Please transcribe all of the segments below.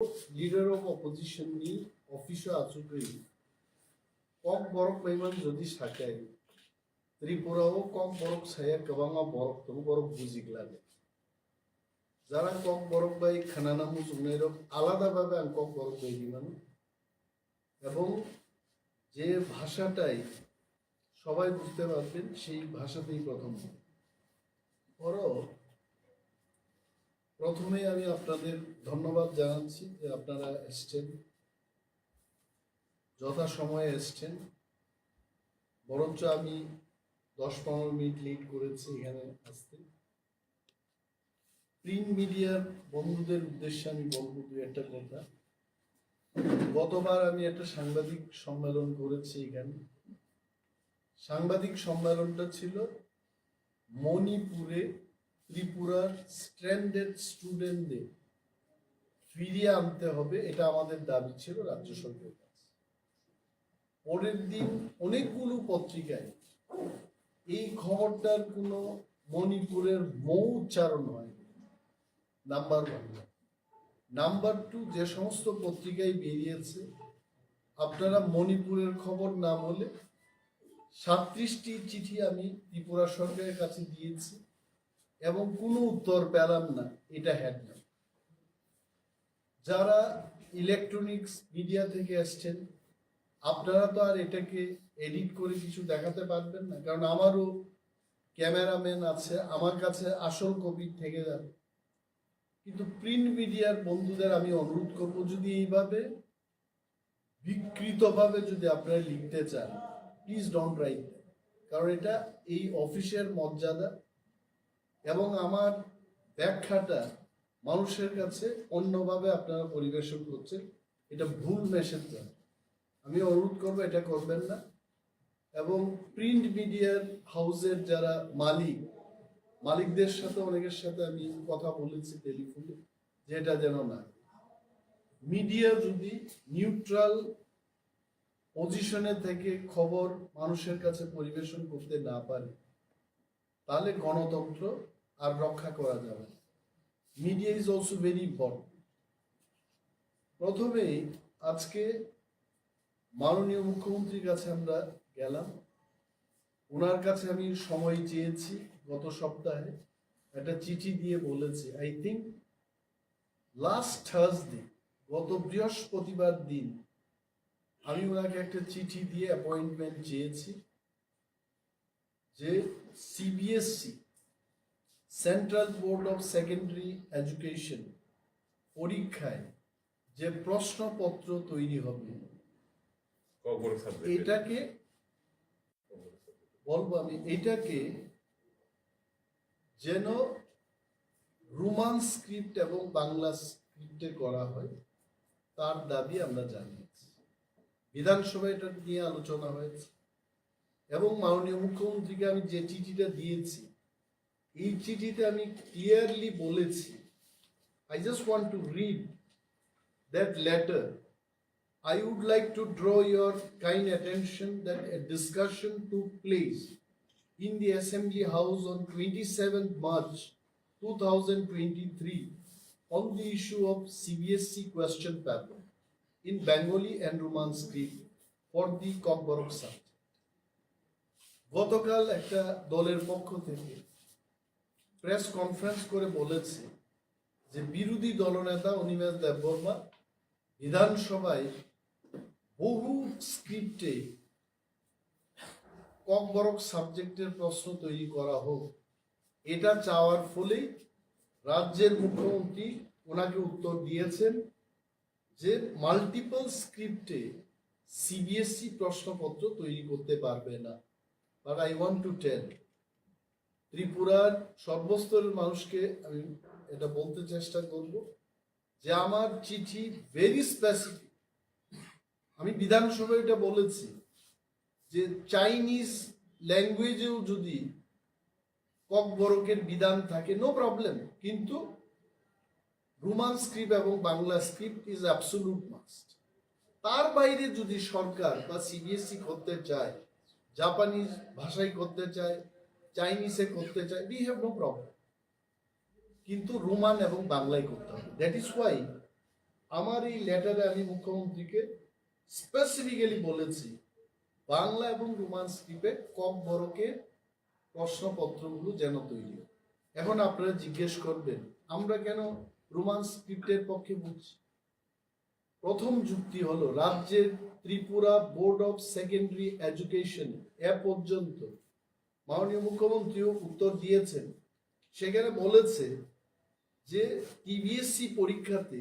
Leader of opposition ni official achukri Kokborok payment jodi sakai TRIPURA o Kokborok saya kebanga borok tu borok bujik lage jara Kokborok bai khanana muzunero alada bhabe am Kokborok bai dimanu এবং যে ভাষাটাই সবাই বুঝতে পারবেন সেই ভাষাতেই প্রথমে আমি আপনাদের ধন্যবাদ জানাচ্ছি যে আপনারা এসেছেন যথা সময়ে এসেছেন বরঞ্চ আমি 10-15 মিনিট লেট করেছি এখানে আসতে প্রিন্ট মিডিয়ার বন্ধুদের উদ্দেশ্যে আমি বলবো দুই একটা কথা গতবার আমি একটা সাংবাদিক সম্মেলন করেছি এখানে সাংবাদিক সম্মেলনটা ছিল মণিপুরে ত্রিপুরার স্ট্র্যান্ডেড স্টুডেন্টদের ফিরিয়ে আনতে হবে এটা আমাদের দাবি ছিল রাজ্য সরকারের কাছে পরের দিন অনেকগুলো পত্রিকায় এই খবরটার কোনো মণিপুরের মৌ উচ্চারণ হয় নাম্বার 1 নাম্বার 2 যে সমস্ত পত্রিকায় বেরিয়েছে আপনারা মণিপুরের খবর না বলে 37টি চিঠি আমি ত্রিপুরা সরকারের কাছে দিয়েছি এবং কোনো উত্তর পেলাম না এটা হেডলাইন যারা ইলেকট্রনিক্স মিডিয়া থেকে আসছেন আপনারা তো আর এটাকে এডিট করে কিছু দেখাতে পারবেন না কারণ আমারও ক্যামেরাম্যান আছে আমার কাছে আসল কপি থেকে যাবে কিন্তু প্রিন্ট মিডিয়ার বন্ধুদের আমি অনুরোধ করব যদি এইভাবে বিকৃতভাবে যদি আপনারা লিখতে চান প্লিজ ডোন্ট রাইট কারণ এটা এই অফিসের মর্যাদা এবং আমার ব্যাখ্যাটা মানুষের কাছে অন্যভাবে আপনারা পরিবেশন করছেন এটা ভুল মেসেজ যায় আমি অনুরোধ করবো এটা করবেন না এবং প্রিন্ট মিডিয়ার হাউসের যারা মালিকদের সাথে অনেকের সাথে আমি কথা বলেছি টেলিফোনে যে এটা যেন না মিডিয়া যদি নিউট্রাল পজিশনে থেকে খবর মানুষের কাছে পরিবেশন করতে না পারে তাহলে গণতন্ত্র আর রক্ষা করা যাবে না media is also very important প্রথমেই আজকে মাননীয় মুখ্যমন্ত্রীর কাছে আমরা গেলাম ওনার কাছে আমি সময় চেয়েছি গত সপ্তাহে একটা চিঠি দিয়ে বলেছি আই থিঙ্ক লাস্ট থার্সডে গত বৃহস্পতিবার দিন আমি ওনাকে একটা চিঠি দিয়ে অ্যাপয়েন্টমেন্ট চেয়েছি যে CBSE central board of secondary education পরীক্ষায় যে প্রশ্নপত্র তৈরি হবে এটাকে বলবো আমি এটাকে যেন রোমান স্ক্রিপ্ট এবং বাংলা স্ক্রিপ্টে করা হয় তার দাবি আমরা জানিয়েছি বিধানসভায় এটা নিয়ে আলোচনা হয়েছে এবং মাননীয় মুখ্যমন্ত্রীকে আমি যে চিঠিটা দিয়েছি এই চিঠিতে আমি ক্লিয়ারলি বলেছি I just want to read that letter I would like to draw your kind attention that a discussion took place in the Assembly House on 27th March 2023 on the issue of CBSE question paper in Bengali and Roman script for the Kokborok subject. গতকাল একটা দলের পক্ষ থেকে press conference করে বলেছে যে বিরোধী দলনেতা অনিমেষ দেববর্মা বিধানসভায় বহু স্ক্রিপ্টে kokborok সাবজেক্টের প্রশ্ন তৈরি করা হোক এটা চাওয়ার ফলেই রাজ্যের মুখ্যমন্ত্রী ওনাকে উত্তর দিয়েছেন যে মাল্টিপল স্ক্রিপ্টে সিবিএসসি প্রশ্নপত্র তৈরি করতে পারবে না but I want to tell ত্রিপুরার সর্বস্তরের মানুষকে আমি এটা বলতে চেষ্টা করব যে আমার চিঠি ভেরি স্পেসিফিক আমি বিধানসভায় এটা বলেছি যে চাইনিজ ল্যাঙ্গুয়েজেও যদি kokborokের বিধান থাকে নো প্রবলেম কিন্তু রোমান স্ক্রিপ্ট এবং Bangla script is absolute must তার বাইরে যদি সরকার বা সিবিএসসি করতে চায় জাপানিজ ভাষায় করতে চায় চাইনিজে করতে চায় উই হ্যাভ নো প্রবলেম কিন্তু রোমান এবং বাংলায় করতে হবে দ্যাট ইজ ওয়াই আমার এই লেটারে আমি মুখ্যমন্ত্রীকে স্পেসিফিক্যালি বলেছি বাংলা এবং রোমান স্ক্রিপ্টে ককবরকের প্রশ্নপত্রগুলো যেন তৈরি হয়। এখন আপনারা জিজ্ঞেস করবেন আমরা কেন রোমান স্ক্রিপ্টের পক্ষে বলছি। প্রথম যুক্তি হলো রাজ্যের Tripura board of secondary education এ পর্যন্ত মাননীয় মুখ্যমন্ত্রীও উত্তর দিয়েছেন, সেখানে বলেছে যে টিবিএসসি পরীক্ষাতে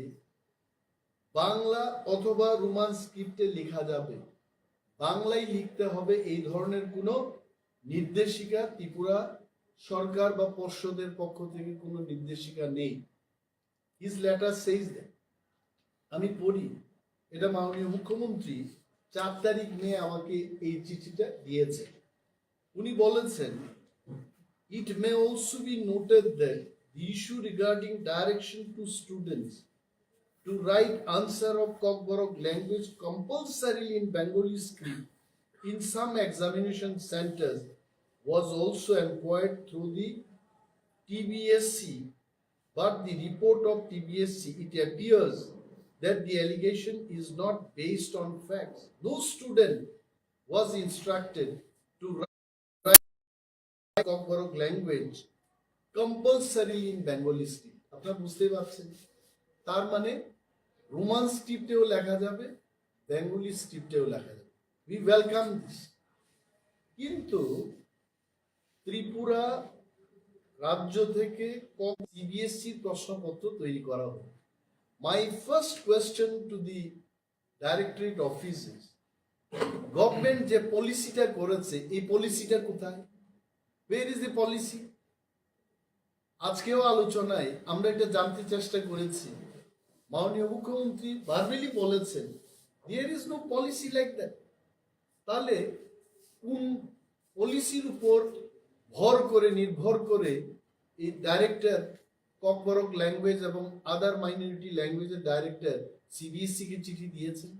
বাংলা অথবা রোমান স্ক্রিপ্টে লেখা যাবে, বাংলায় লিখতে হবে এই ধরনের কোনো নির্দেশিকা ত্রিপুরা সরকার বা পর্ষদের পক্ষ থেকে কোনো নির্দেশিকা নেই। His letter সেইজ that. আমি পড়ি, এটা মাননীয় মুখ্যমন্ত্রী 4 তারিখ মে আমাকে এই চিঠিটা দিয়েছে। উনি বলেছেন it may also be noted that the issue regarding direction to students to write answer of Kokborok language compulsorily in Bengali script in some examination centers was also inquired through the TBSC, but the report of TBSC, it appears that the allegation is not based on facts. No student was instructed to write Kokborok language compulsorily in Bengali script. আপনারা বুঝতেই পারছেন, তার মানে Roman স্ক্রিপ্টেও লেখা যাবে, Bengali স্ক্রিপ্টেও লেখা যাবে। We welcome this. কিন্তু ত্রিপুরা রাজ্য থেকে সিবিএসসি প্রশ্নপত্র তৈরি করা হবে। My first question to the directorate offices, government যে পলিসিটা করেছে এই পলিসিটা কোথায়? ওয়ের ইজ দ্য পলিসি? আজকেও আলোচনায় আমরা এটা জানতে চেষ্টা করেছি। মাননীয় মুখ্যমন্ত্রী ভার্বালি বলেছেন there is no policy like that. তাহলে কোন পলিসির উপর নির্ভর করে এই ডাইরেক্টর ককবরক ল্যাঙ্গুয়েজ এবং আদার মাইনরিটি ল্যাঙ্গুয়েজের ডাইরেক্টর সিবিএসসি কে চিঠি দিয়েছেন?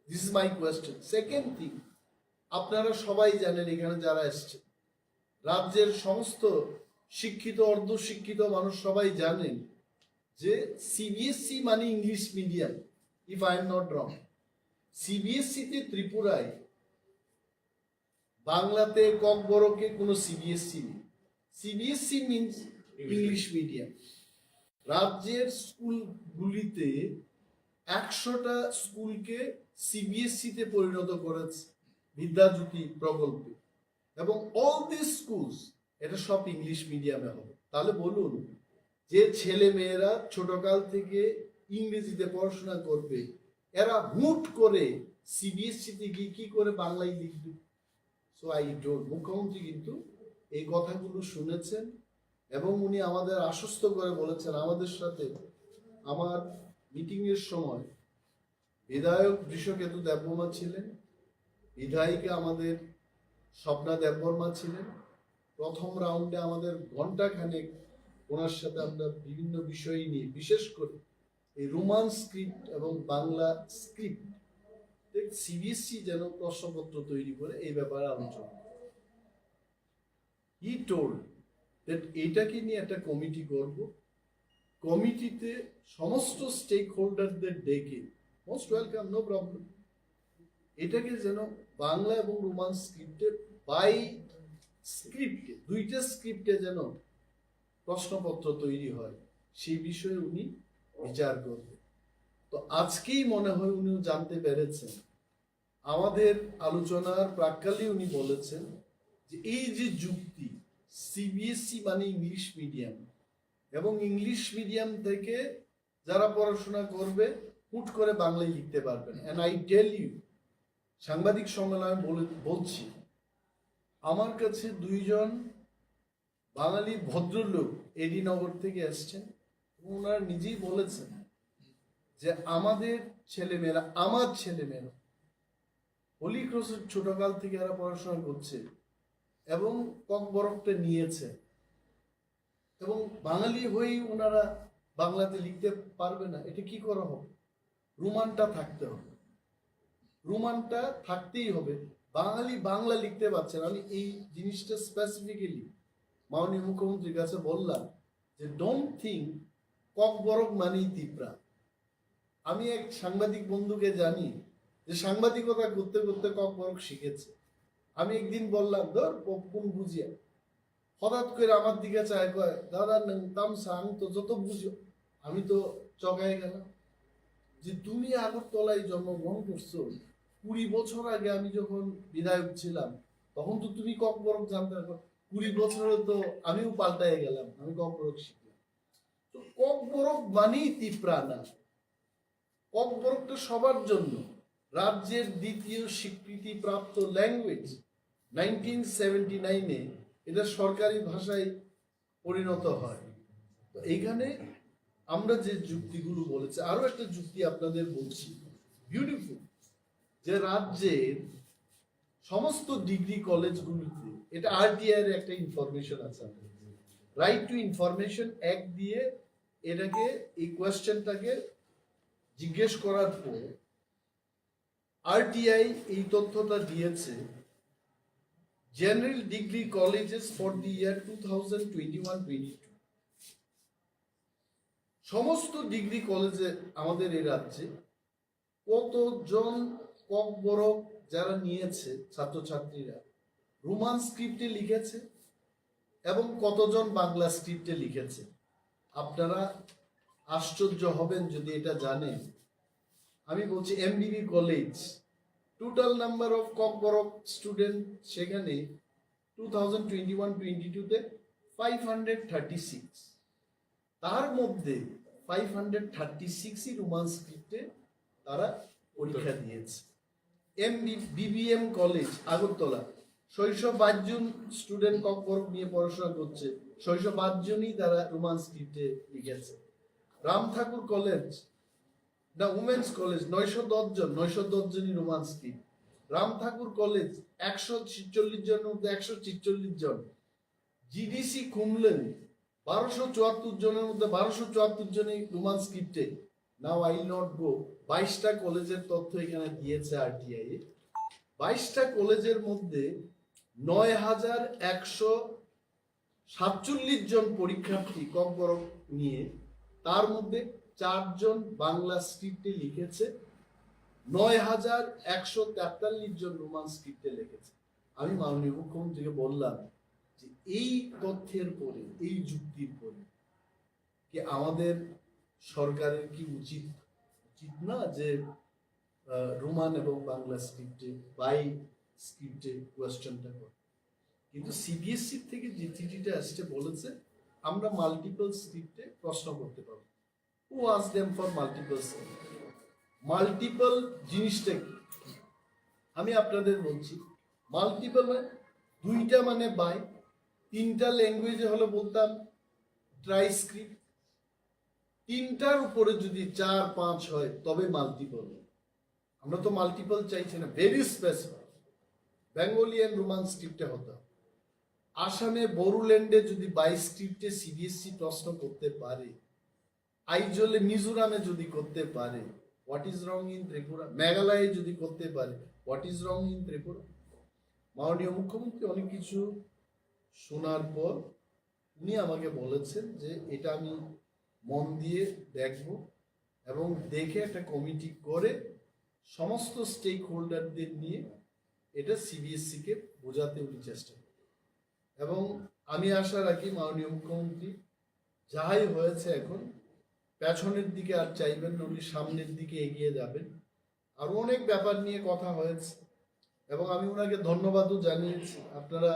This is my question. Second thing, আপনারা সবাই জানেন, এখানে যারা এসছে রাজ্যের সমস্ত শিক্ষিত অর্ধশিক্ষিত মানুষ সবাই জানেন যে সিবিএসসি মানে English medium. If I am not wrong, সিবিএসসিতে ত্রিপুরায় বাংলাতে ককবরকে কোনো সিবিএসসি নেই। CBSC means English medium. রাজ্যের স্কুলগুলিতে 100টা স্কুলকে সিবিএসসিতে পরিণত করেছে বিদ্যাজ্যোতি প্রকল্পে, এবং অল দিস স্কুলস এটা সব ইংলিশ মিডিয়ামে হবে। তাহলে বলুন, যে ছেলে মেয়েরা ছোটকাল থেকে ইংরেজিতে পড়াশোনা করবে এরা হুট করে সিবিএসসিতে গিয়ে কি করে বাংলায় লিখবে? সো আই টোল্ড, মুখ্যমন্ত্রী কিন্তু এই কথাগুলো শুনেছেন এবং উনি আমাদের আশ্বস্ত করে বলেছেন। আমাদের সাথে আমার মিটিং এর সময় বিধায়ক বৃষকেতু দেববর্মা ছিলেন, বিধায়িকা আমাদের স্বপ্না দেববর্মা ছিলেন। প্রথম রাউন্ডে আমাদের ঘন্টাখানেক ওনার সাথে আমরা বিভিন্ন বিষয় নিয়ে, বিশেষ করে এই রোমান স্ক্রিপ্ট এবং বাংলা স্ক্রিপ্ট সিবিএসসি যেন প্রশ্নপত্র তৈরি করে এই ব্যাপারে আলোচনা। হি টোল্ড দ্যাট এটাকে নিয়ে একটা কমিটি করব, কমিটিতে সমস্ত স্টেক হোল্ডারদের ডেকে, মোস্ট ওয়েলকাম, নো প্রবলেম, এটাকে যেন বাংলা এবং রোমান স্ক্রিপ্টে বাই স্ক্রিপ্টে, দুইটা স্ক্রিপ্টে যেন প্রশ্নপত্র তৈরি হয়, সেই বিষয়ে উনি বিচার করবেন। তো আজকেই মনে হয় উনিও জানতে পেরেছেন, আমাদের আলোচনার প্রাক্কালে উনি বলেছেন যে এই যে যুক্তি সিবিএসসি মানে ইংলিশ মিডিয়াম এবং ইংলিশ মিডিয়াম থেকে যারা পড়াশোনা করবে হুট করে বাংলায় লিখতে পারবেন। এন্ড আই টেল ইউ, সাংবাদিক সম্মেলনে বলছি, আমার কাছে 2 জন বাঙালি ভদ্রলোক এডিনগর থেকে এসছেন, ওনারা নিজেই বলেছেন যে আমাদের ছেলেমেয়েরা, আমার ছেলেমেয়েরা হোলি ক্রসের ছোটকাল থেকে এরা পড়াশোনা করছে এবং ককবরকটা নিয়েছে, এবং বাঙালি হয়েই ওনারা বাংলাতে লিখতে পারবে না। এটা কি করা হবে? রোমানটা থাকতে হবে, রোমানটা থাকতেই হবে। বাঙালি বাংলা লিখতে পারছেন। আমি এই জিনিসটা স্পেসিফিক্যালি মাননীয় মুখ্যমন্ত্রীর কাছে বললাম যে ডোন্ট থিঙ্ক ককবরক মানেই ত্রিপুরা। আমি এক সাংবাদিক বন্ধুকে জানি যে সাংবাদিকতা করতে করতে ককবরক শিখেছে। আমি একদিন বললাম ধর কোন বুঝিয়া, হঠাৎ করে আমার দিকে চায় কয় দাদা তাম সাং তো যত বুঝো। আমি তো চকায় গেলাম যে তুমি আগরতলায় জন্মগ্রহণ করছো, 20 বছর আগে আমি যখন বিধায়ক ছিলাম তখন তো তুমি ককবরক জানতে পারো। 20 বছরে তো আমিও পাল্টায় গেলাম, আমি ককবরক শিখলাম। তো ককবরক মানেই ত্রিপুরা না, ককবরকটা সবার জন্য। রাজ্যের দ্বিতীয় স্বীকৃতিপ্রাপ্ত ল্যাঙ্গুয়েজ, 1979-এ এটা সরকারি ভাষায় পরিণত হয়। তো এইখানে আমরা যে যুক্তিগুলো বলেছি, আরো একটা যুক্তি আপনাদের বলছি, বিউটিফুল, যে রাজ্যের সমস্ত ডিগ্রি কলেজগুলিতে, এটা আরটিআই এর একটা ইনফরমেশন আছে, রাইট টু ইনফরমেশন অ্যাক্ট দিয়ে এটাকে, এই কোয়েশ্চেনটাকে জিজ্ঞেস করার পর আরটিআই এই তথ্যটা দিয়েছে, general degree colleges for the year 2021-22, সমস্ত ডিগ্রি কলেজে আমাদের এই রাজ্যে কতজন ককবরক যারা নিয়েছে ছাত্রছাত্রীরা রোমান স্ক্রিপ্টে লিখেছে এবং কতজন বাংলা স্ক্রিপ্টে লিখেছে। আপনারা আশ্চর্য হবেন যদি এটা জানেন। আমি বলছি এমবিবি college, total number of Kokborok student সেখানে 2021-22-তে 536, তার মধ্যে 536ই রোমান স্ক্রিপ্টে তারা পরীক্ষা দিয়েছে। বিবিএম কলেজ আগরতলা, 622 জন স্টুডেন্ট ককবরক নিয়ে পড়াশোনা করছে, 622 জনই তারা রোমান স্ক্রিপ্টে লিখেছে। রাম ঠাকুর কলেজ না উমেন্স কলেজ, 910 জন, 910 জনই রোমান স্ক্রিপ্ট। রাম ঠাকুর কলেজ 146 জনের মধ্যে 146 জন। জিডিসি কুমলেন 1274 জনের মধ্যে 1274 জনই রোমান স্ক্রিপ্টে। নাও আই নট গো, 22টা কলেজের তথ্য এখানে দিয়েছে আরটিআই। 22টা কলেজের মধ্যে 9147 জন পরীক্ষার্থী ককবরক নিয়ে, তার মধ্যে 4 জন বাংলা স্ক্রিপ্টে লিখেছে, 9143 জন রোমান স্ক্রিপ্টে লিখেছে। আমি মাননীয় মুখ্যমন্ত্রীকে বললাম যে এই তথ্যের পরে, এই যুক্তির পরে কি আমাদের সরকারের কি উচিত না যে রোমান এবং বাংলা স্ক্রিপ্টে বাই স্ক্রিপ্টে কোয়েশ্চেনটা করে। কিন্তু সিবিএসসি থেকে যে চিঠিটা আসছে বলেছে আমরা মাল্টিপল স্ক্রিপ্টে প্রশ্ন করতে পারবো। Who ask them for multiple script? Multiple জিনিসটা কি আমি আপনাদের বলছি। মাল্টিপল মানে দুইটা মানে বাই, 3টা ল্যাঙ্গুয়েজে হলে বলতাম ট্রাইস্ক্রিপ্ট, 3টার উপরে যদি 4-5 হয় তবে মাল্টিপল। আমরা তো মাল্টিপল চাইছি না, very specific. Bengali and Roman স্ক্রিপ্টে হতো। আসামে বড়োল্যান্ডে যদি 22 স্ক্রিপ্টে সিবিএসসি প্রশ্ন করতে পারে, আইজলে মিজোরামে যদি করতে পারে, what is wrong in Tripura? মেঘালয়ে যদি করতে পারে, what is wrong in Tripura? মাননীয় মুখ্যমন্ত্রী অনেক কিছু শোনার পর উনি আমাকে বলেছেন যে এটা আমি মন দিয়ে দেখব এবং দেখে একটা কমিটি করে সমস্ত স্টেক হোল্ডারদের নিয়ে এটা সিবিএসসি কে বোঝাতে উনি চেষ্টা করেন। এবং আমি আশা রাখি মাননীয় মুখ্যমন্ত্রী যাহাই হয়েছে এখন পেছনের দিকে আর চাইবেন না, উনি সামনের দিকে এগিয়ে যাবেন। আর অনেক ব্যাপার নিয়ে কথা হয়েছে এবং আমি ওনাকে ধন্যবাদও জানিয়েছি। আপনারা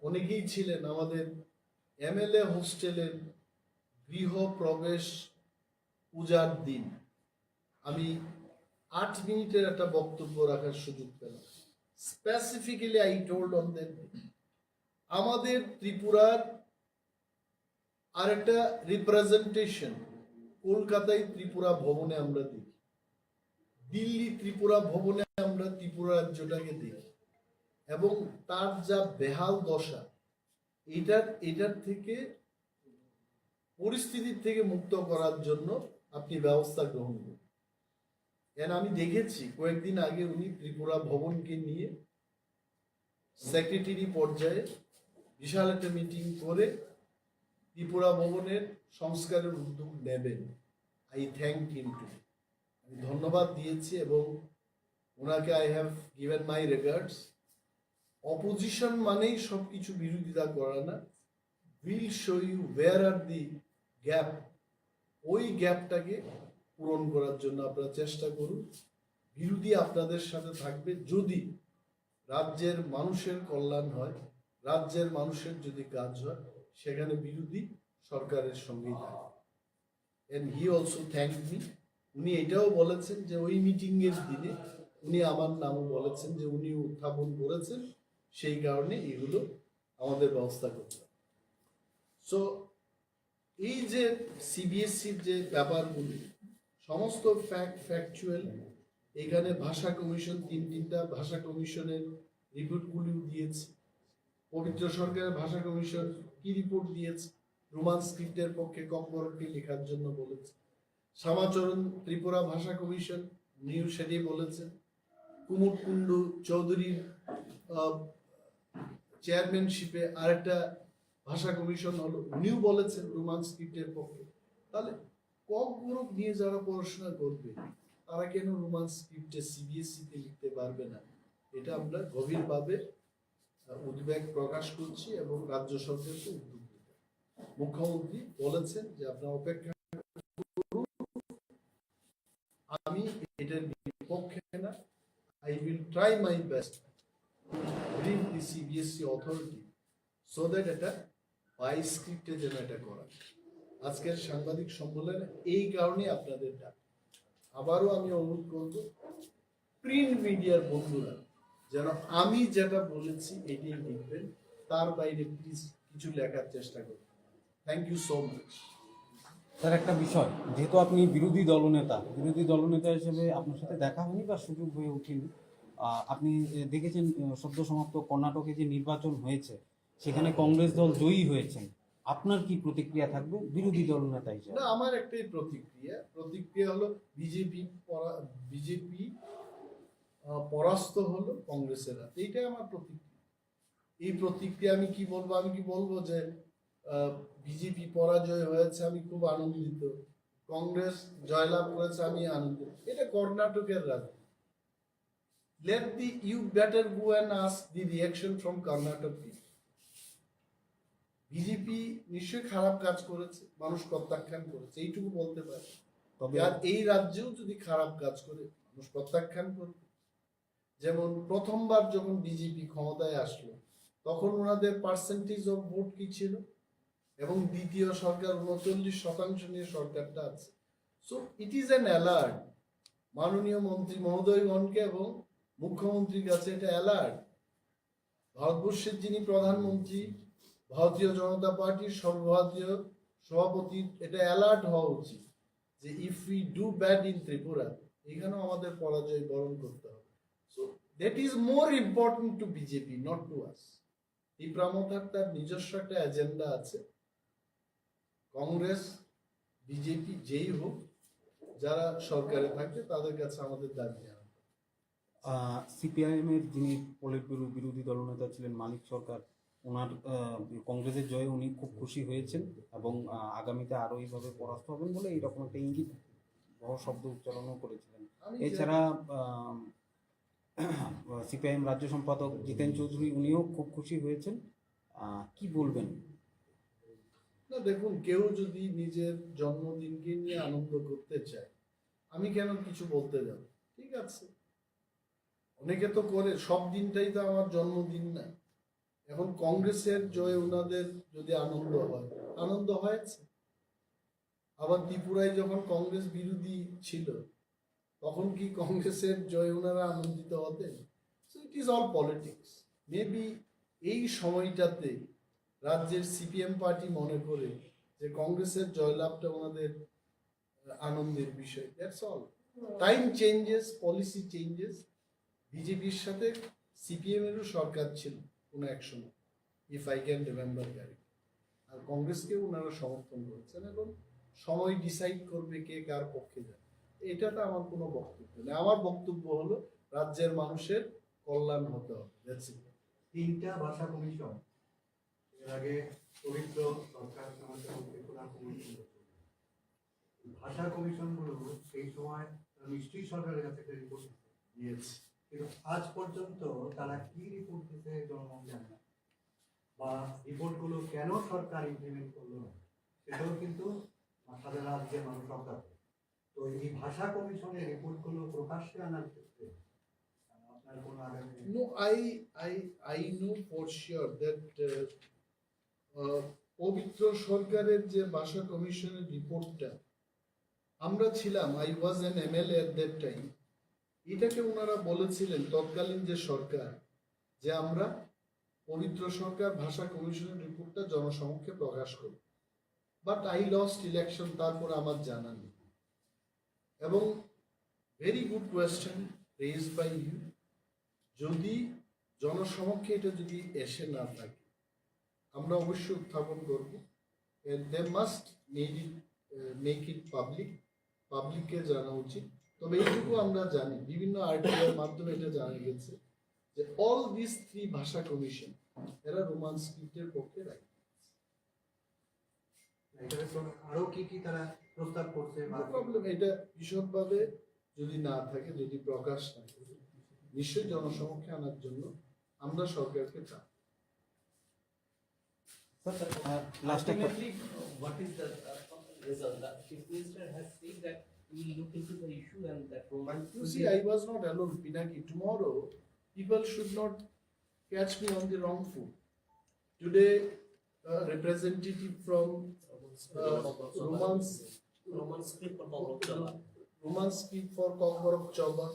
অনেকেই ছিলেন আমাদের এমএলএ হোস্টেলের গৃহ প্রবেশ পূজার দিন। আমি 8 মিনিটের একটা বক্তব্য রাখার সুযোগ পেলাম। Specifically I told on them আমাদের ত্রিপুরার আর একটা রিপ্রেজেন্টেশন কলকাতায় ত্রিপুরা ভবনে আমরা দেখি, দিল্লি ত্রিপুরা ভবনে আমরা ত্রিপুরা রাজ্যটাকে দেখি, এবং তার যা বেহাল দশা, এটার থেকে পরিস্থিতির থেকে মুক্ত করার জন্য আপনি ব্যবস্থা গ্রহণ করুন। আমি দেখেছি কয়েকদিন আগে উনি ত্রিপুরা ভবনকে নিয়ে সেক্রেটারি পর্যায়ে বিশাল একটা মিটিং করে ত্রিপুরা ভবনের সংস্কারের উদ্যোগ নেবেন। I thank him too. আমি ধন্যবাদ দিয়েছি এবং ওনাকে I have given my regards. Opposition মানেই সবকিছু বিরোধিতা করা না, will show you where are the gap, ওই গ্যাপটাকে পূরণ করার জন্য আপনারা চেষ্টা করুন। বিরোধী আপনাদের সাথে থাকবে যদি রাজ্যের মানুষের কল্যাণ হয়, রাজ্যের মানুষের যদি কাজ হয়, সেখানে বিরোধী সরকারের সঙ্গেই থাকে। And he also thank me. উনি এটাও বলেছেন যে ওই মিটিং এর দিনে উনি আমার নামও বলেছেন যে উনি উত্থাপন করেছেন, সেই কারণে এগুলো আমাদের ব্যবস্থা করতে হবে। সো এই যে সিবিএসসির যে ব্যাপারগুলি সমস্ত ফ্যাকচুয়াল, এখানে ভাষা কমিশন তিনটা ভাষা কমিশনের রিপোর্টগুলিও দিয়েছে। পবিত্র সরকারের ভাষা কমিশন কি রিপোর্ট দিয়েছে? রোমান স্ক্রিপ্টের পক্ষে ককবরককে লেখার জন্য বলেছে। শ্যামাচরণ ত্রিপুরা ভাষা কমিশন নিউ সেটি বলেছেন। কুমুদ কুণ্ডু চৌধুরীর চেয়ারম্যানশিপে আরেকটা ভাষা কমিশন হলো, উনিও বলেছেন রোমান স্ক্রিপ্টের পক্ষে। তাহলে ককবরক নিয়ে যারা পড়াশোনা করবে তারা কেন রোমান স্ক্রিপ্টে সিবিএসসিতে লিখতে পারবে না? এটা আমরা গভীরভাবে উদ্বেগ প্রকাশ করছি এবং রাজ্য সরকারকে উদ্যোগ দিতে। মুখ্যমন্ত্রী বলেছেন যে আপনারা অপেক্ষা করুন, আমি এটার বিপক্ষে না, I will try my best bring the CBSE authority so that এটা বাই স্ক্রিপ্টে যেন এটা করা। আজকের সাংবাদিক সম্মেলনে এই কারণে আপনাদের ডাক। আবারও আমি অনুরোধ করব প্রিন্ট মিডিয়ার বন্ধুরা যেন আমি যেটা বলেছি এটাই লিখবেন, তার বাইরে প্লিজ কিছু লেখার চেষ্টা করবেন। Thank you so much. Sir, একটা বিষয়, যেহেতু আপনি বিরোধী দলনেতা হিসেবে আপনার সাথে দেখা হয়নি বা সুযোগ হয়ে ওঠেনি, আপনি দেখেছেন সদ্য সমাপ্ত কর্ণাটকে যে নির্বাচন হয়েছে সেখানে কংগ্রেস দল জয়ী হয়েছেন। আপনার কি প্রতিক্রিয়া থাকবে বিরোধী দলনেতা হিসেবে? না, আমার একটাই প্রতিক্রিয়া হলো বিজেপি পরাস্ত হলো কংগ্রেসের হাতে, এইটাই আমার প্রতিক্রিয়া। এই প্রতিক্রিয়া আমি কি বলবো যে বিজেপি পরাজয় হয়েছে আমি খুব আনন্দিত, কংগ্রেস জয়লাভ করেছে আমি আনন্দিত। এটা কর্ণাটকের রাজনীতি। You better go and ask the reaction from Karnataka people. BJP নিশ্চয়ই খারাপ কাজ করেছে, মানুষ প্রত্যাখ্যান করেছে, এইটুকু বলতে পারে। তবে আর এই রাজ্যেও যদি খারাপ কাজ করে মানুষ প্রত্যাখ্যান করবে। যেমন প্রথমবার যখন বিজেপি ক্ষমতায় আসলো তখন ওনাদের পার্সেন্টেজ অফ ভোট কি ছিল, এবং দ্বিতীয় সরকার 39% নিয়ে সরকারটা আছে। So it is an alert মাননীয় মন্ত্রী মহোদয়গণকে এবং মুখ্যমন্ত্রীর কাছে, এটা অ্যালার্ট। ভারতবর্ষের যিনি প্রধানমন্ত্রী, ভারতীয় জনতা পার্টির সর্বভারতীয় সভাপতির এটা অ্যালার্ট হওয়া উচিত যে if we do bad in Tripura, এখানেও আমাদের পরাজয় বরণ করতে হবে। So that is more important to BJP, not to us. ত্রিপুরামথার তার নিজস্ব একটা এজেন্ডা আছে। কংগ্রেস বিজেপি যেই হোক, যারা সরকারে থাকবে তাদের কাছে আমাদের দাবি জানাবো। সিপিআইএম এর যিনি পলিট ব্যুরো বিরোধী দলনেতা ছিলেন মানিক সরকার, ওনার কংগ্রেসের জয়ে উনি খুব খুশি হয়েছেন এবং আগামীতে আরো এইভাবে পরাস্ত হবেন বলে এইরকম একটা ইঙ্গিত বড় শব্দ উচ্চারণও করেছিলেন। এছাড়া সিপিআইএম রাজ্য সম্পাদক জিতেন চৌধুরী, উনিও খুব খুশি হয়েছেন। কি বলবেন? না, দেখুন, কেউ যদি নিজের জন্মদিনকে নিয়ে আনন্দ করতে চায়, আমি কেন কিছু বলতে যাব? ঠিক আছে, অনেকে তো করে, সব দিনটাই তো আমার জন্মদিন না। এখন কংগ্রেসের জয় ওনাদের যদি আনন্দ হয়েছে। আবার ত্রিপুরায় যখন কংগ্রেস বিরোধী ছিল তখন কি কংগ্রেসের জয় ওনারা আনন্দিত হতেন? So it is all politics. Maybe এই সময়টাতে রাজ্যের সিপিএম পার্টি মনে করে যে কংগ্রেসের জয়লাভটা ওনাদের আনন্দের বিষয়। That's all. Time changes, policy changes. বিজেপির সাথে সিপিএম এরও সরকার ছিল কোনো এক সময়, if I can remember correct. আর কংগ্রেসকে ওনারা সমর্থন করেছেন, এবং সময় ডিসাইড করবে কে কার পক্ষে যায়। এটাতে আমার কোনো বক্তব্য নেই। আমার বক্তব্য হলো রাজ্যের মানুষের কল্যাণ হতে হবে। তিনটা ভাষা কমিশন, এর আগে পবিত্র সরকার ত্রিপুরা কমিশন, ভাষা কমিশনগুলো সেই সময় নিশ্চয়ই সরকারের কাছে একটা রিপোর্ট দিচ্ছে, Yes. কিন্তু আজ পর্যন্ত তারা কি রিপোর্ট দিতে জনগণ জানে না, বা রিপোর্টগুলো কেন সরকার ইমপ্লিমেন্ট করলো না সেটাও কিন্তু সারা রাজ্যের মানুষ অজ্ঞাত। তো এই ভাষা কমিশনের রিপোর্টগুলো প্রকাশ্যে আনার ক্ষেত্রে আপনার কোনো আগামী No, I know for sure that পবিত্র সরকারের যে ভাষা কমিশনের রিপোর্টটা আমরা ছিলাম, I was an MLA at that time, এটাকে ওনারা বলেছিলেন তৎকালীন যে সরকার, যে আমরা পবিত্র সরকার ভাষা কমিশনের রিপোর্টটা জনসমক্ষে প্রকাশ করব, বাট আই লস্ট ইলেকশন, তারপর আমার জানা নেই। এবং very good question raised by you, যদি জনসমক্ষে এটা যদি এসে না থাকে আমরা অবশ্যই উত্থাপন করব, they must make it public, পাবলিককে জানা উচিত। তবে এইটুকু আমরা জানি, বিভিন্ন আর্টিকেলের মাধ্যমে এটা জানা গেছে যে অল দিস থ্রি ভাষা কমিশন এরা রোমান স্ক্রিপ্টের পক্ষে রাখে। এখানে আরো কি কি তারা প্রস্তাব করছে বা প্রবলেম এটা বিশদভাবে যদি না থাকে, যদি প্রকাশ না করে, নিশ্চয়ই জনসমক্ষে আনার জন্য আমরা সরকারকে চাই। লাস্ট একটা Ultimately, what is the result? The Chief Minister has said that he will look into the issue and that Roman. You see, I was not alone, Pinaki. Tomorrow, people should not catch me on the wrong foot. Today, a representative from Roman script for Borok. Roman speak for Kokborok Choba,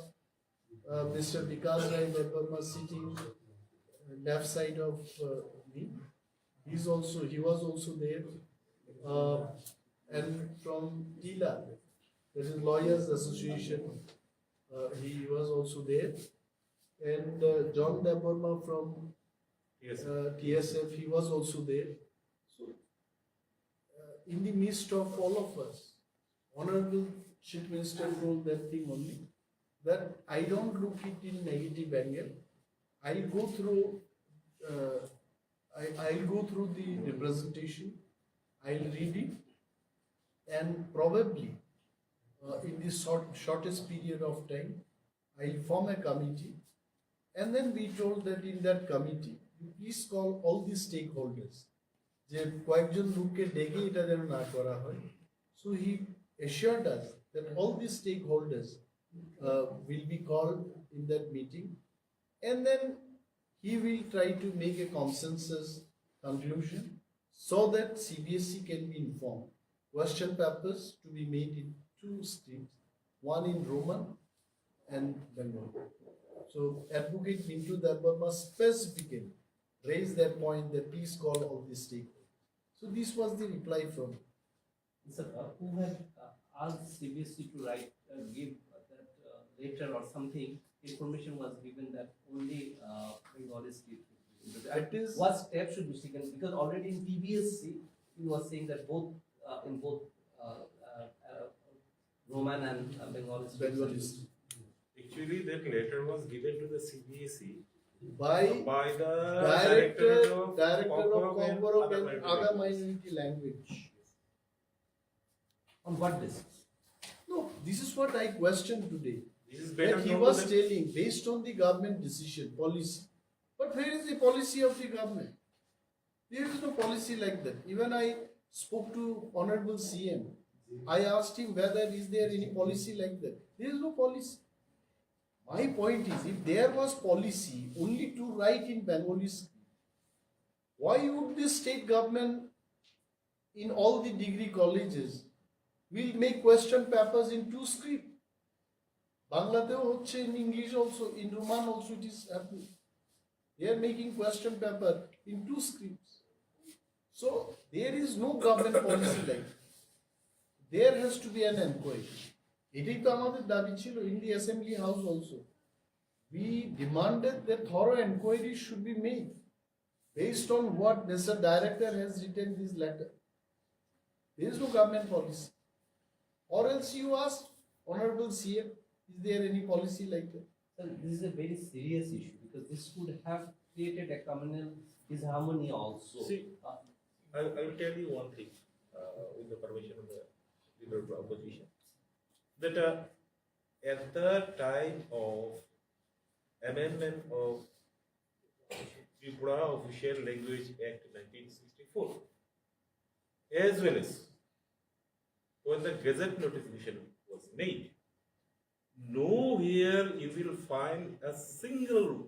Mr. Vikas Rai Dopha sitting left side of me. He was also there, and from TILA, that is Lawyers Association, he was also there, and John Dopha from TSF, he was also there. So, in the midst of all of us, Honorable Chief Minister told that thing only, that I don't look it in negative angle. I'll go through. I'll go through the representation, I'll read it, and probably in this shortest period of time, I'll form a committee, and then we told that in that committee, you please call all the stakeholders. যে কয়েকজন লোককে ডেকে এটা যেন না করা হয়। So he assured us that all the stakeholders will be called in that meeting, and then he will try to make a consensus conclusion so that CBSE can be informed. Question papers to be made in two streams, one in Roman and Bengali. So Advocate Mintu Darbama specifically raised that point that please call all the stakeholders. So this was the reply from him. Sir, who had asked CBSE to write, give that letter or something? Information was given that only Bengali script. That is What steps should be taken? Because already in TBSC, he was saying that both in both Roman and Bengali scripts. Bengali Actually, that letter was given to the CBSE by the director of Kokborok Kokborok and other minorities. minority language. On what basis? No, this is what I questioned today. This is better That he known was to them. telling based on the government decision, policy. But where is the policy of the government? There is no policy like that. Even I spoke to Honorable CM. I asked him whether is there any policy like that. There is no policy. My point is, if there was policy only to write in Bengali script, why would the state government in all the degree colleges will make question papers in two script? Bangladeo hoche, in English also, in Roman also it is happening. They are making question paper in two scripts. So there is no government policy like that. There has to be an inquiry. এটাই তো আমাদের দাবি ছিল in the assembly house also. We demanded that thorough inquiry should be made based on what Mr. Director has written this letter. There is no government policy. Or else you ask Honorable CM, is there any policy like that? Sir, this is a very serious issue because this could have created a communal disharmony also. See, I will tell you one thing, with the permission of the leader of the opposition, that at the time of amendment of TRIPURA Official Language Act 1964, as well as when the Gazette notification was made. Nowhere you will find a single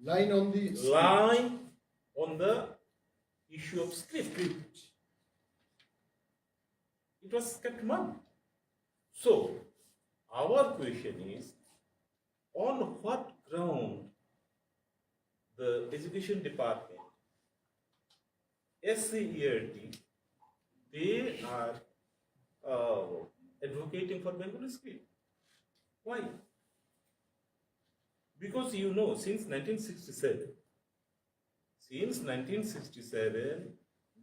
Line on the line on the issue of script. It was kept mum. So, our question is, on what ground the Education Department, SCERT, they are advocating for Bengali script? Why? Because you know, since 1967,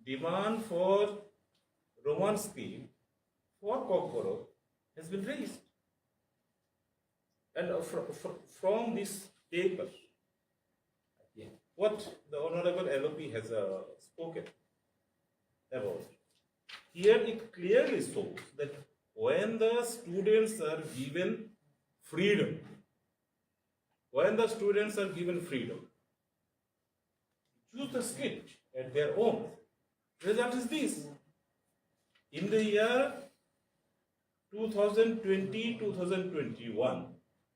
demand for Roman script for Kokborok has been raised. And from this paper, what the Honorable LOP has spoken about, here it clearly shows that when the students are given freedom, choose the script at their own. Result is this. In the year 2020-2021,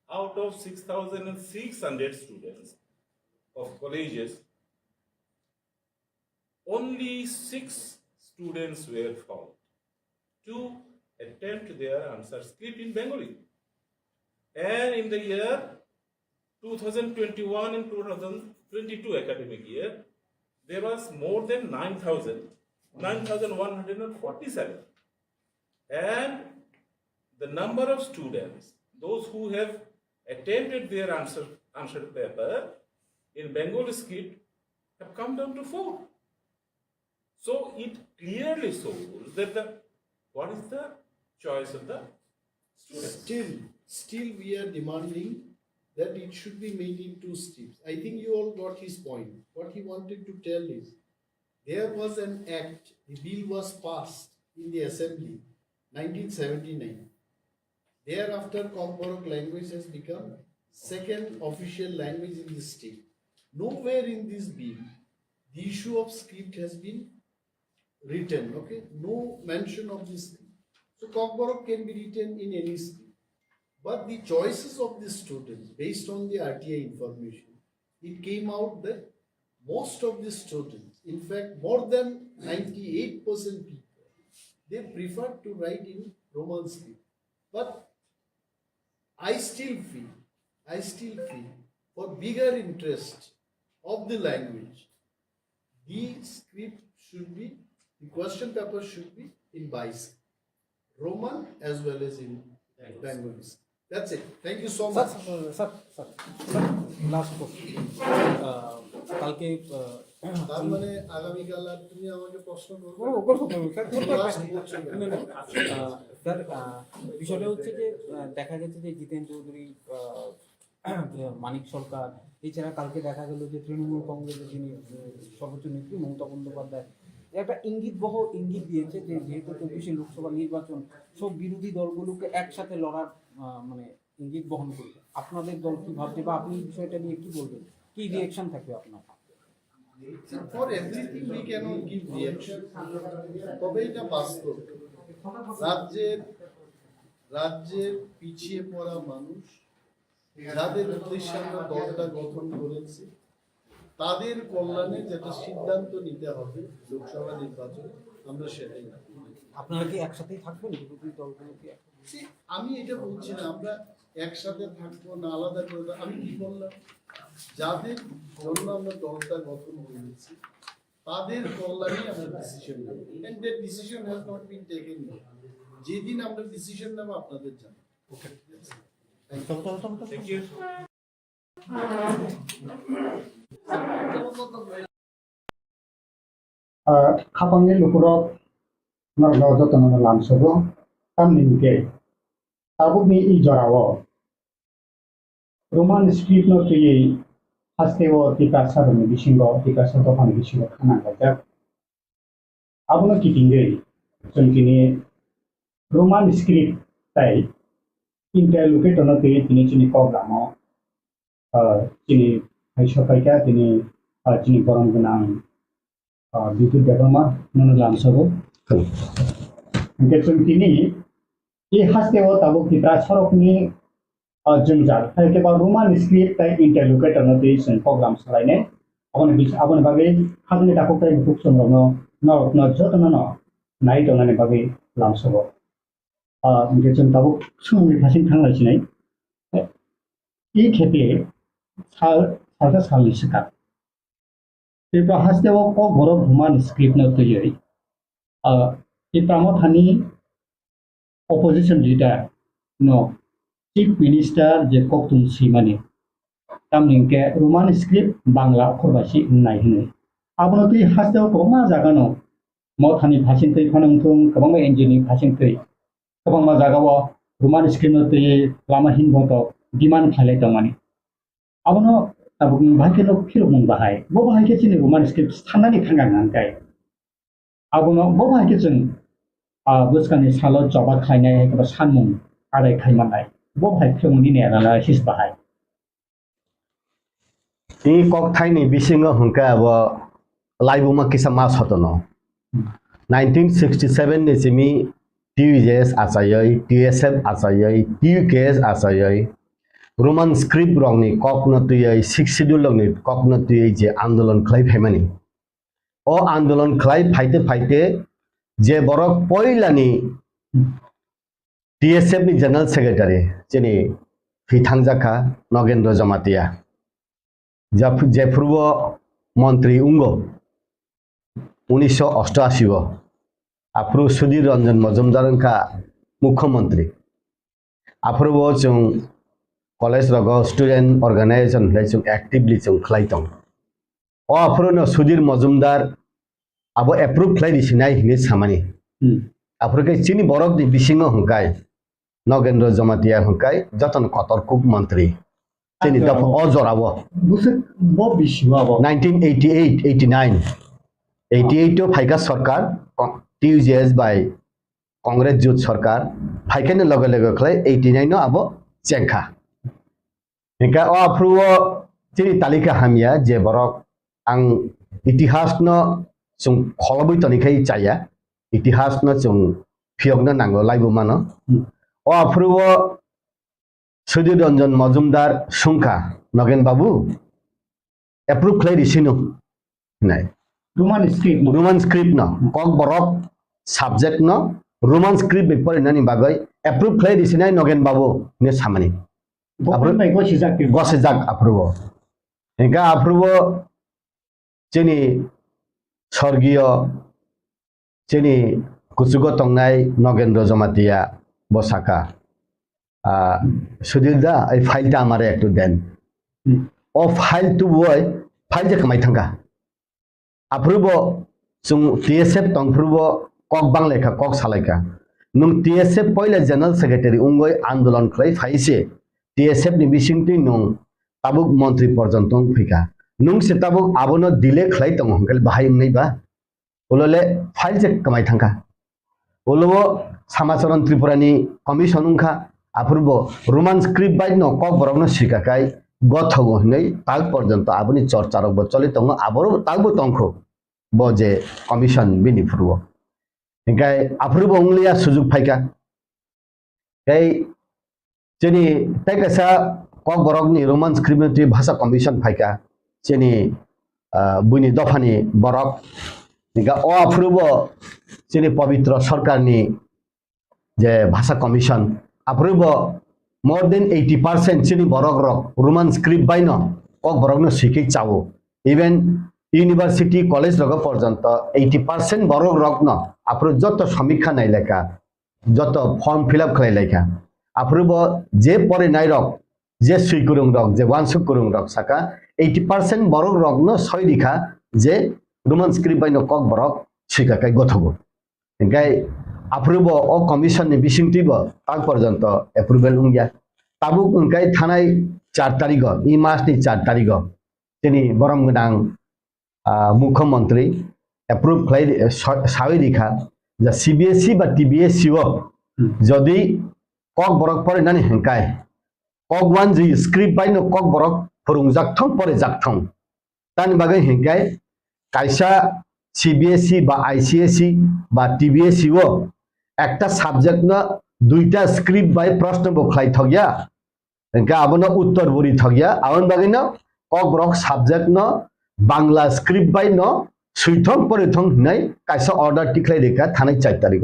out of 6,600 students of colleges, only 6 students were found to attempt their answer script in Bengali. And in the year 2021 and 2022 academic year, there was more than 9,147. And the number of students, those who have attempted their answer paper in Bengali script, have come down to 4. So it clearly shows that what is the choice of the students? Still we are demanding that it should be made in 2 steps. I think you all got his point. What he wanted to tell is, there was an act, the bill was passed in the assembly, 1979. Thereafter, Kokborok language has become second official language in the state. Nowhere in this bill, the issue of script has been written, okay? No mention of this script. So Kokborok can be written in any script. But the choices of the students, based on the RTI information, it came out that most of the students, in fact, more than 98% people, they prefer to write in Roman script. But I still feel, for bigger interest of the language, the script should be, the question paper should be in Bais, Roman as well as in Bengali. That's it. Thank you so much. Sir last question কালকে তার মানে আগামীকাল আর তুমি আমাকে প্রশ্ন করবে? Sir বিষয়টা হচ্ছে যে দেখা গেছে যে জিতেন চৌধুরী, মানিক সরকার, এছাড়া কালকে দেখা গেল যে তৃণমূল কংগ্রেসের যিনি সর্বোচ্চ নেত্রী মমতা বন্দ্যোপাধ্যায় একটা ইঙ্গিত দিয়েছে যে যেহেতু 24শে লোকসভা নির্বাচন, সব বিরোধী দলগুলোকে একসাথে লড়ার মানে ইঙ্গিত বহন করবে। আপনাদের দল কি ভাবছে বা আপনি বিষয়টা নিয়ে কি বলবেন, কি রিঅ্যাকশন থাকবে আপনার? For everything we cannot give reaction. তবে এটা বাস্তব, রাজ্যের পিছিয়ে পড়া মানুষ যাদের উদ্দেশ্যে আমরা দলটা গঠন করেছি, তাদের কল্যাণে যেটা সিদ্ধান্ত নিতে হবে লোকসভা নির্বাচনে, আমরা সেটাই নেব। আপনারা কি একসাথেই থাকবেন বিরোধী দলগুলোকে? আমি এটা বলছি না আমরা একসাথে থাকবো না আলাদা করে। আমি কি বললাম, যাদের জন্য আমরা দলটা গঠন করেছি তাদের কল্যাণে আমরা ডিসিশন নেব। And that decision has not been taken yet. যেদিন আমরা ডিসিশন নেব আপনাদের জানাবো। Okay, thank you. Kapangnya lukurok ngerlo teman langsung kami ke tabuk ni ijorawo Roman script no tuye hastewo tika sarone bisingo tika sotofan bisingo khana gajak abono kitinge jonkini Roman script tai interlocute no te tini chini programo chini haisha paika tini chini borom gunang bitu diploma nono lam sabo ngechun tini e haste o tabo kitra sorok ni jungjal hai ke ba roman script tai interlocute no te chini program salaine abon babe khadni ta ko tai buk somro no jotna no nai to nane babe lam sabo ngechun tabo sumuni phasin thangla chinai e khepe salta salni sika TRIPURA haste o Kokborok human script no tujoi TRIPURA thani opposition leader no chief minister je koktum simani tamningke roman script bangla khorbasi nai hine abono tui haste o koma jaga no mo thani phasin tui phanangthum kabang engineering phasin tui kabang jaga o roman script no tui lama hin boto demand khalai tamani abono tabuk bahake no phiro mong bahai bo bahake chini roman script thanani thangang nangkai abono bo bahake chung buskani salo joba khainai ka sanmung arai khaimanai bo bahai phirmuni ne analysis bahai I kok thai ni bisingo hungka bo laibuma kisa mas hotono 1967 ni simi TUJS asayoi TSF asayoi TUKS asayoi Roman script rong ni kok no tuyai 6 schedule ni kok no tuyai je andolon khlai phaimani o andolon khlai phaite je borok poilani TSF ni general secretary chini Pithangjaka Nogendra Jamatia je purbo মন্ত্রী ungo 1988 apro Sudhir Ranjan Majumdar ka মুখ্যমন্ত্রী apro chung college rogo student organization lai chung actively chung khlai tong o apro no Sudhir Majumdar abo approve khlai disinai hine samani apro ke chini borok ni bisingo hungkai Nogendra Jamatia hungkai joton kotor kuk mantri chini Dopha o jorabo busuk bo biswa bo 1988 89 88 to phaika sarkar TUJS by Congress Youth Sarkar phaikane lage khlai 89 no abo chengkha enka o apruo chini talika hamia je borok ang itihas no chung kholobui tonikai chaya itihas no chung phiogna nango laibu mano o apruo Sudhir Ranjan Majumdar Sungka Nogen Babu approve khlai disino nai roman script no Kokborok subject no roman script paper nani bagai approve khlai disinai Nogen Babu ne samani approve mai gosijak approve enka approve chini sorgiyo chini kusugo tongnai Nogendra Jamatia bosaka Sudhir da ai file ta amare ekটু দেন ও file টু বয় file যে কামাই থাঙ্গা আপ্রুব chung TSF tongprubo kok bangleka kok salaika nung TSF poila general secretary ungoi andolon khlai phaise TSF ni bisingti nung tabuk mantri porjontong phika nung se tabuk abono dile khlai tong hongkel bahai nei ba olole file je kamai thangka olobo samacharan Tripura ni commission ungkha aprubo roman script by no Kokborok no sikakai gothogo nei tag porjonto aboni chorcharok bo choli tong aboro tagbo tongkho bo je commission bini purbo enkai aprubo unglia sujug phaika kai cheni taikasa Kokborok ni roman script ni bhasha commission phaika cheni buni Dopha ni Borok nika o aprubo cheni pavitra sarkar ni je bhasha commission aprubo more than 80% chini Borok rok roman script by no Kokborok no sikhi chao even university college rogo porjonto 80% Borok rok no apro joto samikha nai lekha joto form fill up khlai lekha aprubo je pore nai rok je suikurung rok je wansukurung rok saka 80% Borok rok no soi dikha je roman script by no Kokborok sikakai gothogo enkai aprubo o commission ni bisingtibo tag porjonto approval ungya tabuk ungkai thanai 4 tarigo I mas ni 4 tarigo tini borom gunang মুখ্যমন্ত্রী approve khlai sawi dikha ja CBSE ba TBSE o যদি Kokborok pore nani hengkai Kokwan ji script by no Kokborok phurung jakthong pore jakthong tan bagai hengkai kaisa CBSE বা ICSE বা TBSE ও একটা subject না দুইটা script বাই প্রশ্ন বখাই থগিয়া এনকা আবনো উত্তর বরি থগিয়া আবন বাগিন Kokborok সাবজেক্ট ন বাংলা স্ক্রিপ্ট বাই ন সুইথং পরিথং নাই কাইসা অর্ডার টিকলাই রেখা থানাই 4 তারিখ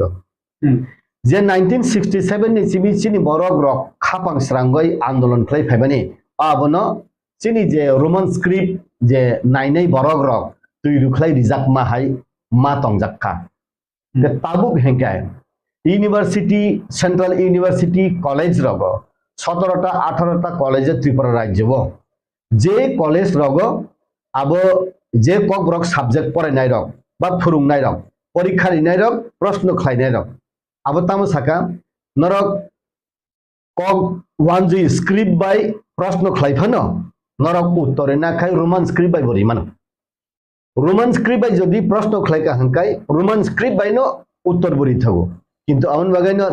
যে 1967 ni চিনি চিনি Borok rok খাপাং স্রাঙ্গই আন্দোলন খাই ফাইবানি আবনো চিনি যে রোমান স্ক্রিপ্ট যে নাইনাই Borok rok তুই রুখলাই রিজাক মা হাই মা তংজাক্কা যে তাবুক হেঙ্কায় ইউনিভার্সিটি সেন্ট্রাল ইউনিভার্সিটি কলেজ রগ 17টা 18টা কলেজে ত্রিপুরা রাজ্য যে কলেজ রগ আবো যে Kokborok সাবজেক্ট পড়াই নাই রক বা ফুরুং নাই রক পরীক্ষা নাই রক প্রশ্ন খাই নাই রক আবো তামো সাকা নরক Kok ওয়ান জি স্ক্রিপ্ট বাই প্রশ্ন খাই ফানো নরক উত্তরে না খাই রোমান স্ক্রিপ্ট বাই বরি মানো রোমান স্ক্রিপ্ট বাই যদি প্রশ্ন খাইকা হাঙ্কাই রোমান স্ক্রিপ্ট বাই নো উত্তর বরি থাকো কিন্তু আমন বাগাই ন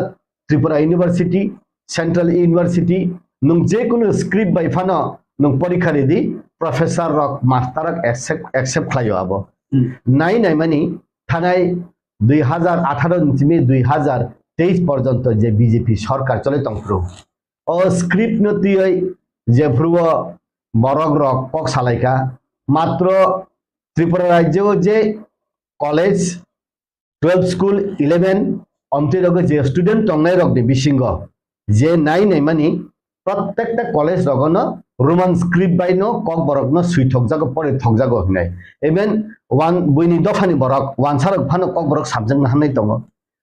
ত্রিপুরা ইউনিভার্সিটি সেন্ট্রাল ইউনিভার্সিটি নং যে কোনো স্ক্রিপ্ট বাই ফানো নং পরীক্ষা রেদি প্রফেসর রক মাস্টার একসেপ্ট খাইও আবো নাই নাই মানে থানায় 2018 নিচিমে 2023 পর্যন্ত যে বিজেপি সরকার চলে তংপ্রু ও স্ক্রিপ্ট নতি যে ভ্রুব Borok rok kok salaika মাত্র ত্রিপুরা রাজ্যে যে কলেজ 12 স্কুল 11 অমতি রক যে স্টুডেন্ট টংনাই রক নি বিসিংগ যে নাই নাই মানে প্রত্যেকটা কলেজ রগন রোমান স্ক্রিপ্ট বাই নো Kokborok no সুইথক জাগো পরে থক জাগো হইনাই ইভেন ওয়ান বুইনি দফানি Borok ওয়ান সারক ফানো Kokborok সাবজেক্ট হানাই দङ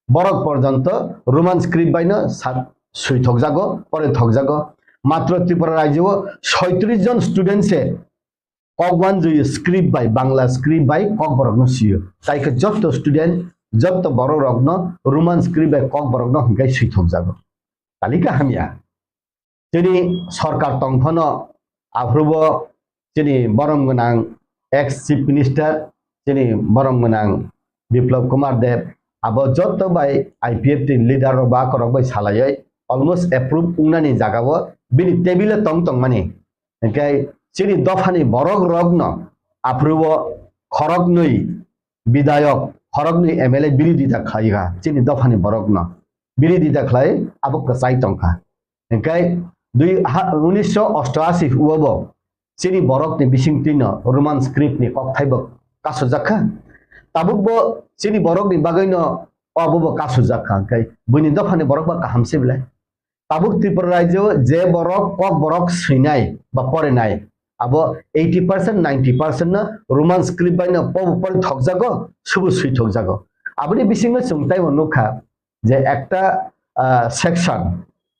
Borok পর্যন্ত রোমান স্ক্রিপ্ট বাই নো সুইথক জাগো পরে থক জাগো মাত্র ত্রিপুরা রাজ্য 37 জন স্টুডেন্টসে Kokwan ji script by Bangla script by Kokborok no siyo taike যত স্টুডেন্ট যত Borok rok no Roman script by Kokborok no hingkai suithok jago talika hamia jeni sarkar tongphono afrubo jeni borom gonang ex chief minister jeni borom gonang Biplab Kumar Dev abo joto by IPF tin leader ba korok by salai almost approve unani jagao bini table tong tong mani hingkai চিনি দফানি Borok rok no aprubo খরক নই বিধায়ক খরক নই MLA বিরোধিতা খাইগা চিনি দফানি Borok no বিরোধিতা খাই আবো কাসাই টংকা এনকাই 1988 উবো চিনি Borok ni bisingtin no Roman script ni kok thaibok kaso jakha tabukbo চিনি Borok ni bagay no অবব কাসু জাখা কাই বুনি দফানি Borok ba kahamse bile tabuk Tripura রাজ্য যে Borok Kokborok সিনাই বা পরে নাই আবো 80% 90% না রোমান স্ক্রিপ্ট বাই না পর থক জাগো শুভ সুই থক জাগো আপনি বিসিংনো চংতাই অনুখা যে একটা সেকশন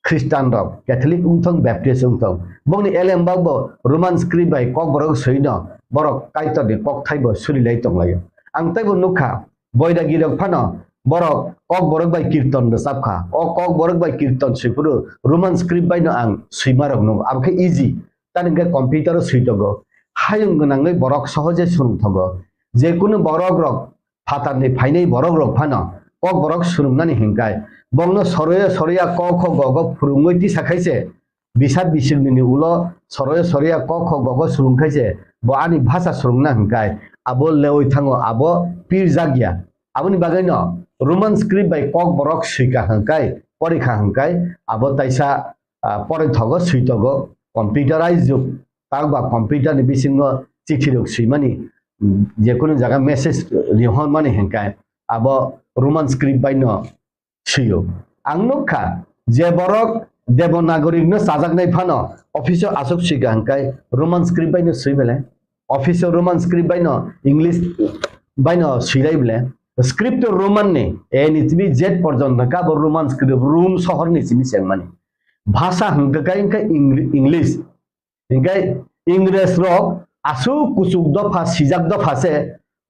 খ্রিস্টান রক ক্যাথলিক উংথং ব্যাপটিস্ট উংথং বংনি এলএম বাগবো রোমান স্ক্রিপ্ট বাই Kokborok সইনো Borok কাইতনি কক থাইবো সুরিলাই তংলাयो আং তাইবো নুখা বৈরাগী রক ফানো Borok Kokborok বাই কীর্তন সাবখা ও Kokborok বাই কীর্তন সুইপুরু রোমান স্ক্রিপ্ট বাই না আং সুইমারক নো আমকে ইজি তানকে কম্পিউটার সুইতগো হায়ং গনাঙ্গৈ Borok সহজে সুরুংথগো যে কোনো Borok rok ফাতারনি ফাইনাই Borok rok ফানো Kokborok সুরুংনানি হিংকাই বংনো সরয়ে সরিয়া ক খ গ গ ফুরুংগৈতি সাখাইছে বিসাদ বিসিরনি উলো সরয়ে সরিয়া ক খ গ গ সুরুংখাইছে ব আনি ভাষা সুরুংনা হিংকাই আবো লেওই থাঙ্গো আবো পীর জাগিয়া আবনি বাগাইন রোমান স্ক্রিপ্ট বাই Kokborok সুইকা হিংকাই পরীক্ষা হিংকাই আবো তাইসা পরে থগো সুইতগো কম্পিউটারাইজ যুগ তাক বা কম্পিউটার ni bisingo চিঠি রক সুইমানি যে কোনো জায়গা মেসেজ রিহন মানে হেংকাই আবো রোমান স্ক্রিপ্ট বাই ন সুইও আংনুখা যে Borok দেবনাগরিক ন সাজাক নাই ফানো অফিসে আসক সুইকা হেংকাই রোমান স্ক্রিপ্ট বাই ন সুইবেলে অফিসে রোমান স্ক্রিপ্ট বাই ন ইংলিশ বাই ন সুইলাই বলে স্ক্রিপ্ট রোমান নে এ নিচিবি জেড পর্যন্ত কা রোমান স্ক্রিপ্ট রুম শহর নিচিবি সেংমানি ভাষা হংকাই ইংলিশ হিংকাই ইংরেজ রক আসু কুচুক দফা সিজাক দফাছে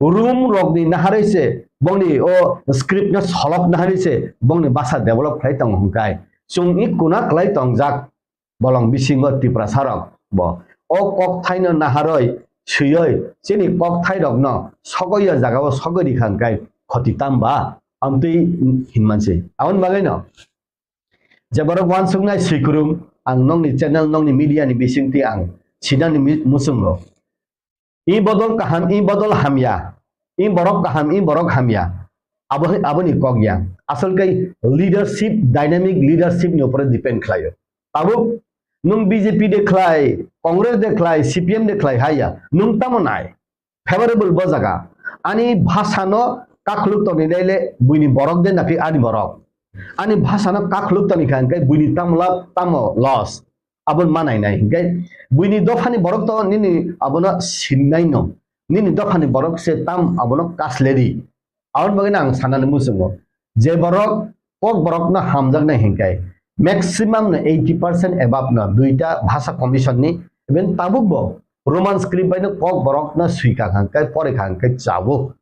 রুম রক ni naharise bongni o script na solok naharise bongni basa develop khai tong hungkai chung i kuna klai tong jak bolong bisingo Tripura sarok bo o kok thaino naharoi suyoi chini kok thai rok no sogoya jagao sogori khangkai khoti tamba amtui hinmanse aun bagai no je borok wan sungnai sikurum ang nongni channel nongni media ni bisingti ang sidani musungo i bodol kaham i bodol hamya i borok kaham i borok hamya aboni kogya asal kai leadership dynamic leadership ni upore depend khlayo tabu nung BJP dekhlai Congress dekhlai CPM dekhlai haya nung tamonai favorable bojaga ani bhasano kakluk to ni dele buini borok de naki ani borok ani bhasano kakluk to ni kan kai buini tamla tamo loss abon manai nai kai buini dofani borok to nini abona sinnai no nini dofani borok se tam abono kasleri awon bagina ang sanani musungo je borok Kokborok na hamjak na hingkai maximum na 80% above na duita bhasha commission ni even tabuk bo roman script by no Kokborok na suika hangkai pore hangkai chabo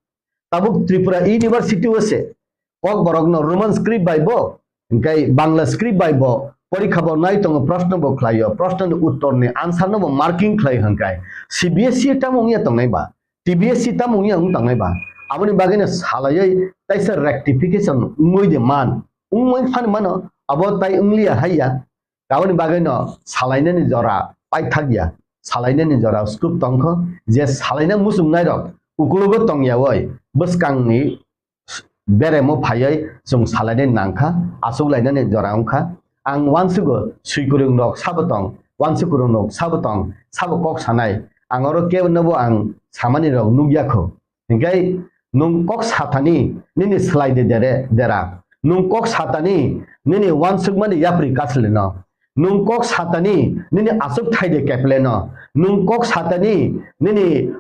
tabuk Tripura University wase Kokborok no roman script by bo hingkai bangla script by bo পরীক্ষা bo nai tong প্রশ্ন bo khlayo প্রশ্ন ni uttor ni answer no bo marking khlai hangkai CBSE ta mongya tong nai ba TBSE ta mongya ung tong nai ba aboni bagene salayai taisa rectification ungoi de man ungoi fan mano abo tai unglia haya aboni bagene salaina ni jora pai thagya salaina ni jora scoop tongkho je salaina musung nai rok ukulugo tongya oi buskang ni bere mo phayai jong salaina nangkha asuk laina ni jora ungkha ang wansugo suikurung rok sabotong wansukurung rok sabotong sabo kok sanai angoro kebnobo ang samani rok nugyakho hingkai nung kok satani nini slide dera nung kok satani nini wansuk mani yapri kasleno nung kok satani nini asuk thaide kepleno nung kok satani nini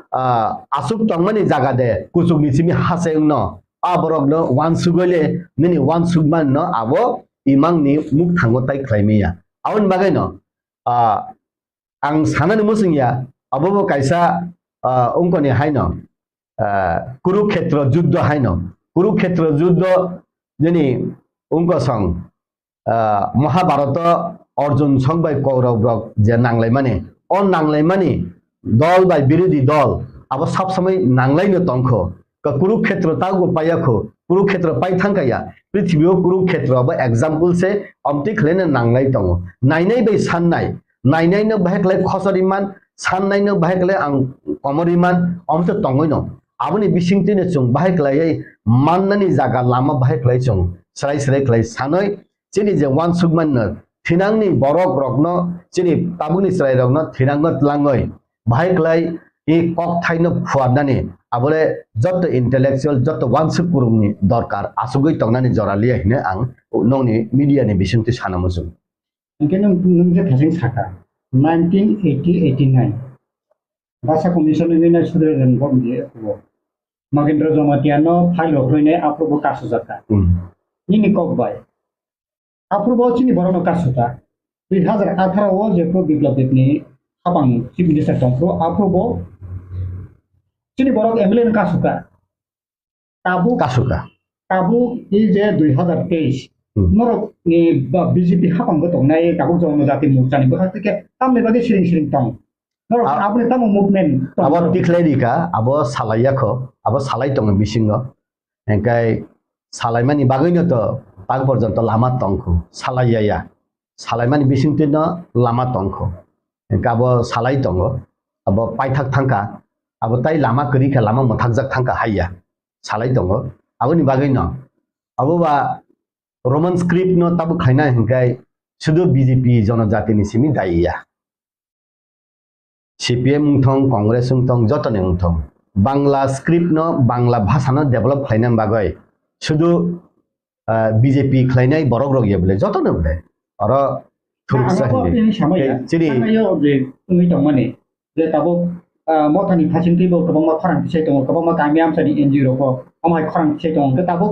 asuk tongmani jaga de kusuk ni simi haseungno aborok no wansugole nini wansuk man no abo imang ni muk thango tai khlaimia awon bagai no ang sanani musungya abobo kaisa ungkoni haino Kurukshetra যুদ্ধ হাইন কুরুক্ষেত্র যুদ্ধ যিনি উঙ্কসং Mahabharata Arjun সংবাই Kaurava rock যে নাংলাই মানে on নাংলাই মানে দল by বিরোধী দল আবার সব সময় নাংলাইনো তংখ কুরুক্ষেত্র তাগো পাইয়াখো কুরুক্ষেত্র পাই থাঙ্কাইয়া পৃথিবীও কুরুক্ষেত্র বা এক্সাম্পল সে অমতি খলেনে নাংলাই তং নাইনাই বাই সাননাই নাইনাইনো বাহেকলাই খসরিমান সাননাইনো বাহেকলাই আং কমরিমান অমতে তংইনো aboni bisingtine chung baheklai mannani jaga lama baheklai chung srai srai klai sanoi chini je wan sugman na thinangni borok rokno chini tabuni srai rokno thinangot langoi baheklai e kok thaino phuarnani abole joto intellectual joto wan sukurumni dorkar asugoi tongnani joraliya hine ang nongni media ni bisingti sanamusung Mungkin nunggu kasing saka 1989 Bahasa Komisi ini sudah renggok dia Magendra Jomatiano file ini approval kasus jaka ini kokbai approval sini baru kasus jaka 2018 je pro biplop ini abang chief minister tongpro approval sini baru MLN kasus jaka tabu ini je 2023 norok ni BJP habang gotong nai kabuk jono jati mukjani berarti ke tamne bagi sering-sering tong আপনি তামো movement আবার টিকলাইদিকা আবার সালাইয়াখো আবার সালাই তং বিসিঙ্গ একাই সালাইমানি বাগৈনো তো তাক পর্যন্ত লামা তংখো সালাইয়া সালাইমানি বিসিংতে ন লামা তংখো একা আবার সালাই তঙ্গ আবার পাইথাক থাঙ্কা আবার তাই লামা করিখা লামা মথাকজাক থাঙ্কা হাইয়া সালাই তঙ্গ আবনি বাগৈনো আববা রোমান স্ক্রিপ্ট ন তাবু খাইনা হেকাই শুধু বিজেপি জনজাতিনি সিমি দাইয়া CPM ungthong Congress ungthong jotone ungthong Bangla script no Bangla bhasha no develop khlainam bagoi শুধু BJP khlainai borok rok ye bole jotone bole aro thuruk sahi chiri ayo je umi tong mane je tabo mothani phasing tibo kabang ma kharang tisai tong kabang ma kamiam sani NGO ro ko amai kharang tisai tong ke tabo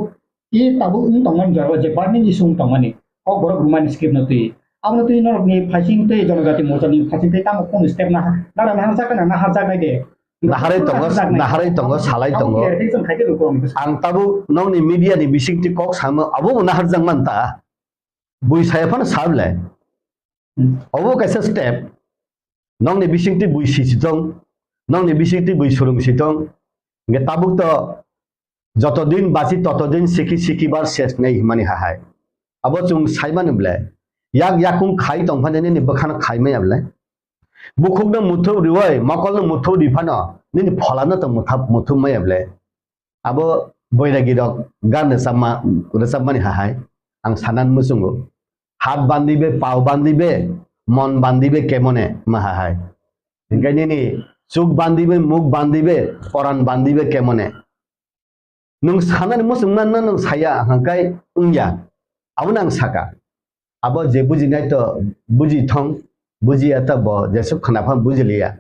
i tabo ung tong man jaro je barning isung tong mane Kokborok roman script no ti Amno tu inor ni phasing te jonojati mocha ni phasing te tamo kon step na harjak na harjak nai de naharai tongo salai tongo ang tabu nong ni media ni bisingti kok samo abo naharjang manta bui saya phan sable abo kaisa step nong ni bisingti bui sitong nong ni bisingti bui surung sitong nge tabuk to যতদিন বাঁচি ততদিন শিখি শিখিবার শেষ নেই মানে হাহায় abo chung saiman ble yak yakung khai tong phane ni bakhana khai mai able bukhuk na muthu riwai makol na muthu rifano ni pholana to muthu mai able abo boiragi dok gan sama resabmani hahai ang sanan musungo hat bandibe pau bandibe mon bandibe kemone mahahai ingkani ni chuk bandibe muk bandibe poran bandibe kemone nung sanan musungnan na nung saya hangkai ungya abunang saka abo je buji ngai to buji thong buji ata bo jesu khanapham bujiliya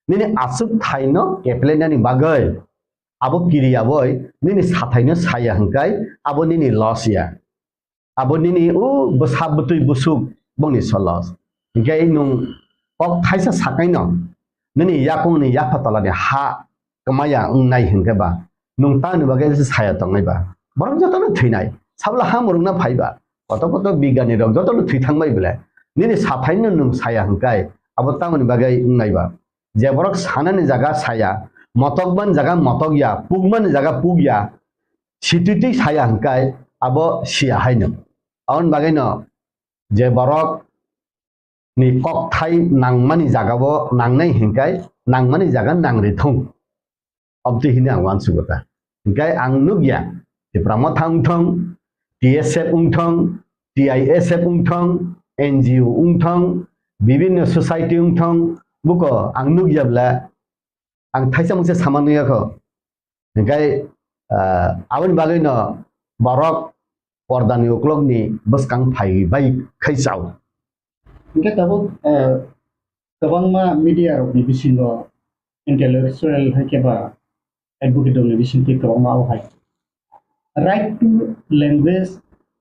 nini asuk thaino keplena ni bagai abo kiriya boy nini sathaino saya hangkai abo nini losia abo nini besab betui busuk bongni solos gai nung kok thaisa sakaino nini yakung ni yapatala ni ha kemaya ungnai hangkai ba nung ta ni bagai saya tongai ba borok joto no thinai sabla ha murungna phaiba কত বিজ্ঞানী rock যত থুই থাকবাই বলে নিনি সাফাইনো নং সায়া হংকাই আবো তামনি বাগাই উংনাইবা যে বরক সানানি জায়গা সায়া মতকবান জায়গা মতকয়া পুগমান জায়গা পুগয়া সিতুতি সায়া হংকাই আবো সিয়া হাইনো আউন বাগাইনো যে বরক নি কক থাই নাংমানি জায়গাবো নাংনাই হংকাই নাংমানি জায়গা নাংরি থং অবতি হিনে আং ওয়ানসুগতা হংকাই আং নুগিয়া Tripura মথাং থং TSF ungthong, TISF ungthong, NGO ungthong, bibinno society ungthong, buko ang nugyabla ang thaisa mungse samannuya ko. Hingkai abon bagay no borok pordani uklog ni baskang phai bai khaisau. Hingkai tabuk kabangma media ni bisingo intellectual hakeba advocate ni bisinti kabangma hai. Right to Language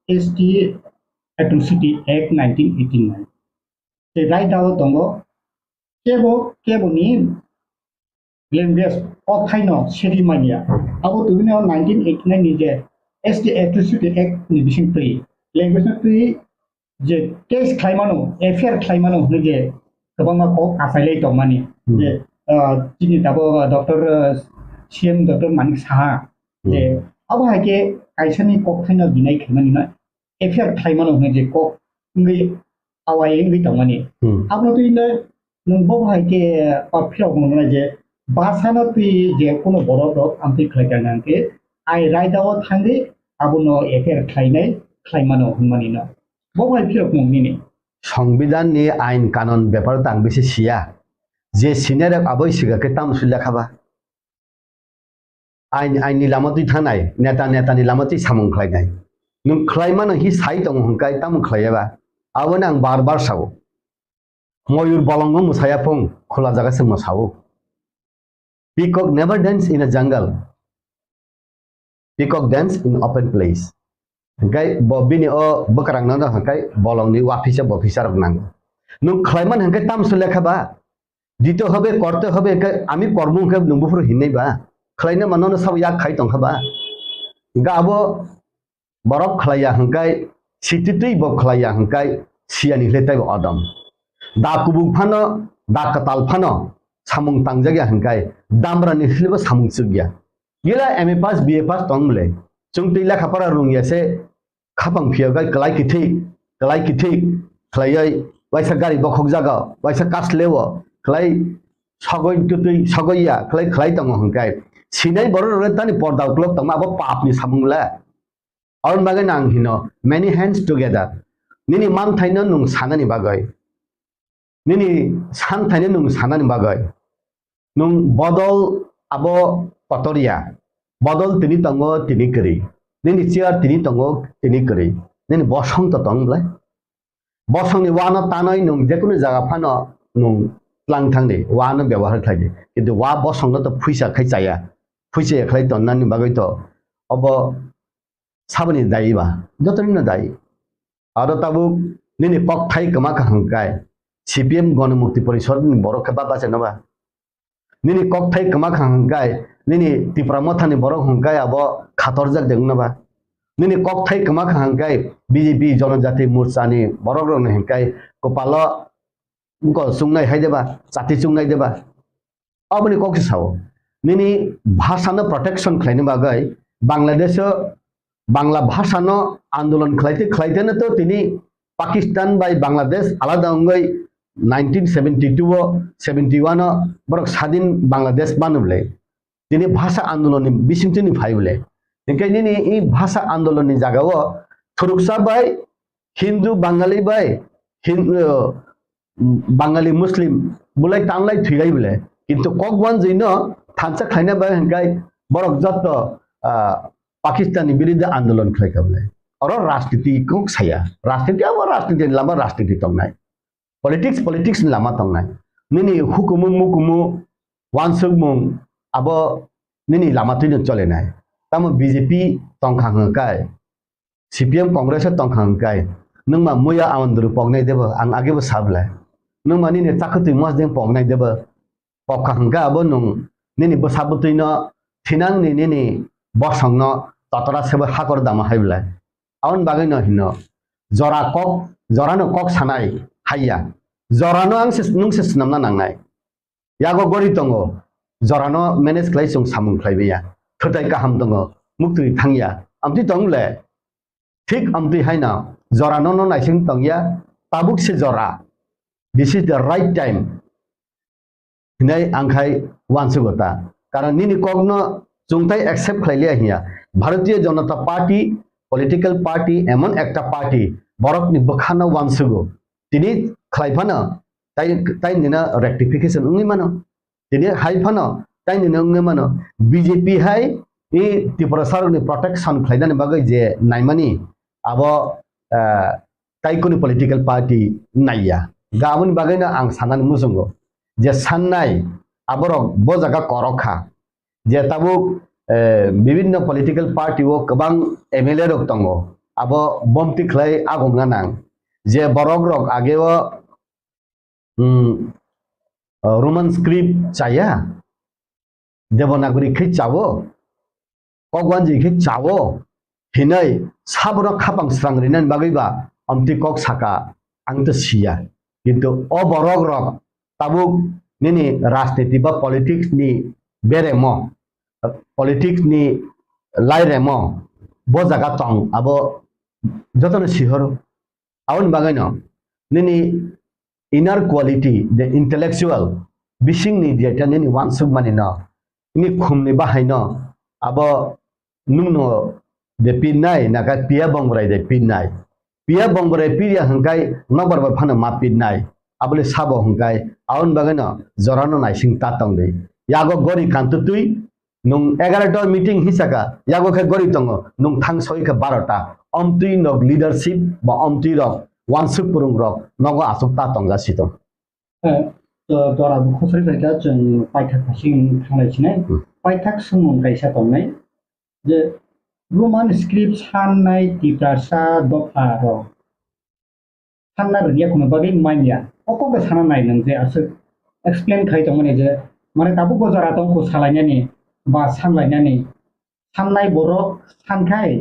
ST Atrocity Act 1989. The right out tongo kebo ni language of China Serimania. Abo tu ni 1989 ni je ST Atrocity Act ni bising pri language pri je case claimano affair claimano ni je kabangma ko asailai to mani je jini tabo Dr. CM Dr. Manik Saha je abo hake kaisani kok thaina binai khimani na affair thaimano hne je kok ngi awai ngi tamani abno tu ina nung bo hake affair gona je basana tu je kono borok rok amti khlaikan ke ai right dawo thangi abono affair khlainai khlaimano hmani na bo hai phirok mungni ni সংবিধান ni ain kanon ব্যাপার তাং বেশি সিয়া যে senior আবই সিগাকে তাম সুলেখাবা आइनि लामातै थानाय नेतानि लामातै सामं खलायनाय नों खलायमानो हि साइ दं हंकाय ताम खलायबा आबोनो आं बार सावो मयूर बलंगो मुसाया फुं खोला जागासे मोसावो peacock never dance in a jungle peacock dance in open place hंकाय बबिनि बकरांना द हंकाय बलंगनि वाफिसा बफिसा रखनांगो नों खलायमान हंकाय ताम सुलेखाबा दिते হবে করতে হবে আমি কর্ম হंकाय नोंबोफोर हिननायबा खलायनो माननो साव या खाइ तंखाबा गाबो बरक खलाया हंकाय सिटितै ब खलाया हंकाय सियानि लेताय अदम दा कुबुक फानो दा कताल फानो सामुं तांजागिया हंकाय दामरा निखलिबो सामुं सुगिया गेला एमए पास बीए पास तंगले जों तैला खापारा रुंगियासे खापां फियागाय कलाय किथि खलायै वाइसा गारि बखक जागा वाइसा कासलेवो खलाय सगय तुतै सगयया खलाय तंग हंकाय सिनाय बर तानि पर्दा उक्लक तंग अब पापनि सामुंला और बागै नां हिनो मेनी हैंड्स टुगेदर निनि मान थाइनो नुं सानानि बागै निनि सान थाइनो नुं सानानि बागै नुं बदल अब पतरिया बदल तिनि तंगो तिनि करि निनि चियार तिनि तंगो तिनि करि निनि बसं त तंगला बसंनि वाना तानाय नुं जेकुनु जागा फानो नुं लां थांनि वानो व्यवहार खायदि किन्तु वा बसंनो त फैसा खायजाया फैसा खाय तन्नानि बागै त अब साबनि दाइबा जतनिनो दाइ आरो ताबु निनि पक थाइ कमा हंकाय सीपीएम गणमुक्ति परिषद नि बरक खबा बासेनबा निनि कक थाइ कमा हंकाय निनि त्रिपुरा मथानि बरक हंकाय अब खातर जाक देंगनबा निनि कक थाइ कमा हंकाय बीजेपी जनजाति मोर्चानि बरक रन हंकाय कपाल को सुंगनाय हायदेबा जाति सुंगनाय देबा अबनि कक साव निनि भाषानो प्रोटेक्शन खायनि बागै बांलादेश बांला भाषानो आंदोलन खालायते तो तिनी পাকিস্তান বাই বাংলাদেশ আলাদা অঙ্গই 1972 71 বরক স্বাধীন বাংলাদেশ বানুবলে তিনি ভাষা আন্দোলননি বিসিংতিনি ফাইবলে ओंखायनो এই ভাষা আন্দোলননি জায়গাও থুরুকসা বাই হিন্দু বাঙালি বাই বাঙালি মুসলিম বলে টানলাই থুইলাই বলে কিন্তু ককবান জৈন থানসা খাইনা বাই হংকাই বরক যত পাকিস্তানি বিরুদ্ধে আন্দোলন খাইকা বলে और राजनीति को साया राजनीति अब राजनीति लामा राजनीति तंगनाय पॉलिटिक्स लामा तंगनाय निनी हुकुमु मुकुमु वानसुगमुं अब निनी लामा तुनो चलेनाय तम बीजेपी तंखांगाय सीपीएम कांग्रेस तंखांगाय नोंमा मुया आमंदरु पगनाय देबो आं आगेबो साबलाय नोंमा निने चाखतुय मसदें पगनाय देबो पखांगा अब नों निनी बसाबतुयनो थिनां निनी बसंनो ततरा सेबो हाकर दामा हायब्लाय आउन बागै न हिन जरानो कक सानाय हाइया जरानो आंसे नोंसे सिनामना नांनाय यागो गरि दंगो जरानो मेनेज खालाय जों सामुं खालायबैया थोथाय गाहाम दंगो मुक्ति थांया आमति दंले ठीक आमति हायना जरानो न नायसिं दंया ताबुक से जरा this is the right time हिनाय आंखाय वानसुगता कारण निनि कगनो जोंथाय एक्सेप्ट खालायलिया हिया Bharatiya Janata party political party एमन एकटा पार्टी बरक नि बखाना वानसुगो तिनि खलायफानो ताइ निना रेक्टिफिकेशन उंगि मानो तिनि हायफानो ताइ निना उंगि मानो बीजेपी हाय इ त्रिपुरा सरकारनि प्रोटेक्शन खलायनानै बागै जे नायमानि अब ताइकुनि पॉलिटिकल पार्टी नायया गाबोन बागैनो आं साननानै मुजुंगो जे साननाय आबरक ब जागा करखा जे ताबु विभिन्न पॉलिटिकल पार्टी वो कबां एमएलए रक दंगो अब बमति खलाय आगमना नां जे बरक रक आगे वो रोमान स्क्रिप्ट चाया देवनागरी खै चावो कगवानजी खै चावो हिनै साबरो खापां स्रांरिनान बागैबा अमति कक साका आंत सिया किन्तु अ बरक रक ताबु निनि राजनीति बा पॉलिटिक्स नि बेरेमो पॉलिटिक्स नि लाइरेमो बो जागा तंग अब जतन सिहर आउन बागैनो निनि इनर क्वालिटी द इंटेलेक्चुअल बिसिंग नि जेटा निनि वानसुग माने न नि खुमनि बाहायनो अब नुनो दे पिनाय नागा पिया बंगराय दे पिया बंगराय पिया हंगाय नबरबा फानो मा पिनाय आबले साबो हंगाय आउन बागैनो जरानो नायसिं तातंग दे यागो गरि कांतुतुय नुं 11टा मीटिंग हिसाका यागो खे गरि दंगो नुं थां सयखा 12टा अमतुय नग लीडरशिप बा अमतुय रक वानसुग पुरुं रक नगो आसुकता तंगासि दं दरा बुखसरि बायदा जों पाइथाक फासिं थांनायसिनाय पाइथाक सोमों गायसा दंनाय जे रोमान स्क्रिप्ट साननाय तिप्रासा दफा र सानना रगिया कोनो बागै मानिया अकबे सानना नाय नों जे आसो एक्सप्लेन खाय दंमोन जे माने दाबु बजारा दंखौ सालायनानै बा सानलायनानै साननाय बरक सानखाय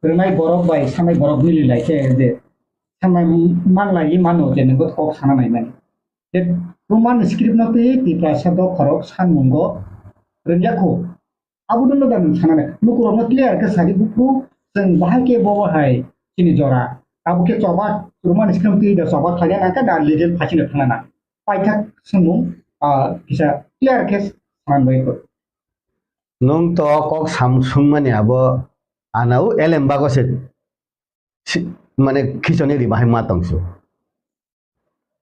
रोंनाय बरक बाय साननाय बरक मिलिलायसे जे साननाय मानलायि मानो जे नोंबो कक सानना नाय माने जे रोमान स्क्रिप्ट नते तिप्रासा दफारक सानमुंगो रोंयाखौ आबुदन लगा नों सानना नुकुरनो क्लियर के सारि बुकु जों बाहायके बहाय सिनि जरा आबुके चबा रोमान स्क्रिप्ट ति द चबा खाया नाका दा लिगेल फासिनो थांना पाइथाक सोमु किसा क्लियर केस सानबायको नों तो कक सामसुं माने अब आनाउ एलएम बागसे माने खिचने रि बाहाय मा तंसु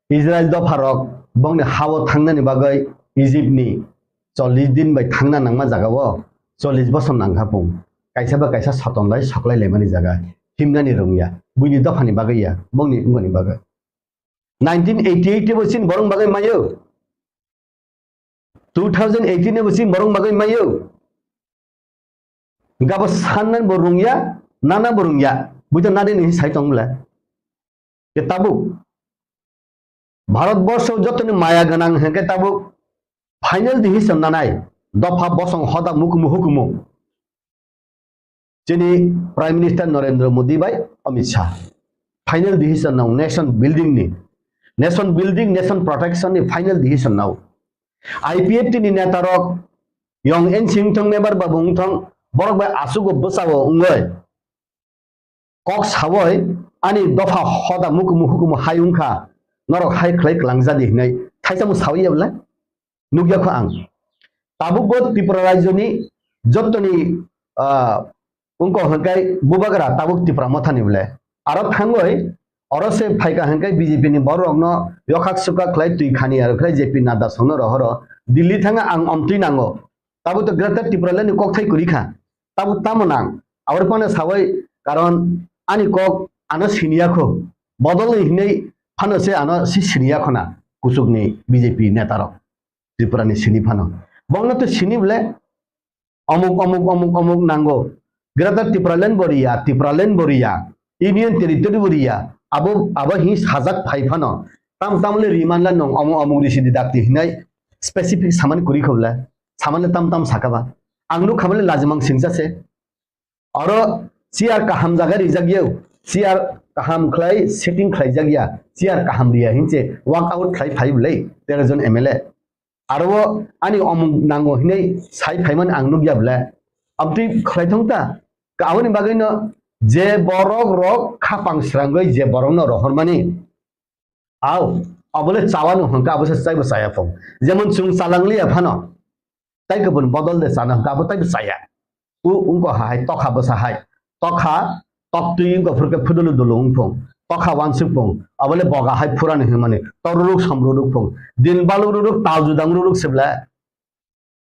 इजराइल दफारक बंगने हाव थांनानि बागै इजिप्ट नि 40 दिन बाय थांना नांमा जागाव 40 बसर नांखापुं कायसाबा कायसा सतनलाय सकलाय लेमानि जागा हिमनानि रंगिया बुनि दफानि बागैया बंनि उंगनि बागै 1988 बसिन बरं बागै मायो 2018 बसिन बरं बागै मायो गाबो साननान बरुंया नाना बरुंया बुझो नादे नि साइतंला के ताबु भारतवर्ष जतनि माया गनां हेके ताबु फाइनल डिसिजन नानाय दफा बसं हदा मुकुमु हुकुमु जेनि प्राइम मिनिस्टर नरेंद्र मोदी बाय Amit Shah final decision now nation building nation protection नि फाइनल डिसिजन नाउ आईपीएफ नि नेतारक यंग एन सिंथंग नेबार बाबुंथं बरक बाय आसुगो बसावो उंगय कक सावय ani dofa hoda mukumu hayungka norok hai khlai klangjadi hinai thaisa mu sawi abla nugya ko ang tabuk bo Tripura rajyoni jotoni ungko hangkai bubagra tabuk Tripura mothani bole aro thangoi oro se phaika hangkai BJP ni borok no yokhak suka khlai tui khani ar khlai JP nada songno rohoro Delhi thanga ang omtui nango tabu to greater Tripura leni kok thai kurikha tabu tamonang awar pone sawai karon ani kok ano sinia ko bodol hinai phano se ano si sinia khona kusuk ni BJP netarok Tripura ni sini phano bongno to sini bole omuk nango greater Tripura len boria union territory boria abo hi hazak phai phano tam le riman la nong omuk risidi dakti hinai specific saman kuri khobla saman tam sakaba angnu khabale lazimang singsa se aro siar kaham jaga rijagyau siar kaham khlai setting khlai jagya siar kaham ria hinche walk out khlai phai blei 13 jon MLA aro ani omuk nango hinai sai phaiman angnu gya bla abti khlai thongta kaawni bagaino je borok rok khapang srangoi je borok no rohormani aw abole chawanu hangka abose chaibo saya phong jemon chung salangli aphano tai kebun bodol de sana hangka abo tai saya ungko hai tokha bosa hai tokha toktuing ko furke phudulu dulung phong tokha wansuk phong abole boga hai purani himani toruluk samruluk phong din baluruk taljudang ruruk sebla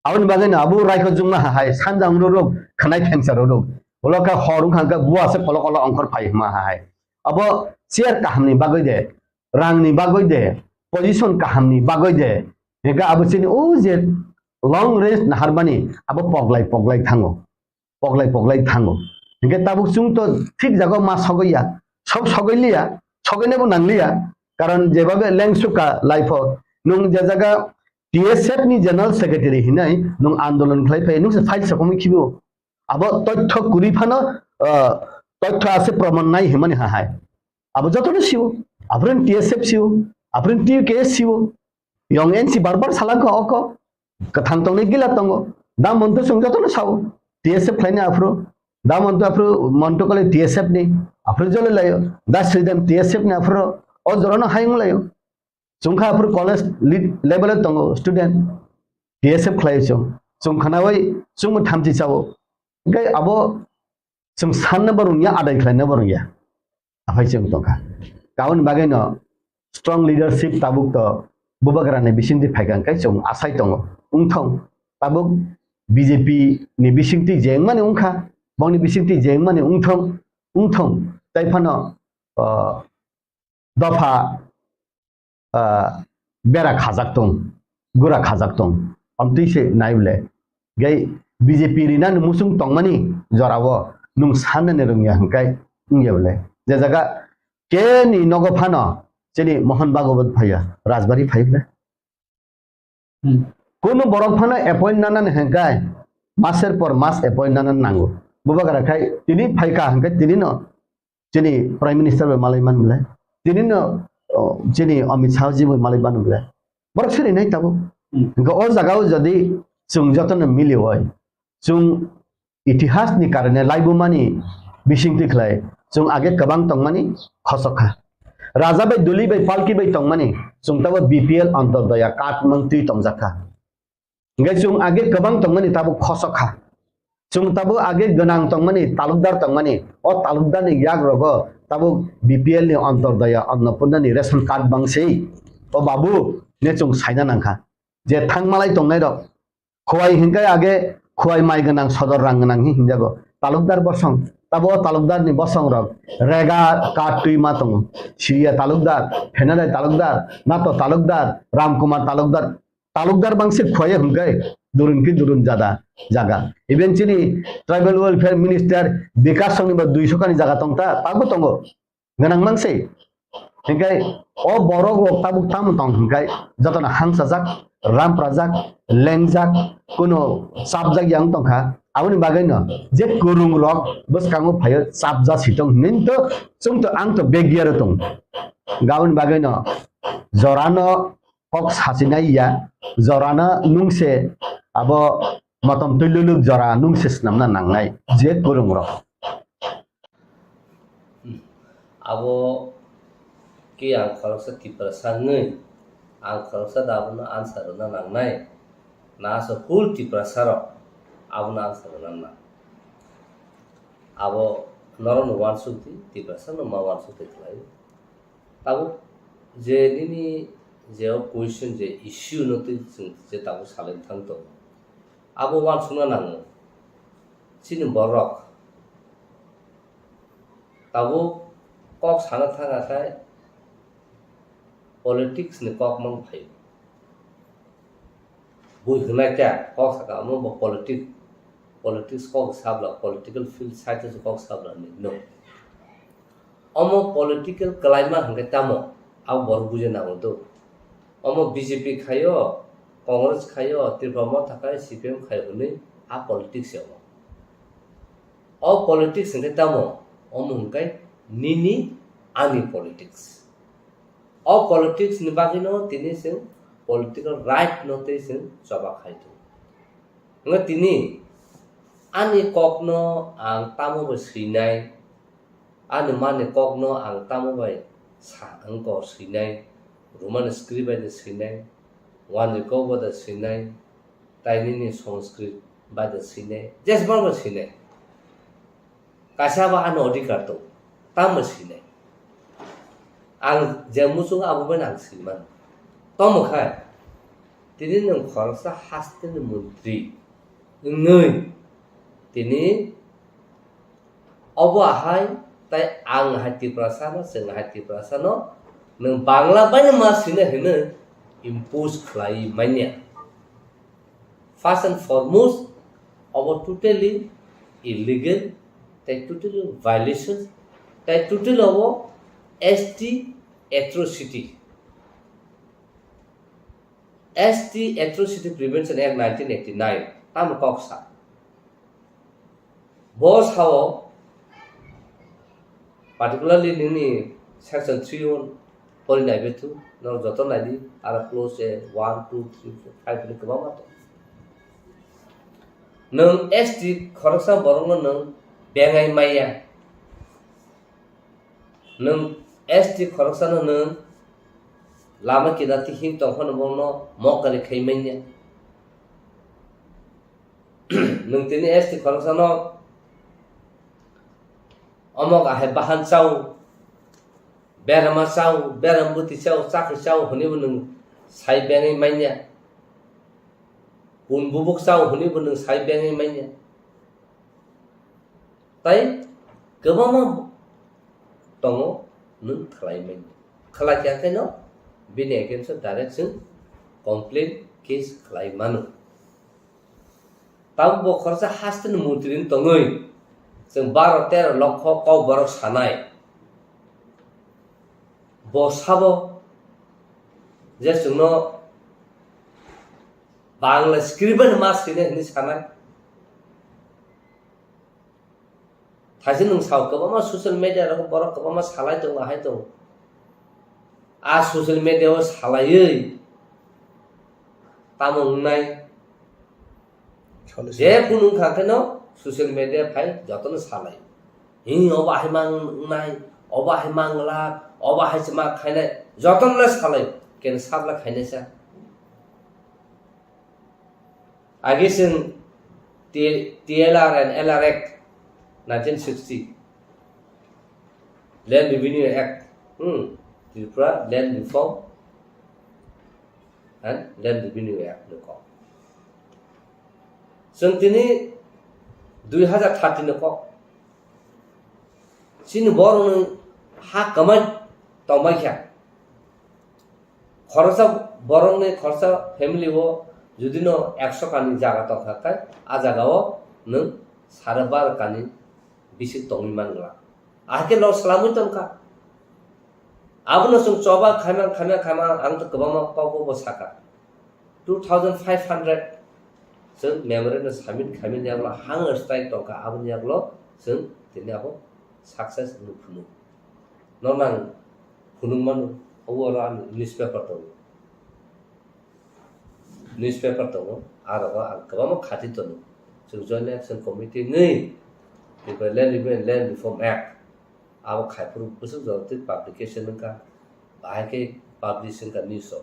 awni bagaino abu raiko jungma hai sanjang ruruk khanai fensar ruruk Boloka horung hangka buah se kolok ongkor pai mahai. Abo share kahamni bagoi de, rangni bagoi de, position kahamni bagoi de. Hingga abo sini je long range naharbani abo poglai thango. Hingga tabuk sung to ঠিক jago ma sogoya, sogoilia, sogene bo nanglia. Karon jebabe lengsuka life nung jaga TSF ni general secretary hinai nung andolon khlai pai nung se file sakomi khibo. abo তথ্য কুরি Fanon তথ্য আছে প্রমাণ নাই হিমানি হাহাই abo যতটা সিও আপরেন TSF সিও আপরেন TKS সিও ইয়ং এনসি বারবার সালাঙ্ক অক কথাং তংনে গিলা তঙ্গ দাম মন্ত সং যতটা সাও TSF খাইনে আফ্রো দাম মন্ত আফ্রো মন্ত কলে TSF নি আফ্রো জলে লাयो দাস সিদাম TSF নি আফ্রো ও জরনো হাইং লাयो সুংখা আফ্রো কলেজ লেভেল তঙ্গ স্টুডেন্ট TSF খাইছো সুংখানাওই সুং থামচি চাও Gai abo sung sanna barungya adai khlaina barungya aphai sung tongka kaun bagaino strong leadership tabuk to bubagrane bisingti phaikan kai sung asai tongo ungthong tabuk BJP ni bisingti jengmani ungkha bongni bisingti jengmani ungthong taifano Dopha bera khajak tong gura khajak tong amtui se naible gai BJP rina musung tongmani jorawo nung sanna nerungya hangkai ungyable je jaga ke ni nogo phano chini Mohan Bhagawat phaya Rajbari phaible kono borok phano appoint nanan hangkai maser por mas appoint nanan nango bubagara khai tini phaika hangkai tini no chini prime minister be malaiman bule tini no chini Amit Shah ji be malaiman bule borok siri nai tabo hangka o jagao jodi chung jotono mili hoy chung ইতিহাস ni karone laibumani bisingti khlai chung age kabang tongmani khosokha raja bai duli bai palki bai tongmani chung tabo BPL antordaya kat mangti tongjakha ngai chung age kabang tongmani tabo khosokha chung tabo age ganang tongmani talukdar tongmani o talukdar ni yak rogo tabo BPL ni antordaya annapurna ni ration card bangsei o babu ne chung saina nangkha je thangmalai tongnai rok khwai hingkai age khwai mai ganang sodor rang ganang hi hinjago talukdar bosong tabo talukdar ni bosong rok rega katui matong siria talukdar phenadai talukdar nato talukdar ramkumar talukdar bangsi khwai hingkai durun jaga eventually tribal welfare minister bikas songni ba 200 kani jaga tongta tabu tongo ganang mangse hingkai o borok rok tabuk tam tong hingkai jotona hangsajak ram prajak lengjak kono sabjak yang tongkha aboni bagaino je kurung rok boskango phayo sabja sitong ninto sungto angto begiar tong gaun bagaino jorano kok sasinai ya jorana nungse abo matom tululuk jora nungse namna nangnai je kurung rok abo ki ang khalsa TRIPURA sangai ang khalsa dabuna answer na nangnai na so full TRIPURA saro abuna answer na abo noron wan sukti TRIPURA sano ma wan sukti klai tabo je nini je question je issue no ti je tabo salen thang to abo wan suna nang sini Borok tabo kok sana thanga kai politics ni kok mang phai bui hnai ta kok saka mo politics kok sabla political field site je kok sabla ni no omo political climate hangke tamo ab bor buje na to omo BJP khayo Congress khayo TRIPURA mo thakai CPM khayo ni a politics yo o politics hangke tamo omo hangkai nini ani politics o politics ni bagino tini sing political right no te sing soba khaitu nga tini ani kokno ang tamo ba sinai ani mane kokno ang tamo ba sa angko sinai roman script ba sinai wan ko ba da sinai taini ni sanskrit ba da sinai jes ba sinai kasaba ano adhikar to tam sinai ang jamusung abu ban ang siman tomo khai tini nang khalsa hasten mantri ngai tini hai tai ang hati prasana seng hati prasana nang bangla ban masina hene impose khlai manya first and foremost totally illegal tai totally violations tai totally ST atrocity Prevention Act 1989 tam koksa boss how particularly nini section 31 porinai betu no joton nadi ara close 1 2 3 4 5 ni kama to nang ST khorsa borong nang bengai maya nang ST khorsa nang lama kita tihin tongkhon bono mokale khaimenya nang tini ST khorsa no amok ahe bahan chau berama chau berambuti chau chak chau huni bunung sai bengai manya bubuk chau huni bunung sai bengai manya tai kebama tongo nun khlai manya khala kya ke no bine against direction complaint case khlai manu tab bo kharsa hasten mutrin tongoi sing 12-13 লক্ষ Kokborok sanai bo sabo je sungno bangla scriben mas sine ni sanai thasin nung saw ka ma social media ro borok ka ma salai to hai to a social media o salai tamung nai je kunung kha ke no social media phai joton salai hi oba hai mang nai oba hai mangla oba hai chma khaine joton la salai ken sabla khaine sa age sin TLR and LR Act 1960 Land Revenue Act Tripura Land Reform and Land Revenue Act ko sung tini 2013 ko sin borong ha kamai tomai kya khorsa borong ne khorsa family wo judino 100 kani jaga to thakai a jaga o nung sarabar kani bisi tongi mangla ake lo salamu tongka abno sung choba khama ang to kabama ko bo saka 2500 sung memorandum submit khamin yaglo hanger strike tongka abun yaglo sung tini abo success nu phunu nonang phunung manu owara newspaper to arawa kabama khati to sung joint action committee ngai Land Reform Act abo khaipur busuk jawti publication ka bahai ke publishing ka news so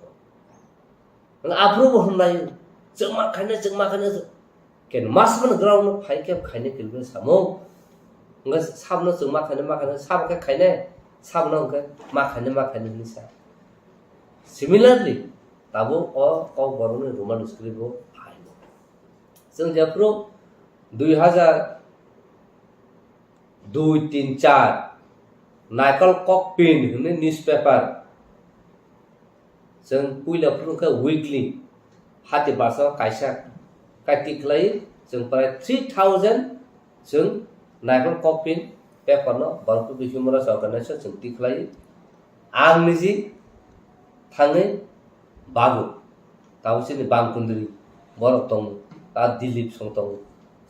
nang approve honlai jengma khane ken mas man ground phai ke khane kilbe samo nga sabno jengma khane sab ke khane sabno ke ma khane ni sa similarly tabo o Kokborok ni Roman script bo phai mo jeng japro 2002-3-4 Naikal KOKPIN ini newspaper जों पुइला फुंखा weekly हाति भाषा कायसा काटिक्लाई जों प्राय 3000 जों नाइकल KOKPIN paper न बरफ बिहुमरा organisation जों टिक्लाई आं निजि थाङै बाबु तावसिनि बामकुन्द्रि बरफ दं ता दिलीप सं दं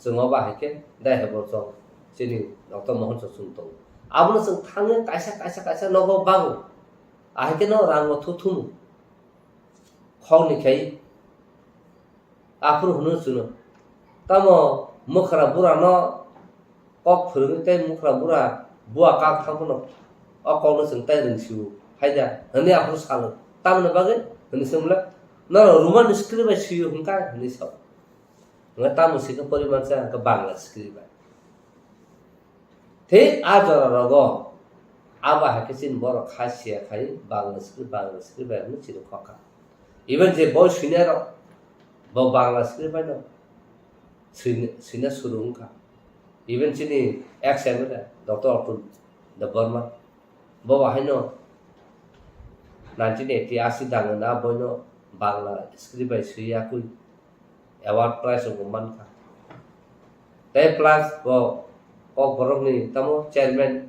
जों बाहायके दायहेबर दं जोंनि डक्टर मोहन सं दं आबनो जों थाङै कायसा नगो बाबु आहायके न रांगो थुथुम खौनिखाय आफुर हुनु सुनो तमो मुखरा बुरा न कक फोरोङै ताय मुखरा बुरा बुआ काक थांबनो अकौनो जों ताय रोंसिउ फायदा हने आफुर सालो तामनो बागै हने सोमला न रोमान स्क्रिप्ट सियो हुंका हने सब न तामो सिक परिमाण चा का बांग्ला स्क्रिप्ट थे आजरा रगो आबा हाकेसिन बर खासिया खाइ बांग्ला स्क्रिप्ट हने चिरो खका even J boy senior bo bangla script ba no senior surung ka even chini ex emela dr atul the burma bo wa haino 1980 dang na bo no bangla script ba suya ku award prize ko man ka te plus bo Kokborok ni tamo chairman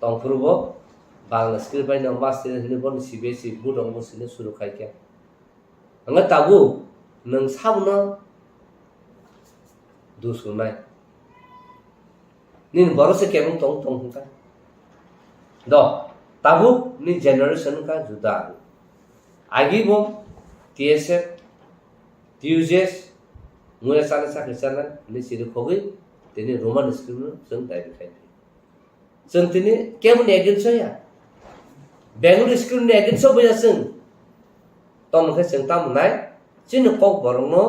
tongfuru bo Bangla script by no master ni bon CBC budong mo sine suru kai kya anga tabu nang sabno du sunai nin borose kemung tong ka do tabu ni generation ka juda agi bo TSF TUJS muya sana sa kisana ni siru khogi tini roman script jeng dai kai jeng tini kemun egin saya Bengal school ni agin so baya sing tom ke sing tam nai chin Kokborok no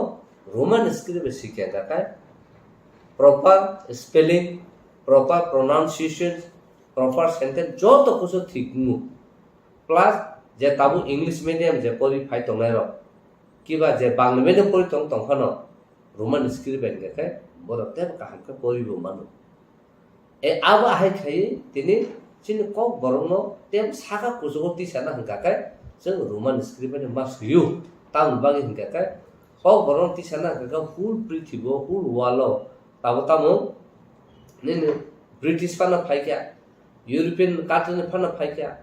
Roman script sikya ka kai proper spelling proper pronunciation proper sentence jo to kuso thik mu plus je tabu English medium je pori phai tong nai ro kiba je Bangla medium pori tong khano Roman script ka kai borok te ka han ka pori bo manu e aba hai khai tini chin Kokborok no tem saga kujogo ti sana hangka kai jeng roman script ni mas yu tam bagi hangka kai Kokborok ti sana hangka full prithibo full walo tamo ni British pana phaikya European country pana phaikya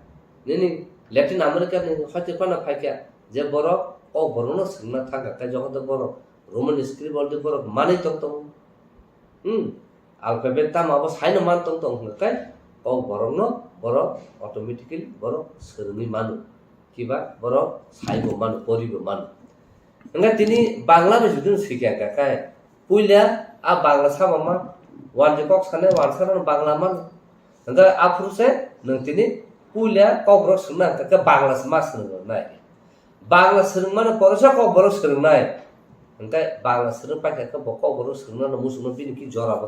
ni Latin America ni hati pana phaikya je borok Kokborok no sangna thanga kai jogo to borok roman script bol de borok mani tong alphabet tam abo saino man tong hangka kai Kokborok no borok automatically borok serungi manu kiba borok saibo manu poribo manu enga tini bangla be judun sikya ka kai puila a bangla samama wan je kok sane wan sana bangla man enga afruse nang tini puila Kokborok suna ka bangla mas no nai bangla serung mana porosa Kokborok serung nai enga bangla serung pa ka Kokborok serung na musuno bini ki jora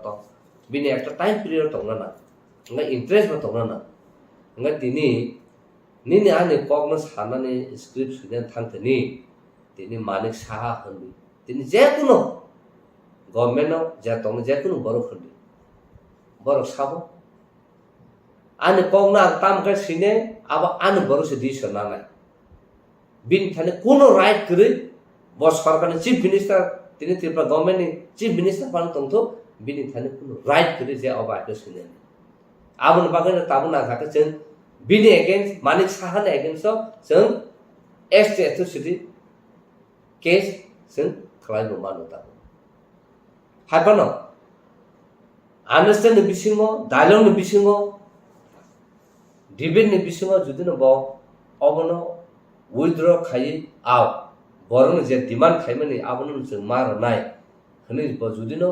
to bini একটা time period tongna na nga interest ba tongna na nga tini nini ane kokno sanani script sudan thangtani tini manik saha handi tini jekono government no jetong jekono borok handi borok sabo ane kokna tam ka sine aba ane borok se disho na nai bin thane kono right kri bo sarkar chief minister tini Tripura government ni chief minister pan tongtho bini thane kuno right kri je aba ke sine abun bagan tabun na ka chen bini against manik sahan against so state city case sen khlai bo manu ta haibano understand the bisingo dialogue ni bisingo debate ni bisingo judino bo obono withdraw khai out borong je demand khaimani abono jeng mar nai hne bo judino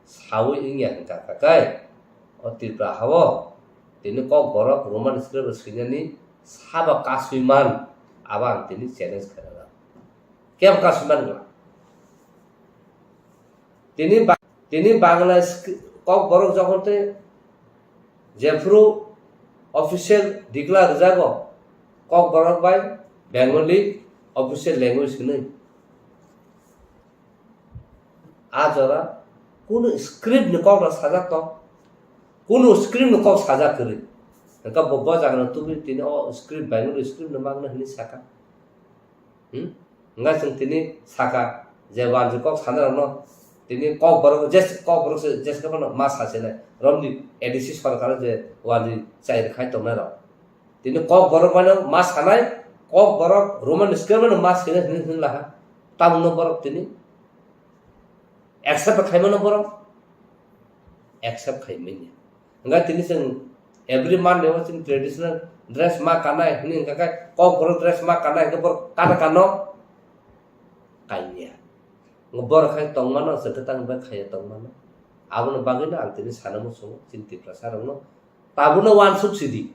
sawi ingya ka kai Tripura हावो तिनी Kokborok Roman script सिंगनी साबा कासुमान आबां तिनी challenge करेगा केम कासुमान ला तिनी Bangla Kokborok जखनते जेफ्रु ऑफिशियल डिक्लेयर जागो Kokborok by Bengali official language नहीं आज ओरा कुनो स्क्रिप्ट ने कॉक साजा तो कुनो स्क्रिप्ट ने कॉक साजा करे का बब्बा जागना तू भी तिने ओ स्क्रिप्ट बेंगली स्क्रिप्ट ने मांगना हनी साका nga sing tini saka je wan je kok sana no tini Kokborok से जस का ना मास हासे ना रमनी एडीसी सरकार जे वाली चाइर खाइ तो ना रो तिनी Kokborok माने मास खानाय Kokborok रोमन स्क्रिप्ट में मास खेने हनी ला ताम न बरक तिनी accept खाइमन Barak accept खाइमन nga tini sing every man ne was in traditional dress ma kanai hini ka Kokborok dress ma kanai ke bor kana kano kainya ngobor khai tongmano seketang ba khai tongmano abon bagina ang tini sanamu so cinti prasarano tabuna wan subsidi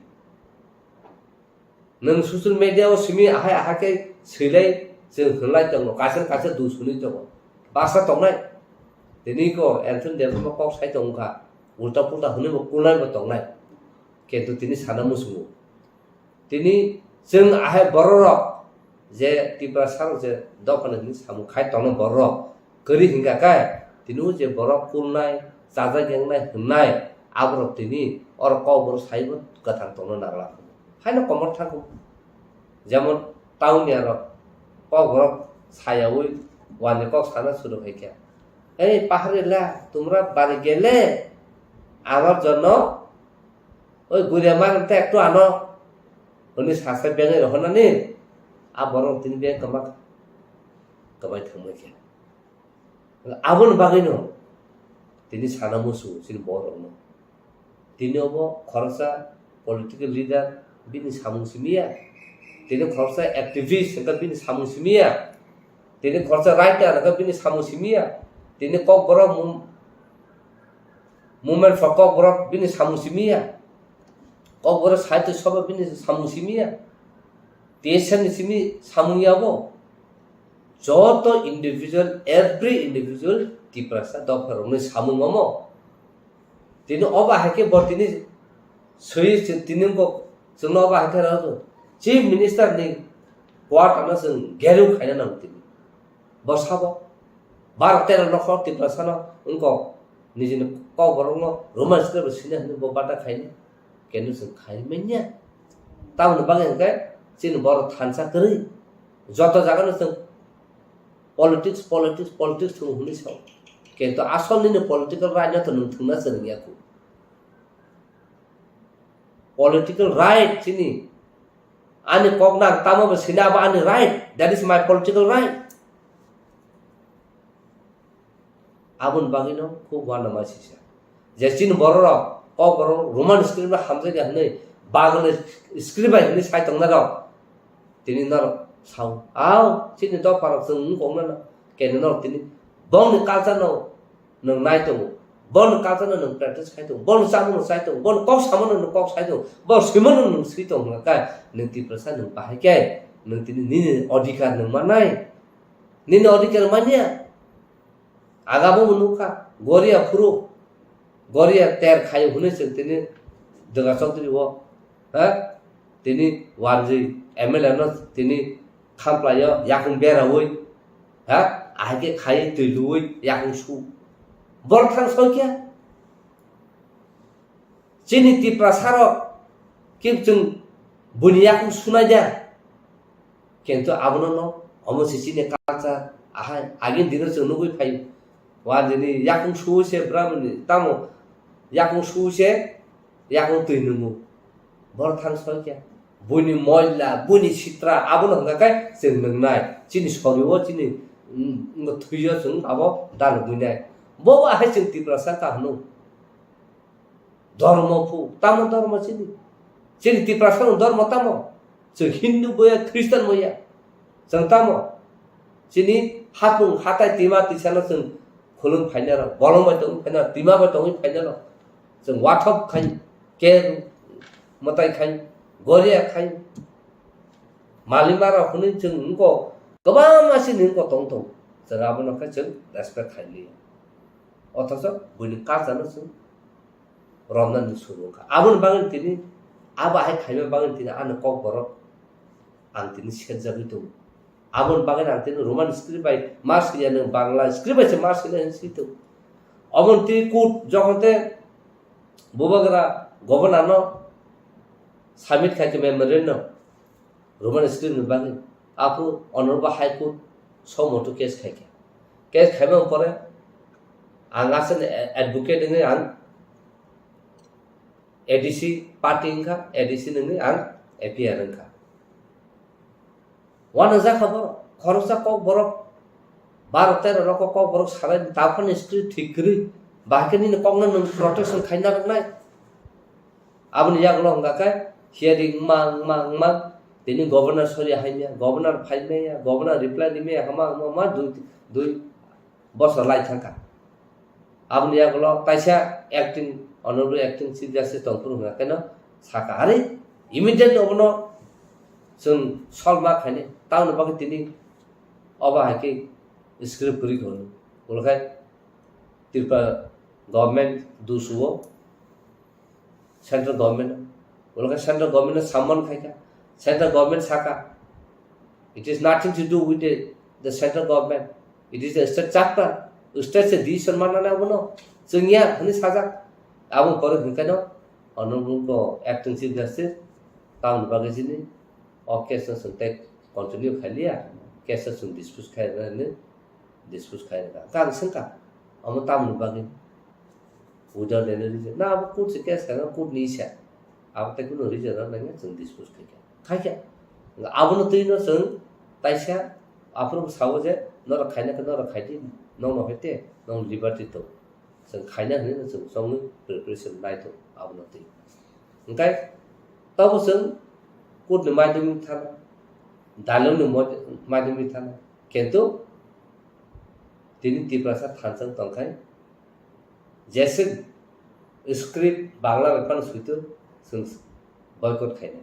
nang social media o simi ahai ahake silai jeng hlai tong kasen du suni tong basa tongnai tini ko anthon dem ma kok sai tong ka ulta pulta hune mo kulai ba tongnai kentu tini sanamu so tini jeng ahai borok जे त्रिपुरा सार जे दफान नि सामु खाइ तंग Borok करि हिंगा काय तिनु जे Borok कुलनाय जाजा गेंनाय हनाय आब्रक तिनि और Kokborok साइबो कथां तंग नागला हायनो कमर थांगो जेमन टाउन यार Kokborok सायावै वाने कक साना सुरु हैके ए पाहारेला तुमरा बारे गेले आमार जन्न ओइ गुरिया मानते एकटु आनो उनि सासे बेङै रहनानि आ Borok tin be kamak kamai thangma kya abon bagino tini sana musu sin Borok no tini obo khorsa political leader bini samung simia tini khorsa activist ka bini samung simia tini khorsa writer ka bini samung simia tini Kokborok movement for Kokborok bini samung simia Kokborok sahitya sabha bini samung simia देशन सिमी सामुयाबो जोतो individual every individual Tripura दफा रंग सामुमो तिनि अबा हाके बर्तिनि सही तिनि को जोंनो अबा हाके रातो चीफ मिनिस्टर नि क्वार्ट अन जों गेरु खायना नाम तिनि बसाबो 12-13 नखर त्रिपुरा न उनको निजिनो Kokborok न रोमांस के सिने हने बाटा खायने केनु जों खायमेन्या ताउन बागेन काय चिन Borok थानसा करै जत जागन जों पॉलिटिक्स थु हुनि छ किन्तु आसलनि पॉलिटिकल राइट न नों थुना जोंनियाखौ पॉलिटिकल राइट चिनि आनि कगना तामबो सिनाबा आनि right that is my political right आबुन बागिनो खु वाना मासिसा जेसिन Borok Kokborok रोमान स्क्रिप्ट हामजे गहनै बागले स्क्रिप्ट बाय नि साइतंग ना दं तिनि नर साउ आउ चिनि दफा जों गंना केन नर तिनि बन कालचार नों नायतो बन कालचार नों प्रेक्टिस खायतो बन सामु साइतो बन कक सामु नों कक साइतो ब सिमन नों सितो का नों त्रिपुरा नों बाहायके नों तिनि निनि अधिकार नों मानाय निनि अधिकार मानिया आगाबो मनुखा गोरिया तेर खायो हुने जों तिनि दगा चौधरी हो हा तिनि वानजि एमएलए न तिनि खामप्लायो याकुं बेरावै हा आगे खाय तैलुयै याकुं सु बरथां सौकिया चिनि त्रिपुरा सारो कि जों बुनियाकुं सुनाय जा किन्तु आबनो न अमसि चिनि कालचार आहाय आगे दिन जों नुगै फायो वानजिनि याकुं सुसे ब्राह्मणनि तामो याकुं सुसे याकुं तैनुमु बरथां सौकिया बुनि मोइला बुनि सित्रा आबनो हंगाकाय जों नोंनाय चिनि सरियो चिनि थुयो जों आबो दान बुनाय बो आहाय जों त्रिपुरा साका हनु धर्म फु ताम धर्म चिनि त्रिपुरा सा धर्म ताम जों हिन्दू बया ख्रिस्टान बया जों ताम चिनि हातुं हाताय तिमा तिसाना जों खुलुम फाइनार बलंबाय दं फाइनार तिमा बाय दं फाइनार जों वाथब खाय के मताय खाय गरिया खाय मालिमारा हुनै जों नंगौ गोबां मानसि नंगौ दं जों आबनखौ जों रेसपेक्ट खायलिया अथच बयनि काजानो जों रमनानि सुबुंखा आबन बागन तिनि आबाहाय खायनो बागन तिनि आनो ककबरक आं तिनि सेजाबि दं आबन बागन आं तिनि रोमान स्क्रिप्ट बाय मास गया नों बांला स्क्रिप्ट बाय मास गया सितो अमन ति कुट जखते बुबागरा गवर्नर सामिट खायके मेमोरेन रोमान स्क्रिप्ट बागन आपु अनरबा हाई कोर्ट समोटो केस खायके केस खायबा परे आं आसन एडवोकेट ने आं एडीसी पार्टी इनका एडीसी नंगे आं एपीआर इनका वान जा खबर खरसा ककबरक 12-13 रक ककबरक साराय दाफन स्क्रिप्ट थिगरि बाकेनि न कगन न प्रोटेक्शन खायना नाय आबनि यागलो हंगाकाय हियरिंग मा दिनि गवर्नर सरि हायनिया गवर्नर फाइमेया गवर्नर रिप्लाई दिमे हमा मा दुई बसर लाइ थांका आबनि यागलो ताइसा एक्टिंग अनरबल एक्टिंग चीफ जस्टिस तंफुर हंगाकायनो साका आरे इमिडिएट अबनो जों सल्व मा खायने टाउन बाके दिनि अबा हाके स्क्रिप्ट करि गनो बोलखाय त्रिपुरा गवर्नमेंट दुसुओ सेंट्रल गवर्नमेंट बोलखाय सेंट्रल गवर्नमेंट सामन खायका सेंट्रल गवर्नमेंट साका it is nothing to do with the central government it is the state chapter state से डिसीजन मानना बनो जोंनिया हनि साजा आबो पर हंखायनो अनरबल को एक्टिंग चीफ जस्टिस टाउन बागे जिनि केस सुनते कंटिन्यू खालिया केस सुन डिस्प्यूट खायने डिस्प्यूट खायना का संका हम टाउन बागे उधर लेने रीजन ना अब कोर्ट से केस खाना कोर्ट नहीं से अब तक को रीजन नहीं जों डिस्प्यूट खायके आबनो तैनो जों ताइसा आफरो सावो जे नर खायना नर खायदि न हेते न लिबर्टी तो जों खायना होनो जों संनो प्रिपरेशन नायतो आबनो तै ओंखाय तब जों कोर्ट माध्यमिक थाना दालंनि माध्यमिक थाना किंतु तिनि त्रिपुरा थानसं तंखाय जैसे स्क्रिप्ट बांला बेफान सुइतो जों बयकट खायना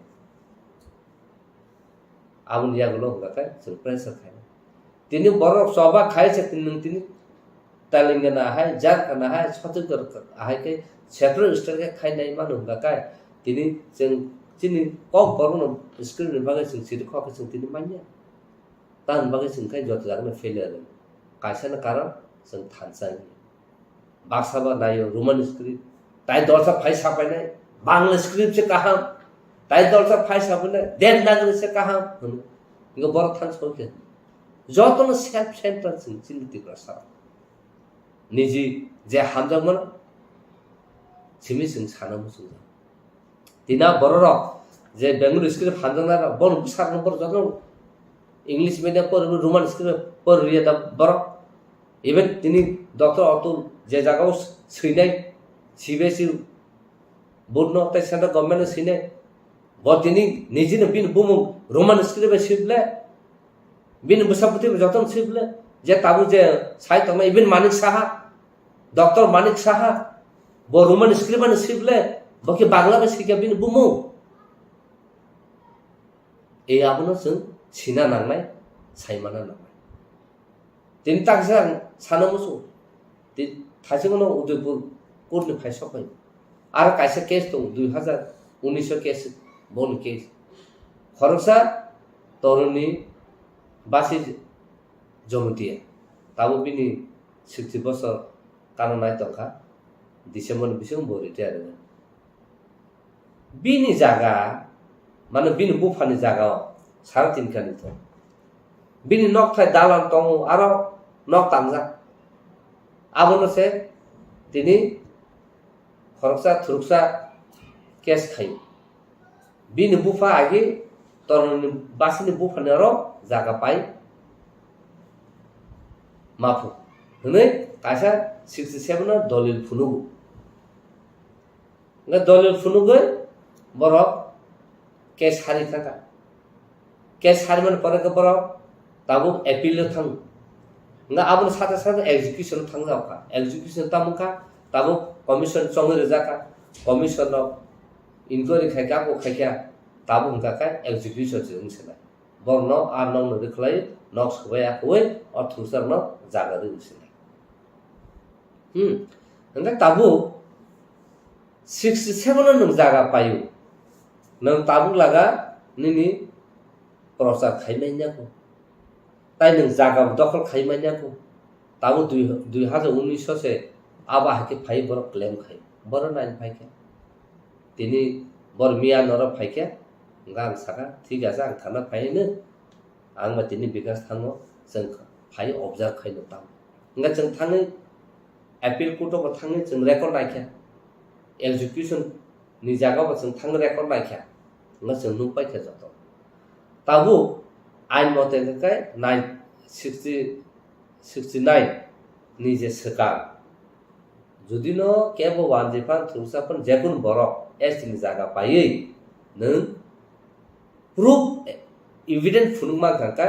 आबन यागलो हंगाकाय जों प्रेसार खायना तिनि बरक सभा खायसे तिनि तालिंगना हाय जारखाना हाय छतुकर हाय के सेफ्रो स्टेट के खायनाय मान हंगाकाय तिनि जों तिनि कक बरन स्क्रिप्ट बागे जों सिरि खके जों तिनि मानिया तान बागे जों खाय जत जागनो फेलियर कायसाना कारण जों थानसाय बाक्साबा नायो रोमान स्क्रिप्ट ताई दलसा फाइ सापायनाय बांला स्क्रिप्ट से कहा ताई दलसा फाइ सापायनाय देवनागरी से कहा इको बर थान सके जतन सेल्फ सेंटर जों चिन्ति प्रसा निजी जे हामजामन सिमि जों सानामु जों दिना बररक जे बेंगल स्क्रिप्ट हामजाना बन सार नंबर जतन इंग्लिश मीडियम पर रोमान स्क्रिप्ट पर रिया बर इवन तिनी डॉक्टर अतुल जे जगह सैनाय सीबीएसई बोर्ड न तै सेंट्रल गवर्नमेंट सैनाय बतिनी निजिन बिन बुम रोमान स्क्रिप्ट सिबले बिन बसापति जतन सिबले जे ताबु जे साइट में इवन मानिक साहा डॉक्टर मानिक साहा बो रोमान स्क्रिप्ट सिबले बके बांग्ला में सिके बिन बुमु ए आबनो जों सिना नांनाय साइमाना नांनाय दिन ताकसा सानमसु थाइसेखौनो उदयपुर कोर्टनि फायसबाय आरो कायसे केस दं 2019 केस बन केस खरसा तरुणी बासि जमतिया ताबो बिनि 60 बছর कानो नाय तखा डिसेम्बर बिसं बो रिटायर बिनि जागा माने बिनि बुफानि जागा 3.5 खानि तो बिनि नक थाय दालान दं आरो नक तामजा आबनो से तिनी खरसा थुरसा केस खाय बिनि बुफा आगे तरुणी बासिनि बुफानि र जागा पाइ माफु हनै कायसा 67 दलिल फुनुगु न दलिल फुनुगु बरक केस हारि थाका केस हारि मन परक बरक ताबु एपिल थां ना आबन साथे साथे एग्जीक्यूशन थांजावका एग्जीक्यूशन तामुका tabo commission chong rejaka commission no inquiry khaika ko khaika tabo hungka kai execution jeng sela borno ar nong no khlai nok sbaya koi or thusar no jaga de sela hingka tabo 67 no nung jaga payu nang tabo laga nini prasar khaimanya ko tai nung jaga dokol khaimanya ko tabo 2019 se aba hake phai borok claim khai bor nain phai ke tini bor miya nor phai ke gang saka thik asa ang thana phai ne ang ma tini bikas thango jeng phai observe khai no tam nga jeng thangai appeal court ko thangai jeng record naikha execution ni jaga ba jeng thang record naikha nga jeng nu pai ke jato tabu ain mote kai 69 ni je saka যদি ন কেবো ওয়ানজিফান থুসাপন যেকোন বরক এসিনি জায়গা পাইয়ে নং proof evident ফুনুমা কাকা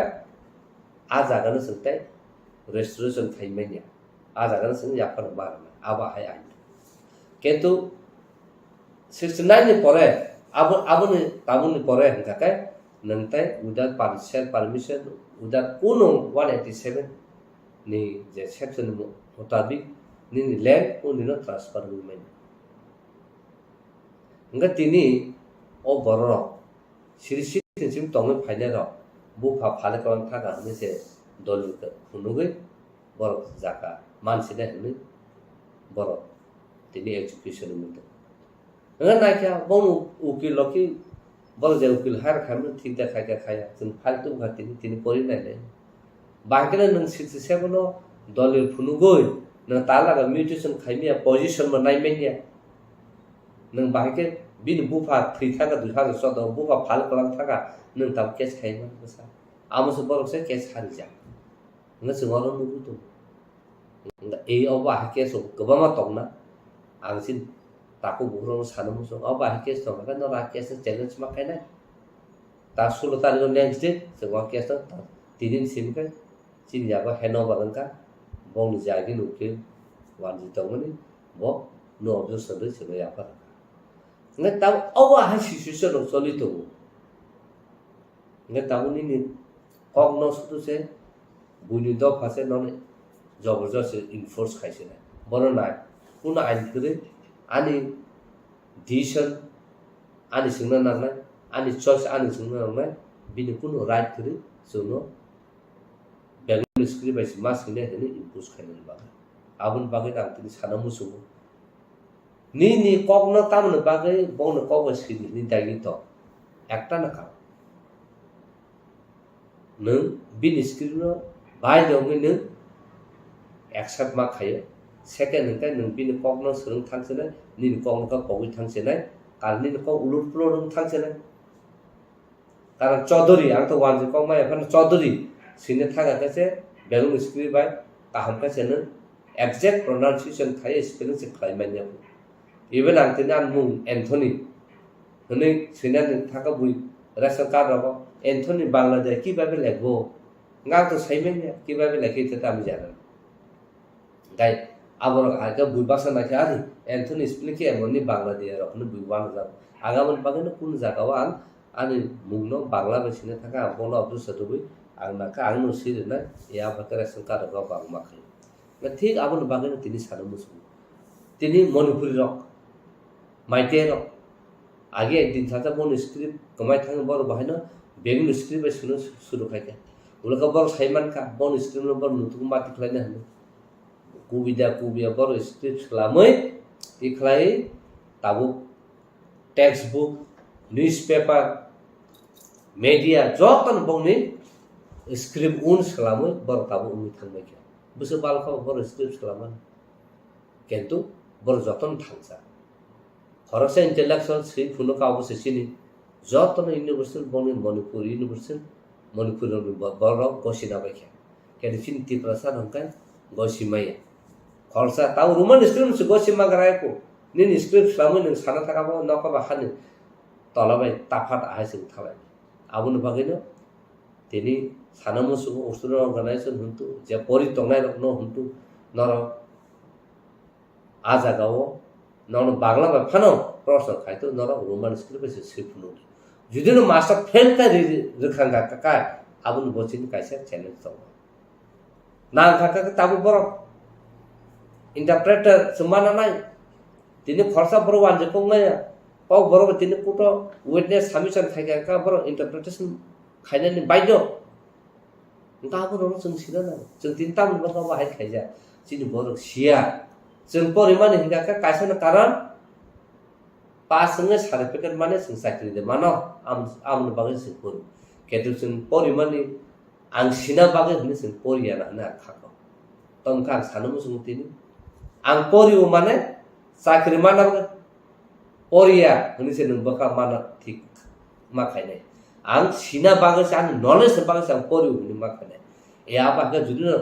আ জায়গানো সঙ্গতাই restoration খাইমাইয়া আ জায়গানো সঙ্গ ইয়াফান বারনা আবা high আইন কিন্তু 69 নি পরে আবুনি পরে কাকাই নংতাই উইদাউট পারমিশন উইদাউট কোনো 187 ni je section mutabik nini land unino transfer movement nga tini o borok sirisi tinsim tongme phaile ro bu pha phale kon thaga ni se dolul ka hunuge borok jaka mansine ni borok tini execution movement nga naikya bon ukil loki bol je ukil har khamne thik da khaya jin faltu ghati tini pori nai le bangkene nang 67 no dolil phunugoi nang talaga mutation khaimia position ma nai menya nang bahke bin bufa thri thaga du thaga so do bufa phal kalam thaga nang tam case khaima sa amos borok se case hari ja nga singoro nubu tu nga e oba case so gobama tongna angsin taku burong sanamu so oba case to ka no ra case challenge ma kaina ta 16 tarik next day se wa case to tinin sim ka chin ya ba henover ka bong jagi nuke wanji tongani bo no observe de chelo ya pa nga taw awa ha situation no soli to nga taw ni kok no su se buni do phase no জবরদস্ত enforce খাইছে না বড় নাই কোন আইন করে আনি decision আনি সিংনা নাংনাই আনি চয়েস আনি সিংনা নাংনাই বিনি কোন রাইট করে জন্য বেঙ্গল স্ক্রিপ্ট বাইছে মাস কিনে হেনে ইম্পোজ খাইনে বাগে আবুন বাগে আং তিনি সানা মুসু নি কগ্ন তামন বাগে বন কগ স্ক্রিপ্ট নি দাগি তো একটা না কা নং বিনি স্ক্রিপ্ট বাই দংনি নং एक्सेप्ट मा खायो सेकेंड हंकाय नों बिनि कगनो सोलों थांसेनाय निनि कगनखौ कगै थांसेनाय आरो निनि कग उलुट पुलुट थांसेनाय कारण चौधरी आं तो वानजे कग माय फन चौधरी सिने थागा कासे बेंगल स्क्रिप्ट बाय काहम कासे नों एक्जेक्ट प्रोनाउंसिएशन खायो स्पेलिंग से खायमानिया इवन आं तिना मुं एंथनी हनै सिना थागा बुइ रेशन कार्ड रबो एंथनी बांग्लादेश की बाबे लेगबो गा तो साइमेनिया की बाबे लेखि ते तामि जाना गाय आबोर आगे बुइबासा नाखे आरि एंथनी स्पेलिंग के एमनि बांग्लादेश रखनो बुइबान जा आगामन बागैनो कुन जागाव आनि मुंनो बांग्ला बसिने थाका बोलो अब्दुल सदुबि आं नाका आं नो सिरना या भकरा संकार ग बांग माखै न ठीक आबोन बागैनो तिनि सानो मुसु तिनि मणिपुरी रक माइते रक आगे एक दिन थाता बोन स्क्रिप्ट कमाय थांग बर बाहायनो बेंगल स्क्रिप्ट सुनो सुरु खायके उलका बर साइमान का बोन स्क्रिप्ट बर नुतुक माति खलायनो हनो कुबिया बर स्क्रिप्ट खालामै इखलाय ताबु टेक्स्ट बुक न्यूज़पेपर मीडिया जतन बंनि स्क्रिप्ट उन खालामै बर ताबु उनि थांबाय के बुसो बालखौ बर स्क्रिप्ट खालामो किन्तु बर जतन थांसा खरसा इंटेलेक्चुअल सि फुनो काबुसे सिनि जतन यूनिवर्सिटी बंनि मणिपुर यूनिवर्सिटी मणिपुर बर गसिना बायखे केदि चिन्ति प्रसाद हंकाय गसिमाया खरसा ताउ रोमान स्क्रिप्ट से गसिमा गरायको निन स्क्रिप्ट खालामो नों साना थाखाबो नका बाखानि तलाबाय ताफात आहायसिं थाबाय आबुन बागैनो तिनि साना मुसु अस्ट्रेलिया अर्गानाइजेशन हुन्तु जे परि तंनाय रखनो हुन्तु नर आ जागाओ ननो बांग्ला बा फानो प्रश्न खाइतो नरो रोमान स्क्रिप्ट से सिफुनु जुदि नो मास्टर फेल का रखांगा का आबुन बचिन काइसा चैलेंज दं ना का ताबु बरक इंटरप्रेटर समाना नाय तिनी खर्चा बरो वानजे पंगया पाव बरो तिनी कुटो विटनेस सबमिशन खाइगा का बरो इंटरप्रिटेशन खाइनानि बायदो ताबु रो जों सिना ना जों तिन ताम बरो बाहाय खाइजा सिनि बरो सिया जों परिमाण हिंगा का काइसा कारण पास संगे सर्टिफिकेट माने जों साख्रि दे मानो आम बागै जों पर केतु जों परिमाण आं सिना बागै होनो जों परिया ना खाखो तमका सानमु जों तिनी आं परियो माने साख्रि माना परिया होनो जों बका माना ठीक मा खायनाय आं सिना बागै आं नलेज बागै आं परियो होनो मा खायनाय ए आबागा जुदि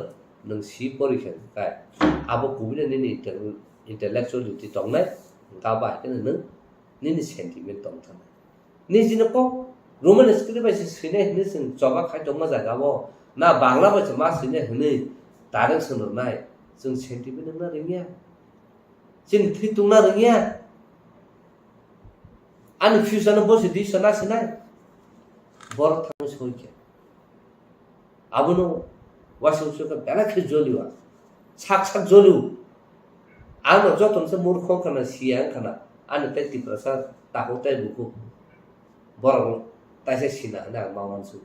नों सि परिखा काय आबो कुबिने नि इंटेलेक्चुअलिटी दंनाय गाबा नों निनि सेंटिमेन्ट दं थानाय निजिनो को रोमान स्क्रिप्ट बायसे सिने होनो जों जबा खाय दं मजा गाबो ना बांला बायसे मा सिने होनो डाइरेक्ट सोननाय जों सेंटिमेन्ट ना रोंगिया जों थैतुंना रोंगिया आन फ्यूचर बसे दि सना सिनाय बर थां सयके आबुनो वासुसुका बेलाखे जलिवा साक्षात जलिउ आं जतनसे मूर्ख खाना सिया खाना आन 50% ताकोते बुकु बरग ताइसे सिना ना मावानसु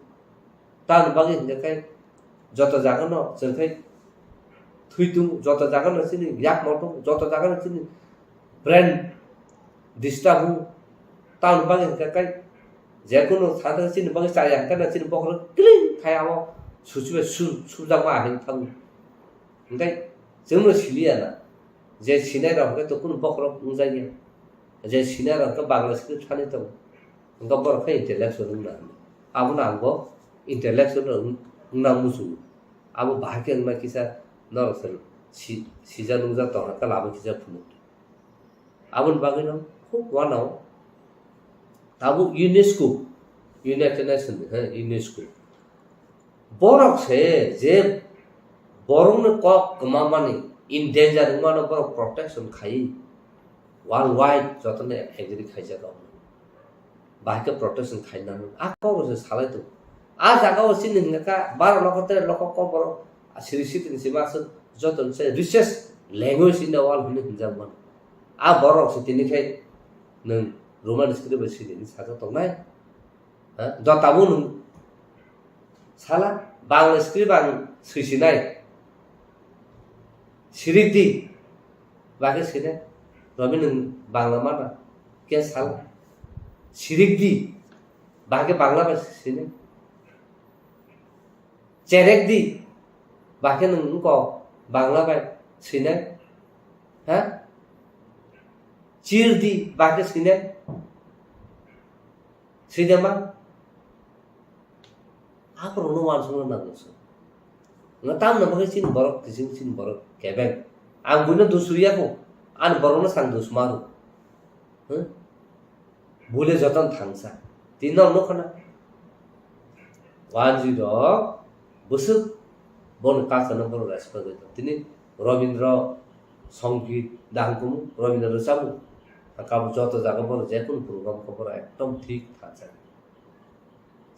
तान बागे हिंगाय जत जागन जोंखाय थुइतुं जत जागन सिनि याक मतो जत जागन सिनि ब्रेन डिस्टार्ब तान बागे हिंगाय जेकुनो सादा सिनि बागे साया kana सिनि बखर क्लिं खायाव सुसुबे सुजामा हिं थां ओंखाय जोंनो सिलिया ना जे सिनाय रावखौ तो कुन बखर मुजायो जे सिनाय रावखौ बांला स्क्रिप्ट थाने दं ओंखा बरखा इंटेलेक्चुअल ना आबुना आंबो इंटेलेक्चुअल ना मुसु आबो बाहाके ना किसा नरसल सिजा नुजा तो का लाबो किसा फुनु आबुन बागे न खूब वानाव आबो यूनेस्को यूनाइटेड नेशन है यूनेस्को बोरक से जे बोरंग ने कक मामानि इन डेंजर मानो बर प्रोटेक्शन खाई वर्ल्ड वाइड जतने एग्री खाइजा गाव बाहाके प्रोटेक्शन खाइना आ को से सालाय तो आ जागाव सिन हिंगा 12 लखते लख को बर सिरिसि तिनसि मास जतन से research language in the world होनो हिंजामन आ बरक से तिनिखाय नों रोमान स्क्रिप्ट सिनि साजा तंनाय हा जताबो नों साला बांला स्क्रिप्ट आं सैसिनाय सिरिकदि बागे सिने रबि नों बांला माना के साला सिरिकदि बागे बांला बा सिने चेरेकदि बागे नों को बांला बा सिने हा चिरदि बागे सिने सिनेमा आप रोनो वानसुनो नागसो ngataam na bagi sin borok kising sin borok kebeng ang buno dusuya ko an borona sang dusmaru bule joton thangsa tinno no khana 10 busuk bon kasana bor respect tini robindra songit dangkum robindra sabu akabu joto jaga bor jekun program khobor ekdom thik thacha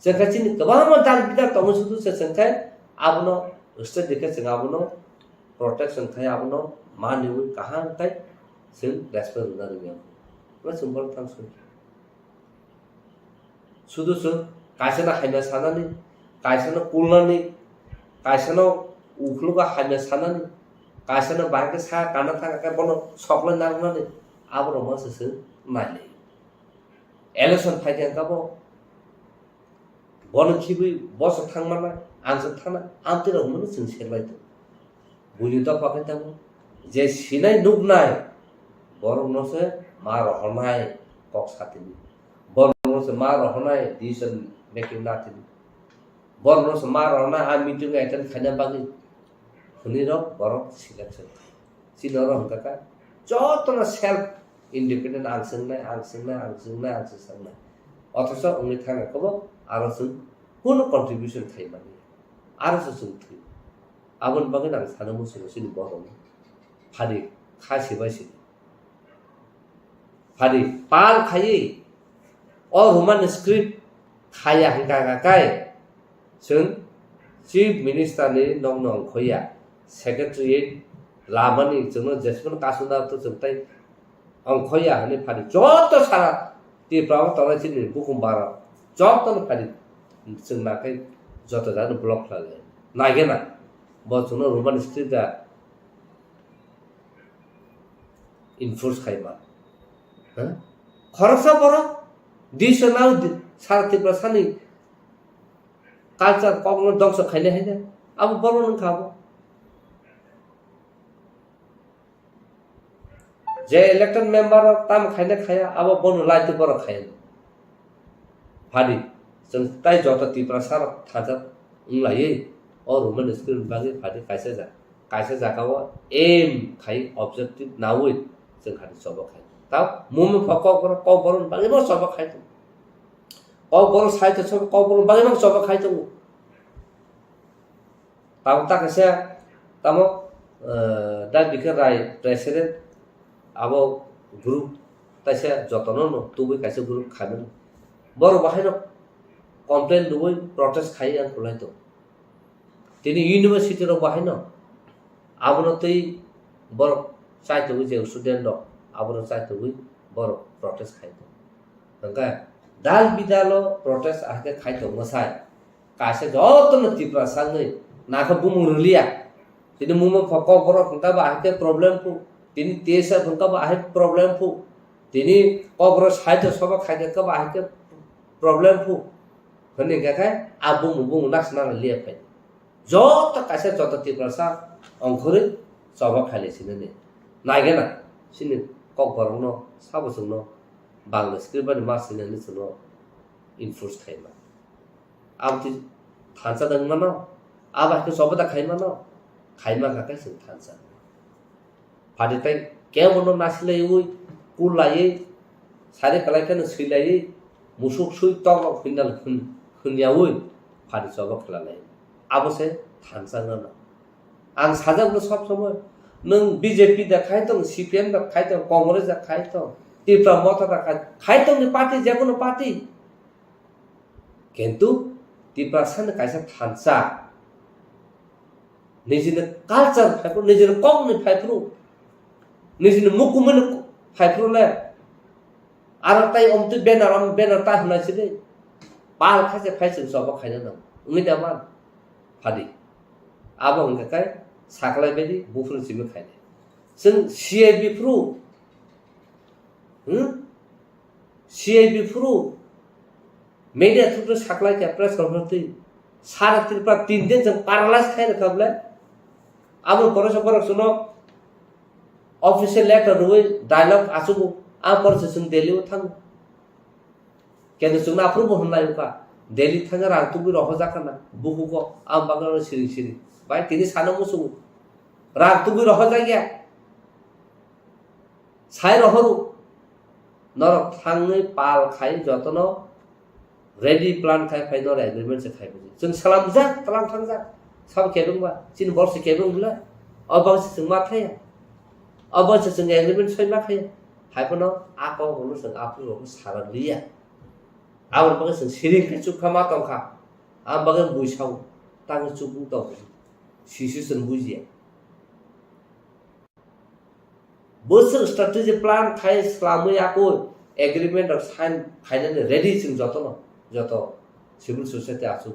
sekachin kabama dal bidar tomo sudu se sankai abno उससे देखे सिंगाबनो protection थाय आबनो मानिउ कहां थाय सिं respect ना रिया मा symbol थां सुदुसु कायसना हायना सानानि कायसना कुलनानि कायसना उखलुगा हायना सानानि कायसना बाके सा काना थाका का बनो सकला नांनानि आबरो माससो नायले इलेक्शन फाइटिं काबो बन खिबि बस थांमाना आंजों थाना आमतेर हमनो जों सेरबायतो बुनि दफा खायतामो जे सिनाय नुगनाय बरनोसे मा रहनाय कक साथिनि बरनोसे मा रहनाय डिसिजन मेकिंग नाथिनि बरनोसे मा रहनाय आ मीटिंग अटेंड खायना बागै हुनिरो बरक सिलेक्शन सिनरो हंकाका जतना सेल्फ इंडिपेंडेंट आंसंनाय अथच उनि थांगाखौबो आरो जों कोनो कन्ट्रिबिउशन थाइमानि आरो जों थै आबन बागै आं सानो मुसुनो सिनि बरम फारि खासिबायसि फारि पाल खायै अ रोमान स्क्रिप्ट खाया हंगागाकाय जों चिफ मिनिस्टारनि नं नं खोया सेक्रेटारियेट लामानि जोंनो जेसेबां कासुनाथ जोंथाय अंखया हने फारि जत सारा त्रिपुरायाव थानाय जोंनि बुहुमबाराव जतनो फारि जोंनाखाय जत जानो ब्लक खालामो नागिरना बसुनो रोमान स्क्रिप्टआ इनफोर्स खायमा खरसा बरो दिसनाव सारा त्रिपुरा सानि कालचार कग्न दंस खायले हैने अब बरो नों खाबो जे इलेक्टेड मेंबर ताम खायने खाया अब बनो लाइट बरो खाया फारि जों ताइ जत त्रिपुरा सारा थाजा उंलायै और रोमान स्क्रिप्ट बागै फारि कायसे जागाव एम खाय ऑब्जेक्टिव नावै जों खालि सब खाय ता मुमे kokborok बागै म सब खाय तो kokborok साइट सब kokborok बागै म सब खाय तो ताव ता कसे तामो दा बिखे राय प्रेसिडेंट अब ग्रुप तासे जतन न तुबै कायसे ग्रुप खानो बर बाहायनो कमप्लेन दुबै प्रोटेस्ट खाय आं खुलाय तो तिनी यूनिवर्सिटी रो बाहायनो आबनो तै बर साइट जे स्टूडेंट दो आबनो साइट बर प्रोटेस्ट खाय तो हंगा दाल बिदालो प्रोटेस्ट आके खाय तो मसाय कासे जतन त्रिपुरा सांगै नाखा बुमुरलिया तिनी मुमो kokborok हंगा बाहाके प्रॉब्लम को तिनी तेसा हंगा बाहाके प्रॉब्लम को तिनी kokborok साइट सब खाय के बाहाके प्रॉब्लम को हने गाखाय आबु मुबु नाखना लिया फाय जत कासे जत त्रिपुरा सा अंखरे सब खाले सिने नागेना सिने kokborok no sabosung no Bangla script बानि मासिने निसनो इनफोर्स खायमा आमति थांसा दंमा न आबाखौ सबदा खायमा न खायमा गाखाय जों थांसा फादिताय केवनो नासिलै उइ कुलायै सारे कलायखनो सैलायै मुसुक सुइ तग फिनल खुनयावै फादि सब खलालाय आबसे थांसा न आं साजाबनो सब समय नों बीजेपी दा खाय तो सीपीएम दा खाय तो कांग्रेस दा खाय तो त्रिपुरा मता दा खाय तो नि पार्टी जेकोनो पार्टी किंतु त्रिपुरा सान कायसा थांसा निजिनो कल्चर फाइफ्रु निजिनो कगनि फाइफ्रु निजिनो मुकुमन फाइफ्रुले आरो ताइ अमति बेनार ता होनायसिलै पाल खासे फाइसिन सब खायनो दं उनि दामा फादि आबो हंगाखाय साखलाय बायदि बुफुर सिमो खायने जों सीआईबी फ्रु मेडिया थ्रु साखलाय के प्रेस कॉन्फ्रेंस सारा त्रिपुरा 3 दिन जों पैरालाइज खाय रखबले आबो परस सुनो ऑफिशियल लेटर रुइ डायलॉग आसुबो आ परस जों दिल्ली थां केन जों अप्रूव होनलायका दिल्ली थां रा तुबि रह जाकना बुहुको आम बागर सिरि बाय तिनि सानो मुसु राग तुबि रह जागिया साइ रहरु नर थांनै पाल खाय जतन रेडी प्लान खाय फाइनल एग्रीमेंट से खाय जों सलाम जा तलाम थां जा सब केबंबा चिन वर्ष केबंबला अबंस जों मा थाया अबंस जों एग्रीमेंट सय मा खाय हायपनो आको होनो जों आप्रुव सारा लिया आवर बगे जों सिरिंखे चुखमा तंखा आम बगे बुइसाव तांग चुबु दं सिचुएशन बुजिया बोसोर स्ट्रेटेजी प्लान खाय स्लामै आको एग्रीमेंट और साइन फाइनल रेडी जों जत सिविल सोसाइटी आसु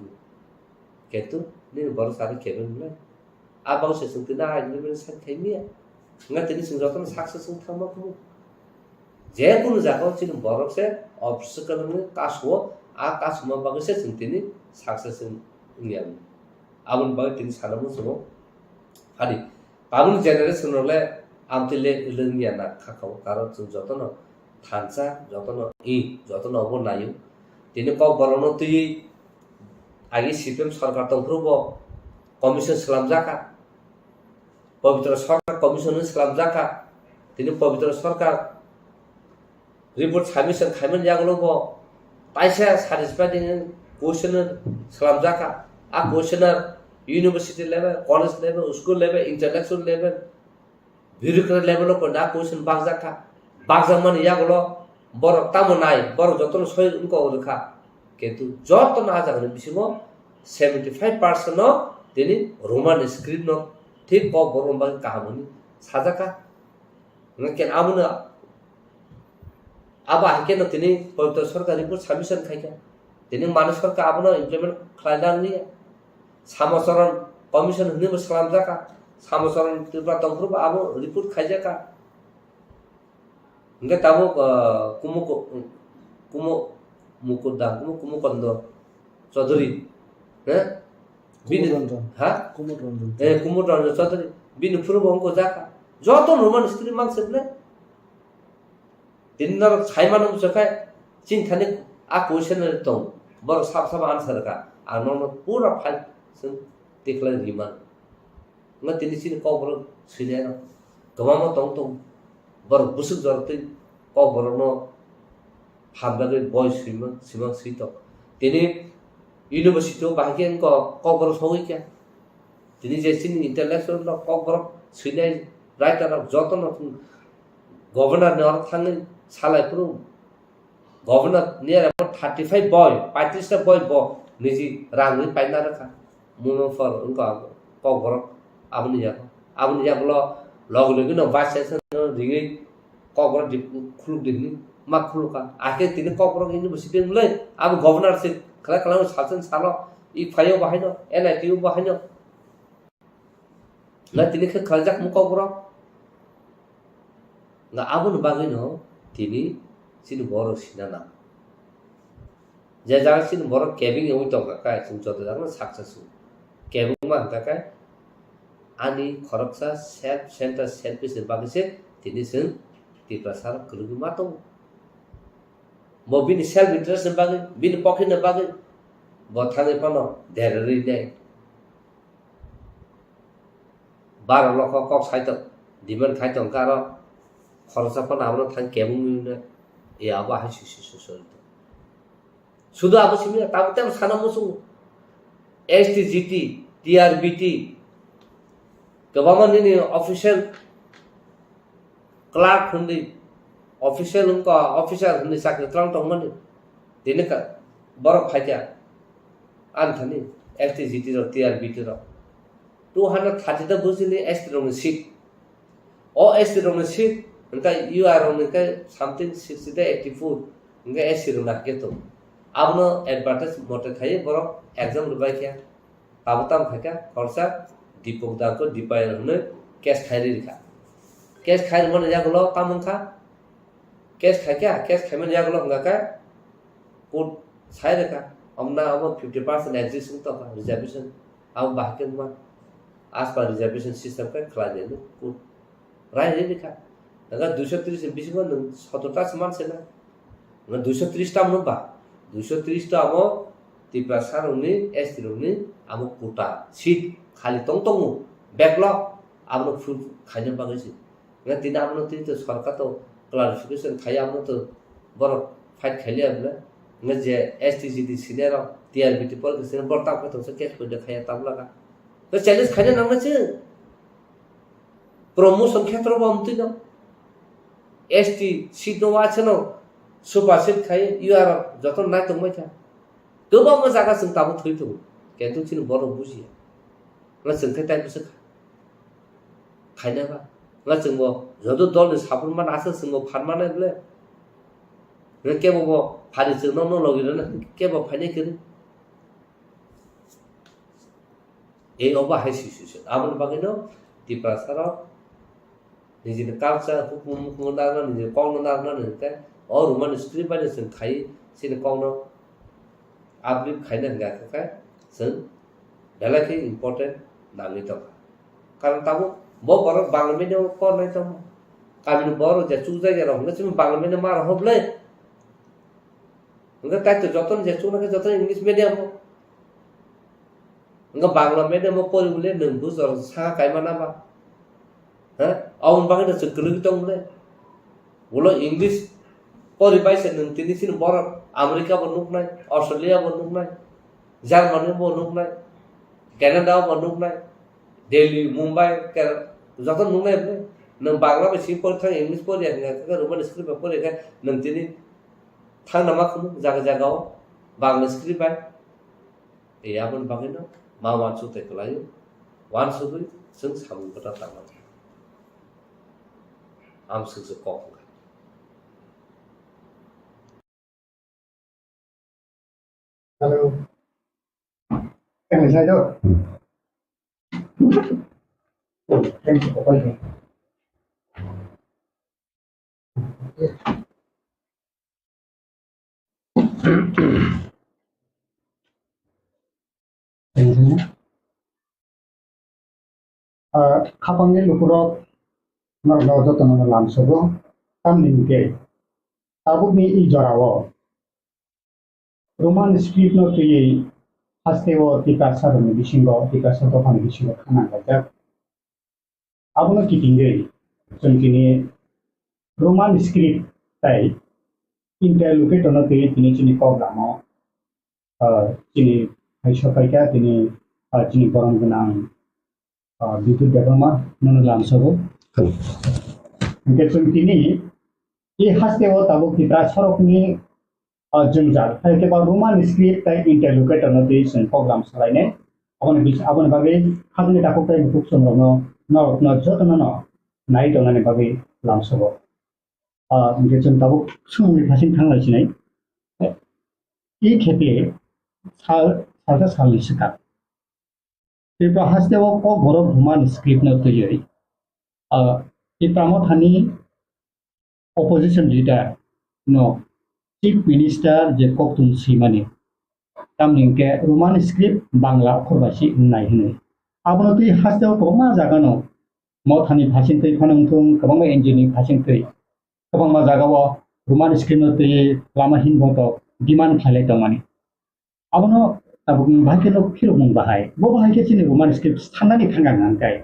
केतु नि बर सारे केबंला आबाव से जों तिना एग्रीमेंट साइन खायमिया nga tini sing jotno success sing thangma ko je kono jago chin borok se obstacle ni kaswo a kasma bagse sing tini success sing ngiam abun bag tini salamu sumo hari babun generation le amtile ilengya na khakau karo chung jotno thansa jotno obo nayu tini kokborok no tui agi CPM सरकार तंफ्रुबो commission सलामजाका पवित्र सरकार commission सलामजाका तिनी पवित्र सरकार report submission खायमन जागलोबो पाइसा satisfied question सलामजाका आ questioner university level college level school level international level bureaucrat level ko da question bagjak man yagulo borok tamo nai borok joton soi unko rekha kintu joton ajak ni bisingo 75% no tini roman script no ঠিক kokborok bang kahamuni sajaka ngken amuna aba hake no tini pavitra sarkar report submission khaika tini manu sarkar abuna implement khlainang ni samasaran commission hune salam jaka samasaran tripura tongpur abo report khaijaka ngke tabo kumu kondo chaudhary kumur ranjan chaudhary bin purbo ko jaka joton roman script mangseble dinnar chaimanam sakai chinthani a question tong bor sab answer ka anon pura file sun declare riman nga tini sin kokborok silena gamama tong bor busuk jorti kokborok no hamlage boy simang sito tini university bagian kokborok soi kya tini jesin intellectual no kokborok silai writer of joton governor ne or thang salai puru governor near about 35 boy 35 boy niji rangni paina rakha mumo for unka kokborok abni ya lo logologi no vice chancellor ringi kokborok khuluk dikni mak khuluka ake tini kokborok university mulai ab governor se khala sasan salo I fayo bahino NITU bahino la tini ke khaljak mu kokborok nga abun bagino tini sin borok sinana jaga sin borok cabin eu to ka sum chodo jang successful cabin ma ta ka ani kharaksa self center selfish bagise tini sin ti prasar kulugi mato mo bin self interest bagi bin pocket na bagi bothane pano derri dai 12 লক্ষ cock সাইতো demand খাইতো কারো খরচা পন আমরা থান কেমন না এ আবা হাসি শুধু আবো সিমিয়া তাবতে সানা মুসু এসটিজিটি টিআরবিটি গভর্নমেন্ট নি অফিশিয়াল ক্লার্ক হুন্দি অফিশিয়াল উনকা অফিসার হুন্দি চাকরি ত্রাং টংমানি দিনে কা বরক ফাইতা আনথানি এসটিজিটি র টিআরবিটি র 230 the busili estirong seat o estirong seat nka you are on nka something 60 the 84 nka estirong naketo abno advertise mote khai borok exam rubai kya tabutam khaka khorsa dipok da ko dipai hone cash khai rikha cash khai mon jagulo tamon kha cash khai kya cash khai mon jagulo ngaka put sai reka amna abo 50% existing to reservation ab bahken ma as per reservation system ka khala denu put rai re likha daga 230 bishi ko 17 saman se na 230 ta mon ba 230 ta amo tipra saruni estiruni amo kuta seat khali tong backlog amno full khaina bagasi nga tin amno tin to sarkar to clarification khai amno to bor fight khali amla nga je stgd senior trbt por ke senior borta ko to se case ko dekhaya tabla ka तो challenge खाने नाम से promotion क्षेत्र में हमती ना ST seat नो वाचे नो सुपर सीट खाए यूआर जतन ना तो मैं क्या तो बाप में जागा संताप थोड़ी तो क्या तो चीन बड़ो बुझिया मैं संख्या टाइम से खाने का मैं संगो जदो दल ने सापुर में आसे संगो फार्मा ने बोले मैं क्या वो फारी से नो लगी ना क्या वो फाइने करें এই অবাহাই সিচুয়েশন আমন বাগিনো টিপ্রাসার নিজে কালচার হুকুম দানা নিজে কং দানা নিজে और रोमन स्क्रिप्ट बाय जों खाइ सिन कौन आपलिप खाइना गाखा जों बेलाखि इम्पोर्टेंट नांगि दं कारण ताबो बो बर बांग्ला मीडियम को नै दं काबिन बर जे चु जायगा रं जों बांग्ला मीडियम मार हबले उनका तातो जतन जे चु ना जतन English medium nga bangla medium mo pori bule nung bu zor sa kai mana ba ha aun bang da chuklu tong bule bolo english pori bai se nung tini sin bor america bo nuk nai australia bo nuk nai germany bo nuk nai canada bo nuk nai delhi mumbai ka joton nuk nai bule nang bangla ba si por thang english por ya ka roman script ba por ya nang tini thang nama khum jaga jaga bangla script ba e abon bagino ma wa chu te klai wan su dui sung sam ko ta tang am su su ko Hello. Em là sai đâu? Em có quay về. Em thấy nhé. Khapang ni lupurok narlo joto na lam sobo tam ninke tabuk ni I jorawo roman script no tuyi hastewo tika saroni bisingo tika soto phani bisingo khana gajak abono kitinge jonkini roman script tai interlocutor no tuyi tini chini koglamo chini haisokaika tini chini borom gunang Bitu Dopha nono lam sobo. Mungkin kini I hastewo tabuk kita sorok ni jengjal. Hai keba roman script tai interlocutor no tuition program selainnya. Abon bagai hadne takuk tai buku somrono no joto no naik dona ne bagai lam sobo. Mungkin tabuk sumui pasin thang lai sinai. I kepe sal sekat. TRIPURA hastewo Kokborok roman script no tuyi. Ipramo opposition leader no chief minister je koktum simani tamning ke roman script bangla khorbasi nai hine abono tui hastewo koma jaga no mo thani bhasin tui phanang thung kabang engineering bhasin tui kabang ma jaga wo roman script no tui lama hin boto demand khalai tamani abono tabuk bahake no phiro mong bahai bo bahake chini roman script thanani thangang nangkai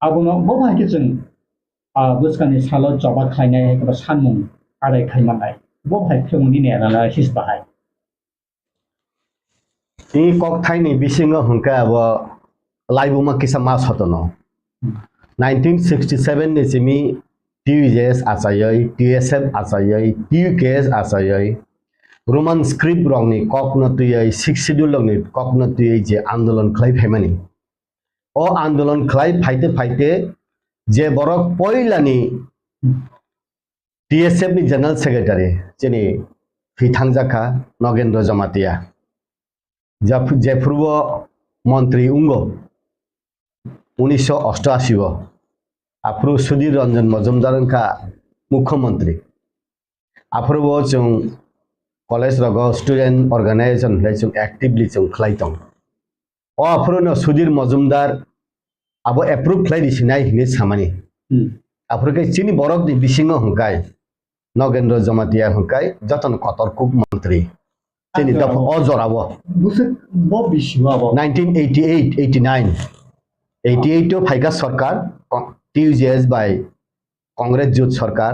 abono bo bahake chung buskani salo jobat khainai ke sanmung arai khaimanai bo bahai phiro ni ne la his bahai I kok thai ni bisingo hungka bo laibuma kisama sotono 1967 ni simi TUJS asayoi TSF asayoi TUKS asayoi roman script rong ni kok no tuyai 6 schedule ni kok no tuyai je andolon khlai phemani o andolon khlai phaite je borok poilani TSF ni general secretary chini Pithangjaka Nogendra Jamatia je purbo মন্ত্রী ungo 1988 apro Sudhir Ranjan Majumdar ka মুখ্যমন্ত্রী apro chung college rogo student organization lai chung actively chung khlai tong o apro no Sudhir Majumdar abo approve khlai disinai hini samani apro ke chini borok ni bisingo hungkai Nogendra Jamatia hungkai joton kotor kuk mantri chini Dopha o jorabo busuk bo bisiwa bo 1988 89 88 to phaika sarkar TUJS by Congress Youth Sarkar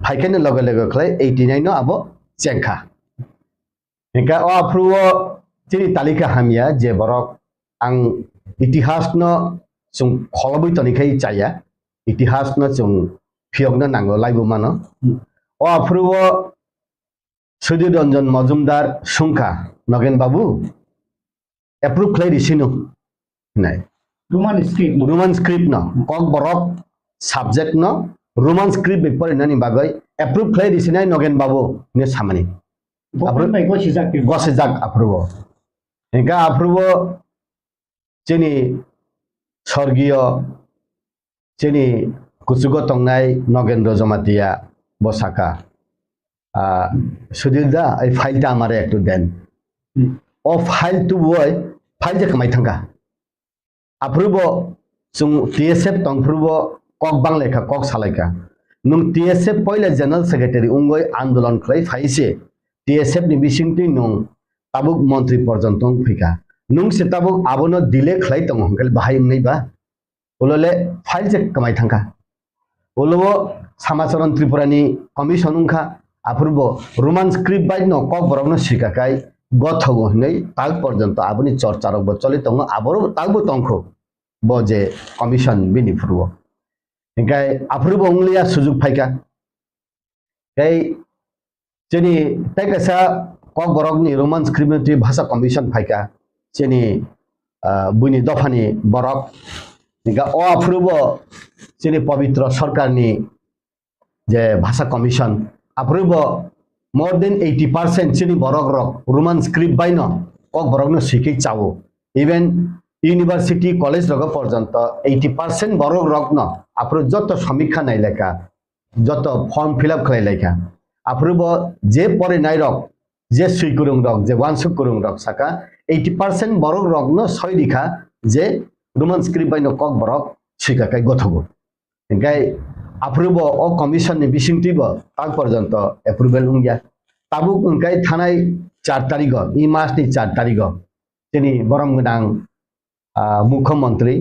phaikane loge loge khlai 89 no abo chengkha enka o apruo chini talika hamia je borok ang itihas no chung kholobui tonikai chaya itihas no chung phiogna nango laibu mano o apruo Sudhir Ranjan Majumdar Sungkha Nogen Babu approve khlai disinu nai roman script no Kokborok subject no roman script paper nani bagai approve khlai disinai Nogen Babu ne samani gosijak approve enka approve chini sorgiyo chini kusugo tongnai Nogendra Jamatia bosaka Sudhir da I file ta amare ekটু দেন ও file টু বয় file যে কামাই থাকা approve chung TSF tongprubo kok bangleka kok salaika nung TSF poila general secretary ungoi andolon khlai phaise TSF ni bisingti nung tabuk mantri porjontong phika nung se tabuk abono dile khlai tong hongkel bahai nei ba olole file je kamai thangka olobo samacharon Tripura ni commission ungkha approve roman script by no Kokborok no sikakai gothogo nei tag porjonto aboni chorcharok bo choli tong aboro tagbo tongkho bo je commission bini purbo Engkai aprubo unglia sujuk phaika kai chini taikasa Kokborok ni Roman script bhasa commission phaika chini buini Dophani Borok engka o aprubo chini pavitra sarkar ni je bhasa commission aprubo more than 80% chini Borok rok Roman script baino Kokborok no sikhi chao even university college rok porjanto 80% Borok rok no apro joto samikha nai lekha joto form fill up khlai lekha aprubo je pore nai rok je suikurung rok je wansuk kurung rok saka 80% Borok rok no soi dikha je Roman script baino Kokborok sika kai gothogo engkai aprubo o commission ni bisingtibo tag porjanto approval ungya tabuk engkai thanai 4 tarikh ei mas ni 4 tarikh tini borom gnang মুখ্যমন্ত্রী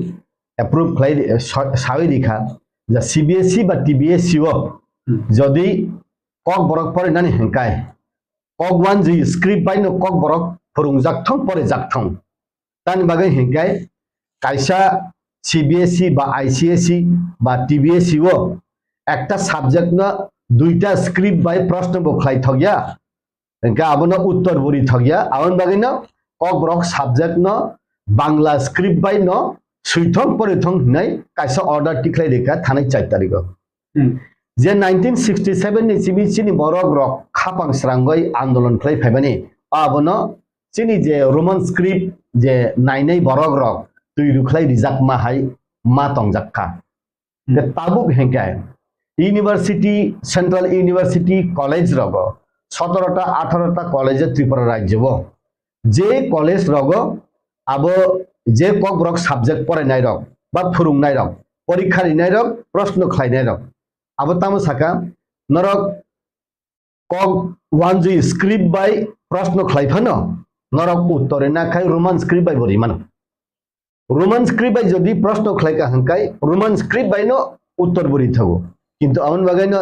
approve খাই সাবি দেখা যে CBSE বা টিবিএসই যদি Kokborok পরে নানি হেঙ্কাই Kok1 যে স্ক্রিপ্ট বাইনো Kokborok ফরুংজাকথং পরে জাকথং তানি বাগে হেঙ্কাই কাইসা সিবিএসই বা আইসিএসই বা টিবিএসই একটা সাবজেক্ট না দুইটা স্ক্রিপ্ট বাই প্রশ্ন বখাই থগিয়া হেঙ্কা আবনো উত্তর বরি থগিয়া আবন বাগে না Kokborok সাবজেক্ট না Bangla script by no suithong porithong nai kaisa order tiklai rekha thanai 4 tarikh je 1967 ni chini Borok rok khapang srangoi andolon khlai phaibani abono chini je Roman script je nainai Borok rok tui rukhlai rijak ma hai ma tongjakka de tabuk hengkai university central university college rok 17টা 18টা কলেজে ত্রিপুরা রাজ্য যে college রগ আবো যে Kokborok subject পড়াই নাই rock বা ফুরুং নাই রক পরীক্ষা নাই রক প্রশ্ন খাই নাই রক আবো তামো সাকা নরক Kok1 যে স্ক্রিপ্ট বাই প্রশ্ন খাই ফানো নরক উত্তরে না খাই রোমান স্ক্রিপ্ট বাই বরি মানো রোমান স্ক্রিপ্ট বাই যদি প্রশ্ন খাই কা হাঙ্কাই রোমান স্ক্রিপ্ট বাই নো উত্তর বরি থাকো কিন্তু আমন বাগাই ন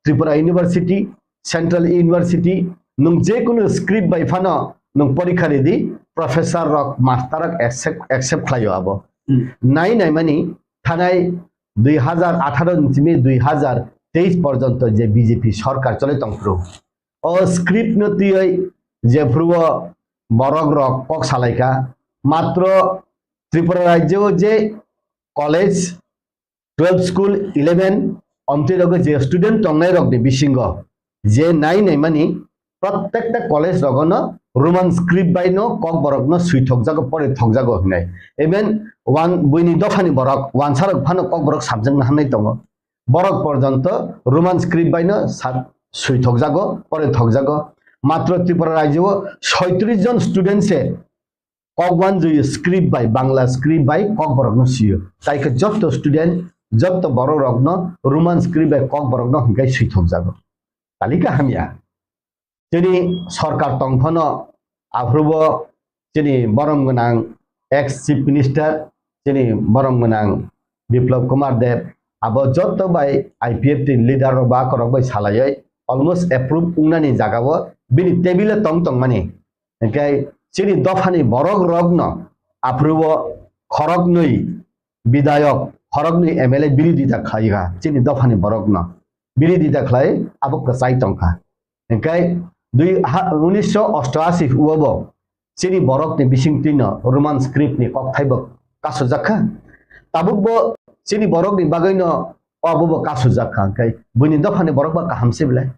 ত্রিপুরা ইউনিভার্সিটি সেন্ট্রাল ইউনিভার্সিটি নং যে কোনো স্ক্রিপ্ট বাই ফানো নং পরীক্ষা দি Professor Rock Master accept khlayo abo nai mani thanai 2018 থেকে 2023 পর্যন্ত যে বিজেপি সরকার চলে তংপ্রু ও স্ক্রিপ্ট নতি যে ভ্রুব Borok rok kok salaika মাত্র ত্রিপুরা রাজ্য যে কলেজ 12 স্কুল 11 অমতি রক যে স্টুডেন্ট টংনাই রক নি বিসিংগ যে নাই মানি প্রত্যেকটা college rogan Roman script by no Kokborok no sui thokjago pore thokjago hinai even one buini Dophani Borok one sarok phano Kokborok subject na hanai tongo Borok porjanto Roman script by no sui thokjago pore thokjago matro Tripura rajyo 37 John students A Kok1 যে script by Bangla script by Kokborok no siyo taike jotto student jotto Borok no Roman script by Kokborok no hingai sui thokjago talika hamia jadi sarkar tongphono aprubo jadi borom gnang ex chief minister jadi borom gnang Biplab Kumar Dev abo jotto bai IPF tin leader ba korok bai salai almost approve unani jagao bini table tong mani engkai jadi Dophani Borok rogno aprubo khorok noi bidayok khorok noi MLA biridita khlaiga jadi Dophani Borok no biridita khlai abo kasai tongkha engkai 1988 uabo chini Borok ni bisingtino Roman script ni kokthaibo kasojakha tabukbo chini Borok ni bagaino obobo kasojakha kai buini Dophani Borok ba kahamse bilai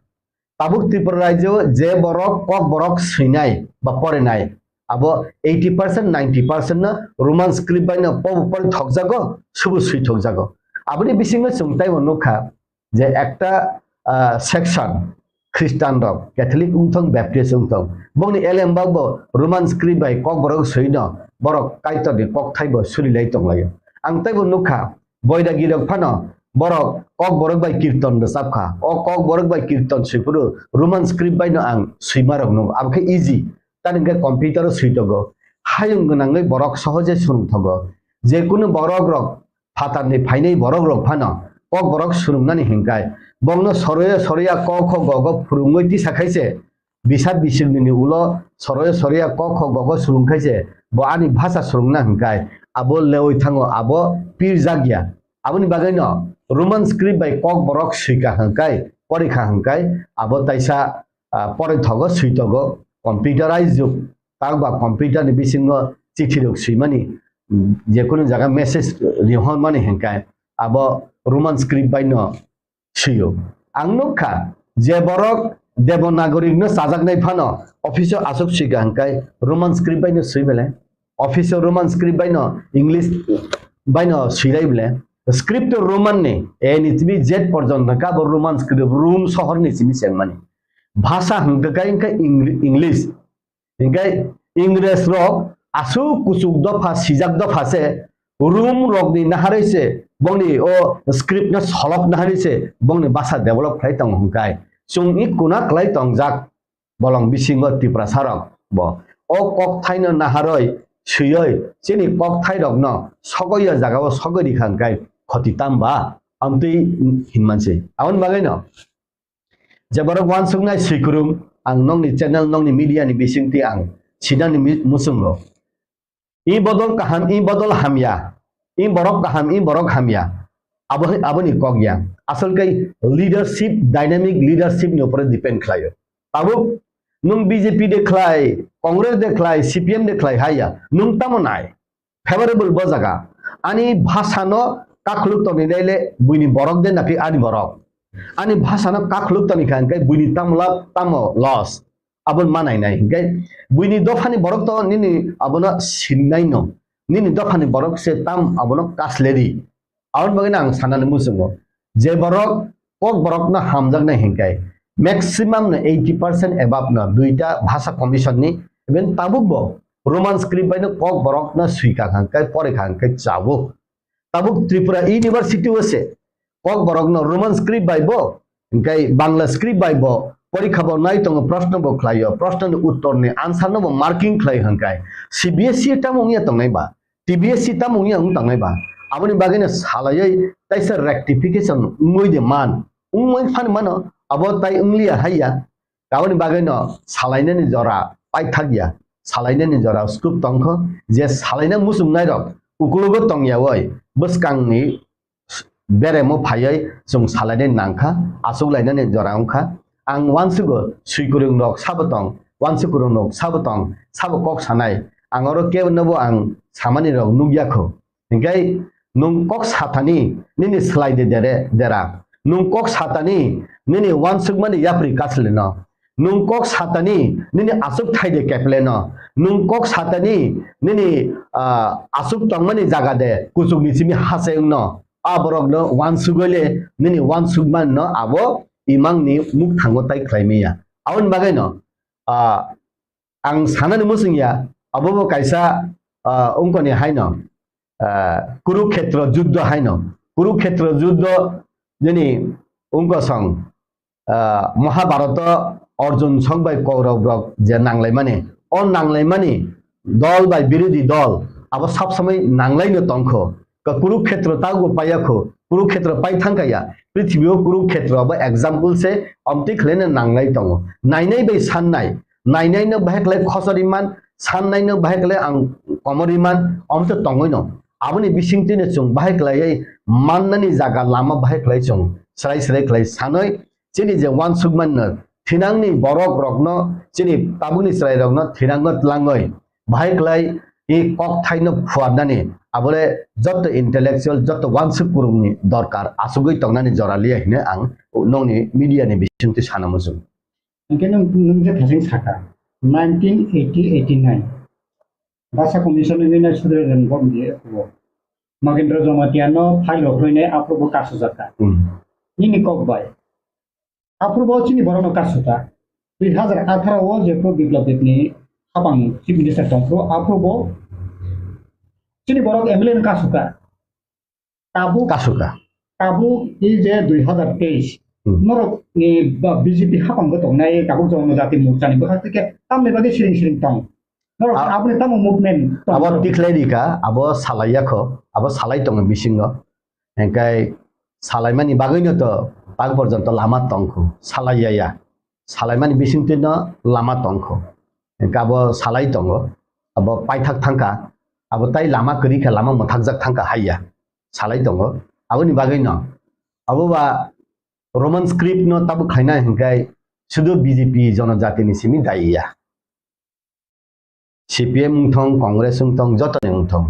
tabuk Tripura rajyo je Borok Kokborok sinai ba pore nai abo 80% 90% na Roman script baino pore thokjago subu sui thokjago aboni bisingo chungtai onukha je ekta section Christian rok Catholic ungthong Baptist ungthong bongni LM bagbo Roman script by Kokborok soino Borok kaito ni kokthaibo sulilai tonglayo ang taibo nukha boidagi rok phano Borok Kokborok by kirtan do sapkha o Kokborok by kirtan suipuru Roman script by no ang suimarok no abkhe easy taninga computer suitogo hayung gnangai Borok sohoje surungthogo je kuno Borok rok phatarni phainai Borok rok phano Kokborok surungnani hingkai bongno soroya k kh g g phurungoi ti sakhaise bisat bisingni ulo soroya k kh g g surungkhaise bo ani bhasha surungna hingkai abo leoi thango abo pir jagya aboni bagai no Roman script by Kokborok suika hangkai porikha hangkai abo taisa pore thogo suitogo computerized jug tagba computer ni bisingo chithi rok suimani je kono jaga message rihon mani hangkai abo Roman script by no suyo angnokha je borok debanagari no sajaknai phano office asok suika hangkai Roman script by no suibele office Roman script by no English by no suirai script Roman ne NHB Z পর্যন্ত কাব Roman script room শহর নি চিনি সেংমানি ভাষা হংকাই Inca English Inkai ইংরেজ rock আসু কুসুক দফা সিজাক দফাসে room rock নি নাহারেছে বংনি ও script না সলক নাহারেছে বংনি ভাষা ডেভেলপ খাই তং হংকাই সুং ই কুনা ক্লাই তং জাক বলং বিসিংগ ত্রিপুরা সারক ব ও কক থাইনো নাহারই সুয়ই চিনি কক থাই রক ন সগয় জাগাও সগরি খাংকাই khoti tamba amtui hinmanse aun bagai no jabarok wan sungnai sikurum ang nong ni channel nong ni media ni bisingti ang sidang ni musungo i bodol hamya i borok kaham i borok hamya aboni kogya asal kai leadership dynamic leadership ni upore depend khlayo abu nung BJP de khlai congress de khlai CPM de khlai haya nung tamonai favorable bojaga ani bhasano kakluk to ni dele buini borok de naki ani borok ani bhasana kakluk to ni kan kai buini tamla tamo loss abon manai nai kai buini dofani borok to nini abona sinnai no nini dofani borok se tam abono kasleri aun bagina ang sanan musungo je borok kok borok na hamjak na hingkai maximum na 80% above na duita bhasha commission ni even tabuk bo roman script by no kok borok na suika kan kai pore kan kai chabu tabuk Tripura University wase Kokborok no Roman script by bo kai Bangla script by bo porikha bo nai tong prashna bo khlayo prashna ni uttor ni answer no bo marking khlai hangkai CBSE ta mongya tong nai ba TBSE ta mongya ung tong nai ba aboni bagene salayai taisa rectification ungoi de man ungoi phan mano abo tai unglia haya aboni bagene salaina ni jora pai thagya salaina ni jora scoop tongkho je salaina musung nai rok ukulugo tongya oi beskang ni bere mo phayai jong salade nangkha asuk lainane jorangkha ang wansugo suikurung rok sabotong wansukurung rok sabotong sabo kok sanai angoro ke nobo ang samani rok nugyakho hingai nung kok sathani nini slide dera nung kok sathani nini wansuk mani yapri kasleno nung kok satani nini asuk thaide kepleno nung kok satani nini asuk tongmani jaga de kusuk ni simi haseung no aborok no wansugole nini wansugman no abo imang ni muk thango tai khlaimia aun bagai no ang sanani musingya abo kaisa ongkoni haino kurukshetra juddho haino kurukshetra juddho nini ongko song Mahabharata Arjun Songbai Kaurav Rok je nanglai mane on nanglai mane dol bai birodi dol abo sab samai nanglai no tongkho ka Kurukshetra tago payakho Kurukshetra pai thangkaya prithibio Kurukshetra ba example se amti khlene nanglai tongo nainai bai nainai no baheklai khosoriman sannai no baheklai ang komoriman amto tongoi no aboni bisingtine chung baheklai mannani jaga lama baheklai chung srai khlai sanoi chini je wan sugman no thinangni borok rokno chini tabuni srai rokno thinangot langoi baheklai e kok thaino phuarnani abole joto intellectual joto wan sukurungni dorkar asugoi tongnani joraliya hine ang nongni media ni bisingti sanamusung Mungkin nunggu kasing saka 1989 Bahasa Komisi ini sudah dan bom dia Magendra Jomatiano file lokroine approval kasu jaka ini kokbai approval chini borono kasuta 2018 o jepro biplab ni habang chief minister tongpro approval chini borok MLN kasuka tabu ije 2023 norok ni BJP habang gotong nai kabuk jono jati murcha ni bakal ke tamne bagi siring tong norok apne tamu movement abo tikledika abo salayakho abo salai tong bisingo engkai salaimani bagino to pag porjonto lama tongkho salayaya salaimani bisingtino lama tongkho engka abo salai tongo abo paithak thangka abo tai lama kri kha lama mothakjak thangka haya salai tongo aboni bagai no abo ba roman script no tabu khaina hingkai sudu bjp jonojati ni simi daiya cpm ungthong congress ungthong joto ni ungthong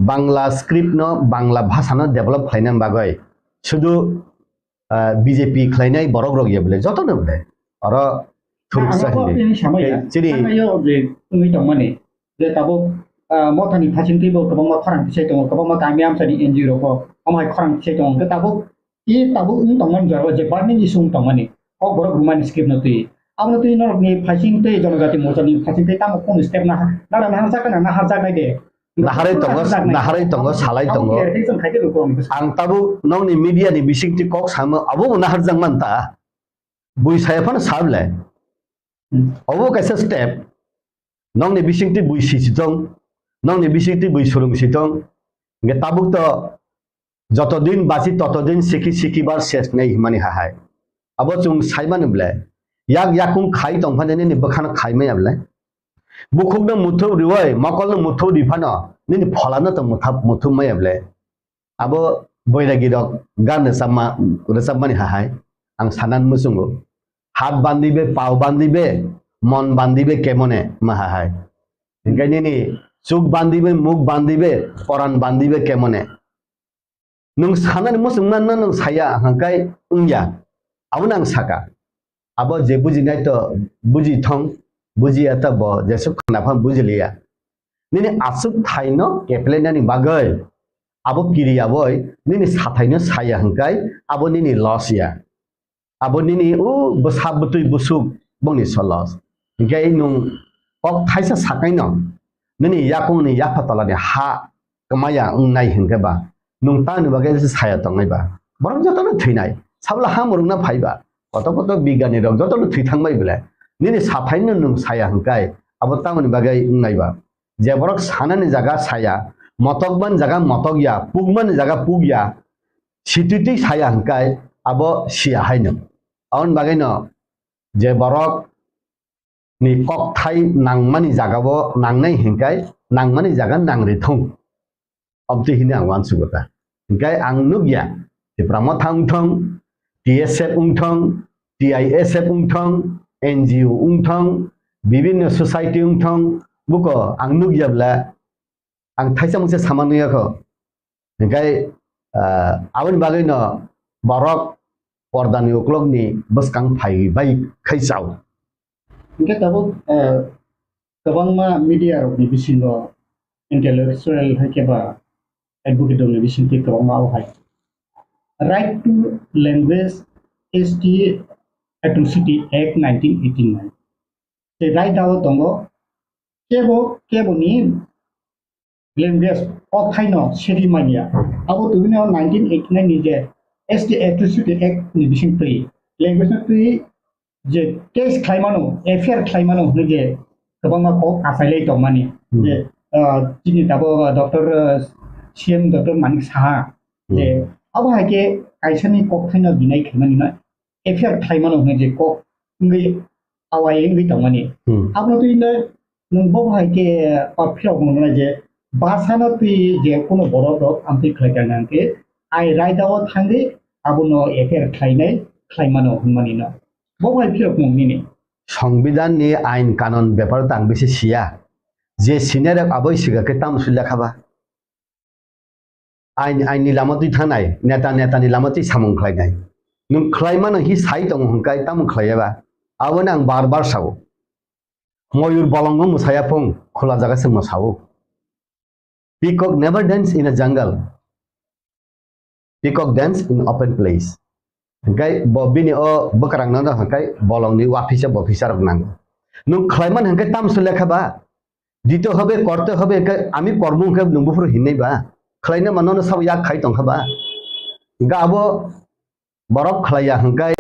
bangla script no bangla bhasha no develop khaina bagai sudu bjp khainai borok rog ye bole joto no bole aro thuruk ini sama ya jadi ayo je ngi tong mane je tabo mothani phasinti bo kabang ma kharang tisai tong kabang ma kami am sani NGO ko amai kharang tisai tong ke tabo i tabo ngi tong man jaro je barni ni sung tong mane Kokborok roman script no tui amno tui no ni phasinti jonojati mochani phasinti tam kon step na na harja kana na harja nai de naharai tongo salai tongo ang tabu nong ni media ni bisingti kok sama abo nahar jang manta bui saya pun sable abo kaisa step nong ni bisingti bui sitong nong ni bisingti bui surung sitong nge tabuk to যতদিন বাঁচি ততদিন শিখি বার শেষ নেই মানে হাহাই abo chung saiman ble yak yakung khai tongphane ni bakhan khai mai able bukhuk na muthu riwai makol na muthu difana ni pholana to muthu mai able abo boiragi dok gan sama ni hahai ang sanan musungo hat bandibe pau bandibe mon bandibe kemone mahahai ingkai ni chuk bandibe muk bandibe poran bandibe kemone nung sanan musungman na nung saya hangkai ungya aunang saka abo je buji nai to buji thong buji ata bo jesu khana pham bujiliya nini asuk thaino keplena ni bagai abo kiriya boy nini sathaino saya hangkai abo nini loss ya abo nini o besab betui busuk bongni solos gai nung ok thaisa sakaino nini yakung ni yapatala ni ha kamaya ungnai hangkai ba nung ta ni bagai saya tongai ba borong joto no thinai sabla hamurung na phaiba কত বিজ্ঞানী rock যত থুই থাংবাই বলে নিনি সাফাইনো নং সায়া হংকাই আবো তামনি বাগাই উংনাইবা যে বরক সানানি জায়গা সায়া মতকবান জায়গা মতকয়া পুগমান জায়গা পুগয়া সিতুতি সায়া হংকাই আবো সিয়া হাইনো আউন বাগাইনো যে বরক নি কক থাই নাংমানি জায়গাবো নাংনাই হংকাই নাংমানি জায়গা নাংরি থং অবতি হিনে আওয়ান সুগতা হংকাই আং নুগয়া ত্রিপুরা থাং থং TSF ungthong, TISF ungthong, NGO ungthong, bibinno society ungthong, buko ang nugyabla ang thaisa mungse samaniya ko. Hingkai abon bagay no borok pordani uklog ni baskang phai bai khaisau. Hingkai tabo kabang ma media rok ni bisingo intellectual hakeba advocate ni bisinti kabang ma hai. Right to Language is the Atrocity Act 1989. The right out tongo kebo ni language of China ceremony. Abo tu ni 1989 ni je is the Atrocity Act ni bising tui language na tui je case claimano affair claimano ni je kabang ma ko asalai to mani je jini tabo Dr. CM Dr. Manik Saha je abo hake kaisani kok thaina binai khmani na affair thaimano hne je kok ngi awai ngi tongani abo tu ina nung bo hake apphio ngona je basana tu je kono borok rok ampi khlaikanangke ai raidao thangi abo no affair thainai thaimano hmani na bo hai phio ngni ni সংবিধান ni ain kanon ব্যাপার তাং বেশি সিয়া যে senior আবই সিগাকে তাম সুলেখাবা ain ni lamati thanai neta ni lamati samung khlainai nung khlaimana hi sai tong hangkai tam khlaiba abona ang bar sao moyur bolongo musaya phung khola jaga se musao peacock never dance in a jungle peacock dance in open place hangkai bobini o bakrang na hangkai bolongni officer officer nang nung khlaiman hangkai tam sulekhaba dito hobe korte hobe ami kormu hangkai nungbufor hinai ba khlaina manono sab yak khai tongkhaba gabo borok khlaya hangkai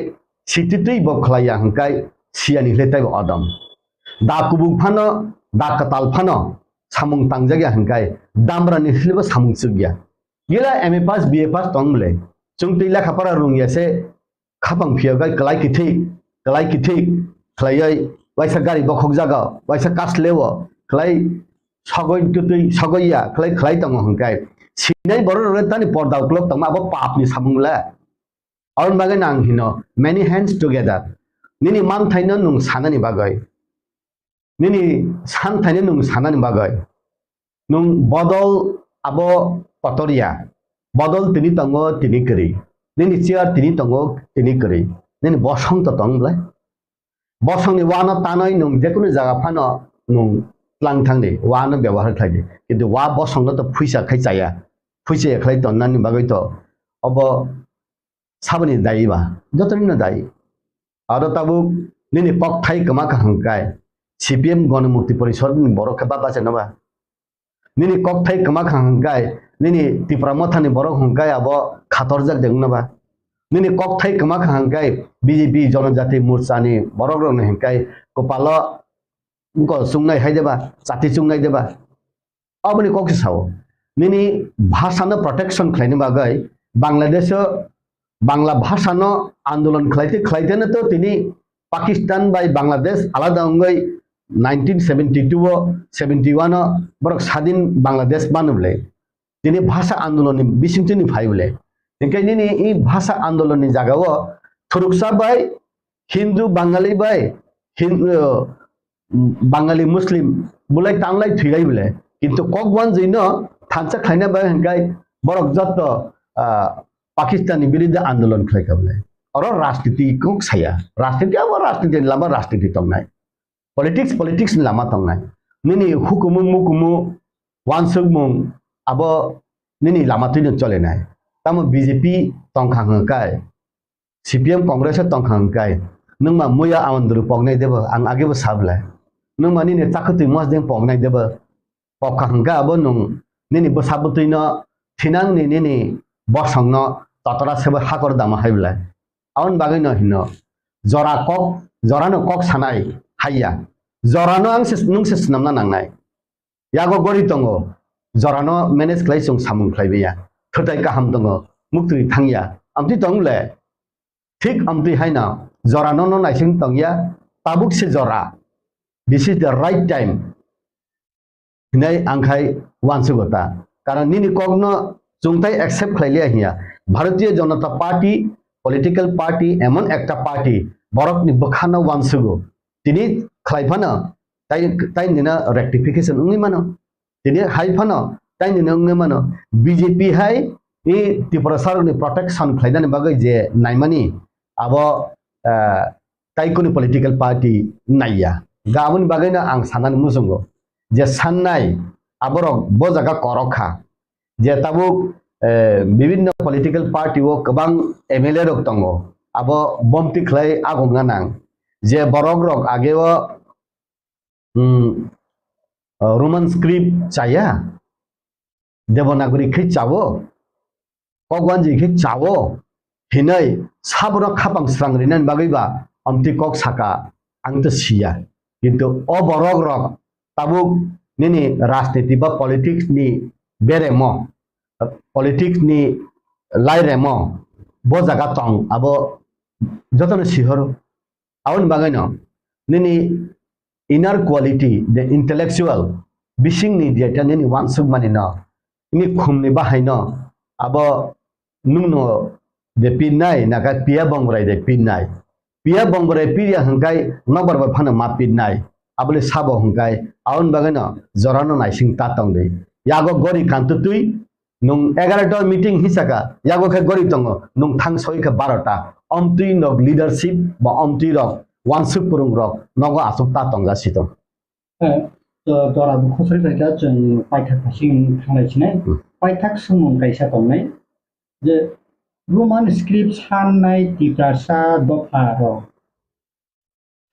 sititui bo khlaya hangkai siani hletai bo adam da kubuk phano da katal phano samung tangjagya hangkai damra ni hlibo samung chugya gila MA pass BA pass tongle chungtui lekha para rungya se khapang phiagai kalai kithi khlaiai waisa gari bokhok jaga waisa kas lewo khlai sagoi tutui sagoya khlai tong hangkai sinai borok rok tani porda uklok tangma abo pap ni samungla aun bagai nang hino many hands together nini man thaino nung sanani bagai nini san thaino nung sanani bagai nung bodol abo patoria bodol tini tango tini keri nini chair tini tango tini keri nini bosong to tongla bosong ni wana tanoi nung jekunu jaga phano nung tlang thangni wana ব্যবহার খাইনি কিন্তু wa bosong to phuisa khai chaya phuisa khai to nani bagai to abo sabani dai ba jotoni na dai aro tabu nini kok thai kama ka hangkai CPM গণমুক্তি পরিষদ ni borok khaba ba janaba nini kok thai kama ka hangkai nini TRIPURA mothani borok hangkai abo khator jak deng naba nini kok thai kama ka hangkai BJP জনজাতি মোর্চানি borok rok ni hangkai kopalo ko sungnai hai deba chati sungnai deba aboni kok sao nini bhasano protection khlaini bagai Bangladesh Bangla ভাষানো আন্দোলন খাইতে না তো তিনি Pakistan by Bangladesh আলাদা অঙ্গই 1972 71 বরক স্বাধীন বাংলাদেশ বানবলে তিনি ভাষা আন্দোলনে বিসিংতিনি ফাইবলে এখানে নি এই ভাষা আন্দোলননি জায়গাও থুরুকসা বাই হিন্দু বাঙালি বাই বাঙালি মুসলিম বলে টানলাই থুইলাই বলে কিন্তু ককবান জৈন থানসা খাইনা বাই হংকাই বরক যত पाकिस्तानी विरुद्ध आंदोलन खालामले और राजनीति को साया राजनीति अब राजनीति लामा राजनीति तंगनाय पॉलिटिक्स लामा तंगनाय निनी हुकुमु मुकुमु वानसुगमुं अब निनी लामा तिन चलेनाय तामो बीजेपी तंखांगाय CPM कांग्रेस तंखांगाय नोंमा मुया आमंद्रु पगनाय देबो आं आगेबो साबला नोंमा निने चाखतुय मसदें पगनाय देबो पखांगा अब नों निनी बसाबतुयन थिनां निनी बसंनो ततरा सेबो हाकर दामा हाइबला आउन बागै न हिनो जरानो कक सानाय हाइया जरानो आंसे नुंसे नामना नांनाय यागो गरि तंगो जरानो मेनेज खालाय जों सामुं खालायबिया थोथाय गाहाम दङो मुक्ति थांया आमति तंगले ठीक आमति हाइना जरानो न नाइसिं तंगिया ताबुक से जरा this is the right time हिनाय आंखाय वानसे गता कारण निनि कगनो चुंगताय एक्सेप्ट खालायलिया हिया Bharatiya Janata party political party एमन एकटा पार्टी बरक नि बखाना वानसुगो तिनि खालायफानो ताय निना रेक्टिफिकेशन उंगि मानो तिनि हाइफानो ताय निना उंगि मानो बीजेपी हाय इ त्रिपुरा सरकारनि प्रोटेक्शन खालायनानै बागै जे नायमानि आबो तायकुनि पॉलिटिकल पार्टी नायया गाबोन बागैनो आं साननानै मुजुंगो जे साननाय आबरक बो जागा करखा जे ताबु विभिन्न पॉलिटिकल पार्टी वो कबां MLA रक तंगो अब बमति खलाय आगंगा नां जे बरक रक आगे वो रोमन स्क्रिप्ट चाया देवनागरी खै चावो कगवानजि खै चावो हिनै साबरो खापां स्रांग्रिनान बागैबा अमति कक साका आंत सिया किन्तु अ बरक रक ताबु निनि राजनीति बा पॉलिटिक्स नि बेरेमो पॉलिटिक्स नि लाइरेमो बो जागा तंग अब जतन सिहर आउन बागैन निनि इनर क्वालिटी द इंटेलेक्चुअल बिसिंग नि दिया निनि वानसुग मानि न नि खुमनि बाहायन अब नुनो दे पिनाय नागा पिया बंगराय दे पिया बंगराय पिया हंगाय नबर फानो मा पिनाय आबले साबो हंगाय आउन बागैन जरानो नाइसिं तातंग दे यागो गरि कांतुतुई nung 11 meeting hisaka yago khe gori tongo nung thang soi khe 12ta amtui nog leadership ba amtui rok wansuk purung rok nogo asukta tongja sito to dora bu khosri baita जों पाइथाक फासिं थांनाय छिनाय पाइथाक सुमुं कायसा तंनाय जे रोमान स्क्रिप्ट साननाय तिप्रासा दफा रो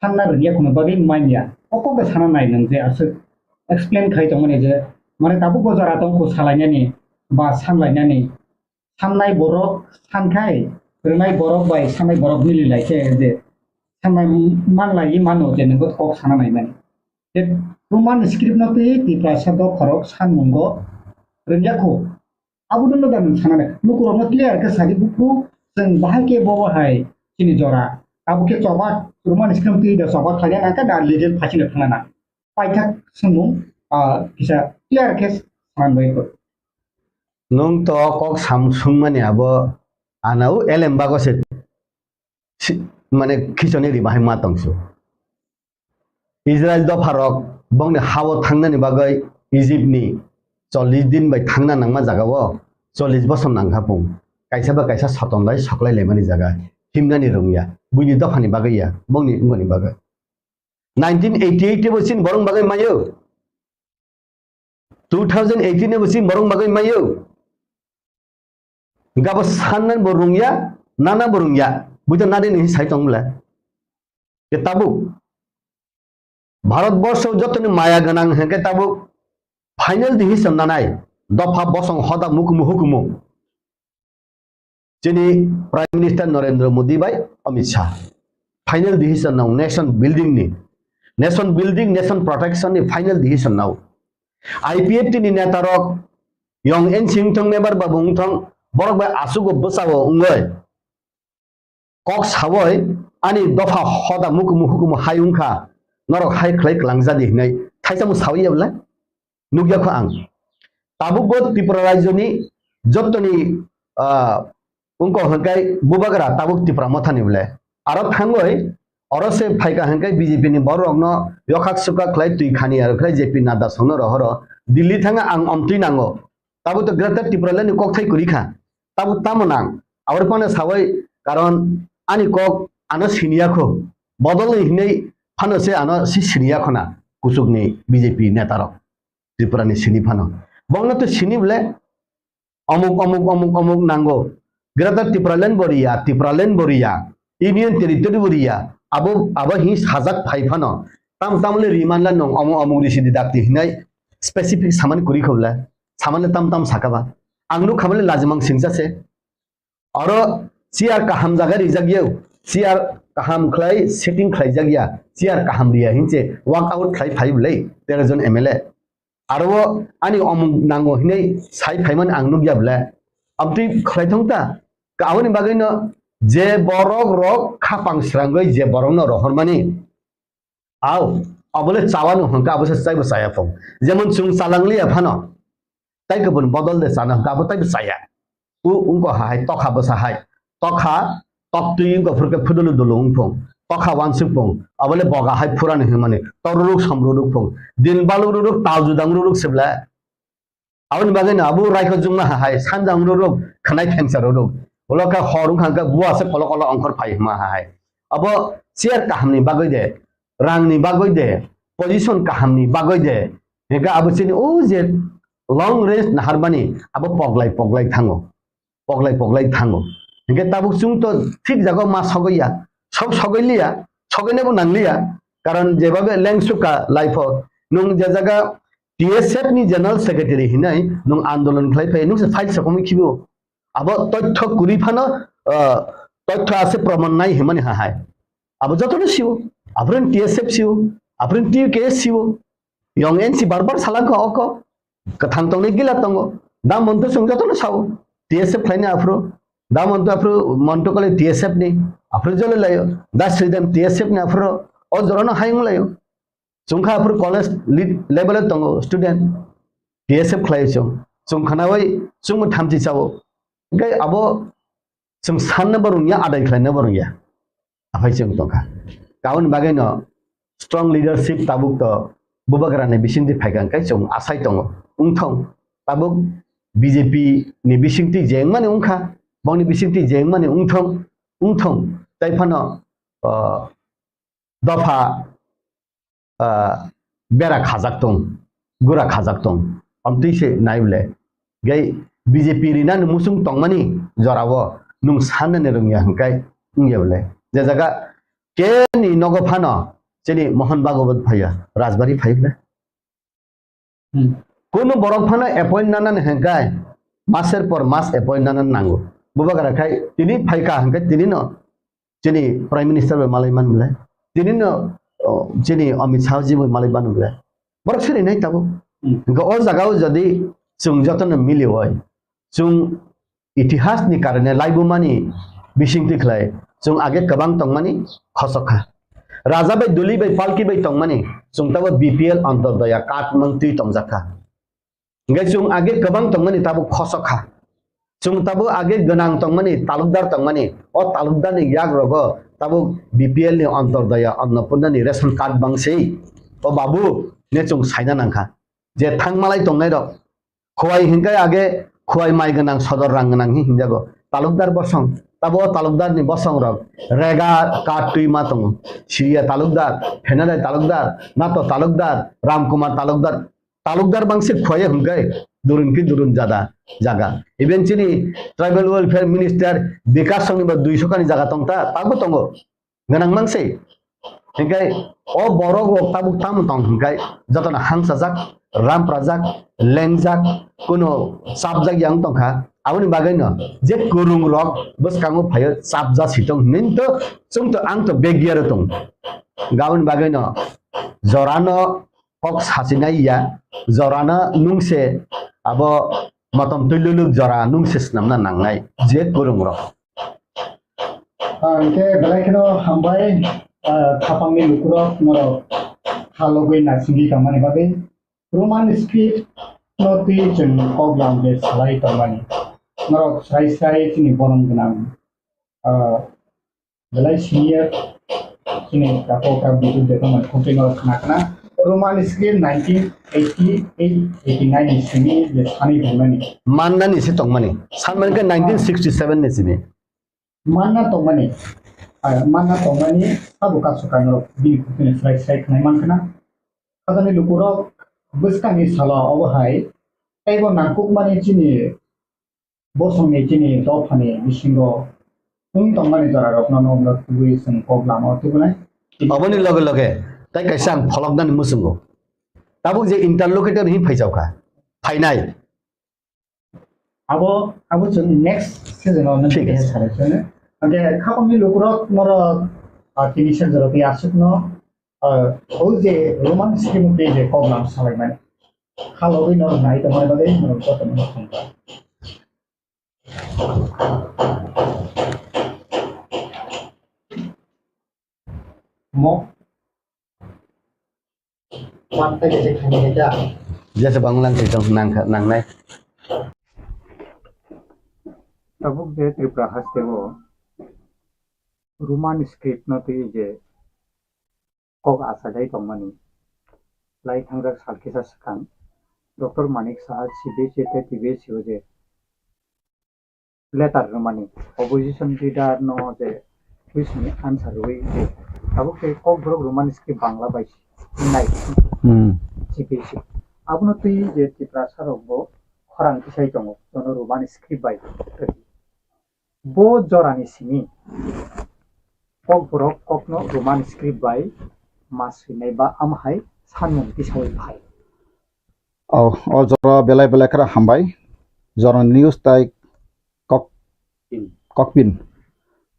सानना रिया कोनो बागै मानिया अको बे साननाय नों जे आसो एक्सप्लेन खाय तंमने जे माने ताबु बजारा तंको सालायनानि बा सानलायनानै साननाय बरक सानखाय रोंनाय बरक बाय साननाय बरक मिलिलायसे जे साननाय मानलायि मानो जे नोंखौ कक साननाय माने जे रोमान स्क्रिप्ट नते तिप्रासा दफारक सानमुंगो रोंयाखौ आबुदन दान साननाय नुकुरनो क्लियर के सादि बुकु जों बाहायके बबाहाय चिनि जरा आबुके चबा रोमान स्क्रिप्ट ति द चबा खाया नाका दा लिजेल फासिनो थांना पाइथाक सुनु किसा क्लियर के सानबाय nung to kok Samsung mani abo anau elem bago se mane khichoni ri bahai ma tongsu Israel Dopha rok bongni hawo thangnani bagai Egypt ni 40 din bai thangna nangma jagao 40 bosom nangha pung kaisa ba kaisa saton lai soklai lemani jaga himnani rungya buini Dopha ni bagai ya bongni ngoni bagai 1988 bosin borong bagai mayo 2018 bosin borong bagai mayo gabo sanan borungya nana borungya bujo nadi ni sai tongla ke tabuk ভারতবর্ষ যতনি মায়া গানাং হেকে তাবো final decision নানাই দফা বসং হদা মুকুমু হুকুমু যিনি প্রাইম মিনিস্টার নরেন্দ্র মোদি বাই Amit Shah final decision now nation building nation protection ni final decision now IPF নি নেতারক ইয়ং এন সিংথং নেবার বাবুং থং বরক বাই আসুগো বসাবো উঙ্গয় কক সাবয় আনি দফা হদা মুকুমু হুকুমু হাইউংখা Norok hai klai langjadi nei thaisa mu sawi yabla nugya kho ang tabuk bot Tripura rajyo ni jottoni ungko hangkai bubagra tabuk Tripura mothani bole aro thangoi orose phaika hangkai BJP ni borok no yokhak suka klai tui khani ar klai JP nada songno rohoro Delhi thanga ang omtui nango tabu to greater Tripura lani kok thai kurikha tabu tamonang awar pone sawai karon ani kok ano sinia kho bodol hinei Fano se ano si sinia khona kusuk ni BJP netarok Tripura ni sini fano bongna to sini bole amuk nango greater Tripura len boria union territory boria abo hi sajak phai fano tamle riman la nong amuk ri sidi dakti hinai specific saman kuri khobla samanle tam sakaba angnu khamle lazimang singsa se aro siar kaham jaga rijagyau siar kaham khlai setting khlai jagya siar kaham ria hinche walk out khlai phai blei 13 jon MLA aro ani omung nango hinei sai phaiman angnu gya bla amti khlai thongta kaawni bagaino je borok rok khapang srangoi je borok no rohormani aw abole chawanu hangka abose chaibo saya phong jemon chung salangli aphano tai kabun bodol de sana hangka abo tai saya ungko hai tokha bosa hai tokha top tuing ko furke phudulu dulung phong tokha wansuk phong abole boga hai puran hemane toruruk samruruk phong din baluruk taljudang ruruk sebla awon bagena abu raiko jungna hai sanjang ruruk khanai fencer ruruk boloka horung hangka buwa se kolokolo angkor phai ma hai abo share kahamni bagoi de rangni bagoi de position kahamni bagoi de hega abo chini o je long range naharbani abo poglai thango hingga tabuk chung to ঠিক জায়গা মা সগইয়া সব সগইলিয়া সগইনেবো নাংলিয়া কারণ যেভাবে লেংসুকা life নং যে জায়গা TSF নি জেনারেল সেক্রেটারি হিনাই নং আন্দোলন খাই ফাই নং ফাইল সকমি খিবো আবো তথ্য কুরিফানো তথ্য আছে প্রমাণ নাই হিমানি হাহাই আবো যতটা সিও আবরেন টিএসএফ সিও আবরেন টিকেএস সিও ইয়ং এনসি বারবার সালাক অক কথাং তংনি গিলা তঙ্গ দাম মন্ত্র সং যতটা সাও টিএসএফ খাইনে আফ্রো दाम afro monto kale TSF ni afro jole layo das reason TSF ni afro o jorona haing layo sungkha afro college level tongo student TSF khlai chung khana wai chung thamchi chawo gai abo chung san na barungya adai khlai na barungya afai chung tongkha kaun bagai no strong leadership tabuk to bubagra ne bisingti phaigang kai chung asai tongo ungthong tabuk BJP ni bisingti jengmani ungkha bangni bisingti jengmani ungthong taifano Dopha bera khajak tong gura khajak tong amti se naibele gai BJP rinan musung tongmani jorawo nung sanne ne rungya hangkai ungyebele je jaga ke ni nogo phano cheni Mohan Bhagawat bhaiya rajbari phaibele kono borok phano appoint nanan hangkai maser por mas appoint nanan nango bubagra khai tini phaika hangkai tini no cheni prime minister be malaiman bule tini no cheni Amit Shah ji be malaiman bule borok seri nai tabo ga o jagao jodi chung jotono mili hoy chung ইতিহাস ni karone laibumani bisingti khlai chung age kabang tongmani khosokha raja bai duli bai palki bai tongmani chung tabo BPL antardoya kat mangti tongjakha ngai chung age kabang tongmani tabu khosokha chung tabu age ganang tongmani talukdar tongmani o talukdar ni yak rogo tabu BPL ni antordaya annapurna ni ration card bangsei o babu ne chung saina nangkha je thangmalai tongnai rok khwai hingkai age khwai mai ganang sodor rang ganang hi hinjago talukdar bosong tabo talukdar ni bosong rok rega card tui ma tong siya talukdar phenadai talukdar nato talukdar ramkumar talukdar talukdar bangsi khwai hingkai durun ki durun jaga eventually tribal welfare minister bekas songni ba 200 kani jaga tongta tabu tongo ganang mangse hingkai o borok rok tabu tam tong hingkai jotona hangsajak ram prajak lengjak kuno sabjak yang tongkha aboni bagaino je kurung rok boskango phayo sabja sitong ninto chungto angto begiar tong gaboni bagaino jorano kok sasinai ya jorana nungse abo matom tululuk jora nungse snamna nangnai je kurung rok ke belai keno hambai khapangni lukurok norok halogoi nasingi kamani bagai Roman script no tui jeng koglam de salai tamani norok sai sini bonom genang belai senior sini kapoka bitu de kaman kumping or kana Roman script 1988-89 ni sini de sani bumani manna ni se tongmani sanman ke 1967 ni sini mana tongmani abu kasukan norok di kumping sai kanai man kana kadani lukurok Buskang is sala overhigh. Ego nakuk mani chini bosong ni chini Dopha ni bishingo. Tong mani jara rok no no tugui sing koglam o tugunai. aboni loge loge tai kaisang pholokdan musungo tabu je interlocutor hi phaijauka phainai Abo chun next season on ठीक है। sare chune. Age khapamni lukurok moro tinishan jara pi asuk no je Roman scheme pe je koglam salai mani. Kalau ini orang naik teman bagai menurut teman teman. Mau pantai jadi kami aja. jasa banglang sitong nangnai Tabuk de Tripura hastewo Roman script nanti je kok asalai tomani. Lai tangrak salkisa sekan. Dr. Manik Sahaj CBC te TBC je letter Romani opposition leader no je which me answer we je abo ke Kokborok Roman script Bangla bai nai CBC abno tui je Tripura sarokbo khorang kisai tongo tono Roman script bai bo jorani sini Kokborok kokno Roman script bai masui ba amhai sanmung kisoi bai o jora belai kara hambai jora news tai KOKPIN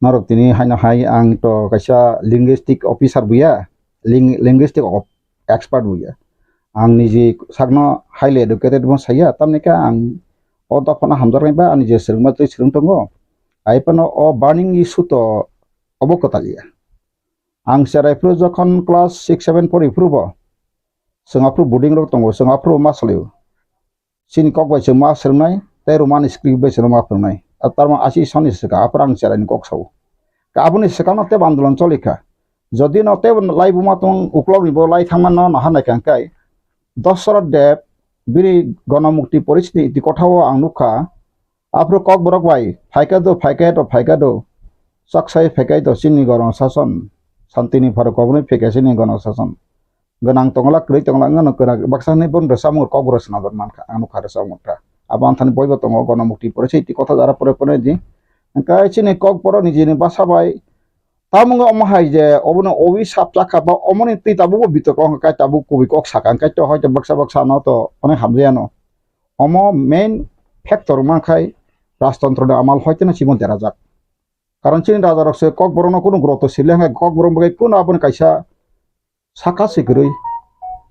norok tini haina hai ang to kaisa linguistic officer buya linguistic expert buya ang niji sagno highly educated bon saya tamne ka ang o Dophana hamjar ba ani je sirma tui sirung tongo ai pano o burning issue to obokotalia ang serai pro jokhon class 6-7 pori prubo Singapore boarding rok tongo Singapore masleu sin kok bai sema sernai te Roman script bai sema pernai atarma asi soni seka aprang charan kok sau ka abuni sekano te bandolon cholika jodi no te lai buma tong uklog ni bo lai thangman no nahanai kangkai 10 sor deb biri গণমুক্তি পরিস্থিতি কথাও ang nukha apro Kokborok bai phaika do saksai phekai do sini gorong sason santini phar kobni phekai sini gorong sason ganang tongla krei tongla ngano kera baksane bon resamur Kokborok snador manka ang nukha resamur ta aban thani boibo tongo গণমুক্তি পরিস্থিতি কথা দ্বারা পরে di kai sini Kokborok ni jini basabai tamungo omahai je obono owi sapchaka ba omoni ti tabugo bitoko kai tabu kubi kok sakan kai to hoyto baksa no to one habjano omo main factor mankai রাজতন্ত্র আমাল হয়তো না Simon দেরাজাক কারণ চিনি রাজারক সে Kokborok no কোনো গ্রত সিলেঙ্গা Kokborok বাই কোন আপন কাইসা সাকা সিকরই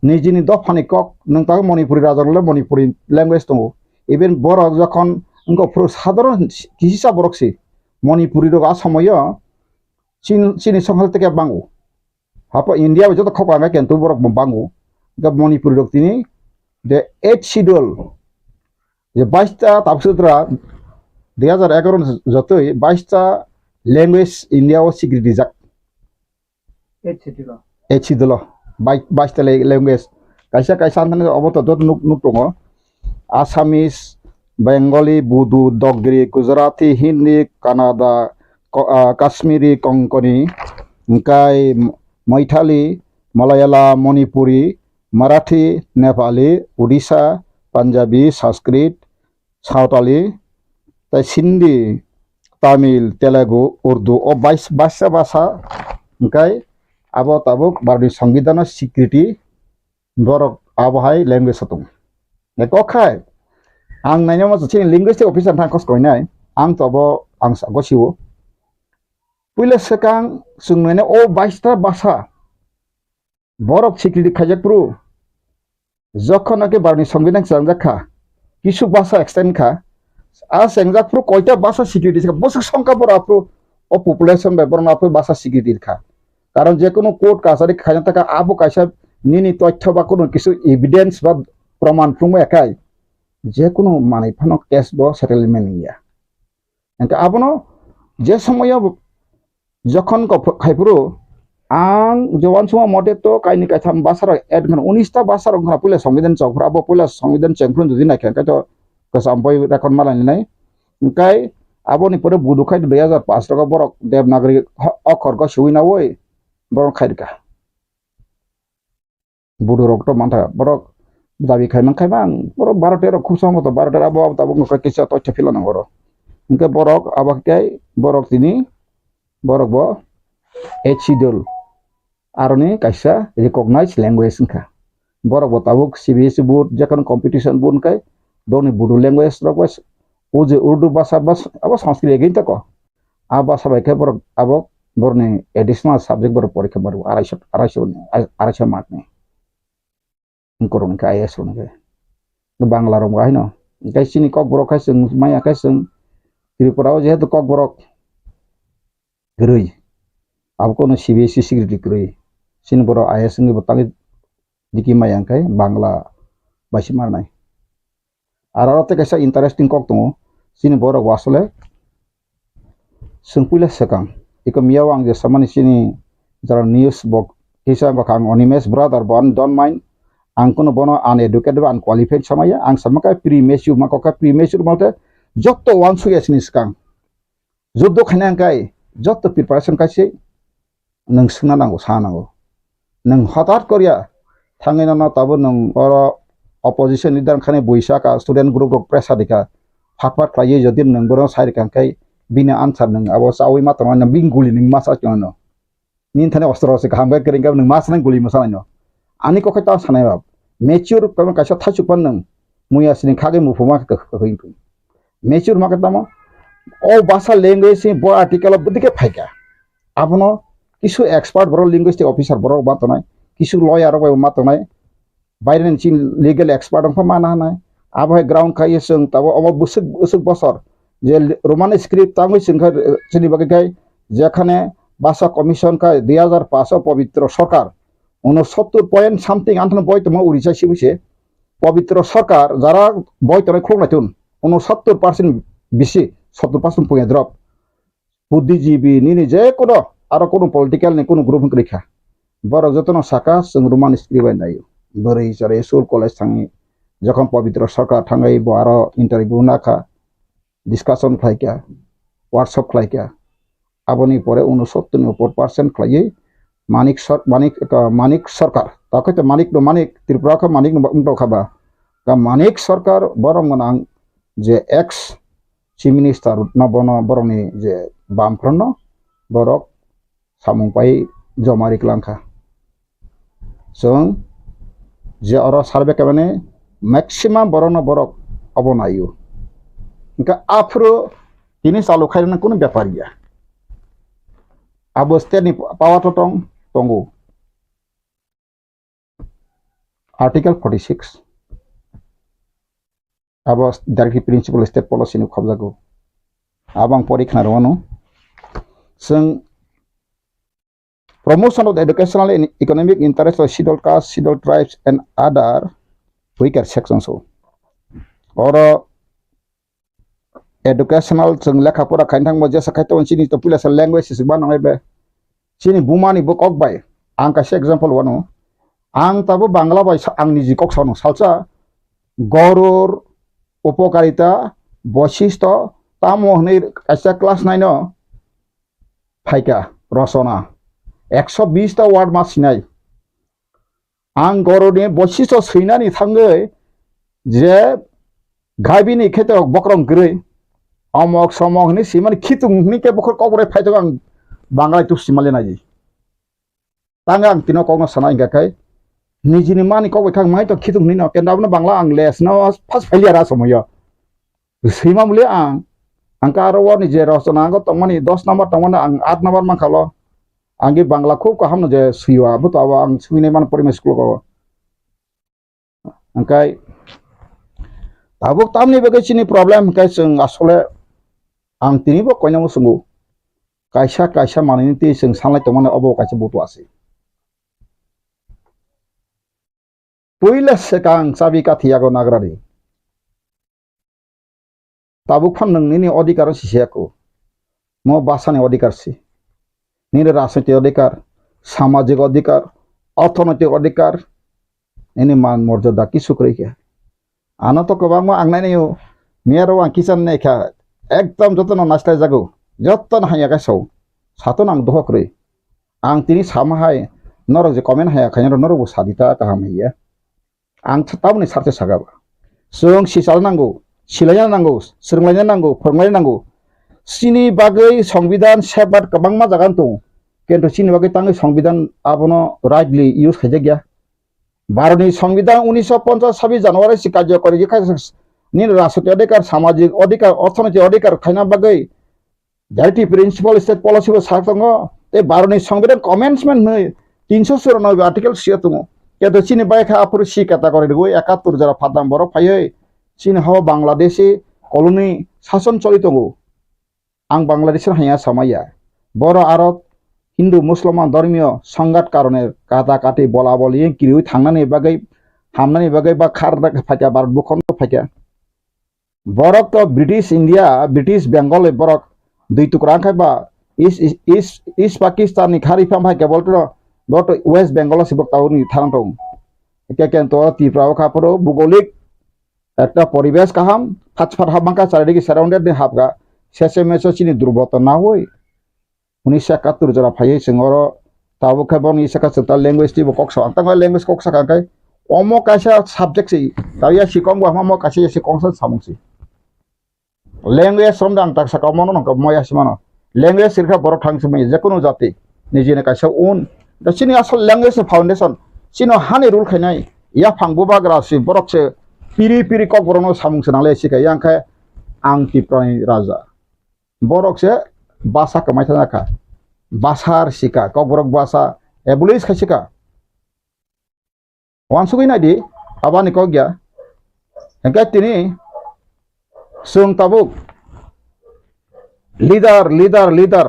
নিজিনি Dophani kok নংতাগ মণিপুরি রাজারলে মণিপুরি ল্যাঙ্গুয়েজ দङ ইভেন Borok যখন ইনকো পুরো সাধারণ কিসা Borokসি মণিপুরি রক আসময় চিনি সংহাল থেকে বাঙ্গু হাপ ইন্ডিয়া যত খক আমে কিন্তু Borok বাঙ্গু গা মণিপুরি রক তিনি the 8th schedule যে 22টা তাপসুদ্রা 2011 যতই 22টা ল্যাঙ্গুয়েজ ইন্ডিয়াও স্বীকৃতি যাক এছি দিল 22টা ল্যাঙ্গুয়েজ কাইসা কাইসা আনতানে অবত যত নুক দङ আসামিস বেঙ্গলি বুদু দগরি গুজরাটি হিন্দি কানাডা কাশ্মীরি কঙ্কনি ओमफ्राय मैथाली मालायालाम मणिपुरी माराठी नेपाली उड़ीसा पान्जाबी संस्कृत सावताली सिन्धी तामिल तेलुगु उर्दू ओ 22 भाषा ओमफ्राय आबो ताबुक भारतनि संविधान स्वीकृति बरक आबहाय लैंग्वेज दं एकखाय आं नायनायाव मोनसे लिंगुइस्टिक अफिसार थांखस कयनाय आं तबो आं गसिवो पहिले सेकां जोंनो ओ 22टा भाषा बरक स्वीकृति खायजाकप्रु जखनके भारतनि संविधान सांजाखा किछु भाषा एक्सटेंड खा आ सेंजाकप्रु कयटा भाषा स्वीकृति खा बस संख्या बराप्रु ओ पपुलेशन बे बरनाप्रु भाषा स्वीकृति खा कारण जे कोनो कोर्ट कासारि खायना थाका आबो कायसा निनि तथ्य बा कोनो किछु एविडेंस बा प्रमाण फुंमो एकाय जे कोनो माने फानो केस बो सेटलमेंट निया एंका आबनो जे समय যখন খাইপুরো आं जवान समाव मते तो कायनि कायथाम बासार एड गन 19टा बासार गना पहिले संविधान चौफरा बो पहिले संविधान चेंफ्रुन जुदि नायखे कायतो कसामपय रेकर्ड मालानि नै ओंखाय आबोनि परे बुदुखाय 2005 रगा बरक देवनागरी अक्षर ग सुइना वय बरक खायरका बुदुरक तो मानथा बरक दाबि खायमान खायबां बरक 12 खूब समत 12 आबो ताबो किसा तथ्य फिलाना बर ओंखाय बरक आबाखाय बरक तिनि बरक बो एचिडल आरने कायसा रिकॉग्नाइज लैंग्वेज का बरक बो ताबुक सीबीएसई बोर्ड जखन कंपटीशन बोर्ड काय दोनि बुडु लैंग्वेज रक बस उजे उर्दू भाषा बस अब संस्कृत एगेन तक आ भाषा बायके बरक अब बरने एडिशनल सब्जेक्ट बर परीक्षा बर 250 मार्क ने इनकरन का आईएस ने बांग्ला रंग गायनो गायसिनि ककबरक खाय जों माया खाय जों त्रिपुराव जेहेतु ककबरक गरै अब कोनो सीबीएसई स्वीकृति गरै सिन बर आईएस नि बतांग दिकी मायांखाय बांग्ला बासि मारनाय आराते कैसा इंटरेस्टिंग कक दङ सिन बर वासले संपुले सकां इको मियाव आं जे सामानि सिनि जरा न्यूज बक हिसा बखां अनिमेश ब्रादार बन डोंट माइंड आं कोनो बनो अनएडुकेटेड अनक्वालिफाइड समाया आं समका प्रीमेच्योर माका प्रीमेच्योर माते जत्तो वान सुयेसनि सकां जुद्ध खानांखाय जत्तो प्रिपारेशन कासे नों सोंना नांगौ सानांगौ नों हठात करिया थाङैना ना ताबो नों अर अपोजिशन लिडार खाने बैसाका स्टूडेंट ग्रुप प्रेसार दिखा फाटफाट खायो जदि नों बर साइरखांखाय बिनो आनसार नों अब सावै मात्र नों बिंगुलि नों मासा चनो निन थाने अस्त्र से खांबाय करिंगा नों मास नों गुलि मसानो आनि को खैता सानाय बाब मेच्योर कम कासा थाचुपन नों मुयासिनि खागे मुफुमा होइनथु मेच्योर माकतामा ओ भाषा लैंग्वेज से बो आर्टिकल बदिके फायका आपनो किछु एक्सपर्ट बर लिंगुइस्टिक ऑफिसर बर मातनाय किछु लॉयर बर मातनाय बायरेन चिन लीगल एक्सपर्ट अंफ माना हानाय आबहाय ग्राउंड खाय जों ताबो अब बुसुक बसर जे रोमान स्क्रिप्ट तांगै जोंखा चिनि बगैखाय जेखाने भाषा कमिशन का 2005 पवित्र सरकार 69 पॉइंट समथिंग आंथन बयतमा उड़ीसा सिबुसे पवित्र सरकार जारा बयतमा खोंनायथुन 69% बिसि 70% पुया ड्रप बुद्धिजीवी निनि जे कोनो आरो कोनो पॉलिटिकल ने कोनो ग्रुप रैखा बरक जतन साका जों रोमान स्क्रिप्ट नायो बोरै जरे स्कुल कलेज थाङि जखन पवित्र सरकार थाङै बो आरो इंटरव्यू नाखा डिस्कशन खायका वर्कशॉप खायका आबनि परे 69% खायै मानिक सरकार ताकते मानिक त्रिपुरा का मानिक खाबा का मानिक सरकार बरं गोनां जे एक्स चीफ मिनिस्टर नबन बरंनि जे बामफ्रन बरक सामुंपाय जमारिक लांखा जों जे अर सार्वे माने मैक्सिमाम बरन बरक अबनायो इनका आफ्रो दिनै चालु खायना कोनो बेपार गैया अब स्टेटनि पावार तो दंगौ आर्टिकल 46 अब डाइरेक्टली प्रिंसिपल स्टेट पॉलिसी नि खबजागौ आबां परीक्षा रवनो जों promotion of the educational and economic interest of scheduled castes, scheduled tribes and other weaker sections or educational जों लेखाफोरा खायनो थांबा जेसा खायतो सिनि तो पिलास language सिबा नङै बे सिनि बुमानि बो कक बाय आं कासे एग्जांपल वानो आं ताबो बांला बाय आंनि जि कक सानो सालसा गरुर उपकारिता बशिष्ट तामो हनै कासे क्लास 9 नो फाइका रसना 120 टा वार्ड मा सिनाय आं गरुरनि बशिष्ट सैनानि थाङै जे गाबिनि खेतो बक्रम गरै अमक समक नि सिमानि खितुंनि के बखर कबरे फायदो आं बांला तु सिमाले नायि तांगा आं तिनो कगनो सनाय गाखाय निजिनि मानि कबे खां माय तो खितुंनि न केन्दाबनो बांला आं लेस न फास फेलियार समयो सैमा मुले आं कारो नि जे रचना गो तमनि 10 नम्बर तमनि आं 8 नम्बर मा खालो आंगे बांला खूब काहामनो जे सुइवा बो तो आं सुइने मान परिमेश स्कुल को अंकाय ताबुक तामनि बेगेसिनि प्रब्लेम काय जों आसले आं तिनिबो कयनामो सुंगु कायसा मानिनि ति जों सानलाय तमने अबो कायसा बुतु आसे पहिले सेकां चाबि काथियागो नागरारि ताबुक फान नोंनि अधिकार सिसेको मो बासानि अधिकार सि निरे राजनीतिक अधिकार सामाजिक अधिकार अर्थनैतिक अधिकार ini मान मर्यादा की सुक्रै के आना तो गोबां मा आं नायनायो मेरो आं किसान नायखा एकदम जतन नास्ताय जागौ जतन हाया गासौ सातन आं दहक्रै आं तिनि सामाहाय नरक जे कमेन्ट हाया खायनो नरक सादिता गाहाम हैया आं ताबनि सारथे सागाबा जों सिसाल नांगौ सिलायना नांगौ सोरंलायना नांगौ फोरमायना नांगौ सिनि बागै संविधान सेबाट गोबां मा जागान दं किन्तु सिनि बागै तांनि संविधान आबनो राइटलि इउज खायजा गया भारतनि संविधान 1950 जानुवारि से कार्यकरी नि राष्ट्रीय अधिकार सामाजिक अधिकार अर्थनैतिक अधिकार खायना बागै डाइरेक्टिव प्रिंसिपल स्टेट पॉलिसी को साख दङ ते भारतनि संविधान कमेन्समेन्ट नै 394 आर्टिकल सिया दङ केतो सिनि बायखा आपुर सि कैटेगरी गो 71 जरा फादाम बरफ फायै सिनि हाव बांलादेशी कॉलोनी शासन चलित दङ आं बांलादेश हाया सामाया बर आरब हिंदू मुसलमान धर्मीय संघात कारणे काटा काटी बोला बोली किरिउ थांनानै बागै हामनानै बागै बा खार फाइका भारत बुखन्द फाइका बरक तो ब्रिटिश इंडिया ब्रिटिश बेंगल बरक दुई टुकरा खायबा ईस्ट पाकिस्तान नि खारिफाम फाइका बोलतो बट वेस्ट बेंगल सिबक टाउन थानां दं एके केन्तो त्रिपुरा खापरो भूगोलिक একটা পরিবেশ কাহাম ফাচফার হাবাঙ্কা চারিদিকে সারাউন্ডেড হাবগা শেষে মেসে চিনি দুর্বলতা না হই 1971 जरा फायै सिङर ताबो खाबन इसेका सता लैंग्वेज ति बकस आंता लैंग्वेज कक्सा काय अमो कासा सब्जेक्ट सि ताया सिकम गवा मो कासे सिकम स सामुसि लैंग्वेज समदा आं ताक सका मनो नक मया सिमानो लैंग्वेज सिरखा बर थांसमै जेकुनु जाति निजिने कासा उन दसिनि असल लैंग्वेज फाउंडेशन सिनो हानि रुल खायनाय या फांबो बाग्रासि बरकसे पिरि पिरि ककबरनो सामुंस नाले सिका यांखाय आं तिप्रानि राजा बरकसे बासा कमाय थानाखा बासार सिका ककबरक बासा एबुलिस खासिका वानसुगै नायदि आबानि को गया हेंका तिनि जों ताबुक लीडर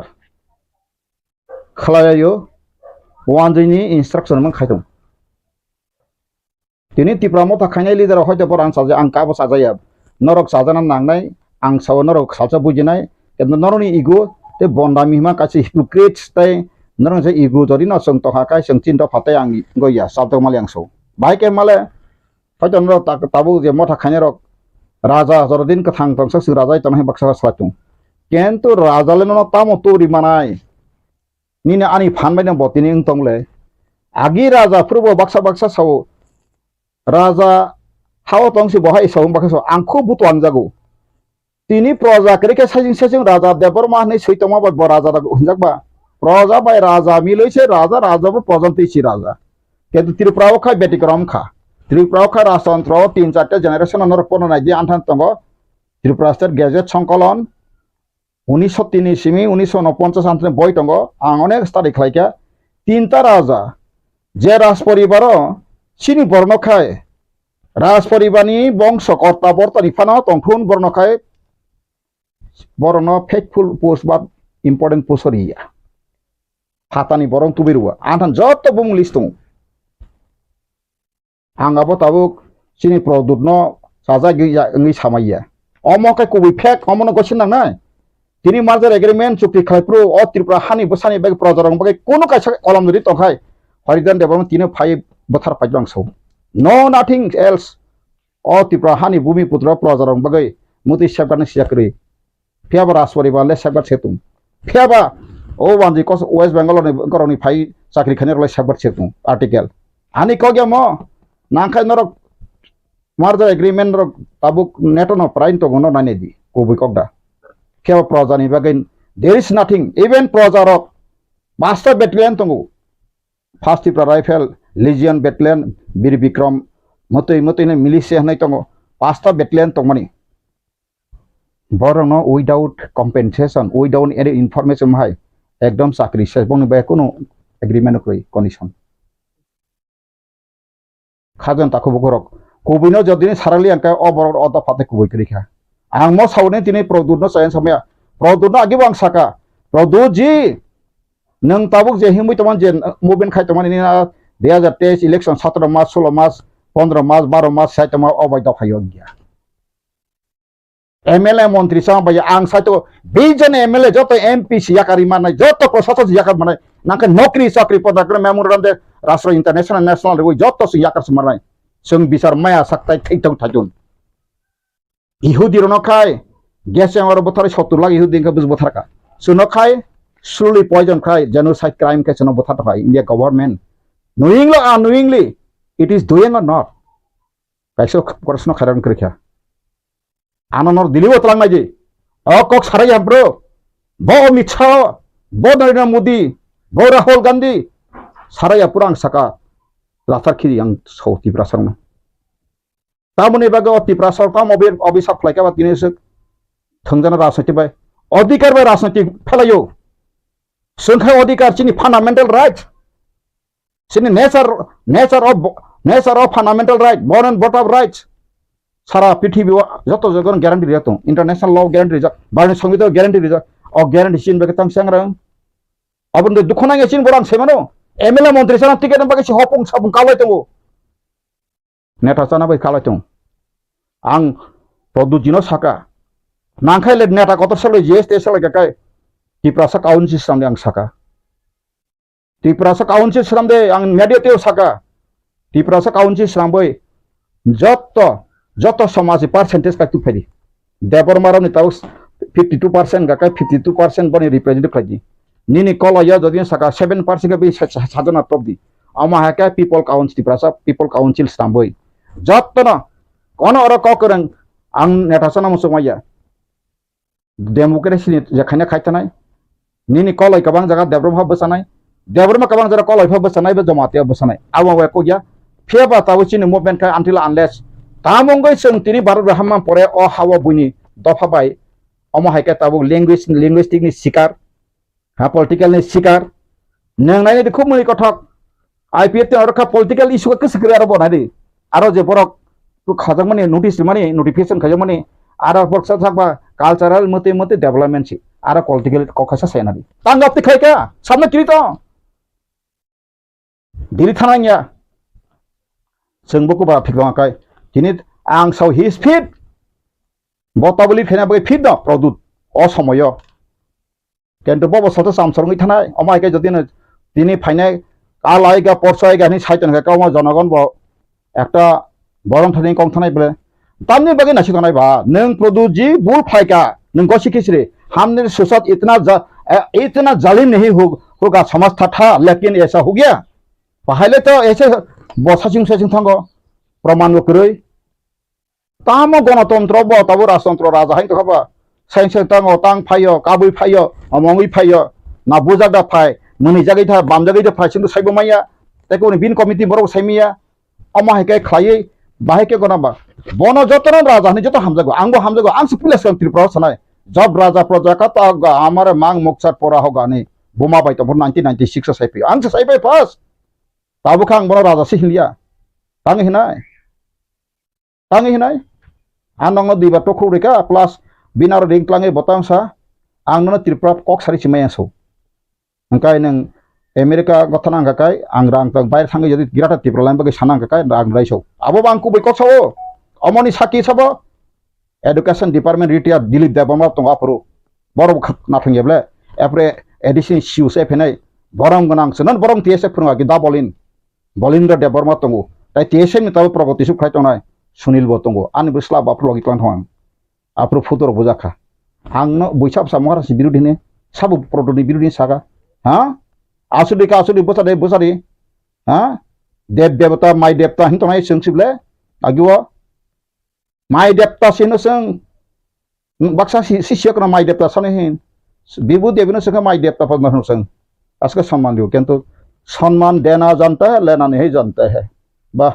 खलायो वानजैनि इंस्ट्रक्शन मन खायदों तिनि तिप्रा मथा खायनाय लीडर हयतो बरान साजे आं काबो साजाया नरक साजाना नांनाय आं साव नरक साजा बुजिनाय केन नरनि इगो ते बन्दा मिमा कासे हिपोक्रेट्स तै नरं जे इगो जरि न जों तहा काय जों चिन्ता फातै आं गया साबदो माले आं सौ बाइके माले हयतो नर ताबु जे मथा खायनाय रक राजा जरदिन का थांग तंस सि राजा तनहि बक्सा सातुं केन्तु राजाले न तामो तोरि मानाय निने आनि फानबाय न बतिनि तंगले आगि राजा फुरबो बक्सा साव राजा हाव तंसि बहाय साव बक्सा आंखौ बुतवान जागौ तिनी प्रजा केरेके साजिं राजा देबरमा नै सैतमा बा राजा हुनजाकबा प्रजा बाय राजा मिलैसे राजा प्रजंति सि राजा केतु त्रिपुराव खा बेटिक्रम खा त्रिपुराव खा राजतंत्र 3-4 जेनेरेशन नर पन नायदि आन्थान तंग त्रिपुरा स्टेट गेजेट संकलन 1903 सिमी 1949 आन्थान बय तंग आं अनेक स्टाडि खालायका तीनटा राजा जे राज परिवार सिनि बर्णखाय राज परिवारनि बंश कर्ता बर्तनि फाना तंथुन बर्णखाय बरनो फेकफुल पोस्ट बा इम्पोर्टेंट पोस्ट रिया फातानि बरं तुबिरुवा आंथान जत बुं लिस्ट दं आंगाबो ताबुक सिनि प्रदुतनो साजा गैया सामाया অমকে কবি ফেক অমন গছিন না তিনি মার্জার এগ্রিমেন্ট চুক্তি খাইপ্রু অ ত্রিপুরা হানি বসানি বেগ প্রজারং বাগে কোনো কাইসা কলম দরি তখাই হরিদান ডেভেলপমেন্ট তিনি ফাই বথার পাইজং সৌ নো নাথিং এলস অ ত্রিপুরা হানি ভূমিপুত্র প্রজারং বাগে মুতি সেবগানি সিয়াকরি ফিয়াবা রাসওয়ারি বা লেসাবার সেতুম ফিয়াবা ও বানজি কস ওয়েস্ট বেঙ্গল গরনি ফাই চাকরি খানে রলে সেবার সেতুম আর্টিকেল আনি কগে ম নাখাই নরক মার্জার এগ্রিমেন্ট রক তাবুক নেটন প্রাইন তো গনো নানি দি কবি কগদা ফিয়াবা প্রজানি বাগে there is nothing even প্রজারক মাস্টার ব্যাটালিয়ন তঙ্গু first Tripura rifle legion battalion Bir Bikram মতই মিলিশিয়া হনাই তঙ্গু পাঁচটা ব্যাটালিয়ন তংমানি বরং without compensation without any information হাই একদম চাকরি শেষ বং বে কোনো এগ্রিমেন্ট কই কন্ডিশন খাজন তাকো বকরক কবিনো যদি সারালি আঙ্কা অবর অদা ফাতে কবই করিখা आं म सावने दिनै प्रदुतनो सायन समया प्रदुतनो आगिबो आं साका प्रदुत जी नों ताबुक जे हिमुइ तमान जे मुभमेन्ट खाइ तमान नि 2023 इलेक्शन 17 मार्च 16 मार्च 15 मार्च 12 मार्च साइ तमा अबाय दफायो गया एमएलए मन्त्री सा बाय आं साइतो बेजन एमएलए जतो एमपी सियाकारि मानाय जतो प्रशासन सियाकार मानाय नाका नौकरी चाकरी पदाकर मेमोरेन्डम दे राष्ट्र इंटरनेशनल नेशनल रे जतो सियाकार मानाय जों बिचार माया साक्ताय थैथौ थाजुन ইহুদি রনখাই গেছে আমার বথারে 70 লাখ ইহুদি কে বুঝ বথারকা সুনখাই স্লোলি পয়জন খাই জেনোসাইড ক্রাইম কে সনো বথার ভাই India government knowingly it is doing or not কাইসো প্রশ্ন খারান করিখা আননর দিলি বতলাং মাইজি অ কক সারাই আমব্রো ব মিছা ব নরেন্দ্র মোদি ব রাহুল গান্ধী সারাই পুরাং সাকা লাথার খিরি আং সৌতি প্রাসং तामुनि बागे ত্রিপুরা সরকার অভিশাপ ফ্লাইকা তিনি थोंजाना राजनीति बाय अधिकार बाय राजनीति फेलायो संख्या अधिकार चिनि फान्डामेन्टल राइट चिनि nature of fundamental right born and bought of rights सारा पृथ्वी जत जगन ग्यारंटी रिजातो इंटरनेशनल लॉ ग्यारंटी रिजा भारत संविधान ग्यारंटी रिजा और ग्यारंटी चिन बागे तां सांग्रा अबन दे दुखनांगे चिन बरान सेमानो एमएलए मंत्री साना टिकेट बागे सि हपुं सापुं कालायतो नेता साना बाय कालायतो आं प्रदुजिनो साका नांखाइले नेता कत साले जीएसटी साले गाय त्रिपुरा काउन्सिल सामने आं साका त्रिपुरा काउन्सिल सामने आं मेडियातेव साका त्रिपुरा काउन्सिल सामने जत समाज पार्सेंटेज का तु फेरी देबरमाराव नि ताउ 52% गाय 52% बनि रिप्रेजेंटेटिव खाजी निनि कलया जदि साका 7% का बे साजना टपदि आमा हाका people council Tripura people council सामने जत्तना कोन और ककरं आं नेता साना मुसुमाया डेमोक्रेसी जेखाने खायथानाय निनि कलय गोबां जागा डेभलप बसानाय डेभलप गोबां जागा कलय बसानाय बे जमाते बसानाय आवा को गया फेबा तावचिनि मुभमेन्ट का आनटिल अनलेस तामंगै जों तिनि भारत हामा परे अ हावा बुनि दफा बाय अम हायके ताबु लिंगुइस्टिक नि शिकार हा पॉलिटिकल नि शिकार नंनाय नि खूब मुनि कथक आईपीएफ ते अरखा पॉलिटिकल इशू के सिक्रे आरो बनादि आरो जे बरक तो खाजक माने नोटिस माने नोटिफिकेशन खाजक माने आरो बक्सा थाकबा कल्चरल मते डेभलपमेंट छि आरो पॉलिटिकल कखासा सेनादि तांगापति खायका सामने किरितो दिरि थानाया जोंबो बा फिगलांखाय दिनि आं साव हिज फिट बताबलि फेना बे फिट द प्रदुत असमय केन्टु बबो सतो सामसरङै थानाय अमायके जदिनो दिनि फाइनाय आलायगा परसायगा नि साइतन का जनगण ब একটা বরং থানি কম থানাই বলে তামনি বাগে নাছি থানাই বা নং প্রদুজি বুল ফাইকা नों गसी खिसरे हमने सोसात इतना जालिम नहीं होगा समझता था लेकिन ऐसा हो गया पहले तो ऐसे बसासिंग ससिंग थांगो प्रमाण करे तामो गणतंत्र ब तब राजतंत्र राजा हाय तखबा साइंस तांगो तांग फायो काबुइ फायो अमंगुइ फायो ना बुजादा फाय मनि जागै था बाम जागै था फाय सिंदु साइबो माया तेको बिन कमिटि बरो साइमिया अमा हायके खायै बाहायके गनाबा बन जतन राजा नि जत हामजागो आं सुपिलेस त्रिपुरा सनाय जब राजा प्रजा का ता हमारे मांग मुक्सर पोरा होगा ने बोमा बाय तो 1996 साइपि आं साइबाय फास ताबो खां बन राजा से हिलिया तांग हिनाय आनंग दिबा तो खुरिका प्लस बिनार रिंग क्लाङै बतांसा आंनो त्रिपुरा कक सारि सिमायासौ अंकाय नों अमेरिका गथना गाकाय आं रां बाय थाङै जदि गिराटा त्रिपुरा लाइन बगे साना गाकाय रां रायसौ आबो बांकु बैकसौ अमनि साखि सबो Education Department retired Dilip Debama tong apro Borok nothing yeble every edition shoes FNA Borong ganang senan Borong TSF prunga kita bolin da Deborma tongo tai TSF ni tahu progoti su khai tongai Sunil botongo ani besla bapro lagi klan hoang apro futur bujaka hangno buisap samara si biru dine sabu produk biru dine saga ha asudi bosade ha dev devata mai devta hintonai sengsible agiwa mai devta sino seng baksa si siak mai devta sane hin bibu devino seng mai devta padma seng aska सम्मान दियो किंतु सम्मान देना जानता है लेना नहीं जानता है बा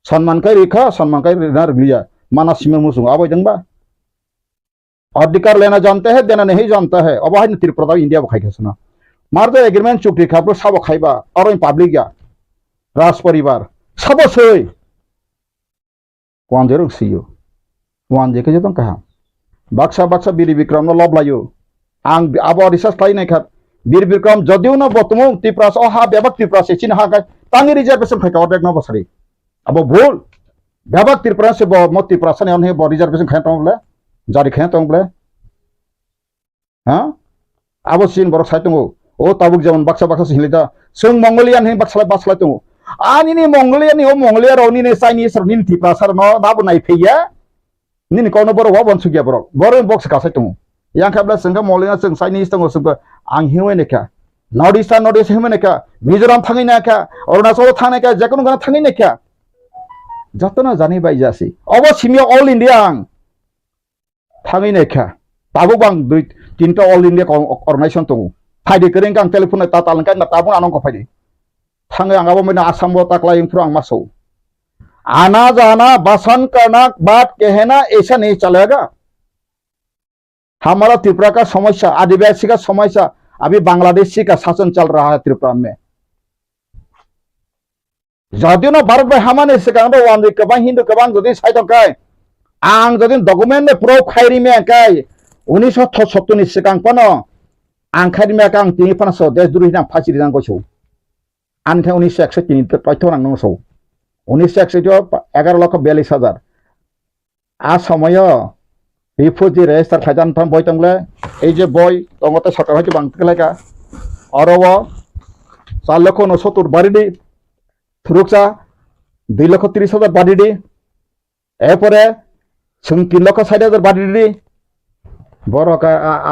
सम्मान का रेखा सम्मान का रेखा रखलिया मानस में मुसुंग आबो जंगबा अधिकार लेना जानते हैं देना नहीं जानता है अब हाय त्रिपुरा इंडिया बखाई खसना मार दे एग्रीमेंट चुक्ति खाबो साबो खाइबा और पब्लिक या राज परिवार सबो सै कौन जरूर सियो कौन जेके जतन कहा बाक्सा बिरि विक्रम न लब लायो आं आबो रिसर्च खाइ नै खा Bir Bikram jadiu na botumu tipras ha bebak tipras se chin ha kai tangi reservation khai ka order na basari abo bhul bebak tipras se bo mot tipras ne on he bo reservation khai tong le jari khai tong le ha abo sin borok sai tong o tabuk jeman baksa se hilida sung mongolian he baksa tong ani ni mongolian ni o mongolia ro ni ne chinese ro ni tipras no na bu nai pheya ni ko no boro wa bon su gya borok boro box ka sai tong yang kabla sengka mongolian seng chinese tong sung ang hiwe neka north hiwe neka mizoram thangi neka arunachal thang neka jekono gana thangi neka jatona jani bai jasi obo simia all india ang thangi neka tabu bang dui tinta all india organization tongu phaide kereng kang telephone ta talangkai na tabung anong ko phaide thangi ang abo mena asam bo takla impro ang maso आना जाना बसन करना बात कहना ऐसा नहीं चलेगा हमारा त्रिपुरा का समस्या आदिवासी का समस्या अभी बांग्लादेशी का शासन चल रहा है त्रिपुरा में जदिव ना भारत में हमारे सिकांग वांदे कबां हिंदू कबां जदि साइटं काय आं जदि डॉक्यूमेंट ने प्रूफ खाइरी में काय 1977 नि सिकांग पनो आं खाइरी में कांग तिनि पनसो देश दुरि ना फासि रिजां गसौ आनथे 1961 नि तथ्य नांगनो सौ 1961 11,42,000 आ समय रिफ्यूजी रेजिस्टार खाइजान थाम बय तंगले এই যে বই তঙ্গতে সরকার হইতে বাংতে লেখা অরব 4,69,000 বাড়িডি থুরুকসা 2,30,000 বাড়িডি এরপরে 3,60,000 বাড়িডি বড়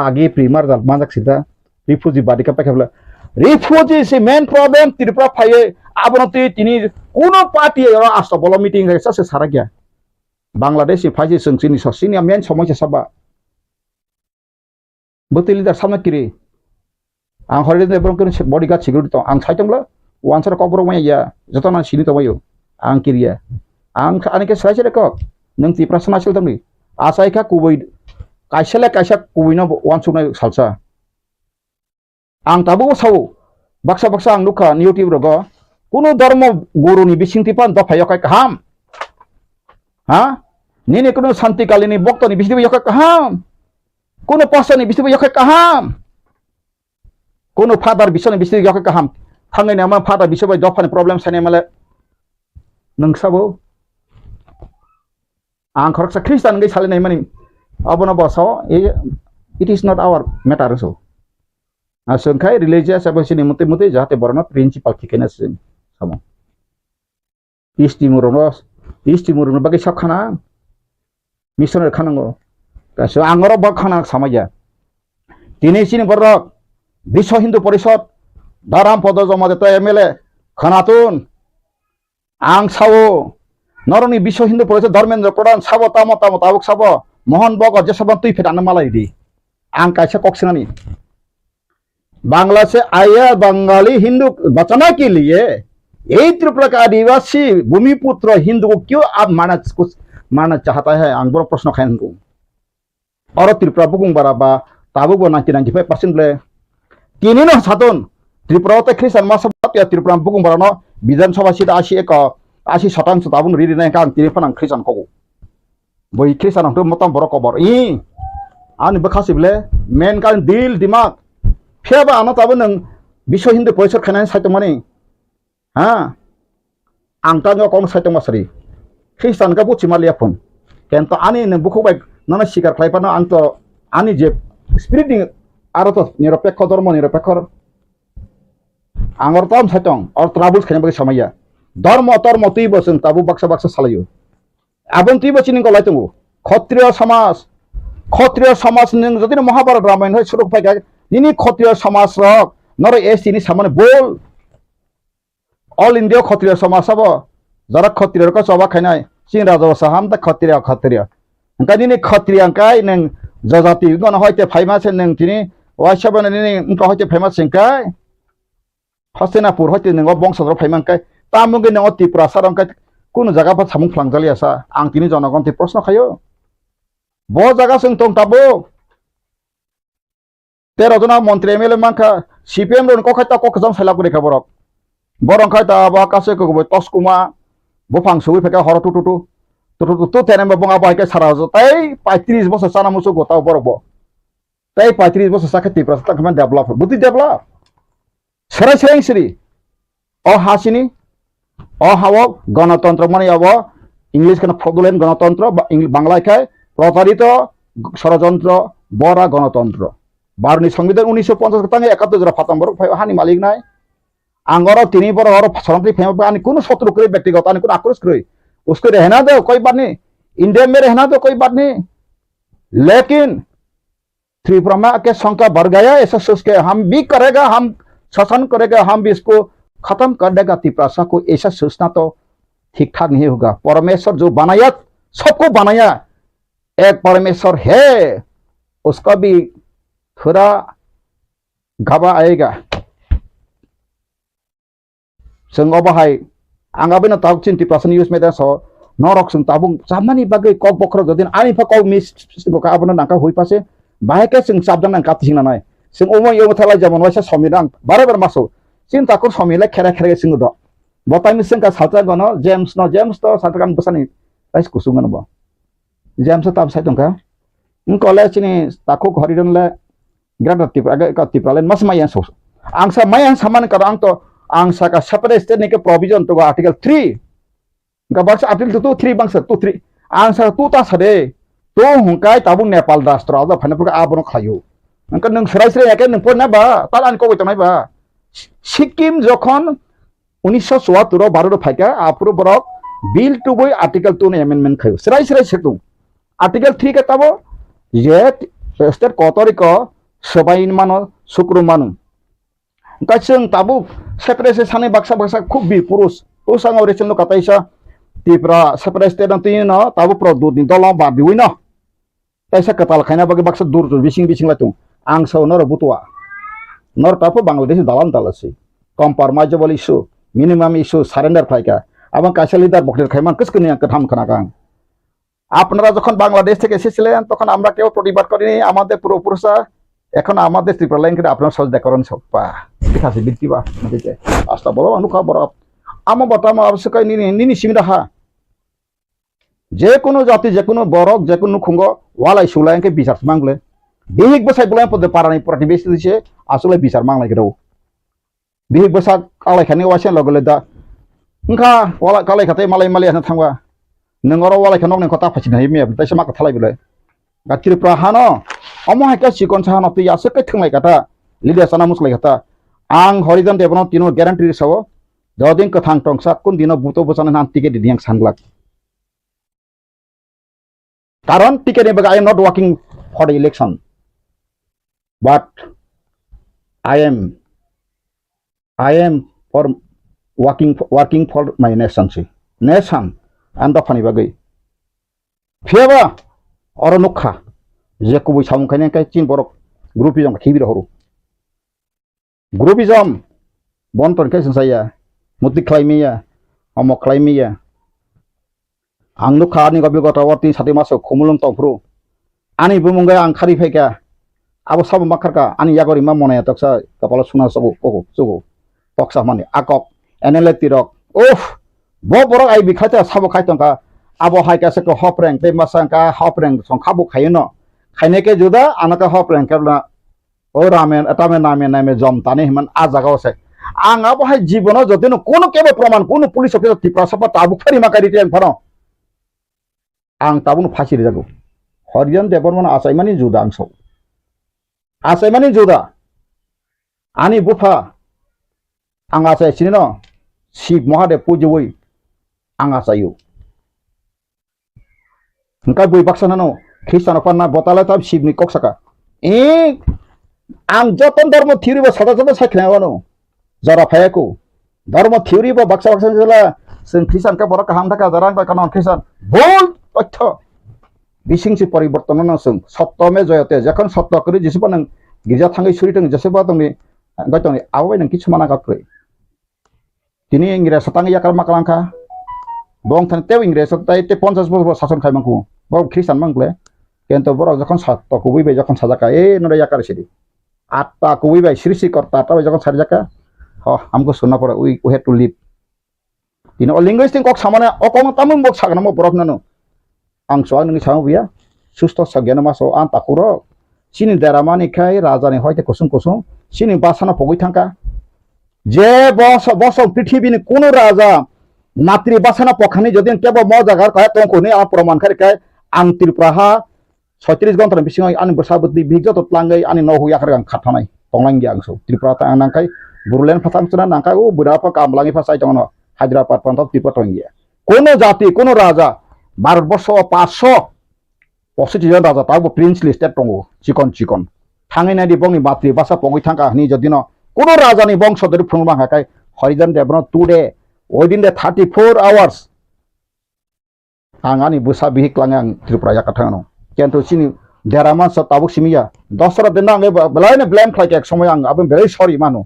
আগে প্রিমার জাল মাজাক সিধা রিফিউজি বাড়ি কাপে খেবলা রিফিউজি সে মেন প্রবলেম ত্রিপুরা ফাইয়ে আবনতি তিনি কোন পার্টি আস্ত বল মিটিং হয়েছে সে সারা গিয়া বাংলাদেশি ফাইজি সংসিনি সসিনি মেন সমস্যা সাবা betul lidah sama kiri ang hari ini belum kena bodyguard security to ang sai tongla wansar Kokborok maya ya jotona sini to bayo ang kiri ya ang ani ke sai ko nang ti prasana sil tongni asai ka kuboi kaisa kuboi no wansuk na salsa ang tabu sau baksa ang nuka YouTube rogo kuno dharma guru ni bising tipan Dopha yokai kaham ha nini kuno santi kali ni bokto ni bising yokai kaham কোনো পাসনি বিসিবো ইয়কে কাহাম কোনো father বিসনি বিসিবো ইয়কে কাহাম থাঙ্গাই নামা father বিসিবো দফানি problem সাইনে মালে नोंसाबो आं खरकसा ख्रिस्टान गै सालिनाय माने अबना बसाव it is not our matter so आसंखाय रिलीजियस एबोसिनि मते मते जाहाते बरना प्रिन्सिपल थिकेना सिन सामो इस्टिमुरनो बागै साबखाना मिशनारि खानांगो गासो आंगरो बखाना समाया दिनैसिम बरक विश्व हिंदू परिषद दाराम पद जमा देता एमएलए खनातुन आं सावो नरनि विश्व हिंदू परिषद धर्मेन्द्र प्रधान साबो तामो ताबुक साबो मोहन बग जेसबन तुई फेटानो मालायदि आं कायसा कक्सिनानि बांग्ला से आया बंगाली हिंदू बचाना के लिए यही त्रिपुरा का आदिवासी भूमिपुत्र हिंदू को क्यों आप माना चाहता है आं बड़ प्रश्न खाइन को और त्रिपुरा बुकुंग बाराबा ताबुक 95% ब्ले तिनी न सातन त्रिपुरा ते ख्रिस्टान मासबात या त्रिपुरा बुकुंग बारानो विधानसभा सीट 80% ताबुन रिरि नाय कां तिनि फनां ख्रिस्टान को बै ख्रिस्टान तो मतम बरक खबर आनि बखासिबले मेन कान दिल दिमाग फेबा आना ताबो नों विश्व हिंदू परिषद खानाय सायतमानि हा आं तानो कम सायतमासरि ख्रिस्टान का बुचि मालिया फन Kento ani neng buku baik nana sikar klaipan anto ani je spiriting arato niropekho dormo niropekho angor tom satong or troubles kene bagi samaya dormo tormo tibo sing tabu baksa baksa salayo abon tibo chini ko laitungu ক্ষত্রিয় সমাজ neng যদি মহাভারত রামায়ণ হয় শুরু পাই নিনি ক্ষত্রিয় সমাজ rock নর S তিনি সামনে বল অল ইন্ডিয়া ক্ষত্রিয় সমাজ হব যারা ক্ষত্রিয়র কা সবা খাইনাই চিন রাজবংশ হাম তা ক্ষত্রিয় ওংকা নিনি ক্ষত্রিয় ওংকাই neng জাতি গন হইতে ফাইমাস neng তিনি ওয়াইসাবনে নিনি ওংকা হইতে ফাইমাস সিংকাই হস্তিনাপুর হইতে neng বংশধর ফাইমানকাই তামুগে neng ত্রিপুরা সারংকাই কোন জায়গা পা সামুং ফ্লাংজালি আসা আং তিনি জনগণতে প্রশ্ন খায়ো ব জায়গা जों दं दाबो 13 जना मन्त्री एमएलए मानखा CPM ron kokhaita kokjam saila kuri borok borong khaita ba kase ko toskuma bufang sui pheka hor tu tenem bonga ba ke sara jo tai 35 বছর sana musu gota borok bo tai 35 বছর sakati prasta khaman develop buti develop serai siri o hasini o hawo গণতন্ত্র মানে আবো English কেন fraudulent গণতন্ত্র বাংলায় খায় প্রতারিত ষড়যন্ত্র বড়া গণতন্ত্র বারনি সংবিধান 1950 তাঙ্গে 71 জোড়া ফাতাম বড় হানি মালিক নাই আঙ্গর তিনি বড় আর সরন্তি ফেম আনি কোন শত্রু করে ব্যক্তিগত আনি কোন আক্রোশ করে उसको रहना दो कोई बात नहीं इंडिया में रहना दो कोई बात नहीं लेकिन त्रिपुरा में के संख्या बढ़ गया ऐसा सोच के हम भी करेगा हम शासन करेगा हम भी इसको खत्म कर देगा त्रिपुरा को ऐसा सोचना तो ठीक ठाक नहीं होगा परमेश्वर जो बनाया सबको बनाया एक परमेश्वर है उसका भी थोड़ा घबा आएगा जों बाहाय आंगाबो न ताव चिन्ति पासन यूज मेदा सो नरक जों ताबुं जामानि बागै कक बखर जदिन आनि फा कौ मिस बका आबनो नाका होई पासे बाहायके जों साबदां नां काथिं नाय जों ओमो यो थालाय जामन वाइसा समिरां बारे बार मासो चिन ताको समिला खेरा खेरा जों द बताइनि जों का साथा गनो जेम्स तो साथगान बसानि राइस कुसुंगन बा जेम्स ताब साइ दंका इन कलेज चिनि ताको घरिदनले ग्रादा तिप्रालेन मास मायान सो आंसा मायान सामान कर आं तो आंसा का सेपरेट स्टेट ने के प्रोविजन तो आर्टिकल 3 का बक्स आर्टिकल 2 3 बक्स 2 3 आंसा 2 ता सदे तो हुंकाय ताबु नेपाल राष्ट्र आदा फनेपुर आबनो खायो नंका नों सरायसरे याके नों पना बा तालान को गतनाय बा सिक्किम जखन 1974 भारत फाइका आपुर बरक बिल टू बय आर्टिकल 2 ने अमेंडमेंट खायो सरायसरे सेतु आर्टिकल 3 के ताबो जे स्टेट कतरिक सबाइन मानो शुक्र मानो गासों ताबु सेपरेट सानै बाक्सा खूब बि पुरुष तो सांगाव रेसन कताइसा त्रिपुरा सेपरेट स्टेट न ताबु प्रदुत नि दला बा बिवै न ताइसा कताल खायना बागे बाक्सा दूर बिसिं लातु आं साव नर बुतवा नर तापो बांग्लादेश दालान दालासै compromisable issue minimum issue surrender फाइका आबां काइसा लिडार बकलेर खायमान कसकनि आं कथाम खानागां আপনারা যখন বাংলাদেশ থেকে এসেছিলেন তখন আমরা কেউ প্রতিবাদ করিনি আমাদের পূর্বপুরুষরা এখন আমাদের ত্রিপুরা লাইনকে আপনারা সহযোগিতা করেন সব ঠিক আছে বিদ্যিবা দিতে আসলে বলো অনুকা বড় আমার বর্তমান আবশ্যক নিনি সীমিতা যে কোনো জাতি যে কোনো বরক যে কোনো খুঙ্গ ওয়ালাই সুলাইকে বিচার মাংলে বিহিক বসাই বলাই পদে পারানি প্রতিবেশী দিছে আসলে বিচার মাংলাই গেও বিহিক বসা কালাইখানি ওয়াসেন লগলে দা ओंखा वाला कालाय खाते मालाय आना थांबा नोंगरो वालाय खनक नों खता फासिनो हायो मेब ताइसे माका थालाय बिलाय गाथिर प्राहानो अमो हायका सिकन साहानो तै आसे कै थंलाय गाथा लिलिया साना मुसलाय गाथा आं हरिजन देबनो तिनो ग्यारान्टी सावो जदिन कथां टंसा कोन दिनो बुतो बसाना नाम टिकेट दियां सानग्लाक कारण टिकेट एबा I am not working for the election but I am for working for my nation and the funny bagay fiaba or nokha je ko bui saung kane kai chin borok groupism khibir horu groupism bonton kai saya muti klaimia amok klaimia ang nokha ni gobi gota warti sati maso khumulum topru ani bumunga ang khari pheka abo sab makarka ani yagori ma mone taksa kapala suna sabu koko sugo poksa mane akok analytic of borok ai bikhata sabo khaitongka abo haika se ko hopreng te masangka hopreng songkhabu khayno khaineke juda anaka hopreng karna o ramen atame name jom tane himan a jaga se ang abo hai jibono jodino kono kebe proman kono police officer tipra sapa tabu khari makari ten phano आं ताबुन फासि जागौ हरिजन देबरमन आसाइमानि जुदा आं सौ आसाइमानि जुदा आनि बुफा आं आसाय सिनो शिव महादेव पूजोवै आं आसायो उनका बुई बाक्सानानो ख्रिस्टान पाना बताला ताब शिवनि कक्साका आं जतन धर्म थियोरि बा सादा सादा साखिनायानो जरा फायाको धर्म थियोरि बा बाक्सा बाक्सा जला जों ख्रिस्टान का बरक हाम थाका जरा का कानन ख्रिस्टान भुल तथ्य बिसिंसि परिवर्तन न जों सत्य में जयते जखन सत्य करि जेसेबा नों गिर्जा थाङै सुरिथों जेसेबा दंनि गयतंनि आवै नों किछु माना गाख्रै दिनै इंग्रेज ताङै याकार माकालांखा बं थान तेव इंग्रेज ताइ ते 50 बोसोर शासन खायमांखौ बं ख्रिस्टान मांगले केन्तो बरक जखन सत्य को बैबाय जखन साजाका नरे याकार सिदि आत्ता को बैबाय श्री करता ता जखन साजाका ह हमको सुनना पड़ा वी हैव टू लिव दिनै लिंगुइस्टिक कक सामाने अकम तामुं बक सागना म बरक नानो आं सआ नोंनि साव बिया सुस्थ सग्यान मासो आं ताकुरो सिनि देरामानि खाय राजानि हयते कुसुम कुसुम सिनि बासना पगै थांका जे बस बस पृथ्वीनि कोनो राजा नात्री बासना पखानि जदि केबो म जागार काय तंखौनि आ प्रमाण खारिखाय आं त्रिपुराहा 36 घन्टा बिसिङै आनि बसाबति बिजत तलाङै आनि नहु याकर आं खाथानाय तंलांगि आं सौ त्रिपुरा ता नांखाय बुरलेन फाथांसना नांखाय ओ बुरापा कामलाङि फासाय दङ हैदराबाद पंथब त्रिपुरा तंगिया कोनो जाति कोनो राजा भारतवर्ष 500 पसिटिव राजा ताबो प्रिंसलि स्टेट दङ चिकन चिकन थाङै नायदि बंनि मातृ भाषा पगै थांका नि जदिनो कोनो राजानि बंशधर फुंबांखाय हरिजन देवनो today within the 34 hours आंगानि Busa बिहिक्लाङै आं त्रिपुरा याकाथाङानो केन्तो सिनि देरामान स ताबुक सिमिया दसरा दिन आंगे बलायने ब्लेम खायके एक समय आं आबे भेरी सॉरी मानो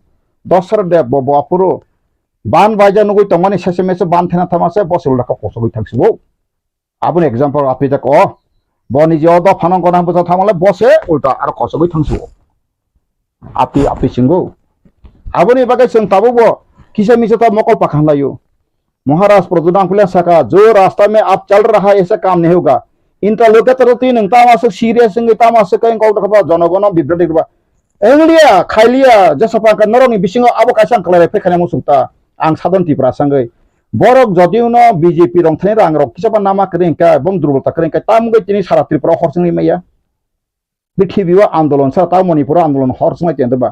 दसरा दे बपुरो बान बाजा नुगै तमानि सेसे मेसे बान थेना थामासे बसुल लाका कसगै थांसिबो आबुन एग्जांपल आपि जाक बनि जे अद फानं गना बजा थामाले बसे उल्टा आरो कसगै थांसिबो आपि सिंगो आबुनि बागै जों ताबुबो किसे मिसे ता मकल पाखान लायो महाराज प्रजुदान खुले सका जो रास्ता में आप चल रहा है ऐसा काम नहीं होगा इंटरलोकेटर तीन तामासे सीरियस संगे तामासे कहीं कौट खबा जनगण बिब्रति खबा एंगलिया खाइलिया जसपा का नरनि बिसिङो आबो काइसां कलाय फेखाने मुसुक्ता आं साधन तिप्रा संगै बरक जदिउनो बीजेपी रंथने रां रक किसबा नामा करेंका बं दुर्बलता करेंका तामगै तिनि सारा त्रिपुरा हरसंनि मैया पृथ्वीवा आंदोलन सा ता मणिपुर आंदोलन हरसंय तेंदबा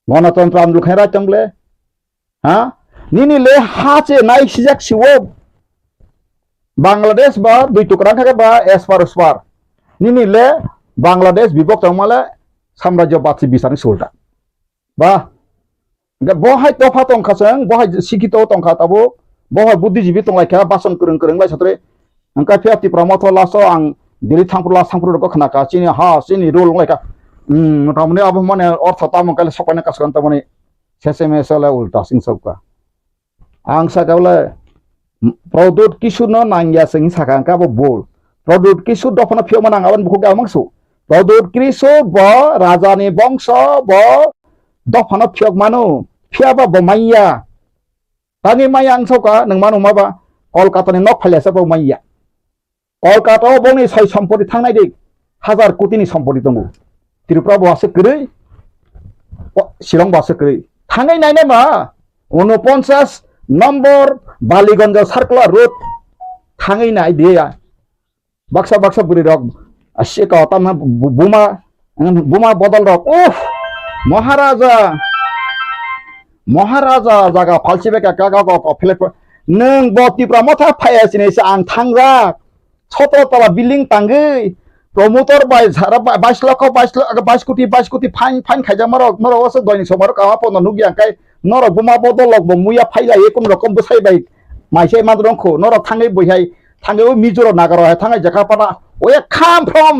गणतंत्र आंदोलन खैरा तंगले हाँ नीनी ले हाचे नाइ सिजाक सिवो बांग्लादेश बा दुई टुकरा थाके बा एसपार उस्पार नीनी ले बांग्लादेश विभक्त माले साम्राज्यबादि बिसानि सुल्ता बा बहाय दफा तंखासों बहाय सिखित तंखा ताबो बहाय बुद्धिजीबी तंलायखा बासन करं करं लाय सत्रे अंका फियाति प्रमथ लासो आं दिल्ली थांपुर लास थांपुर को खनाका चिनि हा चिनि रोल लायका मतामने अब माने अर्थ ताम काले सपाने कासकन तामने सेसे मेसला उल्टा सिं सबका आं सागावले प्रदुत किशु न नांगिया सिं सागांका बो बोल प्रदुत किशु दफना फियो माना आवन बुखु गामंसु प्रदुत किशु ब राजानि वंश ब दफना फियो मानु फियाबा बमाइया तानि माया आं सबका नों मानु माबा कलकातानि नक फाइलासा बमाइया कलकाता बनि सय सम्पति थांनाय दे 1000 कोटिनि सम्पति दङ त्रिपुरा बहासो गरै शिलं बासो गरै थांनाय नायनाय मा 49 नम्बर बालीगंज सर्कुलर रोड थांनाय नाय दिया बक्सा बक्सा बुरी रक अशेका तम बुमा बदल रक उफ महाराजा जागा फालसिबेका कागा को फ्लेट नों बतिप्रा मथा फायासिने आं थांगा 17 तला बिल्डिं तांगै प्रमोटर बाय झारा 22 कोटी फाइन खाइजा मारक नरवासो दयनि समार कामा पन नुगिया काय नरक बुमा बदल लग मुया फाइला एकुन रकम बसाइबाय माइसे माद्रंखौ नरक थाङै बहाय थाङै मिजोर नागार थाङै जाखापाना ओए खाम फ्रम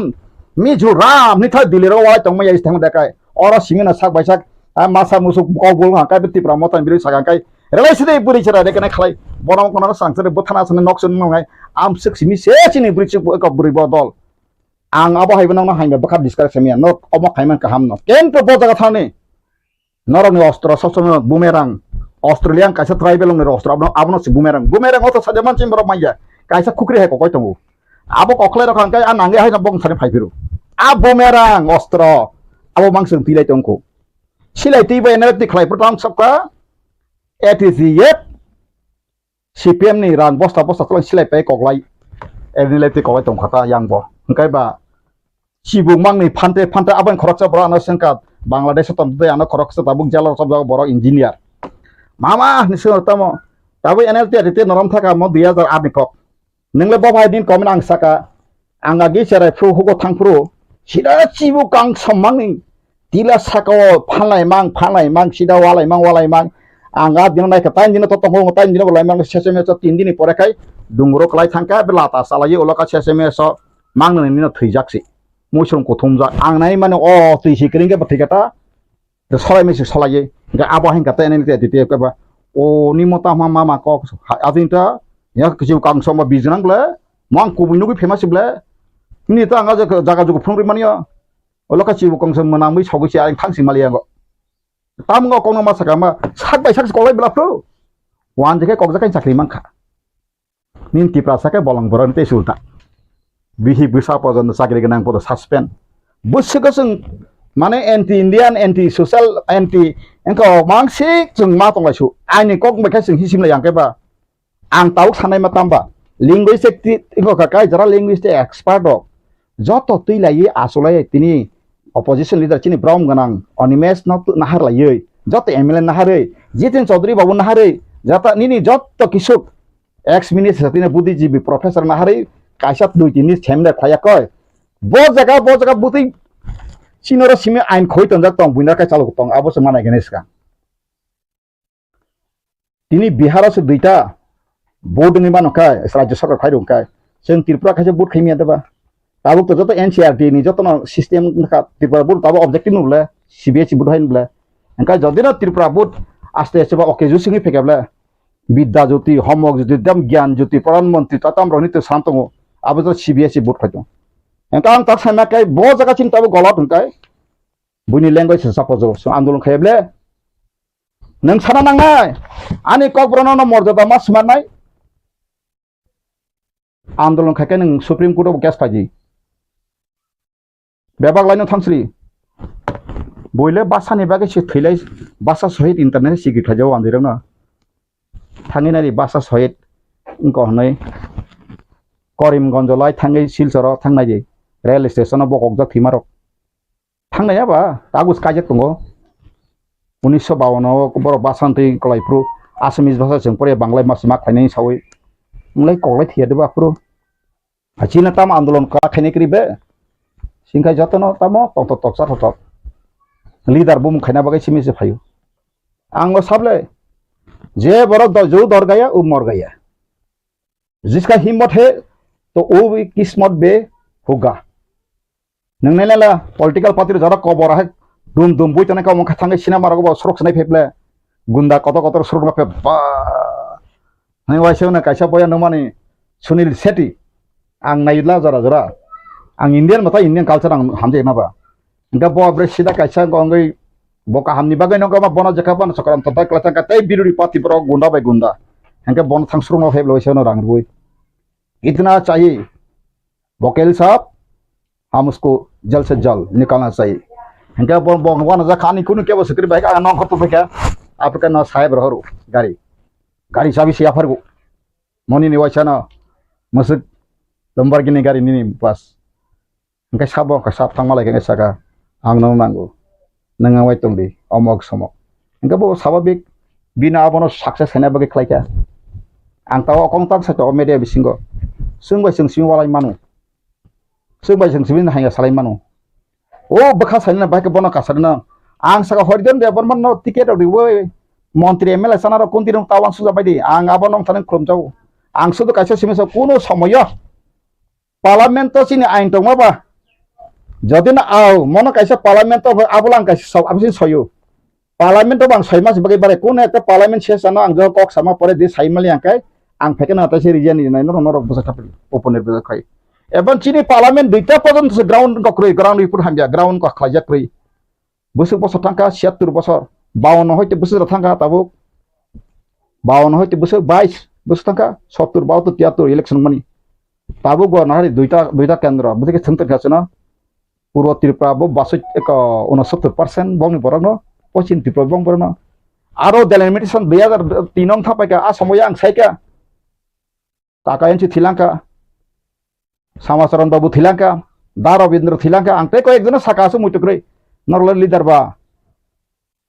मिजोराम निथा दिलेरो वाय तंमै याइस थाङ देखाय अर सिंगना साक बायसाक मासा मुसु गबल हाकाय बितिप्रा मतान बिरि सागांकाय रेलायसिदे बुरि छरा देखाय खालाय बरम कोना सांसरे बथाना सने नक्सन नङाय आम सिक्सिनि सेसिनि बुरि बुरि बदल आं आबहायबो नांना हाइबा बखा डिसकास सेमिया न अमा खायमान काहाम न केन्ट बजागा थाने नरनि अस्त्र ससम बुमेरां ऑस्ट्रेलियन काइसा ट्राइबल न अस्त्र आबनो सि बुमेरां अथ सादे मानसि बर माइया काइसा खुक्रि है कय तंगो आबो कखले रखां काय आ नांगे हाय बंग साने फाइफिरु आ बुमेरां अस्त्र आबो मांसं तिलाय तंगो सिलाय तिबे एनर्टि खलायफोर तां सबका एटिजिएट सीपीएम नि रान बस्ता तल सिलाय पे कगलाय एरिलेटि कबाय दंखाता यांबो ओंखाय बा सिबुं मांनि फान्ते फान्ते आबान खरकसा बरा आना सेंका बांलादेश तमदे आना खरकसा ताबुक जाला सबजा बरा इंजिनियर मामा निसो तमो ताबु एनएलटी रिते नरम थाका म 2008 नि कक नोंले बबाय दिन कमेन आं साका आं आगे सेराय फ्रु हुगो थांफ्रु सिदा सिबु गां सम्मांनि दिला साका फानलाय मां सिदा वालाय मां आंगा दिन नायका टाइम दिन तो तंगो टाइम दिन बोलाय मां सेसेमे तो 3 दिन परेखाय दुंगरो क्लाय थांका बेलाता सालाय ओलका सेसेमे सो मांनो निनो थैजाक्सि मुसुम कोथुमजा आं नाय माने अ तै सिकरिंगे बथिकाता द सलाय मेसे सलाय गा आबा हेंगाता एनएलटी दिते केबा ओ नि मता मामा क आदिनता या किजु कां सम बिजनांब्ला मां कुबिनुगि फेमास ब्ला नि ता आंगा जागा जुगु फुंरि मानिया ओलका चिबु कां सम मनामै सगैसे आं थांसि मालियागो तामगो कनो मासाका मा साक बाय साक कलाय ब्लाफ्रो वान जेके कगजाकाय साख्रि मांखा निन्ति प्रासाके बलं बरन ते सुलता बिहि बिसा पजन साख्रि गोनां पद सासपेन्ड बुसुको जों माने anti Indian anti social anti एंको मांसिक जों मा दंलायसु आंनि कक मेखाय जों हिसिमलाय आंकेबा आं ताउक सानाय माताम्बा लिंगुइस्टिक इको काकाय जरा लिंगुइस्टिक एक्सपर्ट दो जत तैलायै आसलाय तिनि अपोजिशन लीडर चिनि ब्राउन गनां अनिमेश नाहारलायै जत एमएलए नाहारै जितेन चौधरी बाबू नाहारै जाता निनि जत किसुक एक्स मिनिस्टार तिनि बुद्धिजीवी प्रोफेसर नाहारै कायसा दुइ तिनि सेमले खाया कय बो जगह बुति सिनोर सिमे आइन खय तंजा तंग बुइना काय चालु तंग आबो समानाय गनेसका तिनि बिहार से दुइटा बोर्ड नि बानखाय राज्य सरकार खायरुंखाय जों त्रिपुरा खायसे बोर्ड खैमिया दबा ताबो तो जत एनसीईआरटी नि जत सिस्टेम का त्रिपुरा बोर्ड ताबो ऑब्जेक्टिव नुब्ला सीबीएसई बोर्ड हाइनब्ला अंका जदिना त्रिपुरा बोर्ड आस्ते आस्ते बा ओके जुसिंगि फेकाब्ला विद्या ज्योति होमवर्क ज्योति दम ज्ञान ज्योति प्रधानमंत्री ताताम रनि तो सामतंगो आबो जो सीबीएसई बोर्ड खायदों अंका आं ताक सानाखाय बो जागा चिन ताबो गलत हंखाय बुनि लैंग्वेज सपोज सो आंदोलन खायब्ला नों साना नांनाय आनि ककब्रनो मर्यादा मा सिमानाय आंदोलन खायखाय नों सुप्रीम कोर्ट आव केस फायदि बेबाग लाइनो थांसरि बयले बासानि बागै से थैलाय बासा शहीद इंटरनेट सिगि थाजाव आंदिरनो थांगिनारि बासा शहीद इनको हनै करीमगंज लाय थांगै सिलचर थांनाय रेल स्टेशन बकक जा थिमारक थांनाया बा कागज काजेक दंगो 1952 बर बासान्ति कलायफ्रु आसामिस भाषा जों परे बांलाय मासमा खायनाय सावै मुलाय कलाय थियादो बाफ्रु आचिना ताम आंदोलन का खायनाय करिबे सिंखाय जतनो तामो तक तक तक लीडर बुम खायना बागै सिमिसे फायु आंगो साबले जे बरक जो दर गया उ मर गया जिसका हिम्मत है तो वो भी किस्मत बे होगा नोंनायला पॉलिटिकल पार्टी जरा कबर है दुम दुम बुइ तने का मखा थांगे सिनेमा रगो सरक सनाय फेब्ले गुंडा कत सरक फे बा नै वाइसेवना कायसा बया नमानि सुनील सेठी आं नायला जरा जरा आं इंडियन मता इंडियन कल्चर आं हामजे नाबा इंगा बो ब्रे सिदा कायसा गंगै बोका हामनि बागै नंगा मा बना जखाबन सकराम तता क्लासा का तै बिरुडी पार्टी पर गुंडा बाय गुंडा इंगा बन थांसुरु न फेब्ले वाइसेवना रांगुइ इतना चाहिए वकील साहब हम उसको जल्द से जल्द निकालना चाहिए इंगा बन बन जा खानी कुनु के बसकरी बाय का न खतो फेका आपका न साहेब रहरु गाड़ी चाबी सिया फरगु मनि नि वाइसाना मसुक लम्बरगिनी गाड़ी नि बस इंगा साबो का साब थांमा लायगे साका आं न नांगौ नोंगा वाइ तंदि अमक समक इंगा बो स्वाभाविक बिना आबनो सक्सेस हैना बागै खलायका आं ताव अकंताक सातो मेडिया बिसिंगो सोंबाय सोंसिम वालाय मानु सोंबाय सोंसिम हाया सालाय मानु ओ बखा साइना बाइक बनो कासरना आं साका हरगोन दे बरमान न टिकेट दिवै मन्त्री एमएलए सानार कोनतिरं तावां सुजा बायदि आं आबनो थाने ख्रमजाव आं सुदु कायसा सिमेसा कोनो समय पार्लियामेन्ट सिनि आइन दंमाबा जदिन आव मन कायसा पार्लियामेन्ट आबलां कायसा सब आबसिन सयो पार्लियामेन्ट बां 6 मास बागै बारे कोन एकटा पार्लियामेन्ट सेसना आं जो कक सामा परे दे साइमालि आंकाय आं फेकेन आतासे रिजन नि नाइन नर बसा थापि ओपन निर्बे खाय एबन चिनि पार्लियामेन्ट दुइटा पर्यन्त ग्राउन्ड कक्रै ग्राउन्ड रिपोर्ट हामबिया ग्राउन्ड का खायजा ख्रै बोसोर बसर थांका 76 बसर 52 हयते बोसोर थांका ताबो 52 हयते बोसोर 22 बोसोर थांका 70 72 73 इलेक्शन मनि ताबो गो नारि दुइटा केन्द्र बुदिके थंतर खासना पूर्व त्रिपुरा बो 69% बंनि बरनो पश्चिम त्रिपुरा बंग बरनो आरो डेलिमिटेशन 2003 थापायका आ समय आं Sayaka काकायनसि थिलांका Samasaran Babu Thilanka, Darabindra Thilanka, and take exam Sakasu Mutukre, Norla leader ba.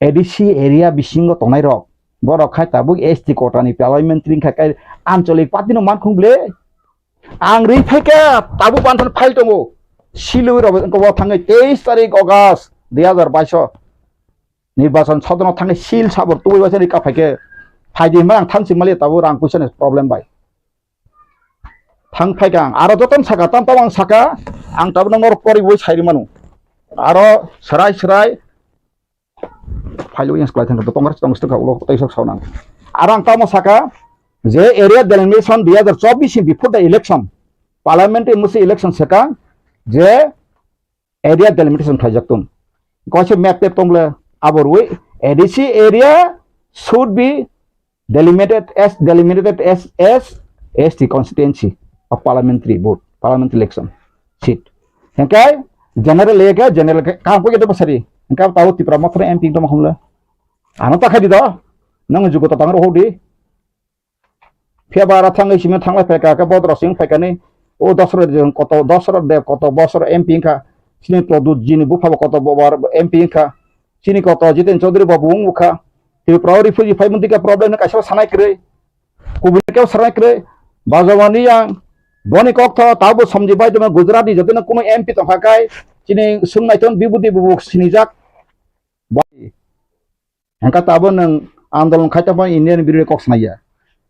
ADC area Bishingo Tonairo, Borok Hatabu, ST Kotani, Parliamentary Kakai, Ancholi Patino Mankumble, Angry Peka, Tabu Pantan Paltomo, Shilu of Tanga, Taste August, the other Basho, Nibasan Southern Tanga, Shield Saber, 2 was a Kapake, Hajima and Tansi Malay Tabu and Cushion is problem by. Tang Pegang, Aradotan Saka, Tampawang Saka, and Tabano Pori Wish Harimanu. Aro, Sarai. Filing is quite the Thomas Tongs took a lot of Sonang. Arang Tamasaka, the area delineation the other job is before the election. Parliamentary Musi election second, the area delimitation trajectum. Gosh, map the Tomla our way. ADC area should be delimited as the constituency of parliamentary vote, parliamentary election seat. Okay, general lega, general can't get the Basari. Engkau tahu di promotor MP itu mahumlah. Anak tak ada dah. Nang juga tak tahu hodi. Pihak barat tangga isinya tangga PK ke bodoh sing PK ni. Oh dasar dia kota dasar dia kota dasar MP ka. Sini produk jini buka kota bawa MP ka. Sini kota jitin Chaudhry babung buka. TRIPURA refugee 5 problem nak asal sanai kere. Kubur kau sanai kere. Bazawani yang boni kok tahu samjibai dengan Gujarati jadi nak kuno MP tak pakai. Sini sungai tu bibudi bubuk sini jak. Angkat tabon nang andalon kaita pun Indian biru kok senaya.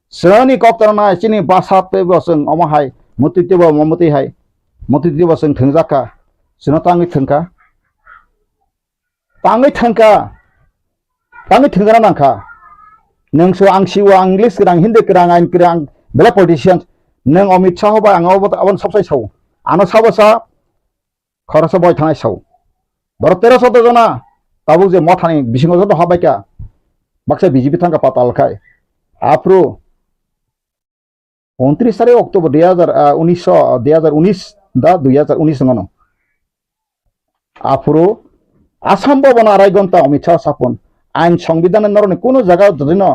Seni kok terna sini basat pe boseng omahai, muti tiba mamuti hai, muti tiba boseng tengjaka, seno tangi tengka nangka. Nang so ang siwa English kerang Hindi kerang ain kerang bela politicians nang Amit Shah ba ang awan sabsai sau. Ano sabasa khorasa boy thanai sau. Baru 1300 jona tabu je mothani bisingo jodo habai ka baksa BJP thangka patal khai apro 29 Oktober 2019 da 2019 ngono apro Assam bana arai gonta Amit Shah sapon ain সংবিধানের নরনে কোনো জায়গা যদি না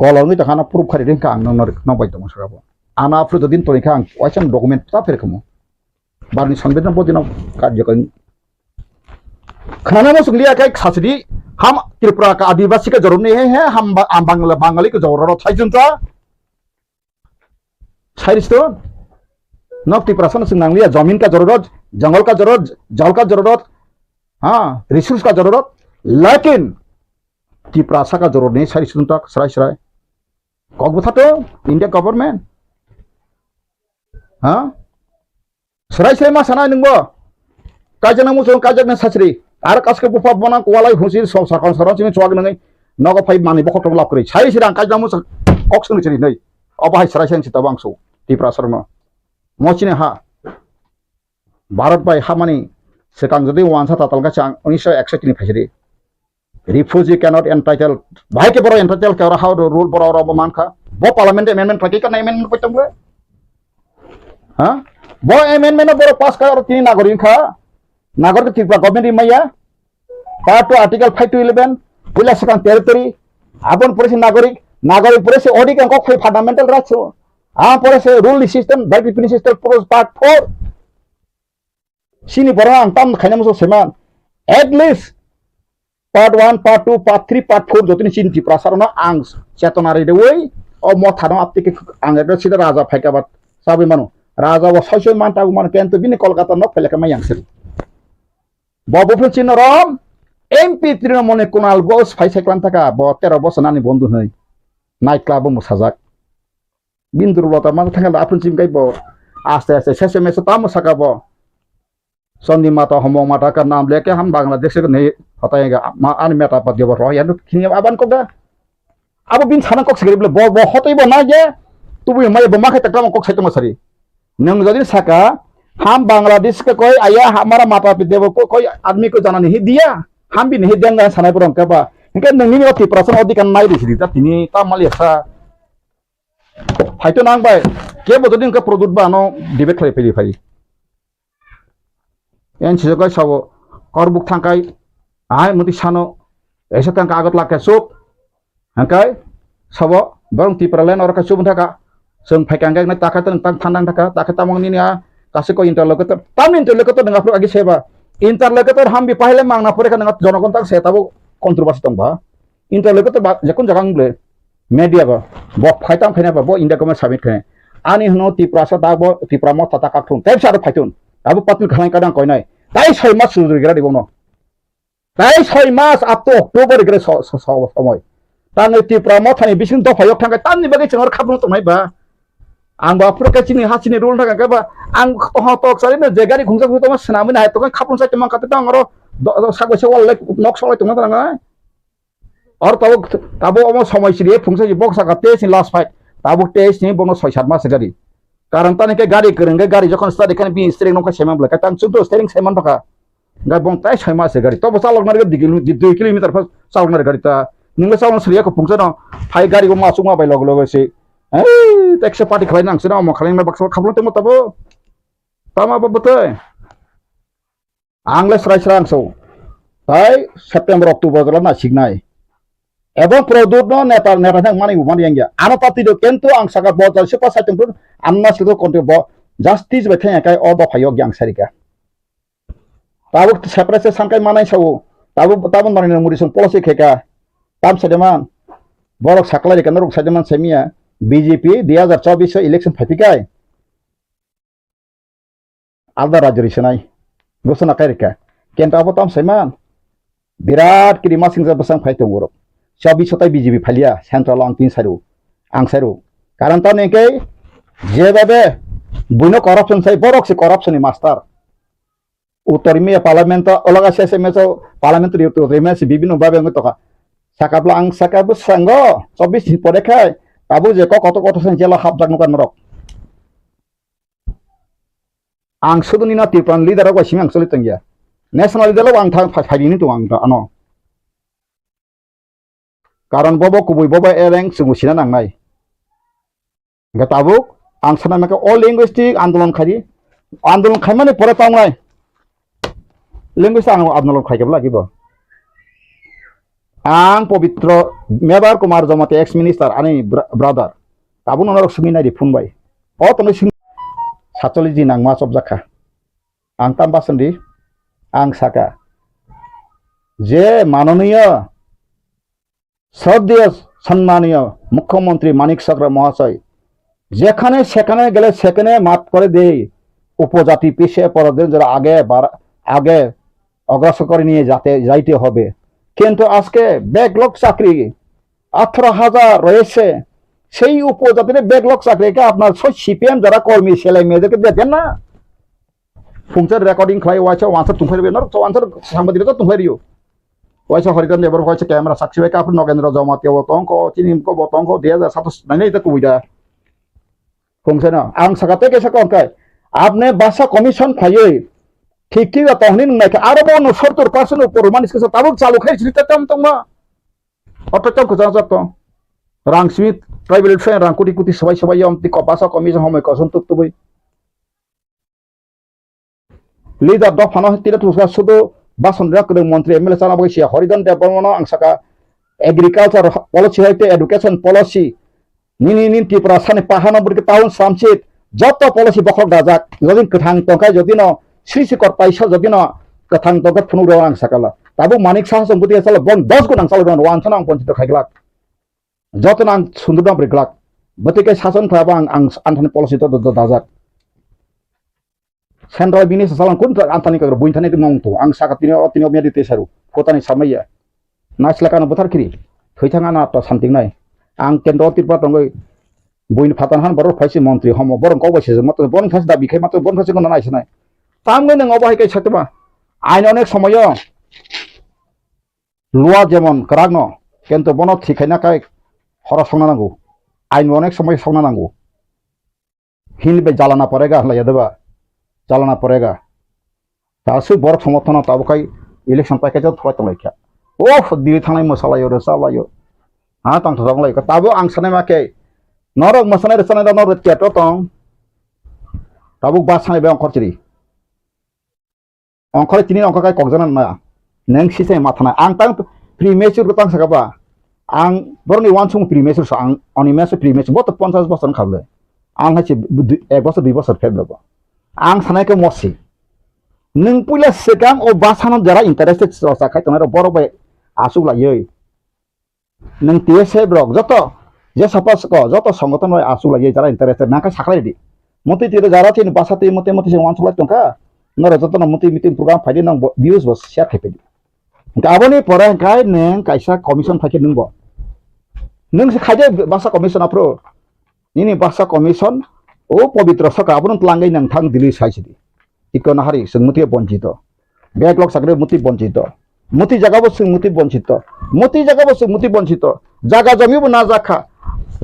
গলমি তখানা proof খারি রেখা আং নবাই দম সরাবো আনা আপরো যদি তরিখা আং ওয়াইসান ডকুমেন্ট তা ফেরকমো বারনি সংবিধান পদিন কার্যকরী खाना में सुनलिया क्या खासरी हम त्रिपुरा का आदिवासी का जरूरत नहीं है हम बंगाली का जरूरत है जुनता साइरिस्तो नॉक त्रिपुरा सन सुनांगलिया जमीन का जरूरत जंगल का जरूरत जल का जरूरत हाँ रिसोर्स का जरूरत लेकिन त्रिपुरा का जरूरत नहीं साइरिस्तो तक सराय कौन बता तो इंडिया गवर्नमेंट हाँ सराय मा सना नंगो काजन मुसुं काजन सासरी आरो कासके बुफा बना कोवालाई हुसी साखन सरन सिनि चवाग नङै नग फाइ मानि बखत लाब करै साइ सिरां काजन मुसुं कक्सन सिरि नै अबाहाय सराय सेन सिता बांसौ त्रिपुरा सरन मचिने हा भारत बाय हामानि सेकां जदि वानसा तातालगा चां 1961 नि फाइसरि रिफ्यूजी कैनॉट एंटाइटल भाई के बरो एंटाइटल के हाउ रूल बरो रो मानखा बो पार्लियामेंट अमेंडमेंट फाकि का अमेंडमेंट पतंगले हां बो अमेंडमेंट बरो पास का और तीन नागरिक खा नागरिक त्रिपुरा गवर्नमेंट मैया पार्ट 2 आर्टिकल 5 to 11 विला सेकां टेरिटरी आपन पुरेसे नागरिक पुरेसे ओडी का कोई फंडामेंटल राइट्स हो आ पुरेसे रूल सिस्टम बाइक पिन सिस्टम पुरोस पार्ट 4 सिनी बरो आं ताम खाइनामसो सेमान at least part 1 part 2 part 3 part 4 जतिनि सिन त्रिपुरा सरना आं चेतनारि देवै ओ मथानो आपतिके आं एटा सिदा राजा फाइकाबात साबै मानु राजा व सयसय मानता मान केन्तो बिनि कलकाता न फैलाका मायांसि बाबुफोर चिनरम एमपि तृणमूलनि कुणाल घोष फाइसाइक्लान थाका 13 বছর नानि बंधु नै नाइट क्लाब मुसाजाक बिन्दुरबता मान थांगा आफुन चिमगाइ ब आस्ते आस्ते सेसे मेसे ताम सका ब सन्धि माता हमो माता का नाम लेके हम बांग्लादेश के नहीं हटाएगा आन मेटा पद ब रह यानु खिनि आबान को दा अब बिन छाना कक सगरिबले ब हतै ब ना जे तुबु मै ब माखे तकला कक सैतो मसरी नंग जदि सका हम बांग्लादेश के कोई आया हमारा माता पिता को कोई आदमी को जाना नहीं दिया हम भी नहीं देंगे सनाई पर उनका बा इनके नंगी में होती प्रश्न होती kan नाई दिसरी ता तिनी ता मालिया फाइतो नांग बाय के बदो दिन का प्रोडक्ट बानो डिबेट खाइ फैली फाइ एन छिजो सावो करबुक थांकाय आय मति सानो ऐसे तंग कागत लाके सुप हंकाय सावो बरं त्रिपुरा लेन और का सुब थाका जों फाइकांगाय ना ताका तंग थांदां थाका ताका तामंग नि kasih ko interlocutor tam interlocutor dengan pro agi seba interlocutor hambi pahle mangna pore kan dengan jonogon tak saya tahu kontroversi tong ba interlocutor jakun jagang ble media ba bo phaitam phene ba bo india government submit khane ani hno tripura sa da bo tripura mo tata kathun tab sa phaitun abu patul khanai kadang koi nai tai 6 মাস সুযোগ গেরা দিব ন তাই 6 মাস up তো October গেরে সময় তানে Tripura মথানি basin দফায়ক থাকা তাননি বাগে চঙর খাবনো তো নাইবা आं बापुर काचिनि हाचिनि रुल थाका केबा आं तक सारिनो जे गारि खुंसा खुंसा मा सनामिना हाय तो खापुन साइते मा काते तांगरो सागबसे वाले नक सलाय तो ना तांगा और ताबो अमो समय सिरि फुंसा जि बक्सा काते सिन लास्ट फाइट ताबो टेस्ट नि बनो 6-7 मास गारि कारण ताने के गारि करंगे गारि जखन स्टार्ट खाने बि स्ट्रेंग नका सेमा ब्ला कातां सुतो स्ट्रेंग सेमान थाका गा बं ताय 6 मास गारि तो बसा लगनार के 2 किलोमीटर फस सालगनार गारि ता निंगले सावन सरिया को फुंसा न फाइ गारि को मासुक मा बाय लग लगसे teksa party kalian nang sina mau kalian nak bakso kabel temu tabu tama apa betul angles rai serang so tai September Oktober kalau nak signai ebon produk no Nepal yang mana ibu mana yang ya ano pati do kentu ang sakat botol siapa saya tempur anas itu konti bo justice betulnya kai odo payog yang serika tabu separate sangkai mana so tabu mana yang murisung policy keka tam sedeman borok sakla di kanaruk sedeman semia BJP 2024 election फटिकाय आलदा राज्य रिसनाय घोषणा कायरिका केंद्र अबताम सैमान बिराट किरिमा सिंजा बसां फाइतों बरक 24 ताय BJP फालिया central आं 3 सारु आं सारु कारण ता नेके जेबाबे बुनो करप्शन साइ बरक से करप्शन मास्टर उत्तर में पार्लियामेंट ओलागा से में पार्लियामेंट रियो रेमे से बिबिनो बाबे ngtoka sakabla ang sakabu sango 24 दिन परे खाय Abu je kok sen jela hab jak nukan merok. Ang sudu nina tipan leader ko simang sulit tengya. National leader lo ang thang phai ni tu ang ano. Karon bobo kubui bobo ereng sungu sina nang nai. Gatabuk ang sana maka all linguistic andolon khai mane pore tang nai. Linguistic andolon khai ke lagi bo. Ang pabitro mebar kumar jomate ex minister ani brother tabun onor sumina di phun bai o tono sing 47 din ang mas objaka ang tamba sendi ang saka je manoniya শ্রদ্ধেয় সম্মানীয় মুখ্যমন্ত্রী মানিক সাগর মহাশয় যেখানে সেখানে গেলে সেখানে মাপ করে দেই উপজাতি পিছিয়ে পড়াদের যারা আগে অগ্রসর করে নিয়ে যাইতে হবে কিন্তু আজকে ব্যাকলগ চাকরি 18,000 রয়েছে সেই উপজাতির ব্যাকলগ চাকরিকে আপনার সিপিএম যারা কর্মী ছেলে মেয়েদেরকে দেন না ফুংচার রেকর্ডিং খাই ওয়াইছে ওয়ান্সার তুমফেরবে না তো ওয়ান্সার সাংবাদিকতা তুমফেরিও ওয়াইছে হরিজন নেবার ওয়াইছে ক্যামেরা সাক্ষী হয় আপনি নগেন্দ্র জমাতে বতঙ্ক চিনিমক বতঙ্ক 2027 নাই এটা কুইডা ফুংছে না আং সাকাতে কেসা কনকাই আপনি ভাষা কমিশন খাইয়ে ঠিক ঠিক তহনি নাকি আরো 70% উপর মানুষ কেসা তাবুক চালু খাই ছিতে তম তম অটটম কো জাজত রাংসমিত ট্রাইবেল ফ্রেন্ড রাংকুটি কুটি সবাই আমতি ভাষা কমিশন সময় কসন তুকতুবই লিডার দফানো তিরা তুসা শুধু বাসন রাখতে মন্ত্রী এমএলএ চালা বইছি হরিজন দেব বর্মন আংসাকা এগ্রিকালচার পলিসি হইতে এডুকেশন পলিসি নিনি ত্রিপুরা সানি পাহানো বুড়ি টাউন সামচিত যত পলিসি বখক দাজাক যদি কথাং টঙ্কাই যদি ন শ্রী করপাইছা যদি ন কথাং টঙ্কা ফুনুর আংসাকালা তাবু মানিক সাহা সম্পত্তি আসলে বন 10 গুণ আংসাল রন ওয়ান সানা পঞ্চিত খাইগলাক যত নাং সুন্দরদাম ব্রিগলাক বতিকে শাসন খাবা আং আনথানি পলিসি তো দাজাক Sentral bini sesalan kun antani kagro buintani itu mongtu ang sakatini omnya di tesaru kotani samaya na silakan betar kiri thoitanga na to santing nai ang kendro tirpa tongoi buin fatanhan baru phaisi mantri homo borong ko base mato bon khas da bikhai mato bon khasi kono nai sanai tamne nang obai kai satma ain onek somoyo lua jemon kragno kento bono thikaina kai hora songna nangu ain onek somoy songna nangu hinbe jalana porega hlaya deba চালানা পড়েগা তাসু বড় সমর্থন তাবকাই election package থয় তলাইখা ও দিলি থানাই মশালাयो রে চালাयो হা তং থং লাইকা তাবো আং সানে মাকে নরক মশানে রে সানে নর কেটো তং তাবো বাসানে বে অঙ্করচিরি অঙ্করে তিনি অঙ্ককাই ককজানা না নেং সিসে মাথানা আং তাং প্রিমেচুর তং সাকাবা আং বরনি ওয়ানসুং প্রিমেচুর আং অনিমেস প্রিমেচুর বত 50 বছর খাবলে আং হাচি 1 বছর 2 বছর ফেবলবা आं सानायखौ मसि नों पुला सिगां ओ बासानो जरा इंटरेस्टेड ससा खाय तंनाय बरक बाय आसु लायै नों टीएसए ब्लक जत जे सपास को जत संगठन बाय आसु लायै जरा इंटरेस्टेड नाका साखलाय दि मति तिरे जरा थिन बासा ति मते मते wan सलाय तंका नरे जत न मति मीटिंग प्रोग्राम फाइदे नंग व्यूज बस शेयर खायपेदि गाबोनि परे गाय नों कायसा कमिशन फाइके नंगो नों से खायदे बासा कमिशन अप्रो निनि बासा कमिशन ओ पवित्र सका आबुन तलांगै नों थांग दिल्ली साइसिदि इकोन हारि संमुति बंचित बैकलॉग सागरे मुति बंचित मुति जगह बस मुति बंचित मुति जगह बस मुति बंचित जागा जमी बना जाखा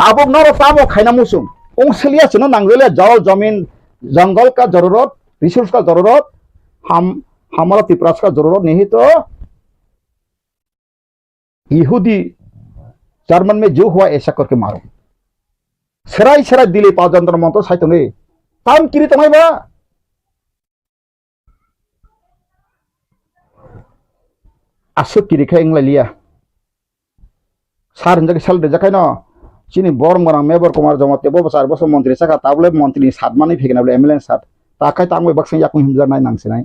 आबो नरो तामो खाइना मुसुम ओंसलिया सनो नांगले जाओ जमीन जंगल का जरूरत रिसोर्स का जरूरत हमारा त्रिपुरा का जरूरत नहीं तो यहूदी जर्मन में जो हुआ ऐसा करके मारो सराय सराय दिले पाजंत्र मंत्र साइतने ताम किरी तमाय बा आसु किरी खाय इंगलालिया सार जगे साल जखाय न चिनी बरम गरां मेबर कुमार जमाते बो सार बस मंत्री साका ताबले मंत्री सातमानि फेगनाबले एमएलए सात ताकाय तांगै बक्सं याकु हिमजार नाय नांसिनाय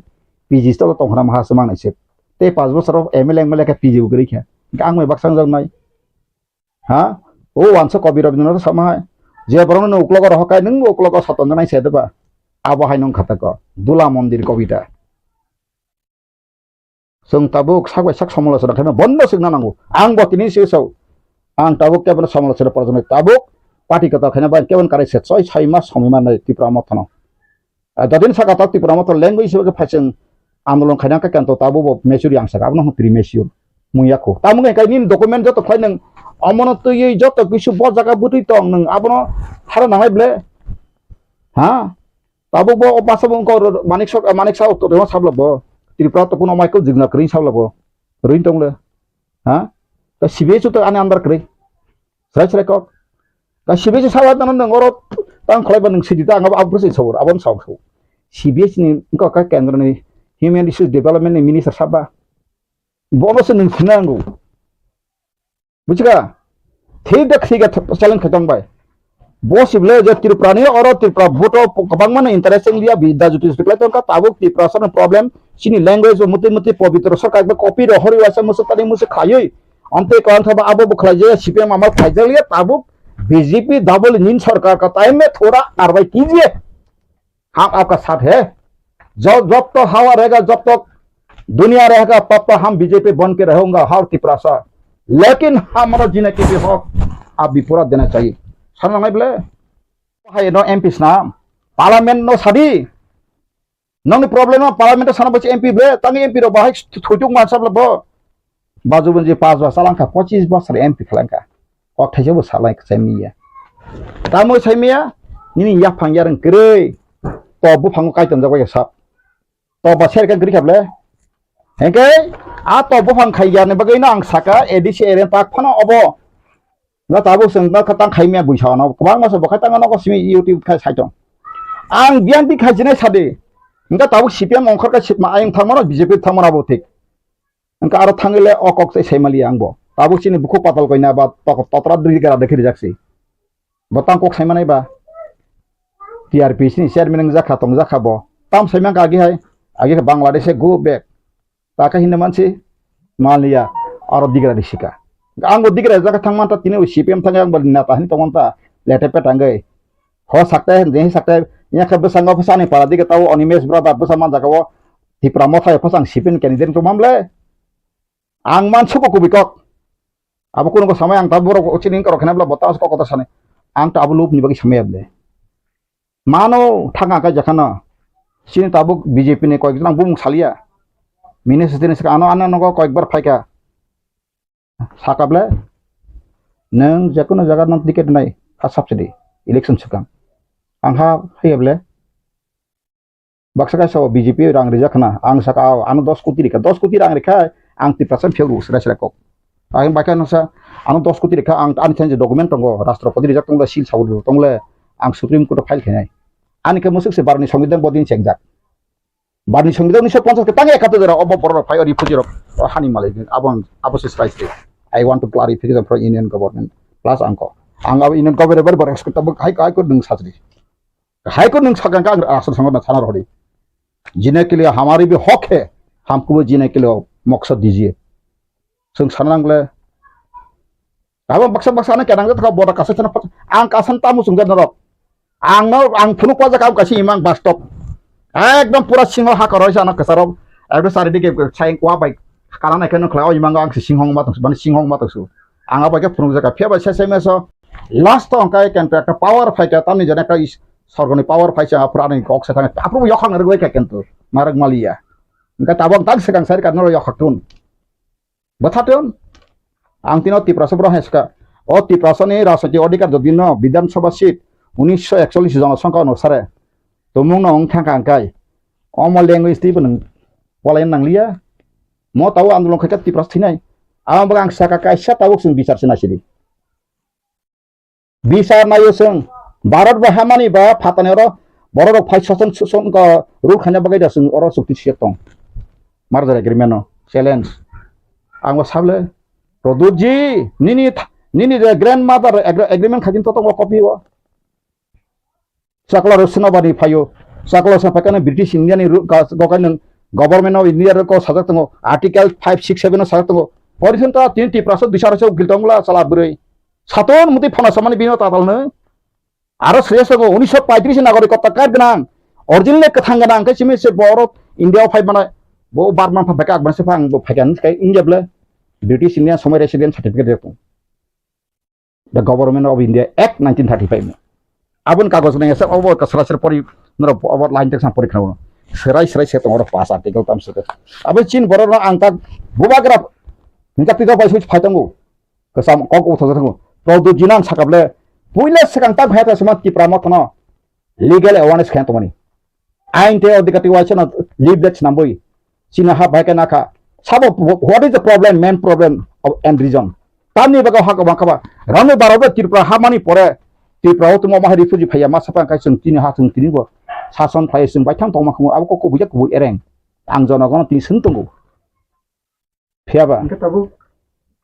पीजी तो तंहरा माहास मांगनायसे ते 5 बोसोर एमएलए का पीजी उगरिखा आंगै बक्सं जंनाय हा ओ वानस कबिरब न समाय जे बरन न उक्लग रहकाय नों उक्लग सतननाय सेदबा आबहाय नों खातक दुला मंदिर कविता जों ताबुक सागै साग समालोचना खायनो बन्द सिगना नांगौ आं बतिनि सिसौ आं ताबुक केबन समालोचना परजने ताबुक पार्टी कथा खायना बा केबन कारे से 6 मास समिमा नै त्रिपुरा मथन ददिन सागा ता त्रिपुरा मथन लैंग्वेज के फाइसिं आंदोलन खायना का केंतो ताबुक मेचुरि आं सागा न प्रि मेचुर मुयाखौ तामुंगै कायनि डकुमेन्ट जत खाय नों अमनत ये जत किछु ब जागा बुति तंग नों आबनो थारा नांगाय ब्ले हा ताबुक बो बासबो को मानिक सा तो देवा साबलबो त्रिपुरा तो पुनो माइकल जिगना करिन साबलबो रइन तंगले हा का सिबेचु तो आने अंदर करै सराय सराय को का सिबेचु सावा तन नों और तां खलायबा नों सिदिता आंगा आबुसै सौर आबन सावखौ सिबेच नि का केंद्र नि ह्यूमन रिसोर्स डेभलपमेंट मिनिस्टार साबा बोनस नों सिनांगौ बुझगा ठीक चैलेंज खतम बाय बसिबले जे त्रिपुरानि और त्रिपुरा भोटो गोबां माने इंटरेस्टिंग लिया बिदा जुति स्पेक्लाय तंका ताबुक त्रिपुरा सन प्रॉब्लेम सिनि लैंग्वेज मुति मुति पवित्र सरकार बे कॉपी रहरि वासा मुसतानि मुसे खायै अंते कांथबा आबो बखलाय जे सीपीएम आमा फाइजलिया ताबुक बीजेपी डबल इंजन सरकार का टाइम में थोड़ा कार्रवाई कीजिए हम आपका साथ है जब तक हवा रहेगा जब तक दुनिया रहेगा तब तक हम बीजेपी बन के रहेंगे हर त्रिपुरा सा लेकिन हमारा जीने के भी हक आप भी पूरा देना चाहिए सामने नहीं बोले हाय नो एमपी नाम पार्लियामेंट नो सादी नंग प्रॉब्लम ना पार्लियामेंट साना बचे एमपी बे तंग एमपी रो बाहाय थुजुक मानसाब लब बाजु बजे 5 बा सालांका 25 बोसोर एमपि खलांका कक थाइसेबो सालाय सैमिया तामो सैमिया निनि या फांगियारन गरै तो बुफांगो काइतन जाबाय साब तो बासेर का गरि खाबले हेंके आ तो बुफां खाइयाने बगैना आं साका एडिसे एरेन पाक फना अबो ना ताबो संबा खतां खाइमिया बुइसाना गोबां मास बखातांगा न सिमी यूट्यूब खाय साइटं आं बियानति खाजिनाय सादे इंगा ताबो सीपीएम अंखर का सिपमा आयं थांमोन बीजेपी थांमोनाबो थिक इंका आरो थांगले अकक से सैमालि आंबो ताबो सिनि बुखु पाताल गयना बा ततरा द्रिगरा देखि जाक्सि बतां कक सैमानाय बा टीआरपी सिनि चेयरमैन जाखा तं जाखाबो ताम सैमा आगे बांग्लादेश गो बेक ताका हिंद मानसि मालिया और दिगरा दिसिका आंबो दिगरा जाका थांमानता तिनि सीपीएम थांगा आंबो नेता हिन तंगनता लेटेपे थांगै हो सकता है नहीं सकता है या खब संग फसाने पारा दिगा ताव अनिमेश ब्रदर बसमान जागाव त्रिपुरा मथाय फसां सीपीएम कैंडिडेट तो मामले आं मानसुको कुबिकक अब कोनो समय आं ताबो बरक ओचिनिं करखनाब्ला बतास को कथा साने आं ताबो लुप नि बगै समयाब्ले मानो थांगा का जखाना सिनि ताबो बीजेपी ने कयक जन बुं सालिया मिनिस्टार ने आनो आनो नगो कयक बार फायका साकाब्ले नों जेकुनो जागा नों टिकेट नाय हा सब्सिडी इलेक्शन सिगां आंहा होयोब्ले बक्सा गासो बीजेपी रां रिजाखना आं साका आनो 10 कोटी रां रेखा आं 30% फेगु सरासराको आं बाका नसा आनो 10 कोटी रेखा आं आनि थेंजे डकुमेन्ट दंगो राष्ट्रपति रिजाक तंगले सिल सावदु तंगले आं सुप्रीम कोर्ट फाइल खेनाय आनिके मुसुकसे बारनि संविधान बदिन चेकजाक बारनि संविधान 1950 के तांगे एकातो जरा अब बर फाइ रिफुजिर हानि माले आबो strike I want to clarification for Indian government plus angko ang अब Indian government बर एक्सपेक्ट अब हाइ को दंग साजरि हाई को नों सागां का आसर संग थाना रही जीने के लिए हमारी भी हक है हमको भी जीने के लिए मकसद दीजिए जों साननांगले अब बक्सा बक्सा क्या नांगले तो बोरा कासे थाना आं कासन तामु सुंगा नरक आं फुनुक पाजा काम कासी इमां बास्तब एकदम पूरा सिंह हा करय जाना कसाराव एकदम सारिदिके साइं वा बाइक काना नायखौ नखलाव इमां आं सिंहं मातंस माने सिंहं मातंस आंगा बाइक फुनुक जाका फेबा सेसे मेसो लास्ट अंकाय केन्ट्रा पावर फाइटा तामनि जने का सरगनि पावर फाइसा प्रानि कक्सा थाङो आप्रुबो यखां रगय का केन्टु मारग मालिया इनका ताबं तां सेगां सारि कानो यखाक्टुन बतातुन आं तिनो तिप्रासो ब्रह हेसका ओ तिप्रासनि राजनीति अधिकार जदिन विधानसभा सीट 1941 जनसंख्या अनुसारे तमुं नं थांका अंकाय अम लैंग्वेज ति बन पलायन नांलिया म ताव आन्दोलन खैका तिप्रास थिनाय आं बगां साका कायसा ताव जों बिचार सिनासिरि बिचार नायो जों भारत बहामानि बा फातानेर बरक फाइट ससन ससन का रुल खाना बगाय दासुं अर सुक्ति सेतं मारजार एग्रीमेंट चैलेंज आं साबले प्रदूत जी निनी ग्रैंड मदर एग्रीमेंट खाजिन तो कॉपी हो सकला रसनाबानी फायो सकला सफाकाने ब्रिटिश इंडिया नि गकान गवर्नमेंट ऑफ इंडिया को सजक तंगो आर्टिकल 5 6 7 सजक तंगो परिसन ता 3% बिसारसो गिलतंगला साला बुरै सातन मुति फना सामानि बिनो तातालनो आरो श्रेयसगो 1935 नागरिकता कार्ड गोनां अरिजिनल कथां गोनां कैसिमे से बरफ इंडिया फाइ बानाय बो बारमान फाका आगबानसे फां बो फाइकान स्काय इंडियाब्ले ब्रिटिश इंडिया समय रेसिडेंट सर्टिफिकेट देतो the government of India act 1935 आबन कागज ने सर ओवर कसरासर परि नर ओवर लाइन तक परीक्षा हो सराय सराय से तंगो पास आर्टिकल ताम से अब चीन बरन आंका बुबाग्रा निका पिका पाइस फाइतंगो कसम कक उथो थंगो प्रदूत जिनां साकाबले पुइले सेकांता भायता समा तिप्रा मतनो लीगल अवेयरनेस खान तमनि आइन ते अधिकति वाइसन लीव दैट्स नंबर चिना हा भायका नाखा साबो what is the problem main problem of and reason तामनि बगा हाका बाकाबा रानो बाराबो त्रिपुरा हामानि परे त्रिपुराव तुम माहारि फुजि फाया मा साफा काय जों तिनि हा जों तिनिबो शासन फाय जों बायथां तमाखौ आबो को बुजा को एरें आं जनगण ति सोंतंगो फेयाबा इनका तबु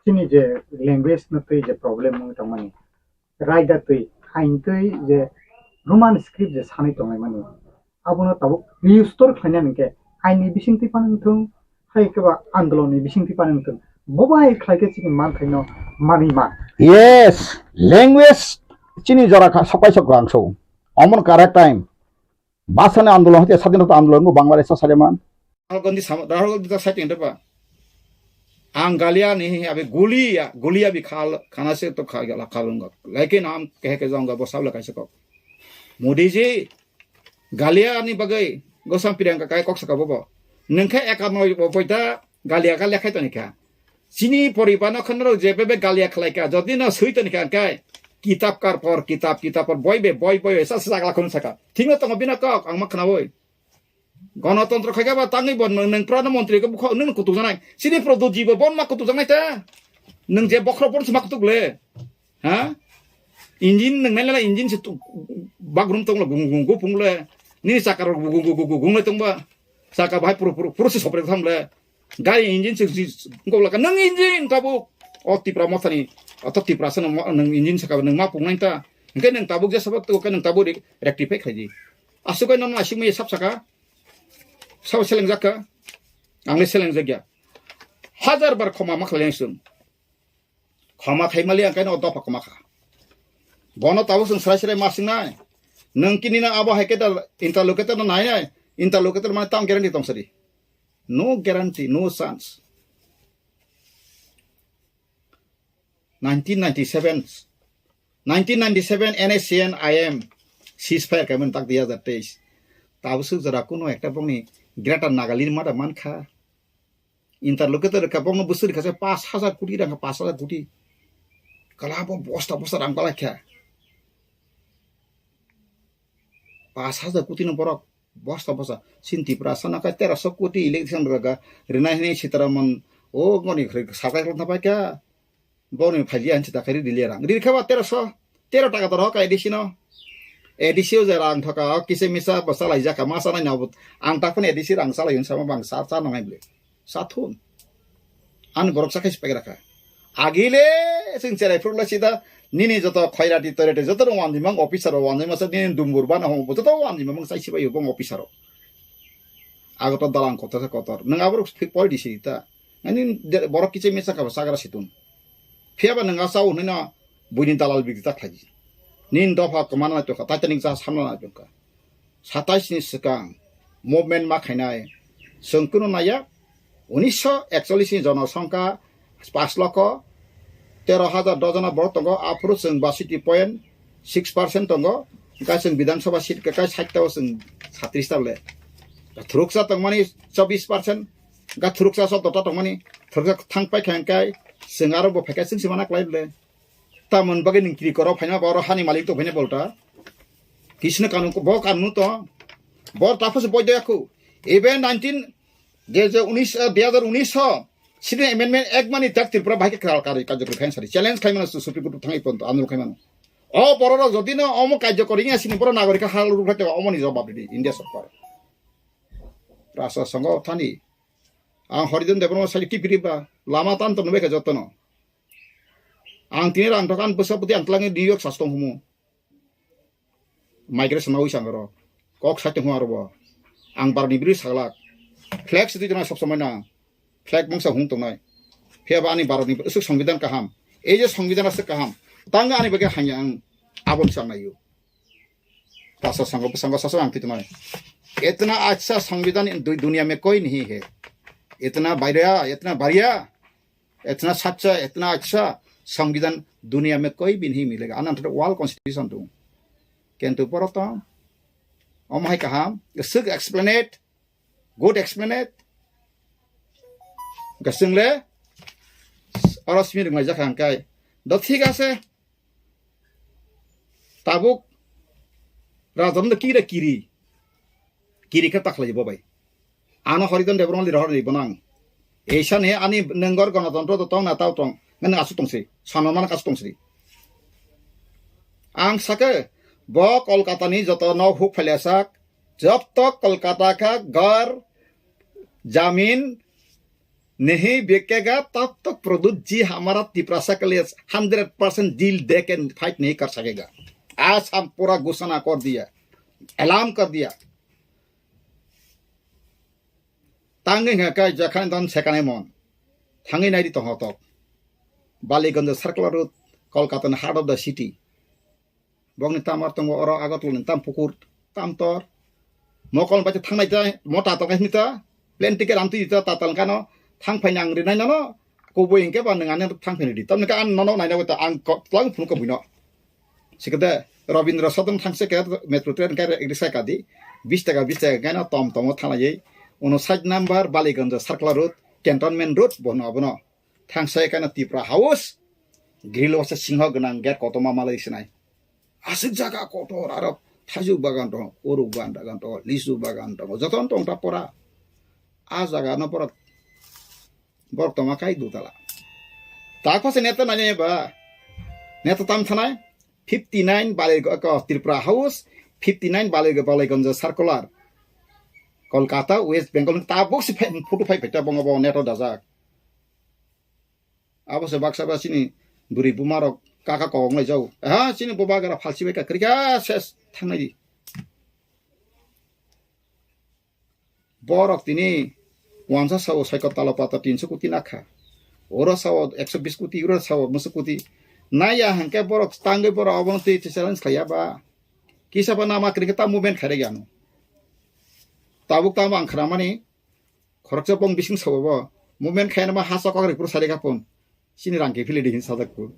तिनि जे लैंग्वेज न तै जे प्रॉब्लम म तमनि राइट तै हाइन तै जे रोमान स्क्रिप्ट जे सानै तंगाय माने आबोनो तबु रिस्टोर खायना नके आइनि बिसिंति पानथों हायकेबा आन्दोलननि बिसिंति पानथों बबाय खायके चिनि मान खायनो मानिमा यस लैंग्वेज चिनी जरा सपाय सक गांसौ अमन करेक्ट टाइम बासन आंदोलन हते स्वाधीनता आंदोलन को बांग्लादेश सालेमान गंदी राहुल साइटिंग दबा आं गालिया नहीं अबे गुलिया भी खाना से तो खा गया खालूंगा लेकिन हम कह के जाऊंगा वो सब लगाई सको मोदी जी गालिया नि बगै गोसाम प्रियंका काय कक सका बबो नोंखा एकानय बयता गालिया का लेखाय तनिका सिनी परिबान खनरो जेबे गालिया खलायका जदि न सै तनिका काय किताब पर बय ऐसा सागला खन सका थिंग त बिना कक आं मखना वय गणतंत्र खैगा तांगै बन नों प्रधानमंत्री को बुख नों कुतु जानाय सिनि प्रदूत जीव बन मा कुतु जानाय ता नों जे बख्र पर मा कुतुले हा इंजिन नों मेला इंजिन से बागरुम तंगला गुंगु पुंगले नि साकार गुंगले तंबा साका भाई प्रोसेस ऑपरेट थामले गाय इंजिन से गौला नों इंजिन ताबु अति प्रमथनि अति प्रासन नों इंजिन साका नों मा पुंगनाय ता ओंखाय नों ताबु जे सबत तो नों ताबु रेक्टिफाई खायजि आसुकै नों आसिक मै साब साका साव सेलें जाका आंले सेलें जागिया हजार बार खमा मा खालायसुं खमा खायमालि आंखायनो दफा खमा खा बनो ताबु जों सरासराय मासिंनाय नों किनिना आबो हायकेटा इंटरलोकेटर नाय इंटरलोकेटर माने ताम ग्यारान्टी तंसरि नो ग्यारान्टी नो chance 1997 NACN IM ceasefire kamen tak dia जातेस ताबु सु जरा कुनो एकटा बंनि ग्रेटर नागालिन मादा मानखा इंटरलोकेटर का बंनो बुसुरि खासे 5000 कोटी रां 5000 कोटी कलाबो बस्ता रां बालाख्या 5000 कोटी न बरक बस्ता सिन्ति प्रासना का 1300 कोटी इलेक्शन रगा रिनायनि सीतारामन ओ गनि साकाय लना पाक्या बनि फाइलिया हनसे दाखारि दिले रां रिखाबा 13 टाका दर हका एडिसिनो एडिसियो जरा आं थका किसे मिसा बसा लाइजा का मासा नाय नाबो आं ताखन एडिसि रां सालायन सामा बां सा नङायब्ले साथुन आन बरक साखाय स्पेग राखा आगिले जों जेरायफ्रुला सिदा nini joto khairati torete joto wani mang officer wani masa nini dumbur bana hong joto wani mang sai sibai bong officer agoto dalang kota sa kotor nang abro poi di sita ngani borok kiche mesa ka sagara situn fiaba nang asau nina buinin dalal bigita khaji nin dofa kemana to ka tataning sa samna na jongka 27 ni sekang movement ma khainai sengkuno naya 1941 জনসংখ্যা 5 লক্ষ 13,000 ডজনা বড় তঙ্গ Afro जों 62.6% তঙ্গ কা जों বিধানসভা seat কা 60 টাও जों 36 টালে থুরুকসা তংমানি 24% गा थुरुकसा स दता तंगमानि थुरुकसा थांपाय खांकाय जों आरो ब फेकासिं सिमाना क्लाइले ता मोनबागे निंक्रि कर फाइना बर हानि मालिक तो फैने बोलता किसने कानून को ब कानून तो बर ताफस बयदयाखौ एबे 2019 सिने एमेंडमेंट एक मानि तक त्रिपुरा भागे कार्य कार्यक्रम फैनसारि चैलेंज खाइमाना सुप्रीम कोर्ट थांगै पन्त आन्दोलन खाइमाना अ बरर जदि न अम कार्य करिङा सिनि बर नागरिक हाल रुखते अमनि जवाब दि इंडिया सरकार राष्ट्र संघ थानि आं हरिजन देवरम साइ टिपिरिबा लामा तान तो नबेका जतन आं तिनि रां टकान बोसापति आंतलाङै निउयर्क सास्तों हुमु माइग्रेशन आउ सांगरो कक साइते हुआरबो आं बारनि बिरि सागलाक फ्लैग सिति जना सब समय ना फ्लैग मंसा हुं तंनाय फेबा आनि भारतनि उसु संविधान काहाम ए जे संविधान आसे काहाम तांगा आनि बगे हाया आं आबन सांनायो राष्ट्र संघ सासो आं तितनाय इतना अच्छा संविधान दुनिया में कोई नहीं है इतना बढ़िया इतना सच्चा इतना अच्छा संविधान दुनिया में कोई भी नहीं मिलेगा अनंत वर्ल्ड कॉन्स्टिट्यूशन तो किंतु परता अमाय कहा सुग एक्सप्लेनेट गुड एक्सप्लेनेट गसंगले अरसमी रंगाय जाखांकाय द ठीक आसे ताबुक राजन किरी किरिखा ताखलाय बबाय आनो हरिदन देवरम लिरहर बनang एसान हे आनि नंगर गणतंत्र तो तंग ना ताव तंग नन आसु तंसै सानमान कासु तंसै आं साके ब कोलकाता नि जत न हुक फैलासाक जब तक कोलकाता का घर जमीन नहीं बिकेगा तब तक प्रदूत जी हमारा त्रिपुरा के लिए 100% डील दे के फाइट नहीं कर सकेगा आज हम पूरा घोषणा कर दिया ऐलान कर दिया तांगे का जखान दन सेकाने मन थांगे नाइरि तो हतक Ballygunge circular road Kolkata heart of the city बगनि तामार तंगो अर आगतलनि ताम पुकुर तामतर मकल बाचे थांनाय जाय मटा तंगाय निता प्लेन टिकेट आमति दिता ताताल कानो थां फाइनां रिनाय ननो कोबो इंके बा नङाने थां फैनो दि तमने का आन ननो नायनाव ता आं क्लां फुन को बिनो सिकदे रविन्द्र सदन थांसे के मेट्रो ट्रेन का रिक्शा कादि 20 टाका गाना तम तम थालायै 59 number Ballygunge circular road cantonment road बनो अबनो थांसे काना त्रिपुरा हाउस ग्रिल वासे सिंह गनां गेट कतमा मालै सिनाय आसिक जागा कतर आरो थाजु बागान दं ओरु बागान दं लिसु बागान दं जतन दं ता परा आ जागा न पर बर्तमा काई दुतला ताखसे नेता नाने बा नेता ताम थानाय 59 बालीगंज त्रिपुरा हाउस 59 बालीगंज सर्कुलर कोलकाता वेस्ट बेंगल ताबुक से फोटो फाइ फेटा बंग बंग नेटो दाजाक आबसे बाक्सा सिनी बुरि बुमार काका कंगलाय जाऊ हा सिनी बबागरा फालसि बेका क्रिका सेस थांनाय बरक तिनी 50 साव साइक तालपाता 300 कोटी नाखा ओरा साव 120 कोटी युरो साव 50 कोटी नाया हंके बरक तांगे बर अबनति चैलेंज खायाबा किसाबा नामा क्रिकेटा मुभमेंट खारे गानो ताबुक ताम आं खरामानि खरकसा बंग बिसिं सावबो मुभमेंट खायना हासा कगरि पुर सारे गापन सिनि रांके फिले दिहिन सादाकु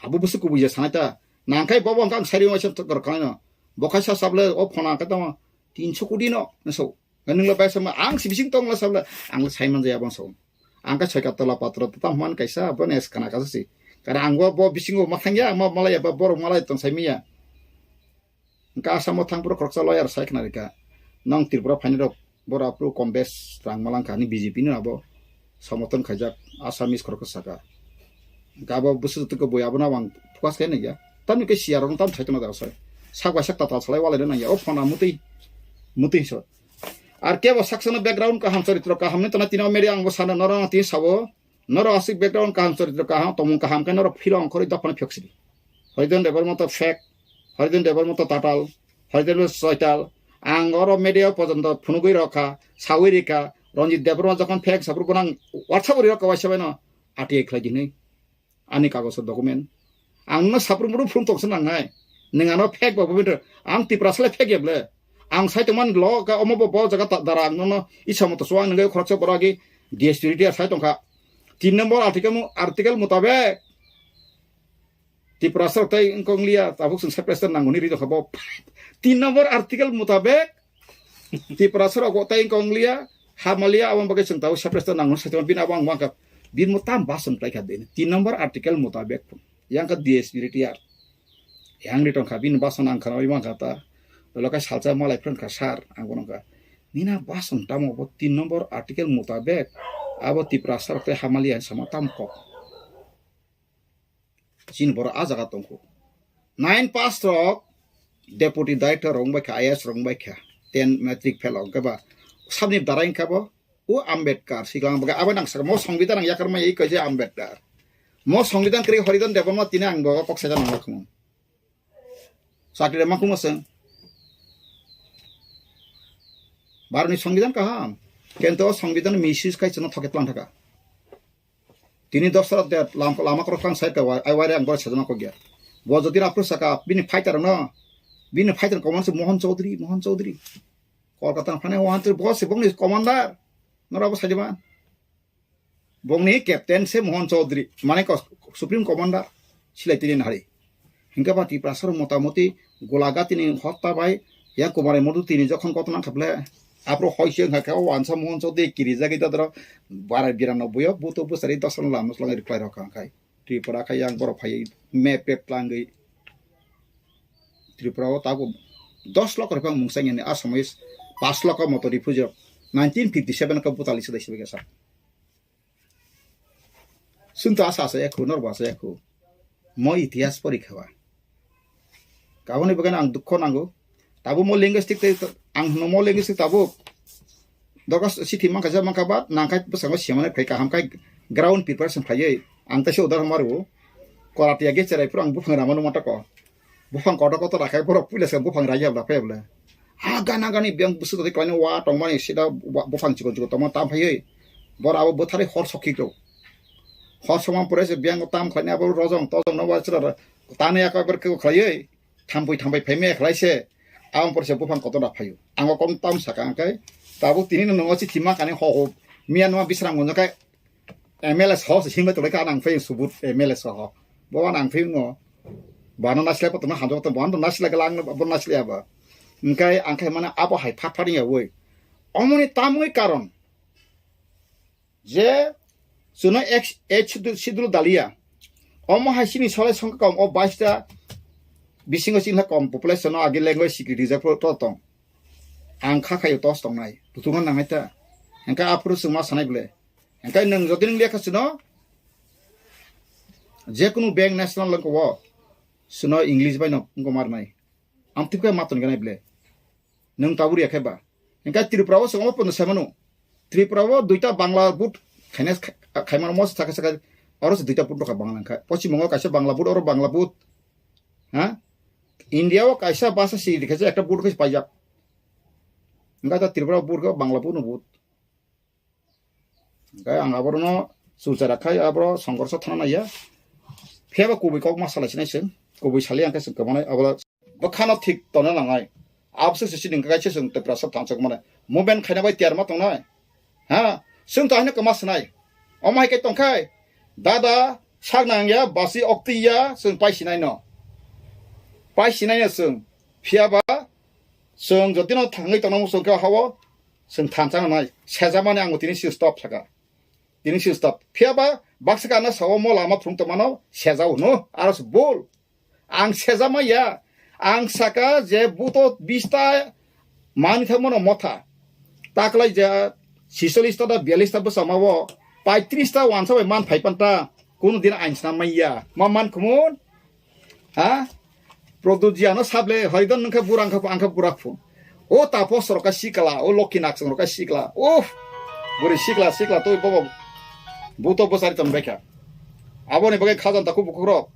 आबु बुसु को बुया सानाता नांखाय बबो आं सारि वासे तकर खाना बखासा साबले ओ फना कता 300 कोटी न नसौ नंगला बायसमा आं सिबिसिं तंगला साबले आं साइमान जाया बंसौ आं का छका तला पात्र त मान कैसा बनेस खाना कासि कारण आं बो बिसिंगो माथांया मलाई बा बर मलाई तंग साइमिया का आसाम थांपुर खरकसा लयार साइखनारिका नंग त्रिपुरा फाइनर बरा प्रो कमबेस रांगमालांखानि बीजेपी न आबो समर्थन खायजाक आसामिस खरकसाका गाबो बुसुतुको बयाबना वां फकास खाय नया तमनि के सियारन तम थाइतना दासय सागवा सकता ता छलाय वाले नया ओ फना मुतै सो आर केबो सक्सन बैकग्राउंड का हम चरित्र का हमने तना तिना मेरे आंगो साना नरन ति साबो noro asik background kaham sorry kaham tomung kaham kan noro filong kori dophan fioksiri hoidon debar moto fake hoidon debar moto tatal hoidon soital angoro media পর্যন্ত ফুনুগই রখা সাউই রেখা রঞ্জিত দেবর যখন ফেক সাপুর গোনাং হোয়াটসঅ্যাপ রখা বাইসাবে না আটিয়ে খেলাই দিনে আনি কাগজ ডকুমেন্ট आंनो साफ्रोमबो फुं तकसन नांनाय नोंगानो फेक बाबो बेटर आं तिप्रासले फेक येबले आं साइतमान ल गा अमबो ब जगा दारा आंनो इसा मत सो आं नोंगे खरच बरागी डिएसटिरिटी साइ तंखा 3 नम्बर आर्टिकल मुताबिक तिप्रासर तै इंकोंलिया ताबुक सं सेप्रेस्टर नांगुनि रिद खबो 3 नम्बर आर्टिकल मुताबिक तिप्रासर अगो तै इंकोंलिया हामालिया आवं बगे सं ताबुक सेप्रेस्टर नांगुनि साइतमान बिना वांग वांग बिन मुताम बासन प्लाइका देन 3 नम्बर आर्टिकल मुताबिक yang ke DSPRT yang di tongka bin bason angkara memang kata lokai salsa malai pun kasar angko nongka nina bason tamu abo 3 nomor artikel mutabek abo tiprasar te hamalian sama tamkok jin bor aja katongko 9 pass rok deputy director rong baikha IS rong baikha 10 metric fellow kaba sabni darain kabo o Ambedkar siglang baga abo nang mo সংবিধান ang yakar ma ei kaje Ambedkar mo সংবিধান kri horidon deborma tine ang baga kok saja nang khum sakri ma khum sen barni সংবিধান kaham kento সংবিধান misis kai chana thoket plan thaka tini dosrat de lama kor klang sai ka ai ware ang bor saja ma ko gya bo jodi apro saka bini fighter no bini fighter commander mohan chaudhary kolkata phane wanter boss bongni commander nora bo saja bongni captain se mohan chaudhary mane ko supreme commander silai tini hari hingga pati prasar motamoti golaga tini hotta bai ya kumare modu tini jokhon kotona khaple apro hoise ngaka wansa mohan chaudhary kirija gita dro 1292 buto busari dosan lam slang reply rakha kai tripura khai yang borok phai map plangai tripura o tago 10 lakh rupiah mungsang ni asamis 5 lakh moto refugee 1957 ka butali sedai sebega sa sunta asa sa ekho nor basa ekho mo ইতিহাস পরীক্ষা কাবনি বগান আং দুঃখ নাঙ্গো তাবো mo linguistic ang no mo linguistic tabu dogas sithi mangkaja mangkabat nangkai besango siamane phai kaham kai ground preparation phai ang ta se udar maru korati age cherai purang bufang ramanu mata ko bufang kodo koto rakai pura pulis ka bufang raja bla phai bla agana gani biang busu de klaine wa tongmani sida bufang chiko chiko toma tam phai bor abo bothare hor sokikro hor somam pure se biang tam klaine abo rojong tojong no wa chra tane akabar ko khlai thampai pheme khlaise ang porse bufang koto da phayu ang kom tam saka kai tabu tini no ngosi thima kane ho mian ma bisrang ngon kai MLS ho se hingba to ka nang phai subut MLS ho bo nang phai no bana nasle pa to na hanjo to ban to nasle ka lang bon nasle ba ngkai ang kai mana abo hai pha phari woi omoni tamoi karon je suno h sidul dalia omo hasini sole songka kom o 22 ta bisingo sinha kom population no agi language security ja pro tong ang kha khayo tos tong nai tutungan nang eta engka apru suma sanai ble engka nang jodi ning lekha suno je kunu bank national lang ko suno english bai no ngomar nai am tikwe maton ganai ble nang taburi akheba engka tripura o songo pon samanu tripura o duita bangla but khaines khaiman mos thaka saka oros duita put ka bangla kha pochi mongo kaisa bangla but oro bangla but ha india o kaisa basa si dikhaje ekta but kais paijak engka ta tripura but ka bangla but no but engka ang aborono sucara khai abro songkorso thana na ya pheba kubi kok masala sinai sen kubi sali angka sen kamane abala bakhano thik tona langai abse se siding ka che sen te prasap thansok mane moben khaina bai tiar ma tongnai ha sen ta hina kamas nai omai ke tongkai dada sagnang ya basi oktiya sen pai sinai no pai sinai na sen phiaba sen jotino thangai tonong sen ka hawo sen thansang nai sejamane ang tini si stop saka tini si stop phiaba baksa na sawo mo lama phung to mano sejau no aros bol ang sejama ya ang saka je buto 20 ta mani thamono motha taklai ja 46 ta 42 ta basamawo 35 ta wansa bai man phaipanta kun din ainsna maiya maman kumun ha produjiano sable hoidon nangka burang ka angka burak fu o tapo soroka sikala o lokinak soroka sikla buri sikla to bobo buto bosari tam beka aboni bagai khazan taku bukrok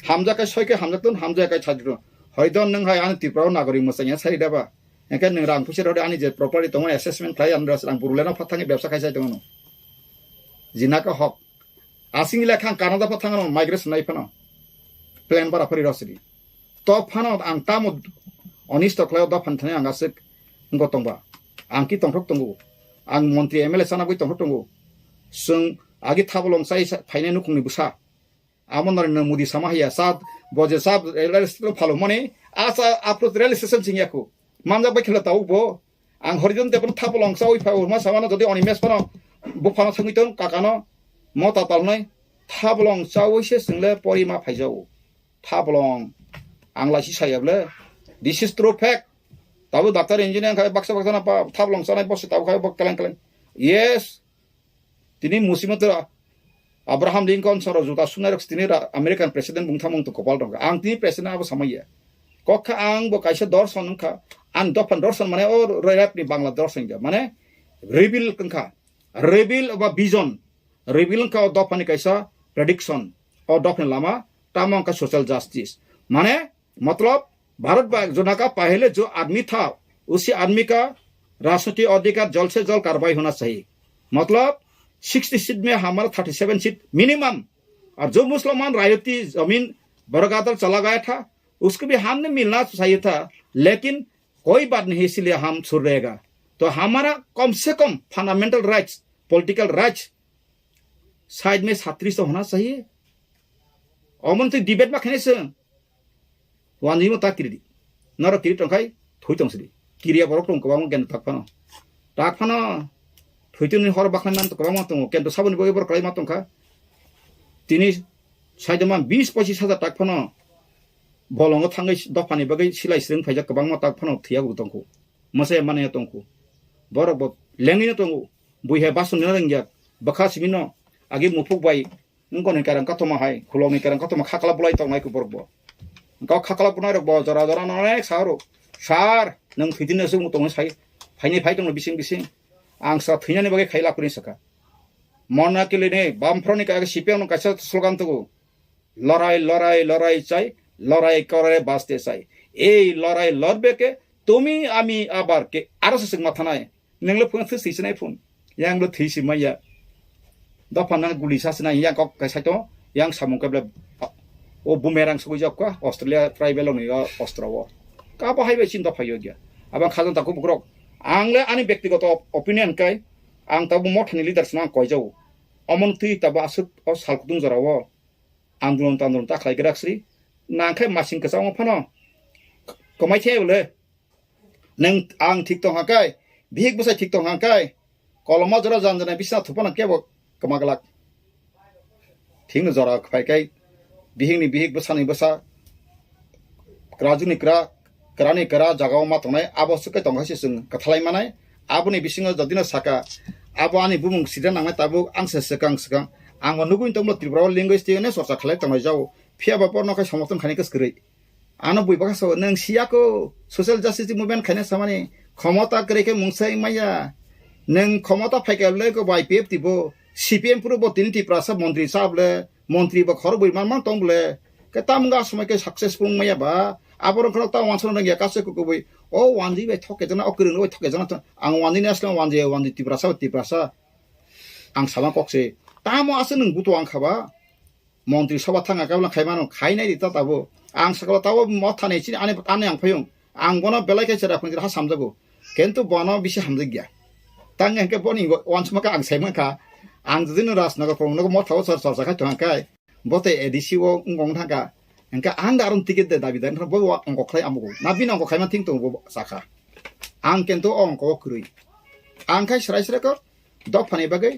hamja kai soike hamja tun hamja kai chadro hoidon nang hai ani Tripura nagori musanya sai daba engke nang rang pusir ode ani je property tongo assessment khai andras rang burulena phathangi ব্যবসা khai sai tongo jinaka hok asing lekhang Canada phathang migration nai phano plan bara phari rosri to phano ang tamo onisto khlao da phanthane ang asik ngotongba ang ki tongthok tongo ang montri MLA sana boi tongthok tongo sung agi thabolong sai phaine nukungni busa amon narendra modi samahya sad boje sab rail station phalo mone asa apro rail station singyaku mamja bai khela tau bo ang horizon te pon thabolong sai phai urma samana jodi onimes pano bu phano sangitong kakano mota talnai thabolong sai se single porima phaijau thabolong ang lasi sayable this is true fact tabu doctor engineer khai baksa na pa thabolong sanai bos tabu khai bok kalang yes tini musimatura Abraham Lincoln soro juta sunarak tini American president bungthamung to kopal dong ang tini president abo samaya kokha ang bo kaisa dorson kha an Dopha dorson mane or rap ni bangla dorson ja mane reveal kha reveal ba vision reveal kha Dopha ni kaisa prediction or Dopha lama tamang का social justice माने मतलब भारत जोना का पहले जो आदमी था उसी आदमी का राजनीतिक अधिकार जल्द से जल्द कार्रवाई होना चाहिए मतलब 60 सीट में हमारा 37 सीट मिनिमम और जो मुसलमान रायती जमीन बरगादर चला गया था उसको भी हमने मिलना चाहिए था लेकिन कोई बात नहीं इसलिए हम छुड़ रहेगा तो हमारा कम से कम fundamental rights political rights side में 37 होना चाहिए अमन तो डिबेट मा खेने सं वानजी मता किरि नर किरि टंखाय थुइतंसरि किरिया बरक टं गोबां गेन ताकफानो थुइतुनि हर बाखनाय मान गोबां मा दङ केन्ट साबनि बगे बर कलाय मा दंखा तिनि साइदमा 20-25 हजार ताकफानो बलंग थाङै दफानि बगे सिलाय स्रिं फायजा गोबां मा ताकफानो थिया गुतंखौ मसे माने दंखौ बरक लेंगिनो दङ बुइहे बासन नरंगिया बखा सिमिनो आगे मुफुक bye ngone karang katoma hai khuloni karang katoma khakala bulai tong nai ku borbo ngau khakala bunai rok bo jara jara nai saro sar nang thidine sung tong sai phaini phai tong bising ang sa thинani bage khaila puri saka mona kile ne bamfroni ka sipiang no kaisa slogan to লড়াই লড়াই লড়াই চাই লড়াই করে বাঁচতে চাই এই লড়াই লড়বে কে তুমি আমি আবার কে আরো সে মাথা নাই নংলে ফোন থিসি নাই ফোন यांगलो থিসি মাইয়া Dopha nang guli sasna yang kok kasaito yang samung kable o bumerang sugoi jakka Australia tribal ni Australia ka ba haibe chin Dopha yogya abang khazan taku bukrok angle ani ব্যক্তিগত opinion kai ang tabu mothani leaders na koi jau amon thi taba asuk o salkudung jarawo andolon tandolon ta khlai geraksri nangkhai masing ka saw phano komai theule nang ang thik tong hakai bihik busai thik tong hakai koloma jara janjana bisna thupana kebo kemagalak thing jara khai kai bihing ni bihik basani basa krajuni kra krani kra jagao ma tongnai abosuk kai tonghai sing kathalai manai aboni bisingo jadina saka abo ani bumung sida nangmai tabu angse sekang ang nuguin tonglo Tripura language tiene sorsa khalai tongai jau phia ba porno kai somotong khani kas kri ano bui baka so nang siako social justice movement khane samani ক্ষমতা করে ke mungsai maya nang ক্ষমতা phaikable ko bai pep tibo CPM puro bo tin Tripura sab মন্ত্রী বা খর বই মান তংবলে কে তামগা সময় কে successful মাইয়া বা আবরন খন তা ওয়ানসন নগিয়া কাছে কো বই ও ওয়ানজি বে থকে জনা অকরিন ওই থকে জনা আং ওয়ানজি ন্যাশনাল ওয়ানজি Tripura sa আং সাবা ককসে তামো আছে নং বুতো আং খাবা মন্ত্রী সভা থাঙ্গা কাবলা খাইমানো খাইনাই দিতা তাবো আং সাকলা তাবো মথানে চিনি আনে আং ফয়ং আং বনা বেলাইকে সেরা ফিন হা সামজাগো কিন্তু বনা বিশে হামজিগিয়া তাঙ্গে বনি ওয়ানসমকা আং সাইমাকা ang jino rasnaga from no mo thaw sar sar khai tangkai bote edisi wo ngong thanga engka ang darun tiket de dabi dan bo ang ko khai amugo na bin ang ko khai ma ting tong bo sakha ang kento ong ko krui ang khai srai ko Dopha ni bagai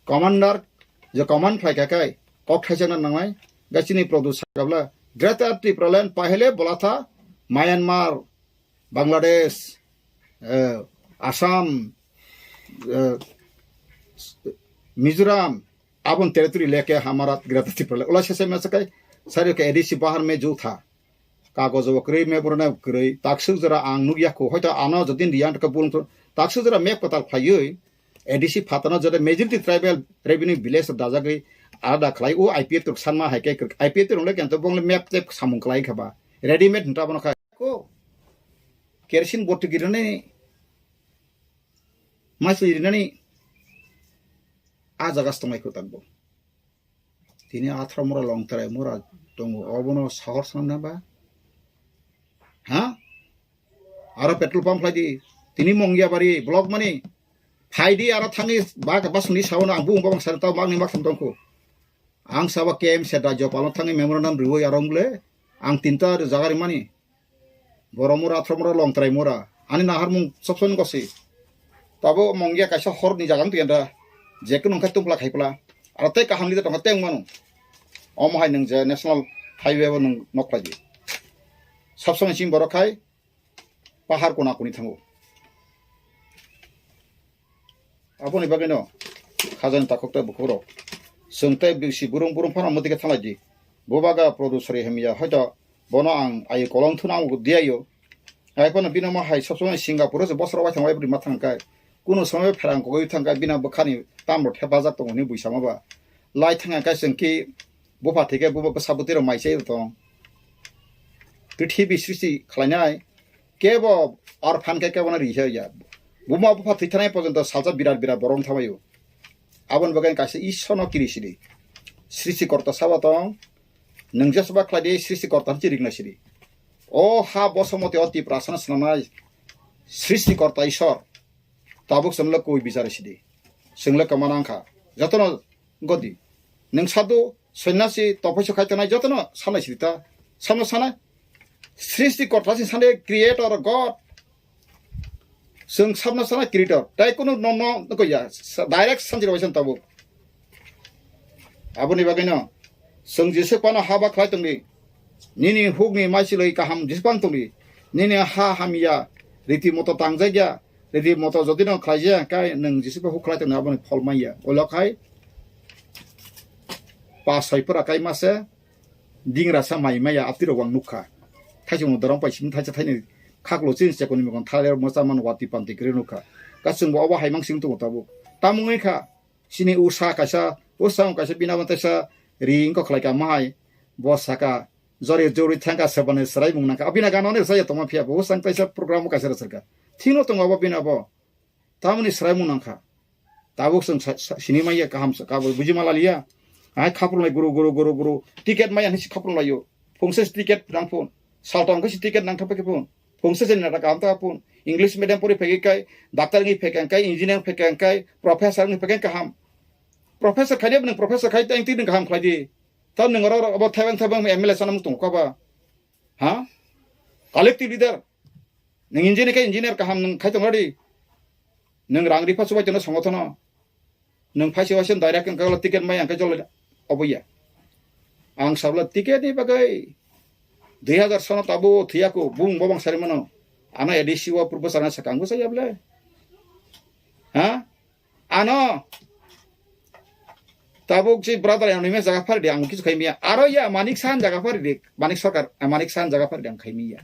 commander je command phai ka kai kok khai jana nangai gachini produce kabla greater Tripura land pahle bola tha Myanmar Bangladesh Assam Mizoram आबन territory लेके हमारा greater Tripura उला से में सकै सारे के ADC बाहर में जो था कागज वक्रे में बरना क्रै ताक्सु जरा आं नुगिया को होता आना जदिन रियान का बुल ताक्सु जरा मेप पता फायै एडीसी फातनो जदे मेजॉरिटी ट्राइबल रेवेन्यू विलेज दाजागै आदा खलाई ओ आईपीएफ तो सानमा हाइके आईपीएफ तो रोले केंतो बोंगले मैप ते सामुं खलाई खबा रेडीमेड नटा बनो खा को केरोसिन बोट गिरने मासली रिनानि आ जागास तंगाइखौ तागबो तिनि आथ्रा मोरा लंथाराय मोरा दङ अबनो साहर साननाबा हा आरो पेट्रोल पाम्प लाइदि तिनि मंगिया बारि ब्लक माने फाइदि आरो थाङि बाग बासनि सावना आं बुंबा बां सारता बांनि माखम दंखौ आं साबा केएम से राज्य पालन थाङि मेमोरेन्डाम रिवय आरंले आं तिनता जागारि माने बरमोरा आथ्रमोरा लंथाराय मोरा आनि नाहार मुं सबसन गसि ताबो मंगिया काइसा हरनि जागां तियदा जेको नंखा तुमप्ला खाइप्ला आरो तै काहामनि दङ तें मानु अमहाय नों जे नेशनल हाइवे बो नों नखलाजि सबसन सिम बरखाय पाहार कोना कोनि थांगो आबोनि बागैनो खाजन ताककते बखरो सोंते बिसि बुरुं बुरुं फाना मदिके थालाजि बोबागा प्रदुसरि हेमिया हयतो बनो आं आइ कलम थुनांगो दियायो आइफोन बिना हाय सबसन सिंगापुर जे बसराव थांबाय ब्रि माथांकाय कुनु समय फेरां गय थांगा बिना बखानि तामरो हेफाजाब दङनि बैसामाबा लाइ थांगाय जोंखि बफा थेके बबा साबुतिर माइसे दं पृथ्वी सृष्टि खालायनाय केब और फानके केबना रिहया बुमा बफा थैथानाय पर्यन्त साजा बिराट बिराट बरम थाबायो आबन बगान कासे इसनो किरिसिरि सृष्टिकर्ता साबा दं नोंजसबा खालायदि सृष्टिकर्ता चिरिगनासिरि ओ हा बसमति अति प्रार्थना स्नानाय सृष्टिकर्ता ईश्वर ताबुक संल कोई बिचारसिदि संल कमानांखा जतन गदि नों साधु सन्यासी तपस्या खायतनाय जतन सानायसिता सामना सानाय सृष्टिकर्ता सि साने क्रिएटर गॉड जों सामना सानाय क्रिएटर ताय कुनु न गया डाइरेक्ट सानजिरबायसन ताबुक आबोनि बागैनो जों जेसेबानो हाबा खायतंनि निनि हुगनि माइसिलै गाहाम जेसेबां तंनि निनि हा हामिया रीति मतो तांजायया रीति मतो जदि न खायजा काय नों जेसेबा हुख्लायतंनि आबोनि फलमाइया ओलखाय पासयफोरा काय मासे दिंग्रासा माइमाया आतिरवां नुखा थाइजौ दरं पाइसिम थाइजा थाइनि खागलो चिन सेकोनि मगन थालेर मोसामान वाति पान्ति ग्रे नुखा गासों बावा हाइमां सिं दङ ताबु तामुङैखा सिनि उसा कासा बिनाबन्तेसा रिंग को खलायका माय बसाका जरे जोरि थांगा सबने सराय मुंनाका अबिना गानने सय तमा फिया बहु संतैसा प्रोग्राम कासेर सरका थिनो तंगाबो बिनाबो तामुनि सराय मुंनाका ताबु जों सिनेमाया गाहाम काबो बुजिमाला लिया आइ खापुरनाय गुरु गुरु गुरु गुरु टिकेट माया हिसि खापुरलायो फंसे टिकेट रांफोन साल्टान को टिकेट नांथा फैकेफोन फंसे जेन नाटा गामता फोन इंग्लिश मीडियम परि फैकेकाय डाक्टर नि फैकेकाय इंजीनियर फैकेकाय प्रोफेसर नि फैकेन गाहाम प्रोफेसर खायदे नों प्रोफेसर खायते आं तिन गाहाम खायदि ता नोंगर अब थाइबां एमएलए सानाम तंखाबा हा कलेक्टिव लीडर नों इंजीनियर गाहाम नों खायतंगादि नों रां रिफा सुबायतनो संगठन नों फाइसेवासन डाइरेक्ट अंकाला टिकेट माय अंका जल अबैया आं साबला टिकेट नि बागै 2000 सन ताबो थियाको बुं बबां सारिमनो आना एडिसिवा पूर्व साना सकांगो सायाबले हा आनो ताबुक जे ब्रादार आंनि जागा फारदे आं किछु खायमिया आरो या मानिक सान जागा फारदे मानिक सरकार मानिक सान जागा फारदे आं खायमिया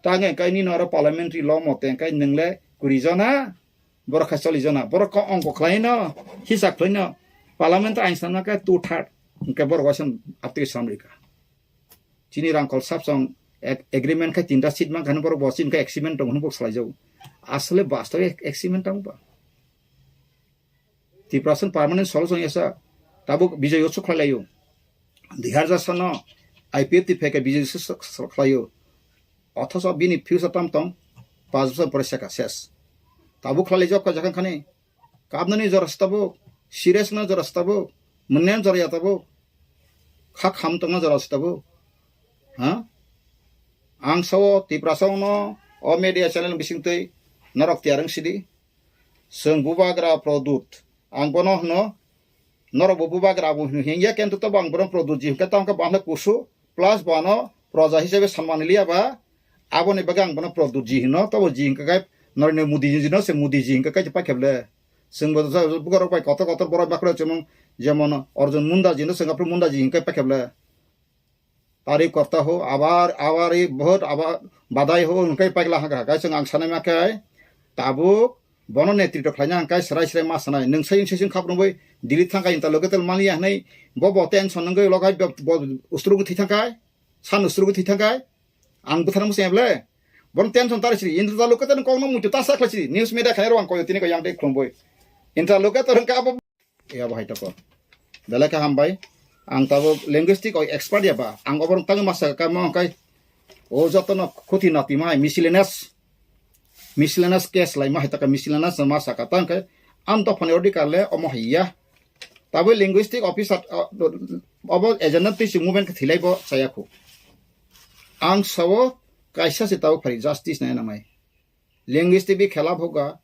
तांगे कायनि नरो पार्लियामेंटारि ल मते काय नोंले कुरि जना बरख 40 जना बरख अंक खलायनो हिसाब खलायनो पार्लियामेंट आइनसाना का 2/3 के बरवासन आपते सामरिका चिनि रांखल साबसं एग्रीमेंट का तीनटा सीट मा खान बर बसिन का एक्सीमेंट दं बक्स लायजौ आसले बास्तव एक्सीमेंट दं बा 3% परमानेंट सल्यूशन एसा ताबुक बिजय उत्सव खलायो 2000 सन आईपीएफ ति फेके बिजय उत्सव खलायो अथस बिनि फ्यूचर टाइम तम 5 बছর পরে শেখা শেষ ताबुक खलाय जब का जखन खाने काबननि जरस्ताबो सिरियस न जरस्ताबो मन्नेन जरयाताबो खा खाम तंग जरस्ताबो हा आं सो तिप्रासावनो अ मीडिया चैनल बिसिंतै नरक तियारं सिदि जों बुबाग्रा प्रदुत आं बनो हनो नरक बुबाग्रा बु हेंया केंतु तो बां बनो प्रदुत जि का तांका बांना कुसु प्लस बानो प्रजा हिसाबै सन्मान लियाबा आबोनि बगां बनो प्रदुत जि हनो तो जि का नरेन्द्र मोदी जी से मोदी जी का पाखेबले जोंबो बुगार पाइ कत कत बर बाखरा चमन जेमन अर्जुन मुंडा जी सिंगापुर मुंडा जी का पाखेबले तारीफ करता हो आबार आबारी बहुत आबार बादाई हो उनके पागला हागा गाय संग आं साने माखाय Tabuk bono netrito khlanya angkai serai serai mas sanai nung sai session khap noi dilit thangkai inta logetel mania nei bo tension nangoi logai ustru thi thangkai san ustru thi thangkai ang butharam semble bon tension tar sri inta logetel kong no mutu tasa khlasi news media khairo ang ko tini ko yang dei khlomboi inta logetel ka abo ya bahai to ko dala ka hambai ang tabo linguistic oi expert ya ba ang oborong tang masa ka mo kai o jotono khuti nati mai miscellaneous case lai ma hita ka miscellaneous ma saka tan kai am to phone ordi karle omo hiya tabo linguistic officer obo agent ti movement thilai bo saya khu ang sawo kaisa se tabo phari justice na namai linguistic bi khilaf hoga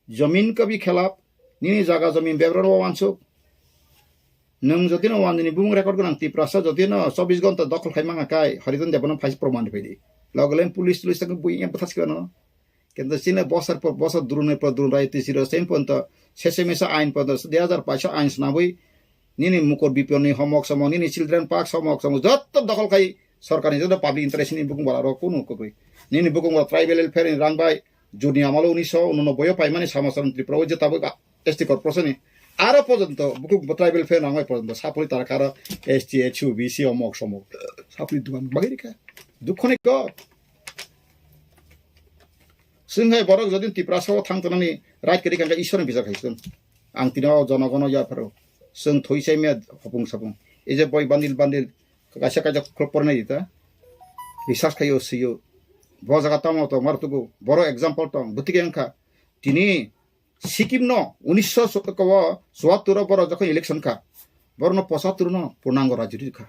जमीन का भी खिलाफ नी जागा जमीन बेब्रर वांसो नों जति न वाननि बुंग record गोनां तिप्रासा जति न 24 घंटा दखल खाइमाङा काय हरिदन देबन फाइस प्रमाण फैदि लगलेन पुलिस तक बुइया बथास गनो किन्तु सिने बसर दुरुने पर दुरुन राय तिसिरो सेम पन्त सेसेमेसा आइन पद 2005 आइन सुनाबुइ निनि मुकर बिपिओनि होमवर्क सम निनि चिल्ड्रेन पार्क होमवर्क सम जत दखल खाइ सरकारनि जत पब्लिक इन्टरेस्ट नि बुकुं बारा कुनु कबै निनि बुकुं ट्राइबल वेलफेयर नि रांबाय जुनि आमालो 1989 पाइमानि समाजन त्रिपुरा जताबो एसटी कर्पोरेशन आरो पर्यन्त बुकुं ट्राइबल वेलफेयर नांगाय पर्यन्त सापरि तारकार एसटी एचयू बीसी होमवर्क सम सापरि दुगान बागैरिका दुखनि क जोंहाय बरक जदि त्रिपुरासाव थांतनानै राइट करि कांगा ईश्वरनि बिजा खाइसन आं तिनाव जनगण याफोराव जों थइसाय मे हपुं सापुं एजे बय बान्दिल कासा काजा क्लबरनाय दिता रिसार्च खायो सियो बजागा तामाव तो मारतुगु बरो एग्जांपल तो बुतिके अंखा तिनि सिक्किम न 1974 बर जखन इलेक्शन खा बर न 75 न पूर्णांग राज्य खा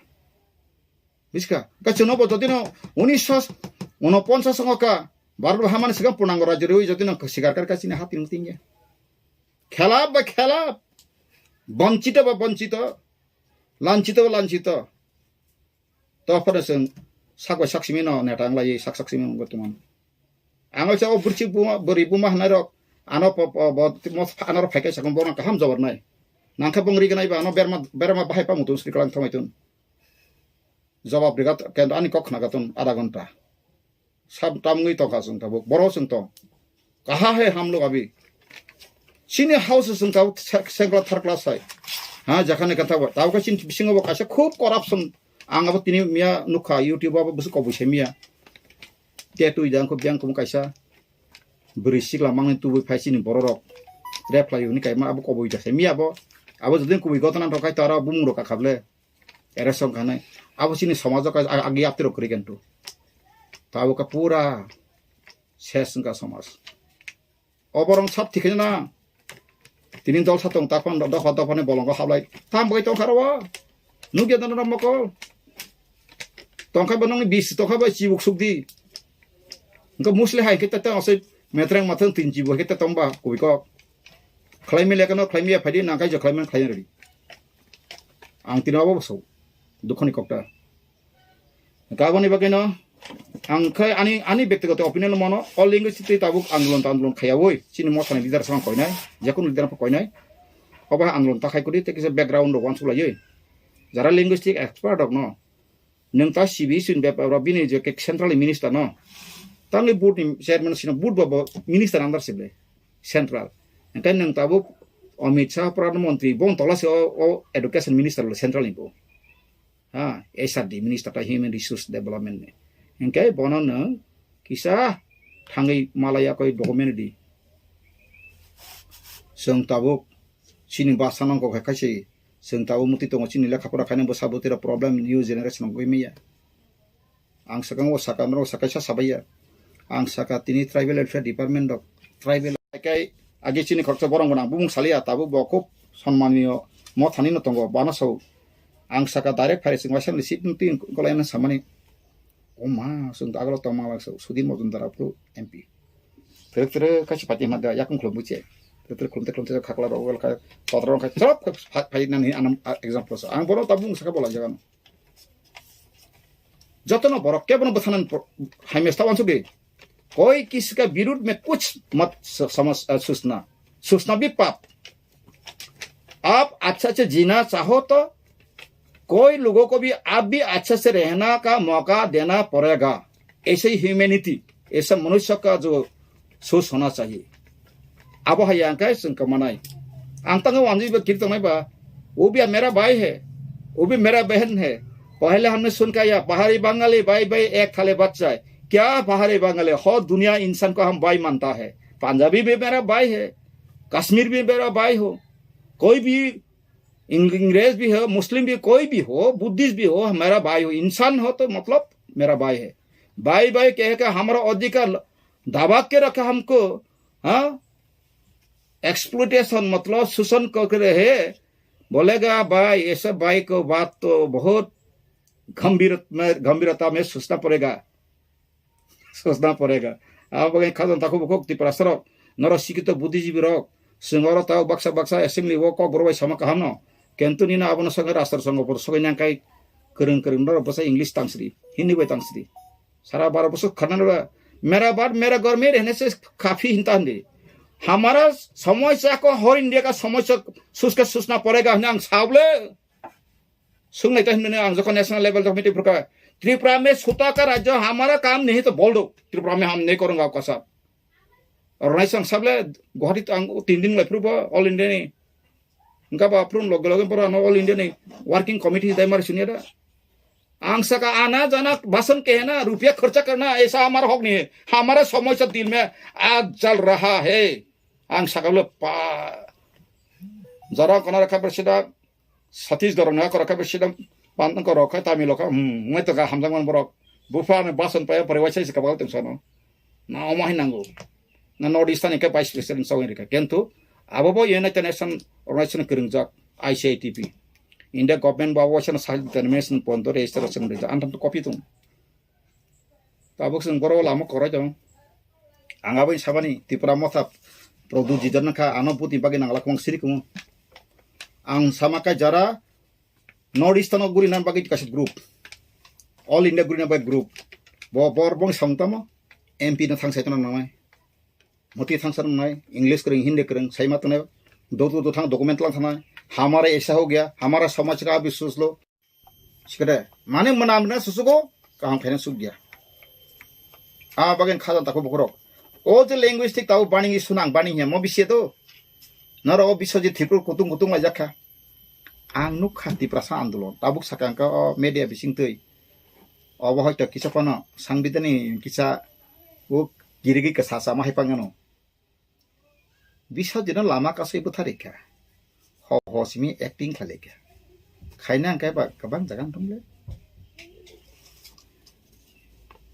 बिस्का कचनो ब जदिन 1949 संगका बारलो हामान सिगां पूर्णांग राज्य रहि जदिन सिगार कर कासिने हातिन तिंगे खेला वंचित लांचित तफरसन सागवा साक्षिमेन नेटांगलाय साक्षिमेन गतमान आंगल साव बुरची बुमा बरि बुमा हनारक आनो आनार फाइकाय सागम बरन काहाम जबरनाय नांखा बंगरि गनाय बा आनो बेरमा बाहाय पामुतुन स्क्रिकलां थमायतुन जवाब रिगात केन आनि कखना गातुन आधा घंटा सब तामगै तो कासुं तब बरो सुं तो कहा है हम लोग अभी सिने हाउस सुं तो सेंगला थर्ड क्लास है हां जखाने कथा ताव का सिन बिसिंगबो कासे खूब करप्शन आंगाबो तिनि मिया नुखा यूट्यूब आबो बुस कबुसे मिया टेटु इदांखौ बियांखौ कायसा बोरै सिगला मांनि तुबु फाइसिनि बररक रेप्लाय उनि कायमा आबो कबुइ जासे मियाबो आबो जदिन कुबि गतनान रकाय तारा बुमुरो का खाबले एरेसं खानाय आबो सिनि समाज का आगे आप्तिर करि केन्तु ताबो का पूरा शेष का समाज अबरं सब थिखै ना तिनि दल सातों ताफन दफा बलंग हाबलाय ताम बगै तो खारवा नुगे दन रमको तंखा बनंग 20 तंखा बा जिबुक सुकदि इनका मुसले हाय केता असे मेट्रेंग माथन तिन जिबु केता तंबा कुबिको क्लाइमे लेकनो क्लाइमे फाइदि नागाय ज क्लाइमे क्लाइनरि आं तिनाबो बसौ दुखनि कक्टा गाबनि बगैनो आंखै आनि व्यक्तिगत ओपिनियन मनो अल लिंगुइस्टिक ताबुक आन्दोलन खायावै सिनि मसानि लिडार सँग कयनाय जेकुन लिडार कयनाय अबा आन्दोलन ताखाय करि तेकिसे बैकग्राउंड वान सुलायै जरा लिंगुइस्टिक एक्सपर्ट दक न नोंता सिबि सिन बेपार बिनि जे सेंट्रल मिनिस्टर न तांनि बोर्ड चेयरमैन सिन बोर्ड बाबो मिनिस्टर अंदर सिबले सेंट्रल एंकाय नोंताबो अमित शाह प्रधानमंत्री बं तलासे ओ एडुकेशन मिनिस्टर सेंट्रल निबो हा एसआरडी मिनिस्टर ता ह्यूमन रिसोर्स डेवलपमेंट ने एंकाय बनन किसा थांगै मालाया कय डकुमेंट दि जों ताबो सिनि बासानांगौ खायसे जों ताबो मुति दङ सिनि लेखाफोरा खायनो बसाबोतेरा प्रब्लेम न्यू जेनेरेशन गयमिया आं सकांगो साकामरो साकायसा साबाया आं साका तिनि ट्राइबल वेलफेयर डिपार्टमेंट दक ट्राइबल आइकाय आगे सिनि खर्च बरं गोनां बुं सालिया ताबो बखौ सम्माननीय म थानि न दङ बानासौ आं साका डाइरेक्ट फाइसिं वासन रिसिट नुति गलायना सामानि ओ मा जों आगोलाव तमालासौ सुदि मजुमदाराफोर एमपि तेरे कासि पार्टी मादा याकुं खलबुचे तेरे खलते खाकला रगल का पत्रन का सब फाइनानि आनाम एग्जांपल आं बरो ताबुं साका बोला जागान जतन बरक के बन बथानन हाइमेस्ता वांसु दे कोई किसी का विरोध में कुछ मत समझ सूचना भी पाप आप अच्छा से जीना चाहो तो कोई लोगों को भी आप भी अच्छे से रहना का मौका देना पड़ेगा ऐसे ही ह्यूमैनिटी ऐसा मनुष्य का जो सोच होना चाहिए abo hayang kai sung kamanai ang tanga wanji ba kirtang mai ba वो भी मेरा भाई है वो भी मेरा बहन है पहले हमने सुन का या पहाड़ी बंगाली भाई भाई एक थाले बच्चा है क्या पहाड़ी बंगाली हर दुनिया इंसान को हम भाई मानता है पंजाबी भी मेरा भाई है कश्मीर भी मेरा भाई हो कोई भी अंग्रेज भी हो मुस्लिम भी कोई भी हो बुद्धिस्ट भी हो मेरा भाई हो इंसान हो तो मतलब मेरा भाई है भाई भाई कह के हमारा अधिकार दबा के रखा हमको हाँ एक्सप्लोटेशन मतलब शोषण कर रहे बोलेगा भाई ऐसे भाई को बात तो बहुत गंभीरता में सोचना पड़ेगा अब खाजन ताको बखोक त्रिपुरा सरक नर शिक्षित बुद्धिजीवी रक सिंगर ताव बक्सा एसेम्बली वो Kokborok sama kahano kentu nina abono sange rastar sango por sogai nangkai kereng nor basa English tangsri Hindi bai tangsri सारा 12 बरस खरना मेरा बात मेरा घर में रहने से काफी हिंता दे हमारा समस्या को हर इंडिया का समस्या सोचना पड़ेगा हम सावले सुनने तो हम जो नेशनल लेवल कमेटी प्रकार त्रिपुरा में छोटा का राज्य हमारा काम नहीं तो बोल दो त्रिपुरा में हम नहीं करेंगे आपका साथ और नहीं सावले गुवाहाटी 3 दिन लफ्रूब ऑल इंडिया नहीं उनका बापरूम लोग पर ऑल इंडिया नहीं वर्किंग कमेटी दायमार सुनिए आंसा का आना जाना भाषण के है ना रुपया खर्चा करना ऐसा हमारा हक नहीं है हमारा समस्या दिल में आज चल रहा है आंसा का जरा कना रखा प्रसिद्ध छत्तीसगढ़ ने रखा प्रसिद्ध पान को रखा तमिल का मैं तो हमजांगन बरक बुफा में भाषण पाया परिवार से कबाल तुम सनो ना ओमाही नांगो ना नॉर्थ ईस्टर्न के वाइस प्रेसिडेंट सौरी का किंतु अब वो यूनाइटेड नेशन ऑर्गेनाइजेशन करंजाक ICITP India government bawa sana sahil determination pondor registration berita antam tu copy tu tabuk sing boro lama kora jong angabai sabani Tripura motap produk jidan ka ano puti bagi nang lakwang siri kumu ang sama ka jara North Eastern guri nan bagi kasih group All India guri nan bagi group bo borbong samtama MP na thang saitana namai moti thang san namai English kering Hindi kering sai matane दो थांग document लांग थाना हमारा ऐसा हो गया हमारा समाज का भी सोच लो सिकरे माने मनामना सुसुको काम फेने सुख गया आ बगन खाजन ताको बकरो ओ जे लैंग्वेजिस्टिक ताऊ बाणी सुनांग बाणी है म बिसे तो नरो बिसजे थिपुर कुतुं ला जाखा आं नुक खान्ति प्रसा आंदोलन ताबुक साकांका मीडिया बिसिं तै अब हयतो किसापना सांबिधानी किसा ओ गिरिगि का सासा माहाय पांगनो bisa jena lama kasih putarika ho simi acting khalika khaina kai ba kabang jagan tumle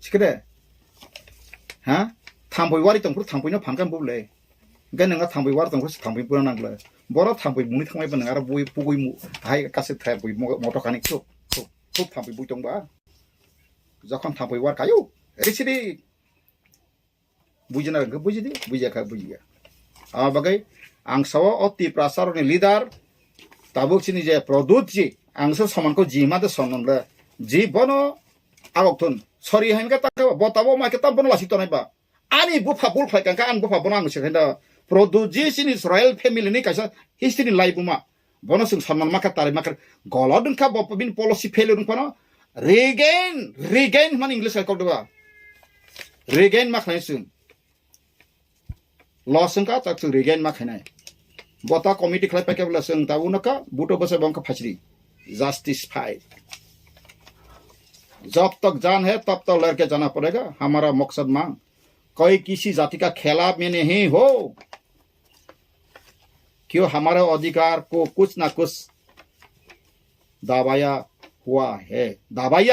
sikade ha thamboi wari tongpur thamboi no phangkan buble gan nga thamboi war tongpur thamboi pura nangle boro thamboi muni thangmai ban ara boi pugoi mu hai kasih thai boi moto kanik so thamboi boi tongba যখন thamboi war kayu risidi bujina ga bujidi bujaka bujiya abagai ang sawo oti prasar ni leader tabuk sini je product ji ang so saman ko jima de sonon le ji bono agokton sorry hain ka ta botabo ma ka ta bono lasi to nai ba ani bufa bul phai kan ka an bufa bono ang se henda product ji sini Israel family ni kaisa history life ma bono sung saman ma ka tare ma ka golodun ka bopin policy failure kono regain man english ka ko ba regain ma khnai sung Lawson का तक regain मा खनाय बता committee खलाय पाकेबला जों दाउनका बुटो बसे बंका फाचरी justice fight जब तक जान है तब तक लड़के जाना पड़ेगा हमारा मकसद मांग कोई किसी जाति का खिलाफ में नहीं हो क्यों हमारे अधिकार को कुछ ना कुछ दाबाया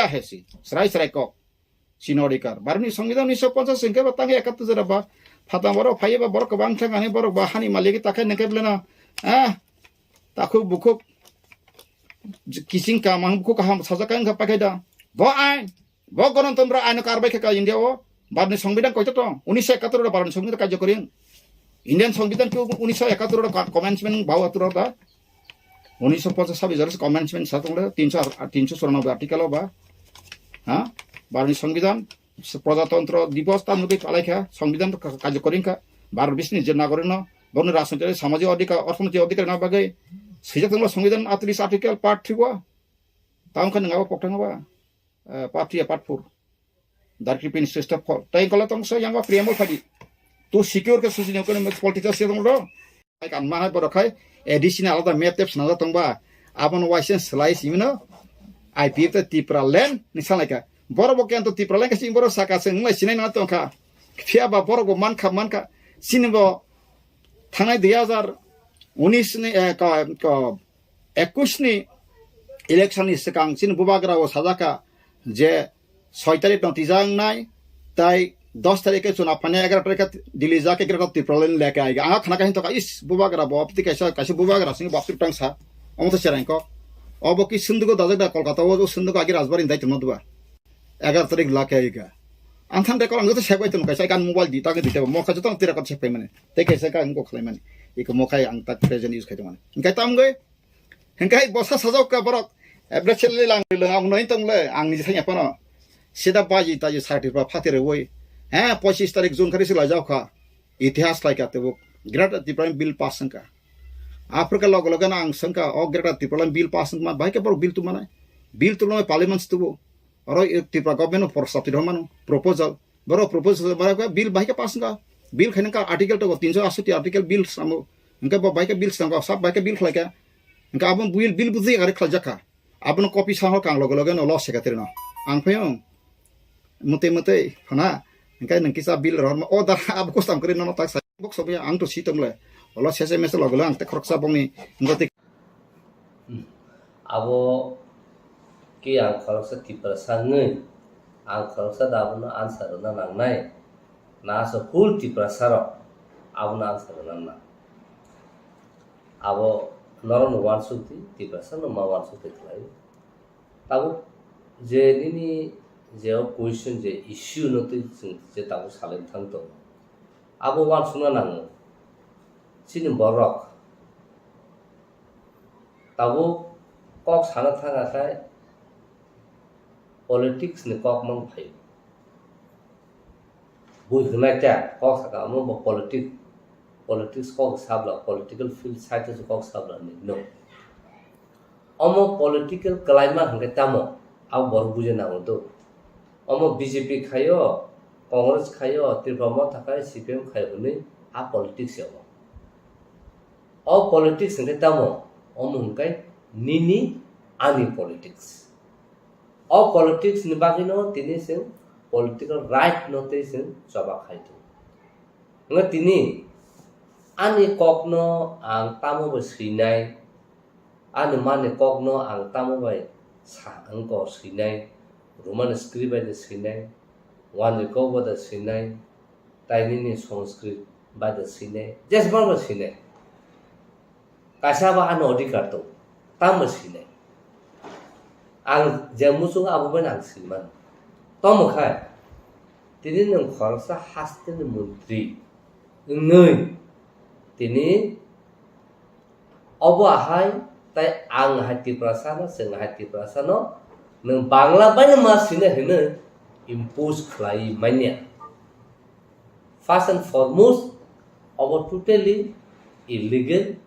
है सी सराय को सिनोडिकार बारनी संविधान 1950 संख्या बतांगे 71 जरा बा फाता बरक फाइबा बरक बां थांगाने बरक बाहानि मालिक ताके नकेबलेना ताखु बुखु किसिं का मां बुखु का हम सजाकान का पाकेदा बो आइन बो गणतंत्र आइन कारबाय का इंडिया ओ बारनि संविधान कयतो तो 1971 बारनि संविधान कार्यकरी इंडियन संविधान को 1971 कमेंसमेंट बावतुर दा 1950 जरस कमेंसमेंट सातंग 394 आर्टिकल बा हां बारनि संविधान प्रजातंत्र दिवस तामुके पालाइखा संविधान कार्यकरी का भारत विश्व जे नागरिक न बन राजनीतिक सामाजिक अधिकार अर्थनैतिक अधिकार ना बागै सिजक संविधान 38 आर्टिकल पार्ट 3 वा ताम खन ngawa पक्टंग बा पार्ट 3 पार्ट 4 दारकिपिन सिस्टम फॉर ताइ कला तंग स Yanga प्रियमल फादि tu secure ke susi economic political system ro ai kan ma hai borokai additional alada map tips na tongba abon waisen slice imino IPF te TRIPURA land ni salaka borok boken to TRIPURA land kasi borok saka seng ngai sinai na tongka fia ba borok bo manka sinbo thangai 2019 ni ka 21 ni election ni sekang sin bubagra o sajaka je 6 তারিখ নতিজাং নাই তাই 10 তারিখে চুনা পানি 11 তারিখে দিল্লি जाके ग्रह TRIPURA land लेके आएगा आगा खाना कहीं तो का इस बुबागरा बॉपति कैसे बुबागरा सिंह बाप टांग सा अमत चराइन को अब की सिंधु को दाजक कोलकाता वो जो सिंधु को आगे राजबारी दाई तुम दुआ 11 तारीख लाके आएगा आंथान रे को तो सेबाय तुम कैसे कान मोबाइल दी ताके दिते मौका जतो तेरा को सेपै माने ते कैसे का इनको खलाई माने एक मौका आं तक प्रेजेंट यूज खाइ माने इनका ताम गए इनका बसा सजाव का बरक एब्रेचले लांग आं नय तंले आं नि थाया पनो सीधा बाजी ताजी सार्टिफा फातेरे वय हैं 25 तारीख जून खरी से लाजाव खा इतिहास लायका ते वो ग्रेट TRIPURA बिल पास का आफ्रिका लग लगन आं संका ओ ग्रेट TRIPURA बिल पास मा भाई के पर बिल तु माने बिल तु नो पार्लियामेंट तु और TRIPURA गवर्नमेंट फॉर सब्सिडी मानो प्रपोजल बरो प्रपोजल बरा बिल भाई के पास का बिल खैन का आर्टिकल तो 368 आर्टिकल बिल सामो इनका भाई के बिल संका सब भाई के बिल खलाका इनका अब बिल बुझे अरे खलजाका अब कॉपी साहो कां लग लगन लॉस सेकातिर न आं फयो मते फना इनका नंकिसा बिल रम ओ दा अब को साम करे न ताक सा बक सब आं तो सितमले अल सेसे मेसे लगल आं ते खरकसा बंनि ngoti abo ki ang khoroksa TRIPURA sangai ang khoroksa dabuno answer na nangnai na so full TRIPURA saro abo na answer na na abo noron wan sukti TRIPURA sano ma wan sukti klai tabo je nini je question je issue no te je tabo salen thangto abo wan suna nang sini Borok tabo kok sana thanga khai politics ni kok mang phai bui hnai ta kok saka mo politics kok sabla political field site je kok sabla ni no omo political climate hangke tamo au bor buje na to omo BJP khayo Congress khayo TRIPURA mo thakai CPM khayo ni a politics yo o politics hangke tamo omo hangkai nini ani politics all politics ni bagino tini sing political right no te sing coba khaitu nga tini ani kokno ang tamo ba sinai ani mane kokno ang tamo ba sa ang ko sinai roman script ba de sinai wan ko ba de sinai taini ni sanskrit ba de sinai jes ba sinai kasaba an odikar to tam sinai ang jamusung abu benang siman tomo khai tini nang khorsa hasten mantri ngai tini obo ahai tai ang hati prasana seng hati prasana nang bangla banya masine hene impose khlai manya first and foremost obo totally illegal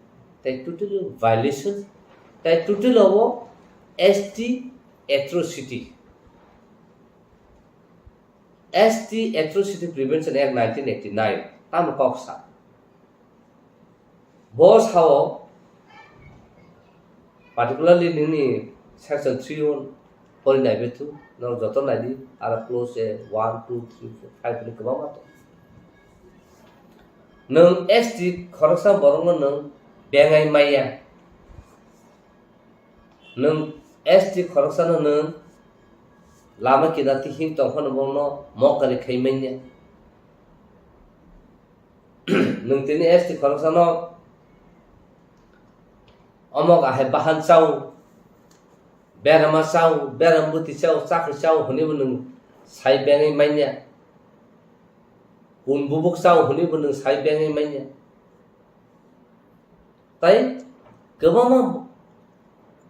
tai totally violations tai totally obo ST atrocity Prevention Act 1989 tam koksa boss how particularly nini section 3 pori nai betu no joto nai di ara close 1 2 3 4 5 ni kaba mato nang ST khorsa borong nang bengai maya nang ST khoroksan nang lama kidati him tongkhon bono mokari khaimenya nang tini ST khoroksan amok ahe bahan chau berama chau berambuti chau chakri chau hone bunung sai bengai manya un bubuk chau hone bunung sai bengai manya tai gabama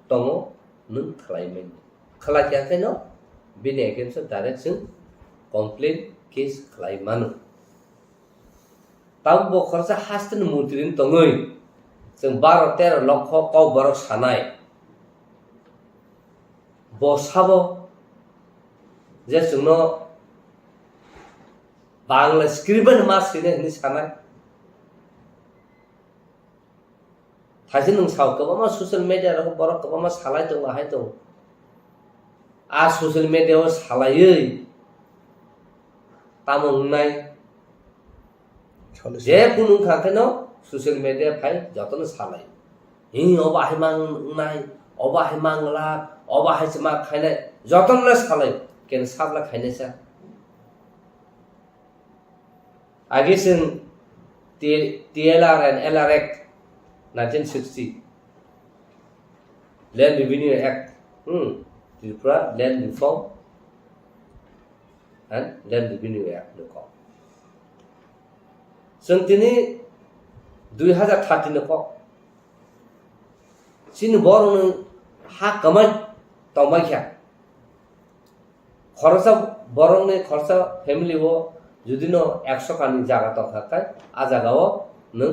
tongo nun khlai men khala kya ke no bine against direction complaint case khlai manu tab bo kharsa hasten mutrin tongoi jeng 12 13 lokho Kokborok sanai bo sabo je jungno Bangla script मा सिने हनि सानाय थाइसे नों साव गोबां social media रखम बरक गोबां सालाय दं आहाय दं आ ससियेल मिडिया सालायै तामंनाय जे कुनु खाखेनो ससियेल मिडिया फाइ जतन सालाय हि अबाहाय मांनाय अबाहाय मांला अबाहाय मा खायनाय जतन सालाय केन साबला खायनायसा आगे जों TLR and LR Act 1960 Land Revenue Act Tripura Land Reform and Land Revenue Act ko जों दिनै 2013 ko sin borno ha kamai tamaikha खरसा बरंनि खरसा फैमिली वो जुदिनो 100 कानी जागा तो थाकाय आ जागाओ नों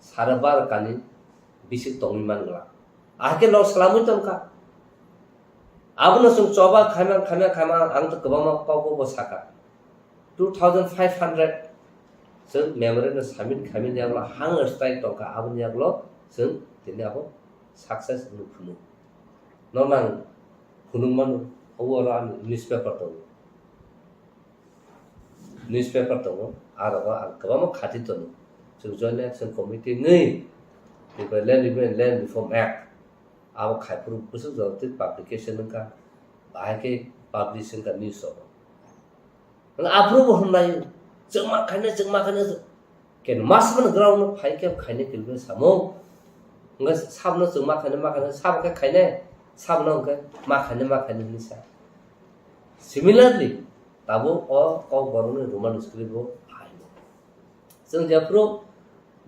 12.5 कानी बिसि तंगि मानगला आके ल सलामि तंका आबनो जों चबा खामा आं तो गोबां पावको बसाका 2500 जों मेमोरेन्डाम साबमिट खामिन यागला हां स्ट्राइक तंका आबनि यागलो जों दिनै आबो सक्सेस नुफुनु ननां फुनुमान ओवरा न्यूज़पेपर दङ आरो गोबां खाथि दङ जों जयन्ट एक्शन कमिटि नै लैंड रिफॉर्म एक्ट आबो खायफोर बोसोर जरते पब्लिकेशन का बाहायके पब्लिशिंग का न्यूज़ नों आफ्रोबो होननाय जों मा खायनो केन मासमन ग्राउंड फाइके खायने केलबे सामो नों साबनो जों मा खायनो साबके खायने साबनो मा खायनो निसा सिमिलारली ताबो Kokborok नि रोमान स्क्रिप्ट वो हायो जों जेफ्रो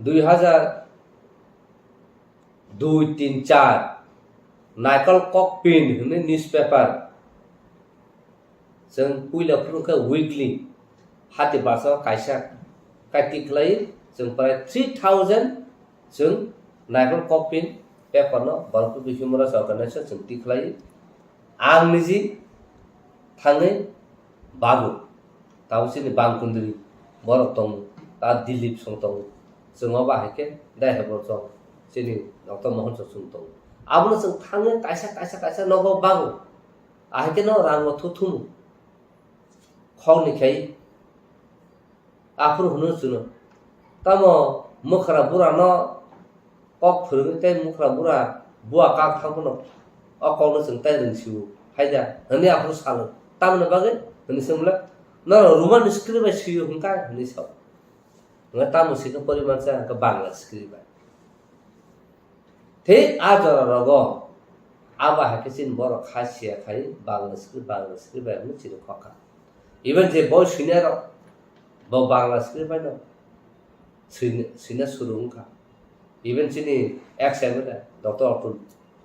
2002-3-4 नायकल KOKPIN होनो न्यूज़पेपर जों पुइलाफ्रुखौ वीकली हाति बासा कायसा काटिक्लाई जों प्राय 3000 जों नायकल KOKPIN पेपर न बरफ बिहुमरा सरकारनासो जों टिक्लाई आं निजि थाङै बाबु तावसिनि बांकुन्द्रि बरक दं ता दिलीप सं दं जों बाहायके दायहबर दं जोंनि डॉक्टर मोहन ससुं दं आबनो जों थाङो कायसा नगो बागु आहायके न रांग थुथुम खौनिखाय आफुर हुनु जुनो तामो मुखरा बुरा न कक फोरोंते मुखरा बुरा बुआ काक थांबनो अकौनो जों ताय रोंसिउ फायदा हने आफुर सालो तामनो बागे हने सोमला न रोमान स्क्रिप्ट सियो हुनका हने सब न तामो सिको परिमाण से का बांग्ला स्क्रिप्ट थे आजरा रगो आबा हाकेसिन बर खासिया खाइ बांग्ला स्क्रिप्ट हने चिरो खका इवन जे बय सिनियर ब बांग्ला स्क्रिप्ट न सिना सुरुंका इवन चिनी एक्सएमएल डॉक्टर अतुल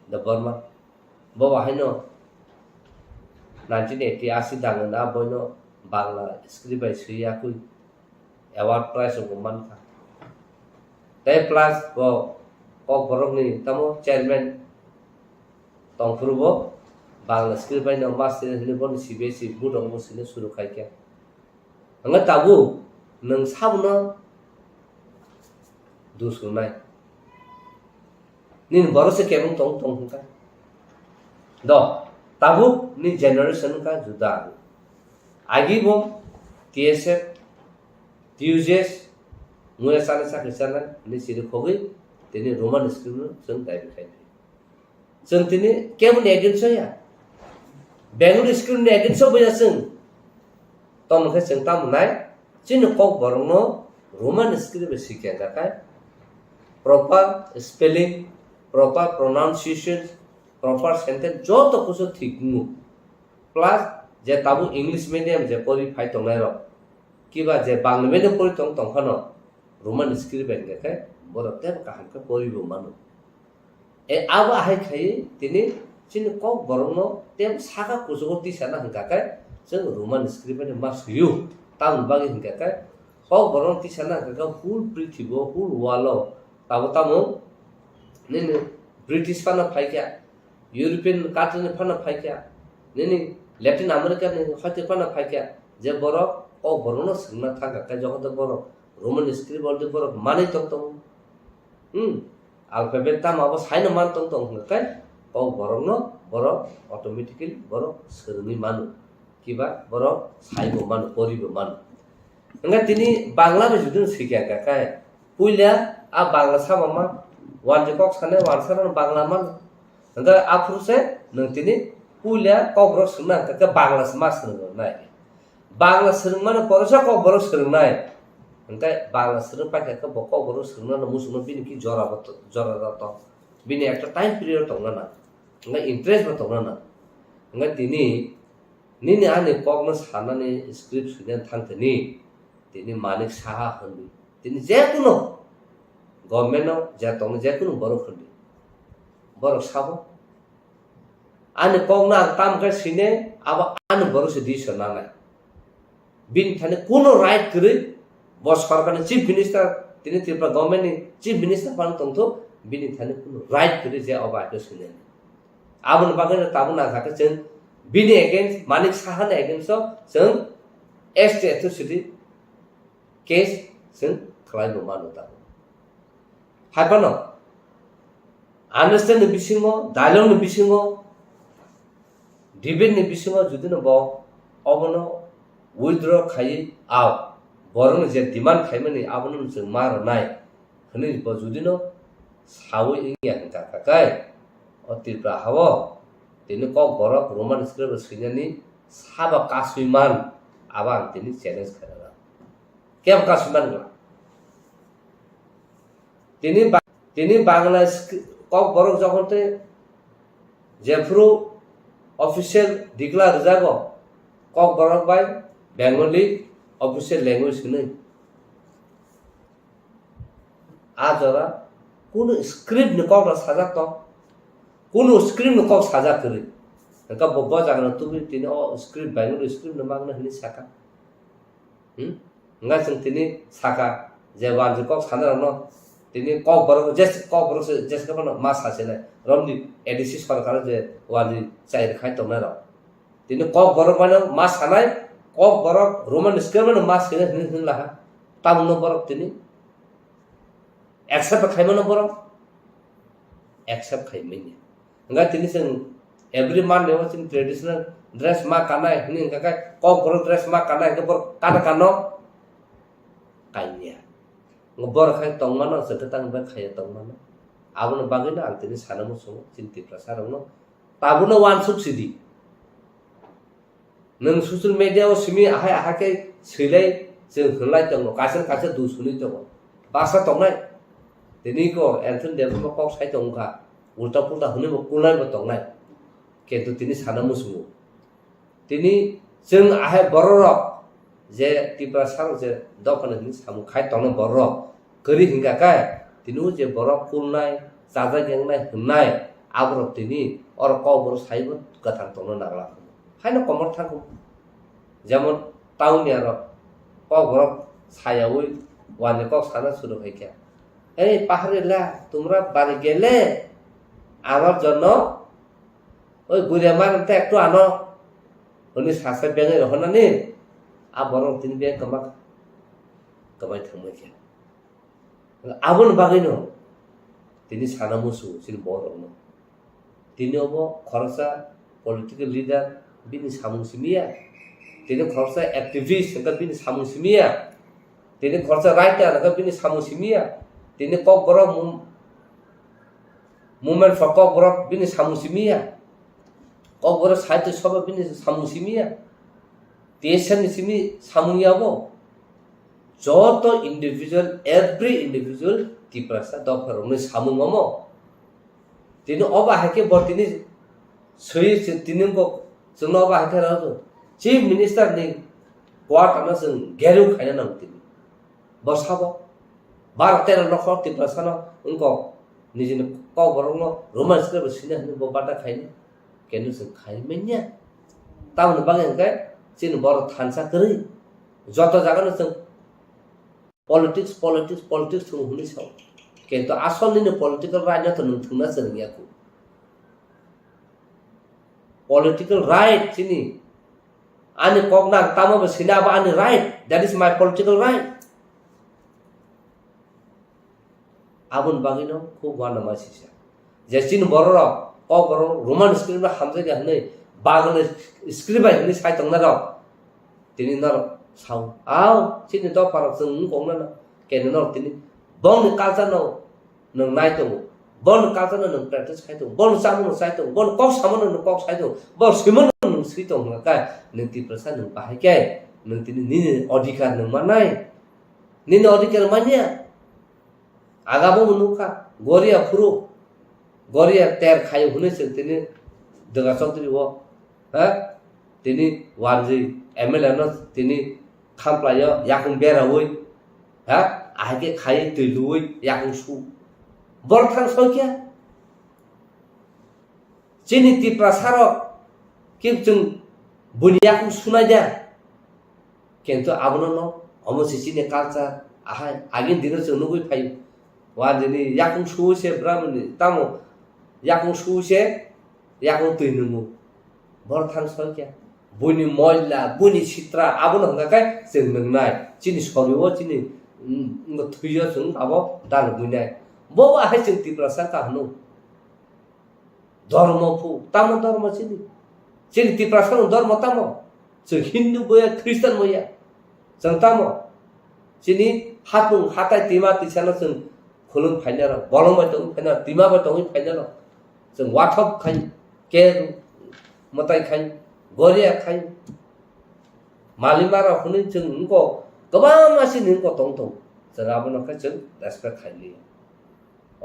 दबरमा बहायनो 1980 दांगना बयनो बांग्ला स्क्रिप्ट बाय सैयाकुइ अवार्ड प्राइज गमान का ते प्लस ब Kokborok नि तमो चेयरमैन तंफुरबो बांग्ला स्क्रिप्ट बाय न मास्टर हने बन सीबीएसई बुदंग बसिने सुरु खायके अंगा ताबु नों साबनो दुसुनाय nin borose kemung tong ka do tabu ni generation ka juda agi bo TSF TUJS muya sana sa kisana ni siri khogi tini roman script sung dai khai sung tini kemun against ya bengal script ni against boya sung tom kha sung tam nai chin Kokborok no roman script sikya ka kai proper spelling proper pronunciation proper sentence जो तो कुछ ठीक नु plus जे ताबु English medium जे परि phi तंनाय र किबा जे Bangla medium परि तंखनो Roman script बेंगे बरते काहन का परिबो मानु ए आबा हाय खाय तिनि चिन Kokborok नो तेम सागा कुजगति साना हंका काय जों रोमान स्क्रिप्ट ने मा सुयु ताम बागे हंका काय Kokborok ति साना हंका फुल पृथ्वीबो फुल वालो ताबो तामो नेने ब्रिटिश फाना फाइक्या यूरोपियन काट्रिन फाना फाइक्या नेने लैटिन अमेरिका ने हते फाना फाइक्या जे बरक Kokborok no sengna thangka kai jokote borok Roman script order borok mani tong alphabet tam abo saino man tong kai Kokborok no borok automatically borok sermi manu kiba borok saibo manu poribo manu enggak tini bangla be judun sikya kai puila a bangla sama ma wan je kok sane wan sana bangla man enggak afruse nang tini puila Kokborok sengna ka bangla semas nai bangla sereng mana porosya Kokborok sereng nai enggak bangla sereng pakai ke Kokborok sereng na musuh bini ki jora to bini একটা time period tongna na enggak interest ba tongna na enggak tini nini ane kokno sanani script sudan thangteni tini manik saha hondi tini jekono government no jetong jekono borok hondi borok sabo ane kokna tam ka sine aba ane borok se dis na na bin thane kono right kri bo sarkarni chief minister tini Tripura government ni chief minister pan tongtho bini thane kono right kri je aba ke sine abun bagana tabuna khaka chen bini against manik sahan against जों ST atrocity case जों खालामनो मानुता हायबानो understand बिसिङो dialogue बिसिङो debate बिसिङो जुदिनो ब अबनो withdraw खाइ आव बरन जे demand खाइमनि आबनो जों मारनाय हनि ब जुदिनो सावै इंया काकाय Tripura hawo tini Kokborok Roman script sinani saba kasuiman abang tini challenge karala kem kasuiman la tini bangla Kokborok jokonte jefru official declare jago Kokborok by Bengali official language sinai ajora kono script ni Kokborok sajak to kono script no kok saja kiri ka bobba jagna tubi tini o script bangun script no magna hini saka nga sing tini saka je wan je kok sana no tini Kokborok Kokborok jes ka no ma sa sele romni edisi sarkar je wani chair khai to na ro tini Kokborok mano ma sanai Kokborok Roman script no ma sele hini la tam no borok tini accept khai no borok accept khai meni enggak tini sing every man dewa sing traditional dress ma kanai ini enggak kai Kokborok dress ma kanai ke bor kana kano kainya ngebor khai tong mana setetang ba khai tong mana abun bagina ang tini sanamu sungo cinti prasarang no tabuna wan subsidi nang social media o simi ahai ahake silai sing hunlai tong no kasen du suni tong basa tong nai tini ko Anthony Development kok sai tong ka ulta pulta hune mo kulai mo tong nai kentu tini sanamu sungo tini जों ahai borok je Tripura sarang je Dopha ni samu khai tong no borok keri hingga kai tinu je borok kulnai jaja gengnai hunai abrok tini or Kokborok saibo gathang tong no nagla haino komor thangku যেমন টাউনে আর Kokborok সায়াউই ওয়ানে cock সানা শুরু হইকে এই পাহাড়িলা তোমরা বাড়ি গেলে আমার জন্য ওই গুড়িয়া মারতে একটু আনো উনি সাসে ব্যাঙে রহনানি আর বরং তিনি ব্যাং কামাই থামকে আবুন বাগাইনো তিনি সানা মুসু তিনি বরং তিনি হব খরচা পলিটিক্যাল লিডার বিনি সামুসিমিয়া তিনি খরচা অ্যাক্টিভিস্ট এটা বিনি সামুসিমিয়া তিনি খরচা রাইটার এটা বিনি সামুসিমিয়া তিনি Kokborok movement for Kokborok bini samusimia Kokborok sahitya sabha bini samusimia desan simi samuyabo joto individual every individual Tripura Dopha rongni samungamo tini oba hake bor tini sui tini ko जोंनो oba hake rajo chief minister ni kwat ana जों geru khaina nang tini bosabo 12-13 नखर Tripura sano उनको निजिनो Kokborok no Roman script sine hne bo bata khaini kenu जों खाइमेन्या ताउन बागेन kai चिन बर थानसा करै जत जागानो जों politics थुं हुनि साव किन्तु आसलनिनो political right ना नों थुंना जोंनियाखौ political right Chini ani kok na tamo ba sina ba ani right, that is my political right. Abun bagino khub wana masisa jestin borok kok borok roman script ba hamje ga hne bagle script ba hne sai tong na ro tini na sau ao chini to parok sung kong na ken no tini bon culture no nang nai to bon culture no practice khai to bon sam no sai to bon kok sam no kok sai to bon simon no si to nga ka nang ti prasa nang pa hai ke nang tini ni odhikar nang manai ni odhikar manya agamo munuka goria furu goria ter khai hune se tini daga chotri wo ha tini warji ml no tini khamplayo yakung bera hoi ha age khai tului yakung su bor thang sokia chini ti prasaro kim chung bunyakung sunai dia kento abono no omo sisine culture ahai agin dino chung nugui phai warjini yakung su se brahmani tamo yakung su se yakung tuinumu bor thang sokia buni moila buni sitra abono ngakai sing nangnai chini sobiwo chini ngo thuyo chung abo dal bunai bo ba hai chung ti prasa ka hanu dharma phu tamo dharma chini ti prasa no dharma tamo chung hindu boya christian boya chung tamo chini hatung hatai tima ti chana chung khulung phaina ro bolong ba tong phaina tima ba tong phaina ro chung wathop khai ke matai khai goria khai malimara huni chung ngo kaba masi ningko tong tong sarabano ka chung respect khai li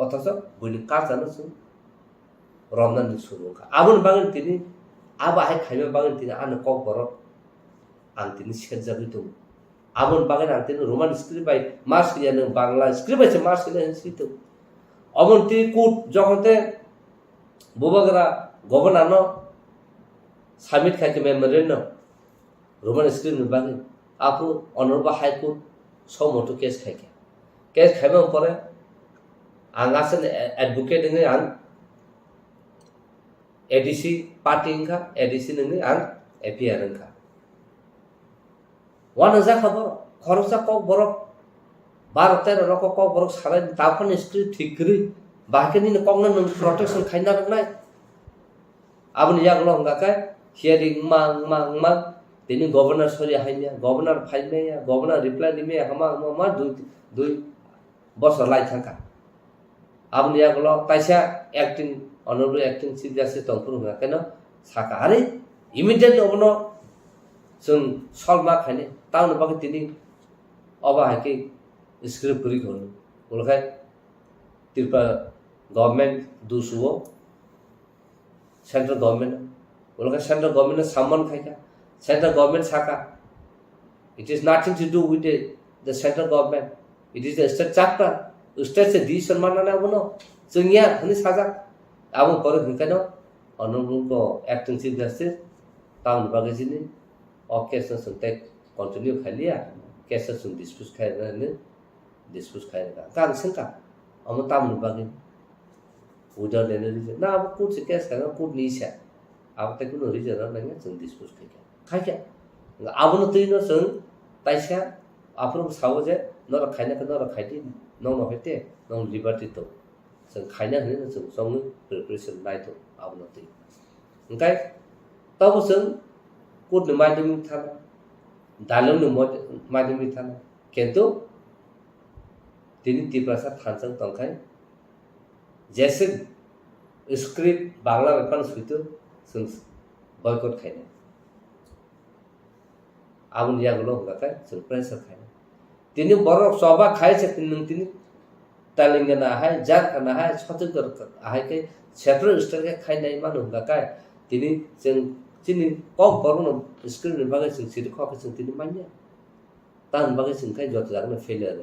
অথচ বইনি কাজ জানো শুন রমজান শুরু আবুন বাগান তিনি আবা high খাইবে বাগান তিনি আনে কক বরক আন তিনি শেখ যাবি তো আবুন বাগান আন তিনি রোমান স্ক্রিপ্ট বাই মাস ইয়ানো বাংলা স্ক্রিপ্ট আছে মাস ইয়ানো সিত অবন তি কুট যখনতে বুবাগরা গভর্নর সামিট খাইতে মেমোরিয়াল ন রোমান স্ক্রিপ্ট বাগান আপু অনরবা হাইকোর্ট সমটো কেস খাইকে কেস খাইবে পরে ang asan advocate ngi ang ADC party nga ADC ngi ang APR nga wana za khabar khorosa kokborok 12-13 roko kokborok sarai tapon script thikri bakeni ne kongna nung protection khaina nai abun yaglo nga kai hearing mang tini governor sori haina governor phaime ya governor reply dime hama ma dui bosor lai thaka abun yaglo taisa acting honorable acting chief justice tongpur nga keno saka are immediately obono chung solma khaine taun bagi tini oba hake script kuri kono bolkai Tripura government dusuo central government bolkai central government summon khaika central government saka it is nothing to do with the central government it is the state chapter state se decision manana bono chungya hani sajak abung pore hikano honorable ko acting chief justice taun bagi jini occasion sunte continue khalia case sun dispute khaina ne dispute khaina kan sengka amo tamu bagi udah dene na abu kut se case kana kut ni sha abu te kuno reason na nga sun dispute khaika abu no tino sun taisa apro sawo je nora khaina ka nora khaiti no hete no liberty to sun khaina ne sun song preparation nai to abu no ti ngai tabu sun kut ne madhyamik thana dalom ne madhyamik thana কিন্তু তিনি ত্রিপুরা থানসাং তংখাই जैसे script Bangla reference हुइतो जों बयकट खायना आबुन यागलो होगाखाय जों pressure खायना तिनि बरक सभा खायसे तिनि तालिंगना हाय जारखाना हाय छतुकर हायके क्षेत्र स्टरके खायनाय मान होगाखाय तिनि जों तिनि कक बरन स्क्रिप्ट बागै जों सिरि खके जों तिनि मान्या तान बागै जों खाय जत जागनो फेलियर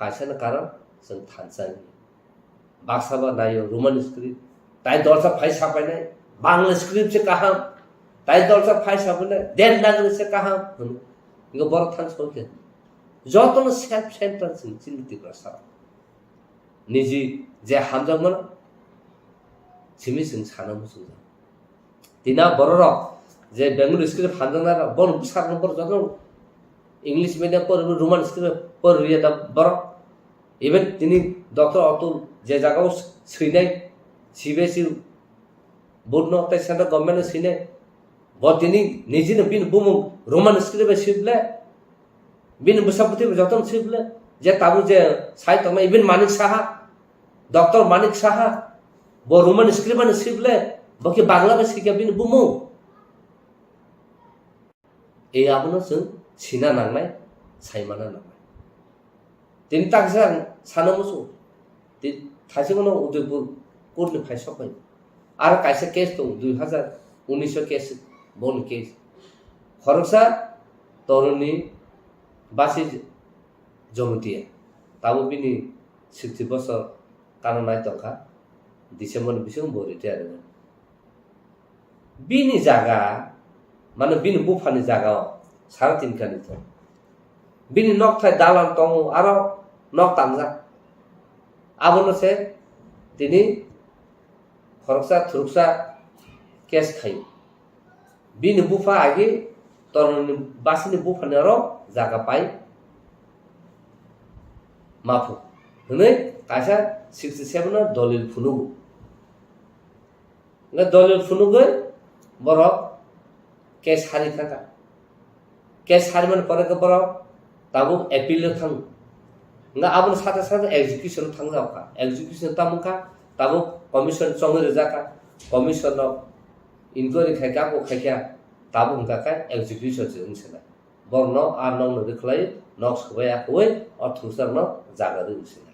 कायसाना कारण जों थानसां बाक्साबा नायो रोमन स्क्रिप्ट ताई दर्शक फाइ सापाइनाय बांग्ला स्क्रिप्ट से कहा ताई दर्शक फाइ सापाइनाय देवनागरी से कहा इको बरक थान सोके जतन सेल्फ सेंटर चिन्तित प्रसा निजी जे हामजमन छिमि सिं साना मुसु दिना बरर যে বেঙ্গলি স্কুলে ফান্ডানা বল সার নম্বর যত ইংলিশ মিডিয়াম পড়ে রোমান স্কুলে পড়িয়ে দা বড় ইভেন তিনি ডক্টর অতুল যে জায়গাও সিনাই সিবিএসই বোর্ড নয় সেন্ট্রাল গভর্নমেন্ট সিনাই তিনি নিজে বিন বুমু রোমান স্কুলে শিবলে বিন বসাপতি যতন শিবলে যে তাবু যে সাহিত্য ইভেন মানিক সাহা ডক্টর মানিক সাহা ব রোমান স্কুলে মানে শিবলে বকি বাংলা শিখে বিন বুমু এই আবনো जों सिना नांनाय सायमाना नांनाय তিনি তাকসা সানো মুসু তি थाइसेखौनो उदयपुर कोर्टनि फायसबाय आरो कायसे केस दं 2019 केस बन केस खरसा तरुणी बासि जमतिया ताबो बिनि 60 बছর कानो नाय तखा डिसेम्बर बिसं बरिते आरो बिनि जागा माने बिनि बुफानि जागा सारा तिनखानि दं बिनि नकथाय दालान दं आरो नक तामजा आबोनोसे दिनै खरसा थुरसा केस खायो बिनि बुफा आगे तरुणी बासिनि बुफानि आरो जागा पाय माफु हनै कायसा 67 दलिल फुनुगु ना दलिल फुनुगु बरक केस हारि थाका केस हारि मन परे के बरक ताबु एपिल थां ना आबन साथे साथे एग्जीक्यूशन थां जाका एग्जीक्यूशन तामुका ताबु कमिशन चंगरे जाका कमिशन इनक्वायरी खायका को खायका ताबु हुनका का एग्जीक्यूशन जों सेना बरनो आ नौ न देखलाय नक्स खबाया होय और थुसर न जागा दे सेना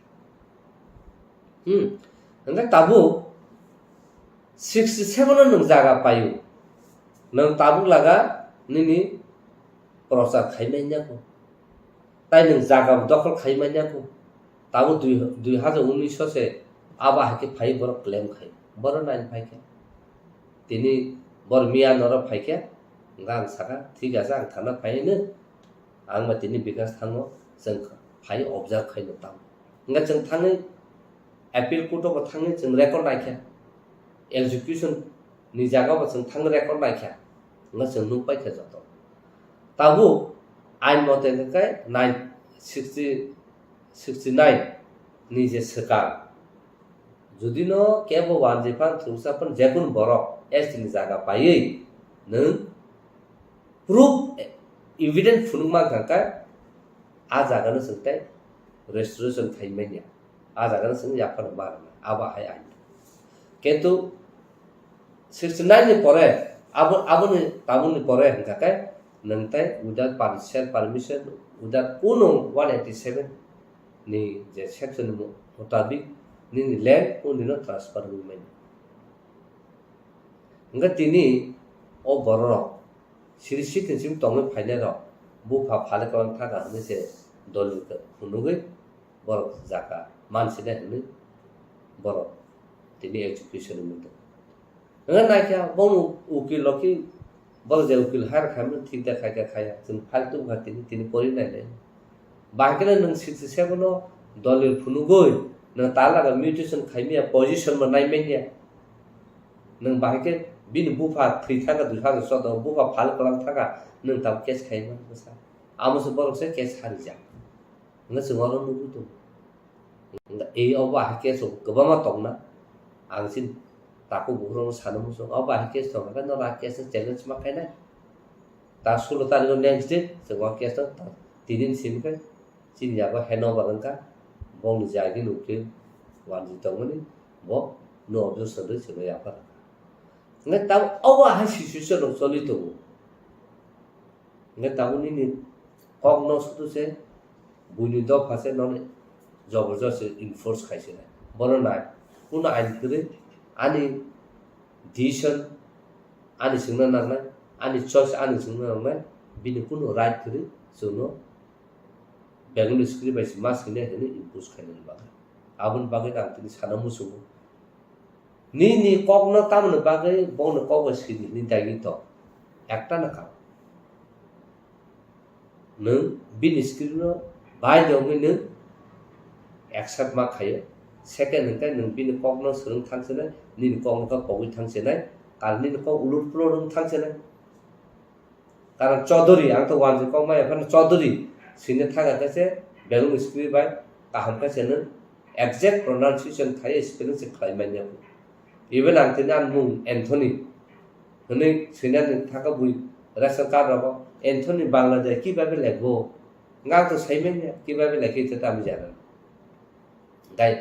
हंगा ताबु 67 न जागा पायो नों ताबु लागा निनि प्रचार खायमायनाको ताई नों जागा दखल खायमायनाको ताबु 2019 से आबा हाके फाइ बर क्लेम खाय बर नाइन फाइके तिनी बर मिया नर फाइके गां साका ठीक आसा आं थाना फाइनो आं मा तिनी बिकास थाङो जों फाइ ऑब्जर्व खायनो ताम इंगा जों थाङै एपिल कोर्टआव थाङै जों रेकर्ड नायखे एग्जीक्यूशन नि जागाव जों थाङ रेकर्ड नायखे इंगा जों नु पाइखे जतो ताबु आइन मते के 69 नि जे सरकार जुदि न केबो वानजिफान थुसापन जेकुन बरक एसनि जागा पायै नों प्रूफ एविडेंस फुनुमा गाका आ जागानो सोंथाय रेस्टोरेशन खायमानिया आ जागानो सों याफान बारना आबा हाय आइन किन्तु 69 नि परे आबोनि ताबुनि परे हंकाय नंताय विदाउट परमिशन विदाउट कोनो 187 नि जे सेक्शन मुताबिक नि लैंड उनिनो ट्रांसफर हुइमेन इंगा तिनी ओ बरर सिरिसि तिनसिम तंगे फाइनेर बुफा फाले कन थाका हनेसे दलिल हुनुगै बरक जाका मानसिने हने बरक तिनी एजुकेशन मुतो इंगा नायखा बन उकिल लकी बल जे उकिल हार खामनो ठीक दा खाया जों फालतु भातिनि तिनी परि नायले बाकेले नों 67 नो दलिल फुनुगै नों तालागा म्यूटेशन खायमिया पोजीशन म नायमेनिया नों बाके बिन बुफा थैथागा 2014 बुफा फाल कलाम थागा नों ताब केस खायमोन बसा आमसे बरकसे केस हारिजा नों जोंआरो नुगुतो ए अबा केस गोबामा तंना आंसिन ताको बुरो सानमुसो अबा केस तंगा न रा केस चैलेंज मा खायना ता 16 तारिख नेक्स्ट डे जोंआ केस तिदिन सिमके चिनियाबा हेनोबा गनका बंग जागी नुके वानजि तंगनि ब नो ऑब्जर्वेशन रे चले याफा ने ताब अबा हा सिचुएशन चलितो ने ताबुनि नि कग्नो सुतुसे बुनि दफा से नने जबरदस्त इनफोर्स खाइसे बरना कुन आइन करे आनि डिसिजन आनि सिंना नांनाय आनि चॉइस आनि सिंना नांनाय बिनि कुन राइट करे जोनो बेंगलुरु स्क्रिप्ट बायसि मास हिने हने इम्पोज खायनो बागै आबुन बागै आं तिनि साना मुसु नि कग्नो तामनो बागै बनो कगो सिनि नि दायि त एकटा ना का नों बिनि स्क्रिप्ट बाय दङै नों एक्सेप्ट मा खायो सेकेंड हंकाय नों बिनि कग्नो सोलों थांसेनाय नि कग्नो का पगै थांसेनाय कारनि को उलुट प्लुट थांसेनाय কারণ চৌধুরী আং তো ওয়ান যে কমাই এখানে চৌধুরী সিনে থাকা কাছে বেঙ্গল স্ক্রিপ্ট বাই কাহাম কাছে নং একজ্যাক্ট প্রনাউন্সিয়েশন খাই স্পেলিং সে খাইমাইনি ইভেন আং তিনি আং মুং এন্থনি হनै সিনানি থাকা বুই রেশন কার্ড রব এন্থনি বাংলাদেশ কিভাবে লেখবো ngang তো সাইমেনি কিভাবে লেখে এটা আমি জানি না তাই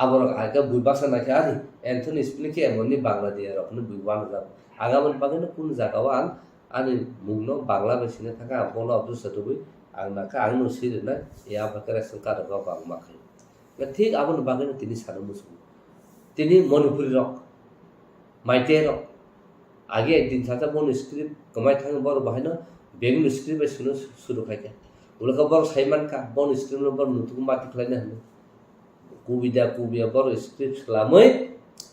আবার আগে বুই বাসা নাকি আদি এন্থনি স্পেলিং কি এমনি বাংলাদেশ রকম বুই ওয়ান যাব আগামন বাগেন কোন জায়গাও আন ani mungno bangla besine thaka bono abdul satubui ang naka ang no sire na ya bakara sangkar ga bang makai na thik abon bagene tini sanu musu tini manipuri rok maite rok age ekdin saja bon script kamai thang bor bahina begun script suno suru khaike ulaka bor saiman ka bon script no bor nutu mati khlaina hanu kubida bor script khlamai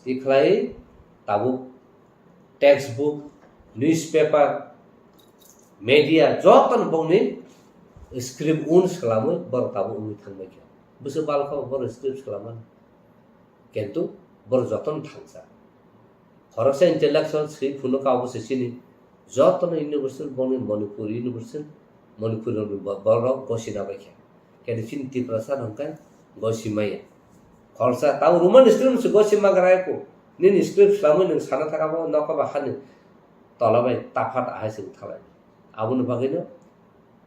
tikhlai tabu textbook newspaper media jotan bongni script un selama bor tabu umi thangmai kya busu balkha bor script selama কিন্তু বড় যতন থাকছে খরচে intellectual সেই ফুনো কাবো সেসিনি যতন university বনি Manipur university Manipur বড় গসিনা বাইখা কেন চিন্তি প্রসাদ হংকান গসিমাইয়া খরচা তাও রোমান স্ক্রিপ্ট গসিমা গরাইকো নিন স্ক্রিপ্ট সামনে নং সানা থাকাবো নকাবা খানি তলাবাই তাফাত আহাইসিং থালাই আবুন বাগিনো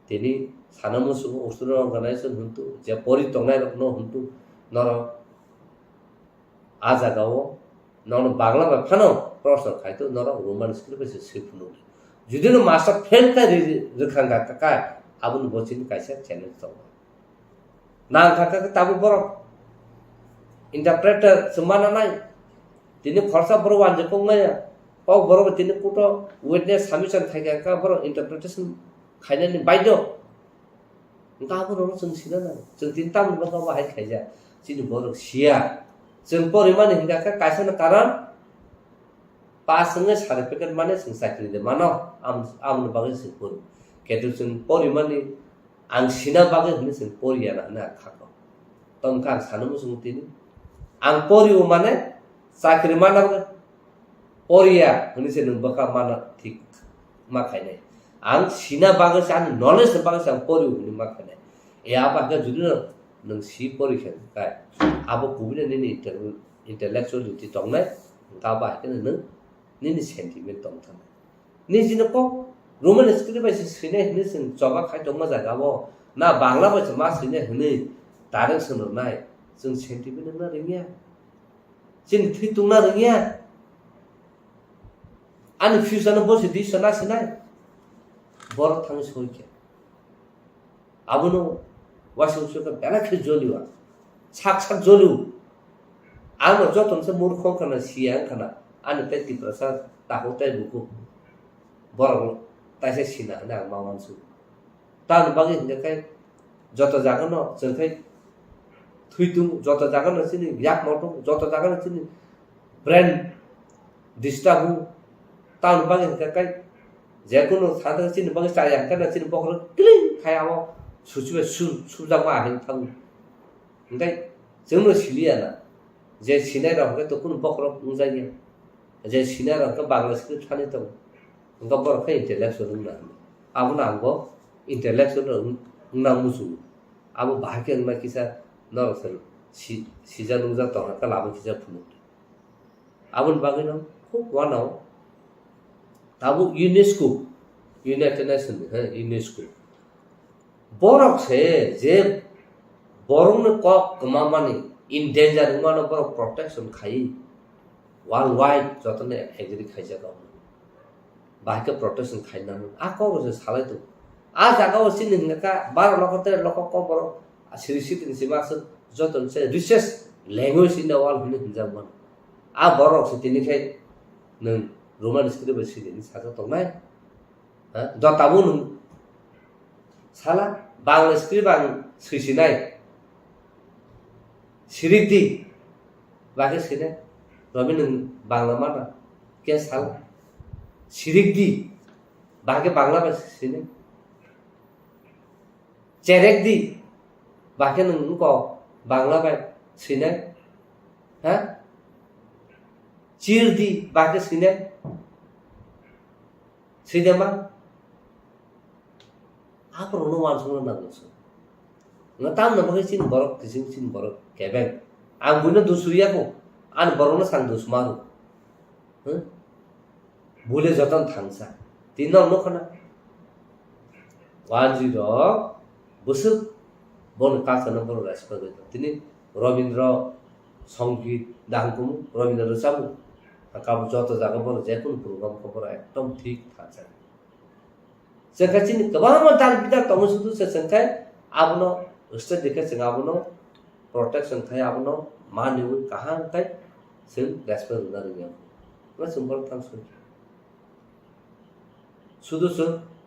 তিনি সানামুসু অস্ট্রেলিয়ান অর্গানাইজেশন হন্তু যে পরিতংনাই রকম হন্তু নর আজাগাও নন বাংলা বা ফানো প্রশ্ন খাইতো নর রোমান স্ক্রিপ্ট এসে সিফুনো যদি ন মাস্টার ফেল কা রেখাঙ্গা কাকা আবুন বচিন কাইসা চ্যালেঞ্জ তো না কাকা তাবু বড় ইন্টারপ্রেটার সমানা নাই তিনি খরচা বড় ওয়ানজে কংনায়া কক বড় তিনি কুটো উইটনেস সাবমিশন থাকা কা বড় ইন্টারপ্রিটেশন খাইনানি বাইদ তা বড় जों सिना ना जों তিন তাম বড় বাহাই খাইजा जिनि बड़ सिया जों परिमाण हिंगाका काइसन कारण पास संगे सार्टिफिकेट माने जों साख्रि दे मानो आमन बागै जों पर केतु जों परिमाणनि आं सिना बागै होनो जों परिया ना खाखो तमका सानमु जों तिनि आं परिउ माने साख्रि माना परिया होनो जों बका माना ठीक मा खाइनाय आं सिना बागै आं नलेज बागै आं परिउ होनो मा खाइनाय ए आबागा जुदि नों सि परिखा काय आबो कुबिने नि intellectuality tongnai ka ba ke nang ni sentiment tong thang ni jin ko roman script ba sine ni sin choba khai tong ma ja ga bo na bangla ba ma sine hne tarang sun nai sun sentiment na ringya jin thi tung na ringya an fusion bo si di sana sinai bor thang soi ke abuno wasu ka bela ke joliwa sak joliu आंनो जतनसे मूर्ख खाना सिया खाना आनो पेति प्रसाद ताहोताय बुकु बरग ताइसे सिना ना मावानसु तान बागे हिंगाय जत जागन जोंखाय थुइतु जत जागन सिनि याक मटो जत जागन सिनि ब्रेन डिस्टार्ब तान बागे हिंगाय जेकुनो सादा सिनि बागे साया खाना सिनि बखर क्लिन खायाव सुसुबे सुजामा हिं थां हिंगाय जोंनो सिलिया ना जे सिनाय रखो तो कुन बखरक मुजाइया जे सिनाय रखो बांग्ला स्क्रिप्ट थाने तो उनका बरख इंटेलेक्चुअल ना आबो नांगो इंटेलेक्चुअल ना मुसु आबो बाके ना किसा नरसल सिजा नुजा तो का लाबो किसा फुनु आबो बागे न खूब वानाव आबो यूनेस्को यूनाइटेड नेशन है यूनेस्को बरक से जे बरंग को कमामानी in danger umano bor protection khai worldwide jotone agri khaija ga bahike protection khai na a ko je salai to a jaga o sin ngaka 12 lokh 13 lokh ko bor asirisi tin simas joton se research language in the world hine hinjaman a bor se tin khai nang roman script se ni saja to nai ha do tabun sala bangla script bang sisinai सिरिकदी बागे सिने रबि नों बांग्ला माना के साल सिरिकदी बागे बांग्ला बा सिने चेरेकदी बागे नों को बांग्ला बा सिने हा चिरदी बागे सिने cinema apa rono wansung na gusu ngatam na bagai sin borok kising sin borok kebeng ang buno dusuya ko an borona sang dusmaru bule joton thangsa tinong no khana 10 busuk bon kasana bor respect tini Rabindra সঙ্গীত দাহকুম রবীন্দ্র রসাবু কাবু যত জায়গা বল যে কোন programme খবর একদম ঠিক থাকে সেখানে কবামা দাল বিদা তম শুধু সে সংখ্যায় আবনো উস্তে দেখে সে আবনো প্রোটেকশন খায় আবনো মানিউ কাহা খায় সে রেসপেক্ট না রিয়া না সিম্পল থাম শুধু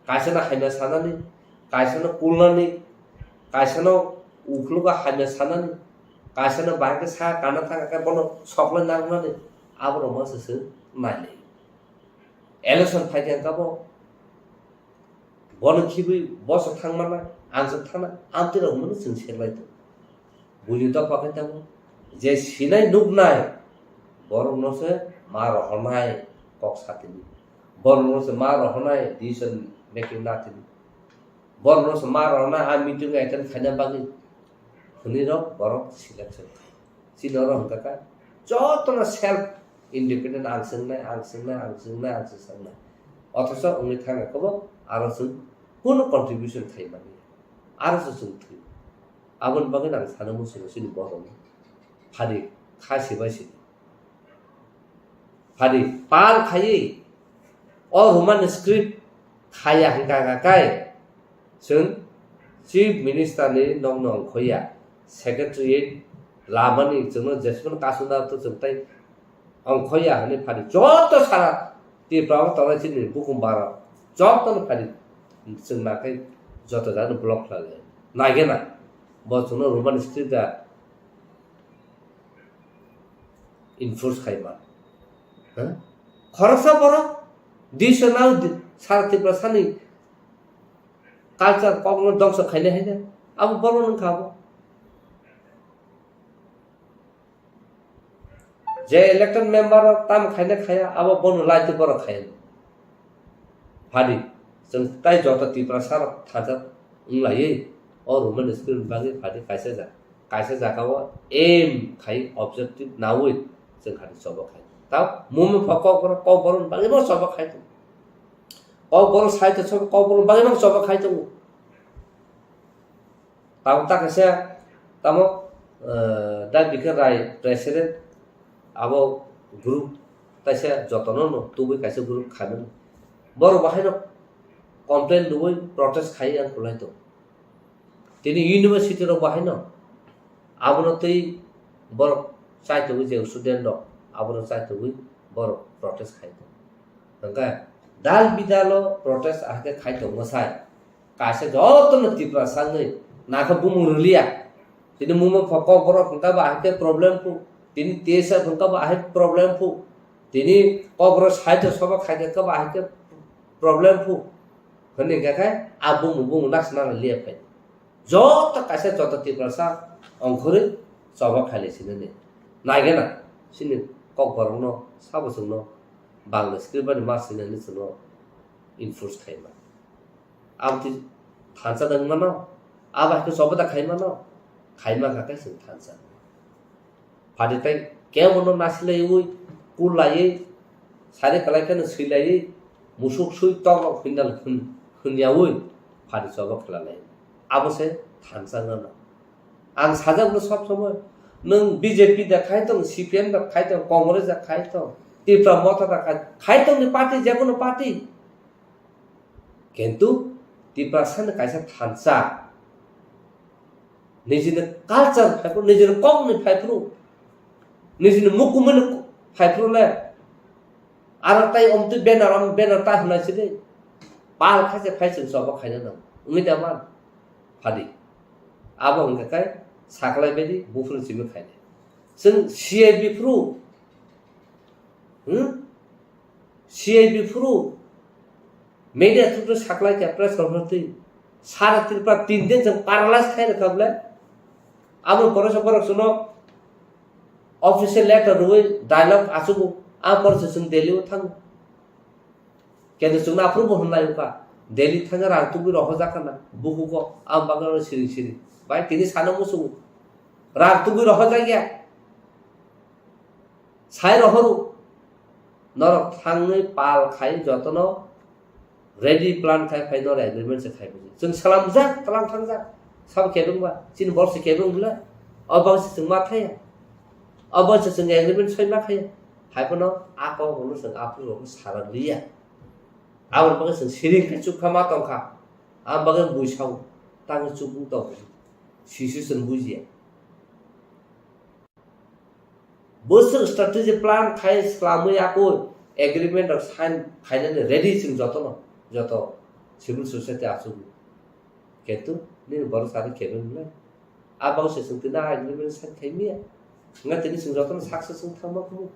কাইসনা হাইনা সানানি কাইসনা কুলনানি কাইসনা উখলুকা হাইনা সানানি কাইসনা বাইকে সা কানা থাকা বনো সকলে নাগনানি আবনো মাসে নাইলে ইলেকশন ফাইটিং কাবো বন খিবি বস থাংমানা আনসা থানা আমতিরা হুমনো जों সেলাইতো বুলি তো পাকে তাবো যে সিনাই নুগনাই বরনসে মার হনাই কক সাতিনি বরনসে মার হনাই ডিসিশন মেকিং নাতিনি বরনসে মার হনাই আ মিটিং অ্যাটেন্ড খাইনা বাগি হুনিরক বরক সিলেকশন সিনর হংকাকা যতনা সেলফ ইন্ডিপেন্ডেন্ট আনসংনাই অথচ উনি থাকা কব আরো जों কোনো কন্ট্রিবিউশন খাই মানে আরো जों থুই আবন বাগে না সানো মুসুনো সিনি বরন ফারি খাসি বাইসি ফারি পাল খাই অ রোমান স্ক্রিপ্ট খায়া হংকা গাকাই जों চিফ মিনিস্টারনি নং নং খয়া সেক্রেটারিয়েট লামানি जों जेसेबां कासुना तो जों ताई अंखया हने फारि जत सारा त्रिपुरा तराई सिनि बुकुमबार जत फारि जों नाखै जत जानो ब्लक लाले नागेना बचनो रोमान स्क्रिप्ट इनफोर्स खाइमा ह खरसा बर दिसनाउ सारा त्रिपुरा सानि कालचार कग्न दंस खाइने हैन अब बरन खाबो जे इलेक्टेड मेंबर ताम खाइने खाया अब बन लाइट बर खायन फादि जों ताइ जत त्रिपुरा सार थाजा उंलायै और रोमान स्क्रिप्ट बागे फादि काइसे जाकाव एम खाइ ऑब्जेक्टिव नावै जों खादि सब खाइ ता मुम फक बर बागे म सब खाइ तो बर साइट सब बर बागे म सब खाइ तो ताव ता कैसे तम दा बिके राय प्रेसिडेंट आबो ग्रुप ताइसे जतनो न तुबै काइसे ग्रुप खानो बर बाहायनो कमप्लेन दुबै प्रोटेस्ट खाइ आं खुलाय तो तिनि इउनिभार्सिटी रो बाहायनो आबनो तै बर साइतो जे स्टुडेंट द आबनो साइतो बर प्रोटेस्ट खाइ तो हंगा दाल बिदालो प्रोटेस्ट आके खाइ तो मसाय काइसे जतनो त्रिपुरा सांगै नाखा बुमुरलिया तिनि मुम फक बर खंता बाहाके प्रॉब्लम को तिनी तेसा खंका बाहाय प्रॉब्लम फु तिनी कब्र साइतो सब खाइके का बाहाके प्रॉब्लम फु हने गाखाय आबु मुबु नासना लिया फाइ जत कासे जत त्रिपुरा अंखरे सब खाले सिने नागेना सिनि ककबरनो साबसनो बांग्ला स्क्रिप्ट मासिने निसनो इनफोर्स खाइमा आमति थांसा दंगनो आबाखौ सबदा खाइमा गाखाय जों थांसा फादिताय केवनो नासिलै उइ कुलायै सारे कलायखनो सैलायै मुसुक सुइ तग फिनल खुनियावै फादि सब खलालाय आबसे थांसाङना आं साजाबनो सब समय नों बीजेपी दा खायतं सीपीएम दा खायतं कांग्रेस दा खायतं त्रिपुरा मता दा खायतं नि पार्टी जेकोनो पार्टी किन्तु त्रिपुरा सान कायसा थांसा निजिनो कालचार फाइफ्रु निजिनो कगनि फाइफ्रु निजिनो मुकुमन फाइफ्रुले आरो ताइ अमति बेनार ता होनायसै दे पाल खासे फाइसो सब खायनो दं उमिदा मान फादि आबो हंगाखाय साखलाय बायदि बुफुर सिमो खायने जों सीआईबी फ्रु मेडिया थ्रु साखलाय के प्रेस कॉन्फ्रेंस सारा त्रिपुरा 3 दिन जों पारालाइज खाय रखबले आबो परस सुनो ऑफिशियल लेटर रुइ डायलॉग आसुगु आ परस जों दिल्ली थां केन जों ना फ्रु होनलाय का Delhi thanga rang tu bi roho jakana buku ko am bagar siri siri bai tini sana musu rang tu bi roho jagya sai rohoru norok thangai pal khai jotono ready plan khai khai nor agreement se khai buji jeng salam ja kalam thangja sab kebung ba chin bor se kebung bula abang se jeng ma thaya abang se jeng agreement sai ma khaya hai pono ako bolu jeng apu ro saran liya Awal bagai sing siring ke cuk kama tongka, am bagai buisau, tang cuk bu tong, sisi sen buisia. Bosser strategy plan khai selama aku agreement of sign finally ready sing joto civil society asu. Ketu ni baru sari kebun lah. Abang sesung tina agreement sign kemia, ngat ini sing joto success sing thama kamu.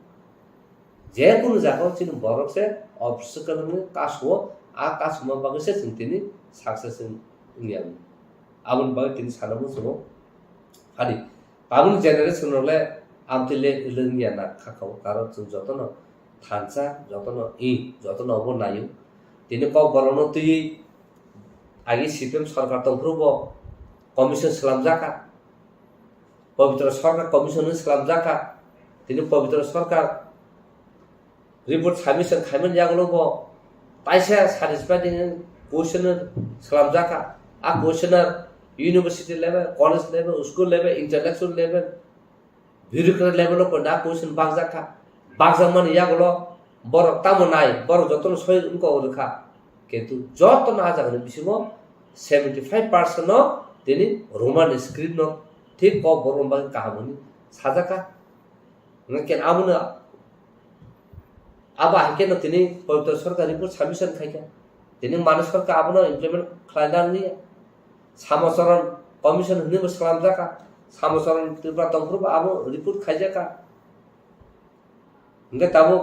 जे कुन जाको चिन बरक से obstacle में कास हो आ कास म बगे से चिंतिनी success India आबन बगे तिन सालमु सुनो खाली आबन जेनरेशन ले आमतिले इलनिया ना खाखाव कारण जों जतन थानसा जतन इ जतन अब नायु तिनि क बरनो तुई आगे सीपीएम सरकार तंफ्रुबो कमिशन सलाम जाका पवित्र सरकार कमिशन सलाम जाका तिनि पवित्र सरकार report submission khaiman jaglo bo paisa satisfied questioner salam jaka a questioner university level college level school level intellectual level bureaucratic level ko da question bag jaka man jaglo bor tamonai bor joton soi unko rekha kintu joton a jagani bisimo 75% no tini roman script no thik ko borom bag kahamoni sajaka ngaken amuna अब आके न तिनी पवित्र सरकार report submission खाइका तिनी मानव सरकार अब न इम्प्लिमेंट खाइदान नि सामसरण कमिशन हने बसलाम जाका सामसरण त्रिपुरा तंफ्रुब अब रिपोर्ट खाइजाका इंगे ताबो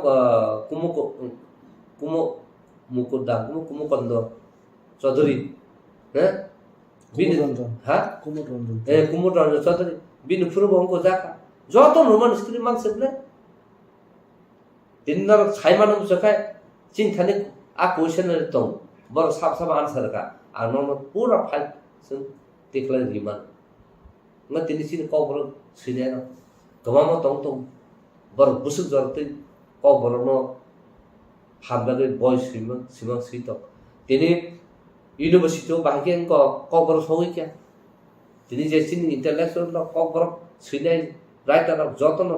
कुमो मुकुदा कुमो कंदो चौधरी हैं बिन हां कुमो रंजन चौधरी बिन फुरबो को जाका जतो रोमन स्क्रिप्ट मांगसेबले dinner khaimanum sakai chinthani a question tong bor sab answer ka anon pura phal sun tikla riman ma tini sin ko bor sinena gamama tong bor busuk jorte ko borono hamlage boy simang sito tini university bahgen ko bor soi kya tini je sin intellectual ko bor sinai writer of joton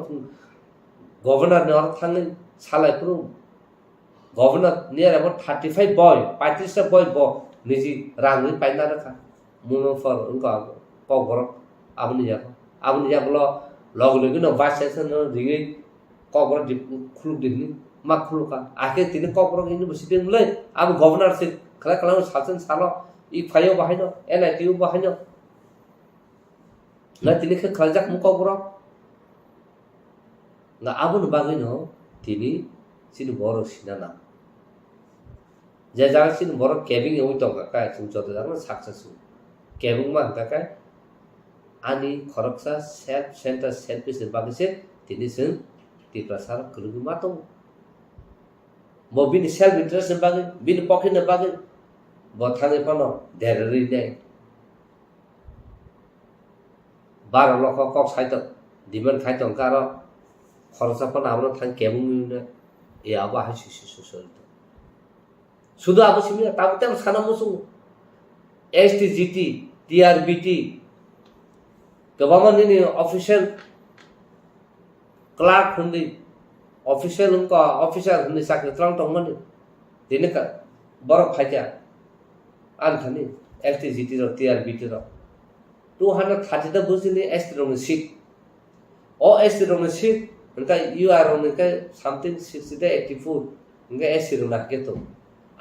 governor ne or thang salai puru governor near about 35 boy 35 boy bo niji rangni paina rakha mumo for unka Kokborok abni ya bolo logologi no vice chancellor ringi Kokborok khulu digni ma khulu ka ake tini Kokborok university mulai ab governor se kala sajan salo I phayo bahino NITU bahino na tini ke khaljak mu Kokborok na abun bagino tini sin boro sinana je jang sin boro cabin eu to ka chung joto jang successful cabin ma ka ani khoroksa self center selfish bagise tini sin ti prasar kulugu mato mo bin self interest bagi bin pocket na bagi bo thane pano derri de 12 লক্ষ cock সাইতো demand খাইতো কারো খরচাপন আমরা থাকি কেমন এই আবহাওয়া শিশু শুধু আবশ্যক তাতে সানা মুসুং STGT TRBT government official clerk हुँदै অফিশিয়াল उनका অফিসার हुँदै साख्रे त्रङ टङ मनि दिने का बरफ फाइका आन्थनि STGT र TRBT र 230 द बुझिने ST रङ सिट ओ ST रङ सिट उनका UR उनका something 60 द 84 उनका ST रङ नाकेतो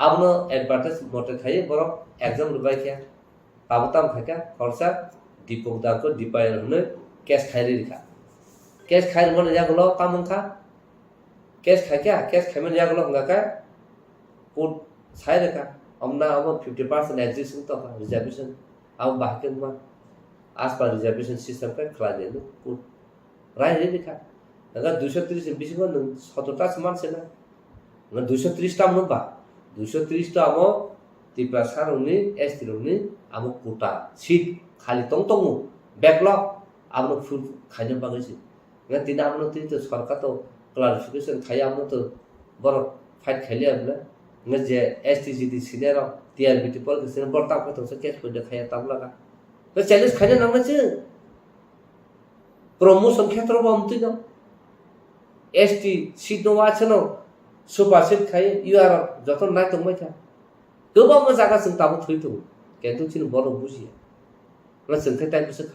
आबनो एडभार्टाइज मोटे खाइ बरफ एग्जाम रुबाय क्या पाबताम खाका खर्चा दीपक दाको दीपाय हुने कैश खाइरे रिखा कैश खाइर मन जागलो तामंखा कैश खाक्या कैश खाइमन जागलो हंगाका कोड छाइरेका हमना अब 50% एग्जिस्टिंग त रिजर्वेशन अब बाकेमा आसपास रिजर्वेशन सिस्टम का खला देनु कोड राय रिखा अगर 230 बिसिगो 17 टा समान सेना 230 टा मबा 230 टा अब त्रिपुरा सारौनि एसटी रौनि आमो कोटा सीट खाली तंग बैकलॉग आमनो फुल खाइनो बागैसो nga tin amno tin to sarkar to clarification khai amno to bor fight khali amla nga je STGD senior TRBT pol ke senior borta ko to se case ko de khai tabla ka to challenge khai na namna che promotion khetra bo amti no ST seat no achno super seat khai you are joton nai to mai tha goba ma jaga sing tabu thui to kentu chin bor buji la sing khai tai bu se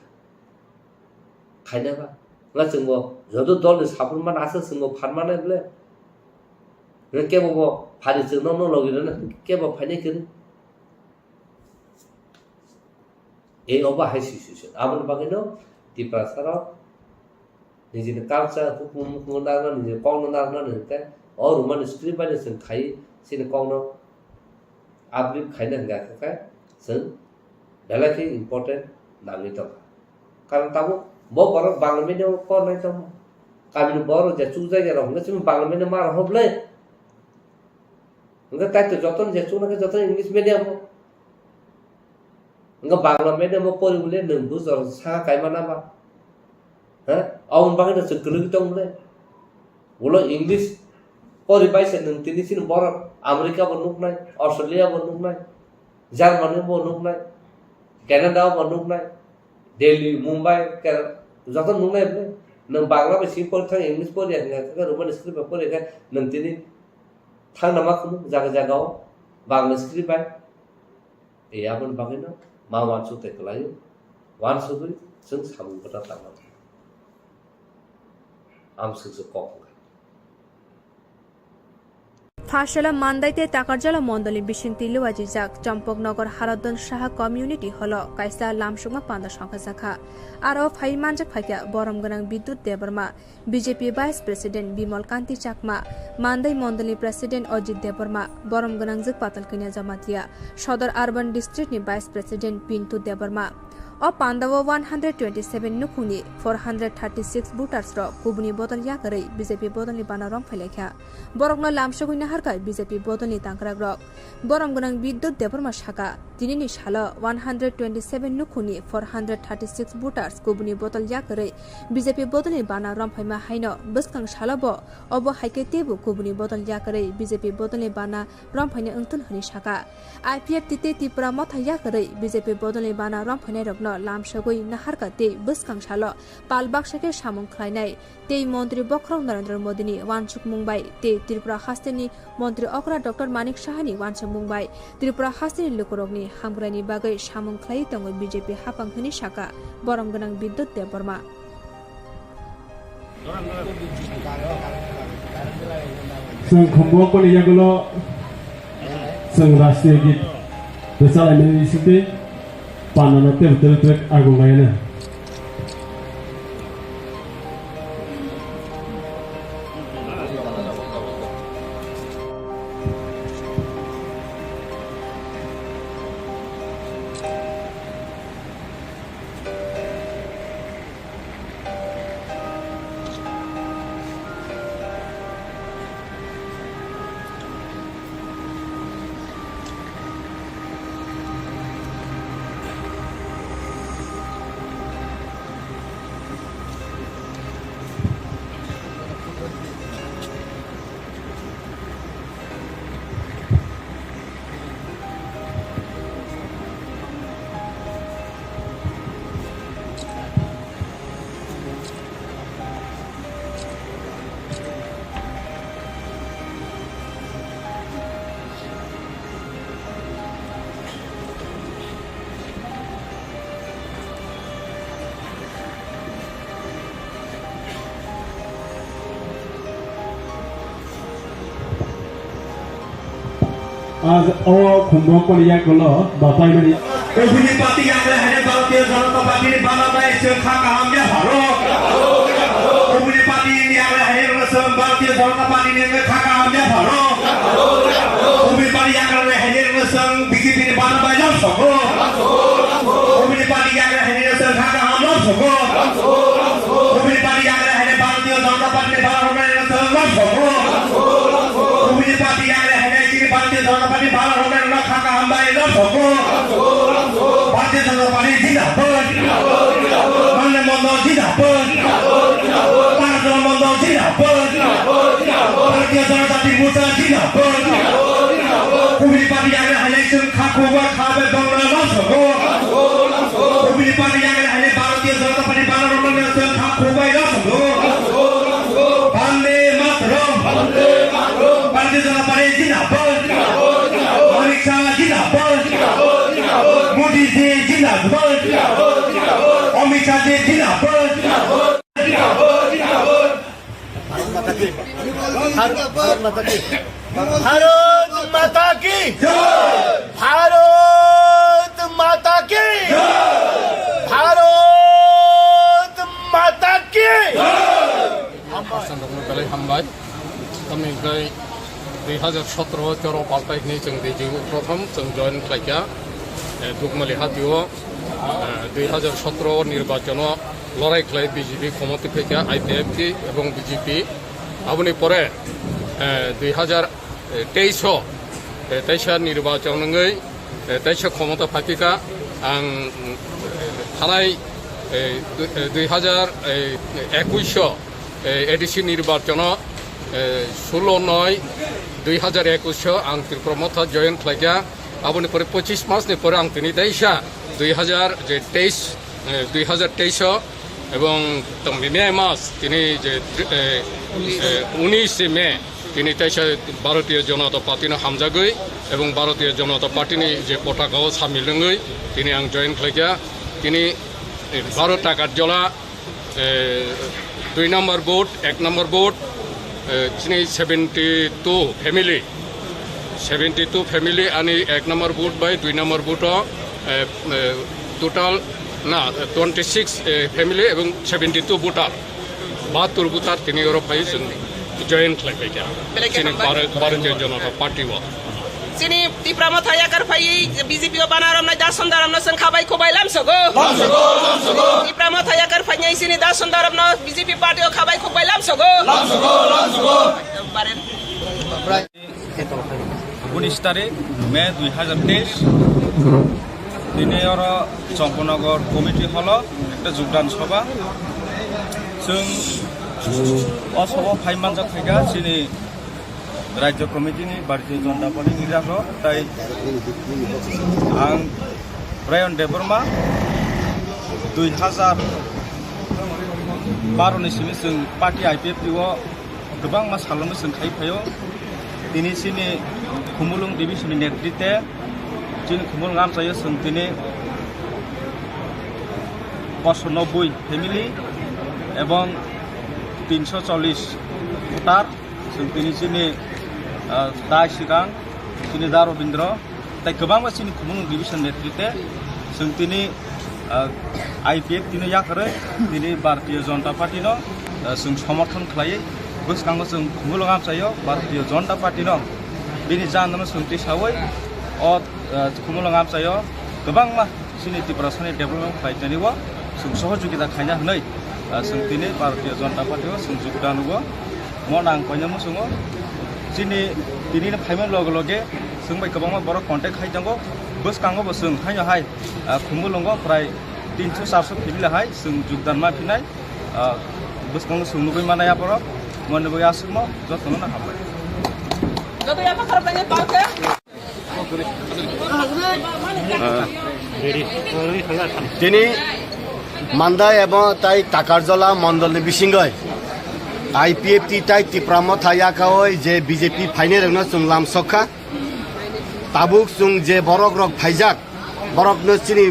khai na ba nga chungbo jodo dol ni saburman asa sungbo pharmane ble nga kebo phari chungno no logi na kebo phane kin ei oba hai situation amon bagino Tripura sara niji ni culture hukum na na niji kong na na ni ka or man script ba sen khai sin kong no abli khai na ga ka sen dalaki important nami to karon tabo bo borok bangla medium ko nai to kami borok je chu jai ra nga chim bangla medium mar hoble nga tai to joton je chu na ke joton english medium nga bangla medium ko pori bule nung bu jor sa kai mana ba ha aun bang na chuklu tong bule bolo english pori bai se nung tini sin borok america bo nuk nai australia bo nuk nai germany bo nuk nai canada bo nuk nai delhi mumbai যখন নুনে নং বাংলা বেশি পড়ে থাক English পড়ে একটা Roman script পড়ে গা নং তিনি থাং নামা কোনো জায়গা জায়গাও বাংলা স্ক্রিপ্ট বাই এই আপন বাগিনা মা ওয়ানসু তে কলায়ু ওয়ানসু দুই जों सामुगटा तांगा আমসুসু কক ফাশলা মান্দাইতে তাকারজালা মন্ডলী বিশিন্তি লুয়াজি জাক চম্পকনগর হারদন সাহা কমিউনিটি হল কাইসা লামসুঙা পান্দা সংখ্যা জাখা আরো ফাই মানজাক ফাইকা বরম গনাং Bidyut Debbarma BJP vice president Bimal Kanti Chakma Mandai মন্ডলী প্রেসিডেন্ট অজিত দেববর্মা বরম গনাং জক পাতাল কিনা জামাতিয়া সদর আরবান ডিস্ট্রিক্ট নি vice president Pintu Debbarma o Pandawa 127 nukuni 436 voters ro kubuni bodol yakarei BJP bodol ni banarom phelekha borokno lamsoguni harkai BJP bodol ni tangrak rok borom gonang bidyut deborma shaka tinini shala 127 nukuni 436 voters kubuni bodol yakarei BJP bodol ni banarom phaima haino buskang shalabo obo haike tebu kubuni bodol yakarei BJP bodol ni bana rom phaina ungtun hani shaka IPF tite Tripura motha yakarei BJP bodol ni bana rom phaina rokno लामसगै नाहारका ते बुसखांसाल पालबाक्साके सामुं खालायनाय ते मन्त्री बख्रं नरेन्द्र मोदीनि वानसुक मुंबाई ते त्रिपुरा हास्तेनि मन्त्री अकरा doctor Manik साहानि वानसुक मुंबाई त्रिपुरा हास्तेनि लोकरगनि हामग्रानि बागै सामुं खालाय दङ बिजेपि हापांखनि साका बरम गोनां बिद्युत देबबर्मा जों खम्बकनि यागुलो जों राष्ट्रीय गीत बेसालायनायनि setae Panana tem agung lainnya. आज खुम्बकन यागुलो बापायमनि उभयनि पार्टी यागले हने भारतीय जनता पार्टी नि बांग्लादेश जोखा कामया भारत उभयनि पार्टी यागले हने रसम भारतीय जनता पार्टी नि खाका कामया भारत उभयनि पार्टी यागले हने रसम बीजेपी नि बांग्लादेश सको उभयनि पार्टी यागले हने रसम खाका कामया सको उभयनि पार्टी यागले हने भारतीय जनता पार्टी नि बांग्लादेश सको उभयनि पार्टी यागले हने sini Bharatiya Janata Party bala romen na khaka hambai na thoko Bharatiya Janata Party jindabad Manne mondo jindabad Parajana mondo jindabad Bharatiya Janata TRIPURA jindabad Kokborok Party yang hanya sung khakuwa khabe bangla na thoko Kokborok Party yang hanya Bharatiya Janata Party bala romen na sung khakuwa na thoko Bande Mataram Bharatiya Janata Party jindabad Amit Shah jindabad Modi ji jindabad Amit Shah ji jindabad Bharat माता की भारत माता की भारत माता की हामबाय तामनिफ्राय 2017-18 पाल्टायनि जों दैजिउ प्रथम जों जयन खालायखा दुगमालि हातियाव 2017 निर्वाचनाव लड़ाई खालाय बीजेपी क्षमता फैखा आईपीएफटी এবং बीजेपी आबुनि परे 2023 निर्वाचनङै 23 क्षमता फातिका आं थानाय 2021 एडिसि निर्वाचनाव 16/9/2021 आं त्रिपुरा मथा जयन खालायखा आबुनि परे 25 मासनि परे आं तिनि दैसा 2023 এবং মে মাস তিনি যে 19 মে তিনি তাইসা ভারতীয় জনতা পার্টিनो হামজাগৈ এবং ভারতীয় জনতা পার্টিनि যে পতাকাও সামিলङै তিনি आं जयन खालायखा তিনি 12টা কার্যালয় 2 নম্বর ভোট 1 নম্বর ভোট তিনি 72 ফ্যামিলি आणि 1 নম্বর ভোট বাই 2 নম্বর ভোট টোটাল না 26 ফ্যামিলি এবং 72 ভোটার 72 ভোটার তিনি ইউরোপাই জয়েন খালাयखा তিনি ভারতীয় জনতা party sini TRIPURA mathaya karpai BJP o banaram na dasundaram na sangkhabai khobai lamsogo TRIPURA mathaya karpai nyai sini dasundaram na BJP party o khabai khobai lamsogo 19 তারিখ মে 2023 দিনে চম্পনগর committee হল একটা যোগদান সভা जों असभा फाइमानजा थाइगा सिनि राज्य कमिटिनि भारतीय जनता पार्टी निराखौ ताइ आं रायन देबरमा 2012 नि सिमि जों पार्टी आईपीएफटी ओ गोबां मास खालामनो जों थाइफायो दिनै सिनि खुमुलुं डिभिजननि नेतृत्वे जों खुमुलुं आमचायो जों दिनै 95 फैमिली এবং 340 ভোটার जों दिनै जोंनि दा सिगां जोंनि दा रबीन्द्र ताइ गोबां मानसिनि खुमुलुं डिभिजन नेतृत्वे जों दिनै आईपीएफ दिनै याखरै दिनै भारतीय जनता पार्टीनो जों समर्थन खालायो गोसोखाङो जों खुमुलुं आमचायो भारतीय जनता पार्टीनो बिनि जाननो सोंथि सावै अ खुमुलुं आमचायो गोबां मानसिनि त्रिपुरा सनि डेभलपमेन्ट खालायनानैबो जों सहयोगिता खालायना होनाय जों दिनै भारतीय जनता पार्टीआव जों योगदान होगो मन आं कयनामो जोङो दिनै फाइमान लगे लगे जों बाय गोबां बरक कन्टेक्ट खालायनांगौ गोसोखाङोबो जों हाय खुमुलुङाव प्राय 300-400 फेमिलिहाय जों योगदान माफिनाय गोसोखाङो जों नुबाय मानाया बरक मनबो आसुमो जतनो ना हाबाय जतया पाखरबाय पाखे दिनै मान्दाय एवं ताई ताकारजला मंडल बिसिंगय आईपीएफटी ताई त्रिपुरा मथायाखावय जे बीजेपी फाइनेल जों लामसखा ताबुक जों जे बरक रक फाइजाक बरक नो सिनि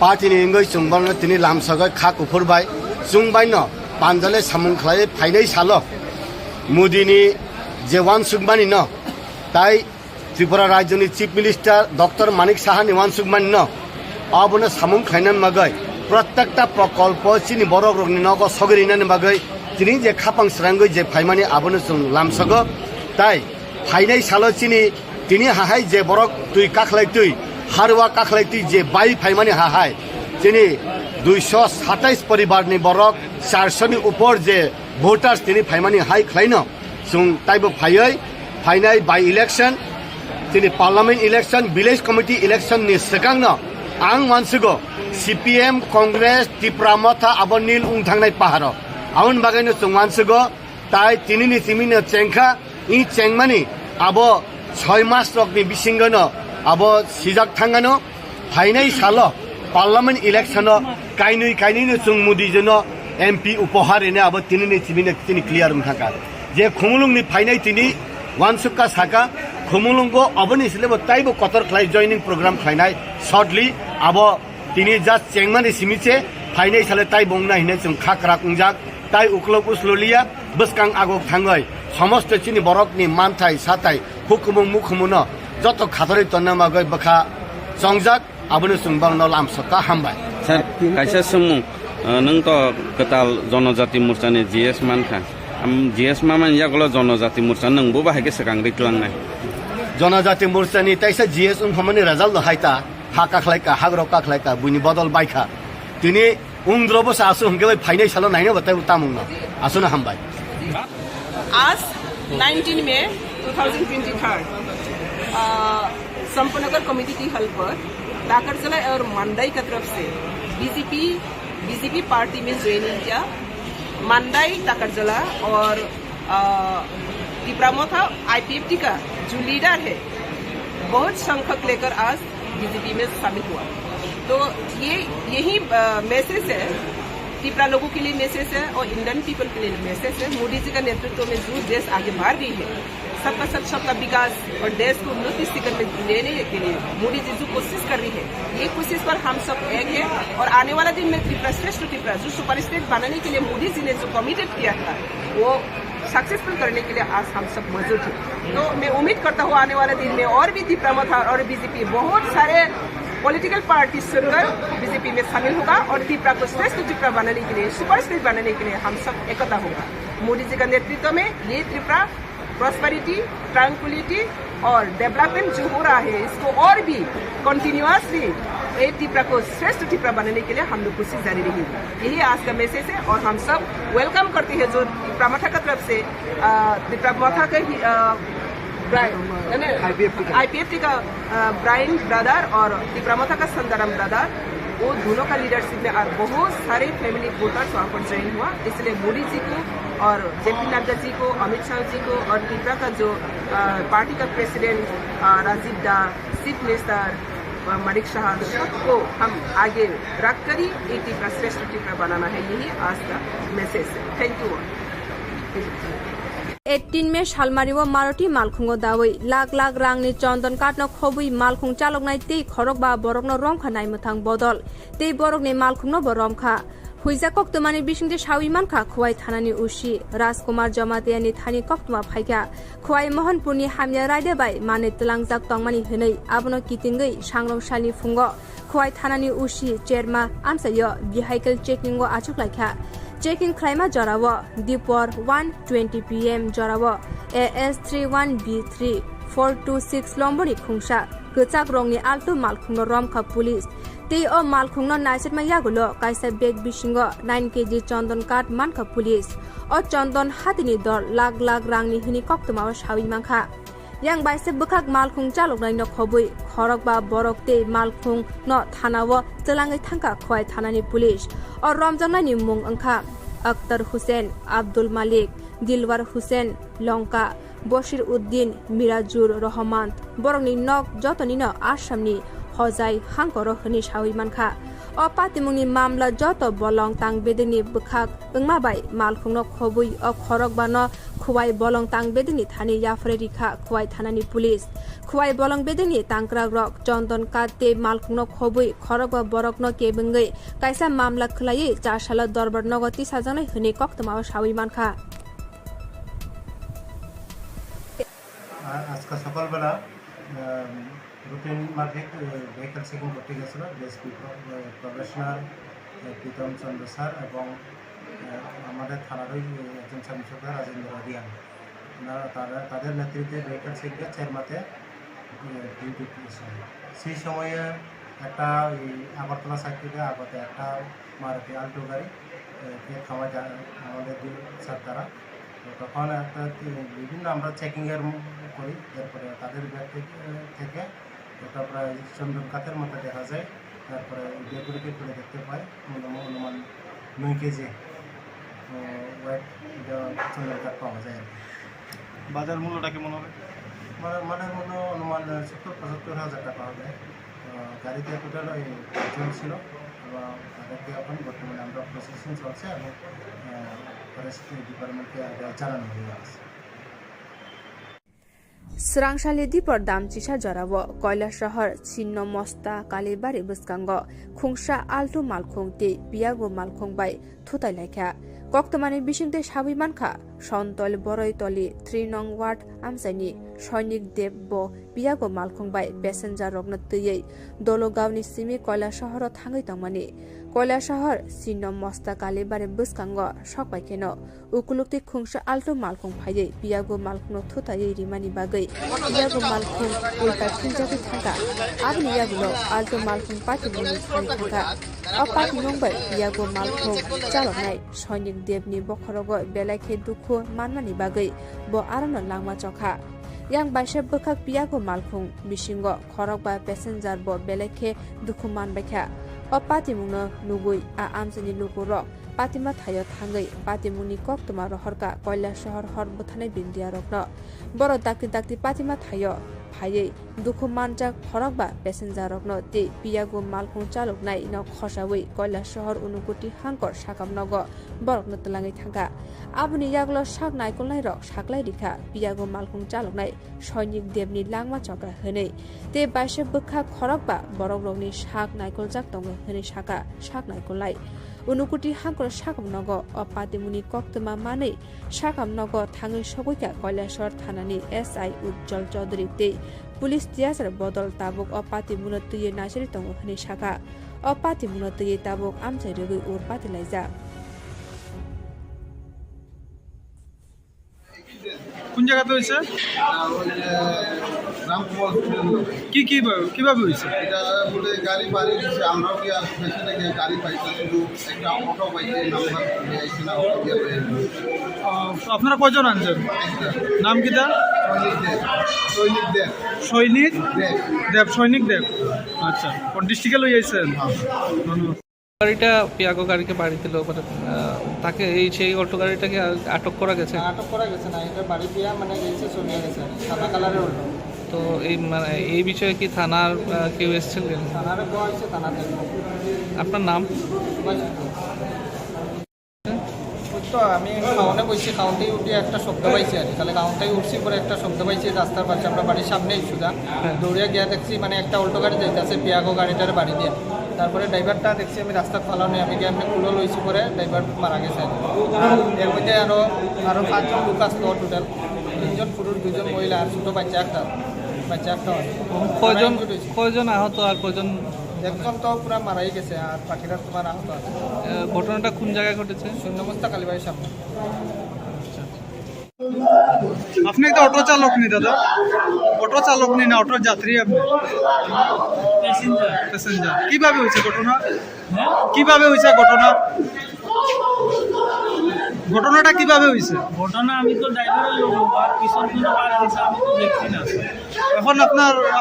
पार्टी नि इंगय जों बरनो तिनि लामसगय खा कुफुरबाय जों बायनो पांजले सामुं खलाय फाइनै सालो मोदीनि जे वान सुगमानि न ताई त्रिपुरा राज्यनि चीफ मिनिस्टर डॉक्टर मानिक साहानि वान सुगमानि न आबनो सामुं खलायनान मगय प्रत्येकटा प्रकल्प चिनि बरक रकनि नग सगरिनानि बागै दिनै जे खापां स्रांगै जे फाइमानि आबनो जों लामसगो ताई फाइनै सालो चिनि दिनै हाहाय जे बरक तुइ काखलाय तुइ हारवा काखलाय तुइ जे बाई फाइमानि हाहाय दिनै 227 परिवारनि बरक 400 नि ऊपर जे भोटार्स दिनै फाइमानि हाय खलायनो जों ताइबो फायै फाइनाय बाई इलेक्शन दिनै पार्लियामेन्ट इलेक्सन भिलेज कमिटि इलेक्सननि सिगांनो आं मानसिखौ CPM कंग्रेस त्रिपुरा मथा आबो नील उं थांनाय पाहाराव आउन बागैनो जों मानसिखौ ताई तिनिनि तिमिनो चेंखा इ चेंमानि आबो 6 मास रकनि बिसिंगनो आबो सिजाक थांगानो फाइनाय सालो पार्लियामेन्ट इलेक्सनो काइनैनो जों मुदिजोनो MP उपहारैनो आबो तिनिनि तिमिनो तिनि क्लियर उंथाका जे खुमुलुंनि फाइनाय तिनि वानसुका साका खुमुलुंगो अबनि सिलेबो ताइबो कतर ख्लाय जॉइनिंग प्रोग्राम खायनाय शॉर्टली आबो तिनि जास्ट चेंमानि सिमिचे फाइनाय साले ताइ बंना हिने जों खाकरा कुंजाक ताइ उक्लक उसललिया बसकां आगक थाङै समस्त चिनि बरकनि मानथाय साथाय हुकुमुं मुखुमुनो जत खातरै तन्नामागै बखा संजाक आबनो सुंबांनो लामसका हामबाय सर कायसा सुमुं नों तो कताल जनजाति मोर्चानि GS मानखा GS मामान यागलो जनजाति मोर्चा नोंबो बाहायगे सकां रिक्लांनाय जनजाति मोर्चानि ताइसा GS उंखमानि रिजाल्ट हायता हाकाख्लायका हाग्रो काख्लायका बुनि बदल बायखा तिनि उंद्रबो सासु हंगे फाइनाय सालो नायनो बताय उतामुंनो आसुना हामबाय आज 19 मई 2023 संपनगर कमेटी की हल पर ताकरजला और मंदाई की तरफ से बीजेपी पार्टी में ज्वाइनिंग किया। मंदाई ताकरजला और त्रिपुरा IPFT का जो लीडर है बहुत संख्यक लेकर आज बीजेपी में शामिल हुआ। तो यही मैसेज है, त्रिपुरा लोगों के लिए मैसेज है और इंडियन पीपल के लिए मैसेज है। मोदी जी का नेतृत्व में जो देश आगे बढ़ रही है, सबका सबका विकास और देश को उन्नति शिखर में लेने के लिए मोदी जी जो कोशिश कर रही है, ये कोशिश पर हम सब एक है। और आने वाला दिन में त्रिपुरा श्रेष्ठ त्रिपुरा जो सुपर स्टेट बनाने के लिए मोदी जी ने जो कमिटेड किया था वो सक्सेसफुल करने के लिए आज हम सब मौजूद हैं। तो मैं उम्मीद करता हूँ आने वाले दिन में और भी त्रिपुरा मथा और बीजेपी बहुत सारे पॉलिटिकल पार्टी सुनकर बीजेपी में शामिल होगा और त्रिपुरा को श्रेष्ठ त्रिपुरा बनाने के लिए, सुपर स्टेट बनाने के लिए हम सब एकता होगा। मोदी जी का नेतृत्व में ये त्रिपुरा प्रॉस्पेरिटी, ट्रैंक्विलिटी और डेवलपमेंट जो हो रहा है इसको और भी कंटिन्यूअसली ये त्रिपुरा को श्रेष्ठ त्रिपुरा बनाने के लिए हम लोग कोशिश जारी रहेगी। यही आज का मैसेज है और हम सब वेलकम करते हैं जो त्रिपुरा मथा की तरफ से त्रिपुरा मथा के IPFT का ब्राइन ब्रदर और त्रिपुरा मथा का संदरम ब्रदर, वो दोनों का लीडरशिप में आज बहुत सारे फैमिली वोटर्स वहाँ पर ज्वाइन हुआ। इसलिए मोदी जी को और JP नड्डा जी को, अमित शाह जी को और त्रिपुरा का जो पार्टी का प्रेसिडेंट राजीव दा, चीफ मिनिस्टर मलिक शाह, सबको हम आगे रख कर ही एक त्रिपुरा श्रेष्ठ त्रिपुरा बनाना है। यही आज का मैसेज है। Thank you. 18 में सालमारिव मारुति मालखुंगो दावै लाख लाख रांनि चंदन काटनो खबुई मालखुं चालकनाय ते खरक बा बरकनो रमखा नायमथां बदल ते बरकनि मालखुंनो बरमखा हुइजा कक्तमानि बिसिंदे सावि मानखा खुवाई थानानि उसी राजकुमार जमातियानि थानि कक्तमा फाइका खुवाई मोहनपुरनि हामिया रायदे बाय माने तलांजाक तंगमानि हनै आबनो कितिंगै सांग्रंसालि फुंगो खुवाई थानानि उसी चेरमा आमसायो बिहाइकेल चेकिंगो आचुकलायखा चेकिंग खालामा जरावो दिपर 1:20 PM जरावो AS31B3 426 लम्बरनि खुंसा गोचाक रंनि आल्टो मालखुंनो रमखा पुलिस ते ओ मालखुंनो नाइसेटमा यागुलो काइसा बेग बिसिंगो 9 kg चंदन काट मानखा पुलिस ओ चंदन हातिनि दर लाख लाख रांनि हिनि कक्तमाव सावि मानखा yang बाइसे बखाक मालखुं चालकनाय न खबुई खरक बा बरक ते मालखुं न थानावो चलाङै थांका खुवाय थानानि पुलिस और रमजाननि मुं अंखा अख्तर हुसैन, अब्दुल मालिक, दिलवार हुसैन, लंका, बशीर उद्दीन, मिराजुर रहमान बरंनि नक जतनि न आसामनि हजाय हांकर हनि सावि मानखा अ पातिमुंनि मामला जत बलं तां बेदनि बखाक ओंमाबाय मालखुंनो खबुई अ खरक बा न खुवाई बलं तां बेदनि थानि याफरे रिखा खुवाई थानानि पुलिस खुवाई बलं बेदनि तांक्रा रक चंदन काते मालखुंनो खबुई खरक बा बरक न केबंगै काइसा मामला खलायै चारसाला दरबार नगति साजानाय हनि कक्तमा सावि मानखा आज का सकालবেলা রুটিন মাফিক ভেহিকল চেকিং করতে গেছিল ডিএসপি প্রফেশনাল প্রীতম চন্দ্র স্যার এবং আমাদের থানারই একজন সাব ইন্সপেক্টর রাজেন্দ্র রিয়ান, তাদের নেতৃত্বে ভেহিকল চেকিংয়ের চেরমাতে ডিউটি করেছিল। সেই সময়ে একটা আগরতলা সাইড থেকে আগতে একটা মারুতি আল্টো গাড়ি থামায় আমাদের স্যার তারা তো তখন একটা বিভিন্ন আমরা চেকিংয়ের করি, তারপরে তাদের ব্যাগ থেকে ওটা প্রায় চন্দন কাঠের মতো দেখা যায়। তারপরে ব্যাগগুলিকে খুলে দেখতে পাই অনুমান 9 কেজি ওয়েট চন্দন কাঠ পাওয়া যায় আর কি। বাজার মূল্যটা কেমন হবে? মানের মূল্য অনুমান 70-75 হাজার টাকা হবে। গাড়িতে টোটাল 5 জন ছিল এবং তাদেরকে এখন বর্তমানে আমরা প্রসেসিং চলছে এবং ফরেস্ট ডিপার্টমেন্টকে জানানো হয়ে আছে। स्रांसालि दिपर दामचिसा जराव कयला शहर छिन्न मस्ता कालीबारी बस्कांग खुंसा आल्टु मालखुं ते पियागो मालखुं बाय थुताइलायखा कक्तमानि बिसिंते साबिमानखा सन्तल बरयतलि 3 नং वार्ड आमसाइनि सैनिक देव ब पियागो मालखुं बाय पेसेन्जार रगन तयै दलगावनि सिमि कयला शहर थाङै तंमानि कयला शहर छिन्न मस्ता कालीबारी बस्कांग सकबायखेन उकुलुक्ति खुंसा आल्टु मालखुं फायै पियागो मालखुं थुतायै रिमानि बागै पियागो मालखुं उल्टा फिनजागै थांगा आबनि यागुलो आल्टु मालखुं पाति मुनि थांगा अपाति नंबाय पियागो मालखुं चालनाय सैनिक देवनि बखरग बेलाखे दुखु मानमानि बागै ब आरन लांमा चखा yang baisa bekak piyago malkhung bisingo khorok ba passenger bo belekhe dukhu manbaikha o patimungno nugui a amsani lukurok patima thayo thangai patimungni koktoma rohorka koila shahar hor buthanai bindia rokno boro dakti patima thayo phayei dukhu manjak khorok ba passenger rokno te piyago malkhung chalok nai no khosawi koila shahar unukuti hangkor sakamnogo borokno tlangai thanga abuni yaglo sak naikol nai rok saklai rikha piyago malkhung chalok nai सैनिक देवनि लांमा चक्रा हनै ते बाइसे बखा खरकबा बरक रगनि साक नाइकल जाक दङ हनै साका साक नाइकललाय उनुकुटी हांकर साकम नग अपातिमुनि कक्तमा मानै साकम नग थाङै सगैका कैलाशर थानानि एसआई उज्जवल चौधरी ते पुलिस तियासर बदल ताबुक अपातिमुन तयै नासरि दङ हनै साका अपातिमुन तयै ताबुक आमचाइ रगै ओर पातिलायजा কোন জায়গাতে হয়েছে? কিভাবে হয়েছে? এটা বলে গাড়ি বাড়ি দিচ্ছে, আমরাও কি আর পেছনে গিয়ে গাড়ি পাইছি, শুধু একটা অটো পাইছি, নাম্বার আইসি না অটো দিয়ে আপনারা কয়জন আনছেন? নাম কি তার? সৈনিক দেব। আচ্ছা, কোন ডিস্ট্রিক্টে লই আইছেন? ধন্যবাদ। গাড়িটা পিয়াগো গাড়িকে বাড়ি দিল, মানে তাকে সেই অটো গাড়িটাকে আটক করা গেছে? আটক করা গেছে না, এটা বাড়ি দিয়া মানে গেছে, চলে গেছে, সাদা কালারের অটো। তো এই বিষয়ে কি থানার কেউ এসেছিলেন? থানারে কোয়া হয়েছে, থানাতে। আপনার নাম? তো আমি খাওয়ানে বসছি, খাওয়াতেই উঠে একটা শব্দ পাইছি আর কি, তাহলে খাওয়ানটাই উঠছি, পরে একটা শব্দ পাইছি রাস্তার পাশে, আমরা বাড়ির সামনেই সুদা দৌড়িয়া গিয়া দেখছি মানে একটা অল্টো গাড়ি যাইতেছে পিয়াগো গাড়িটার বাড়ি দিয়া। তারপরে ড্রাইভারটা দেখছি আমি রাস্তার ফালানো, আমি গিয়ে আমি কুলো লইছি, পরে ড্রাইভার মারা গেছে। এর মধ্যে আরও 5 জন লোক আসলো, টোটাল 3 জন পুরুষ, 2 জন মহিলা আর ছোটো বাচ্চা একটা কয়জন আহত আর কয়জন? একজন তো পুরা মারাই গেছে আর বাকিরা তোমার আহত আছে। ঘটনাটা কোন জায়গায় ঘটেছে? শূন্যমস্তা কালীবাড়ির সামনে। আপনি একটা অটো চালক নি দাদা? অটো চালক নি না অটোর যাত্রী? আপনি প্যাসেঞ্জার। কিভাবে হয়েছে ঘটনা? ঘটনাটা কিভাবে হয়েছে? ঘটনা আমি তো ড্রাইভারের লোক, আর পিছন কোনো বার দিছে আমি তো দেখছি না। এখন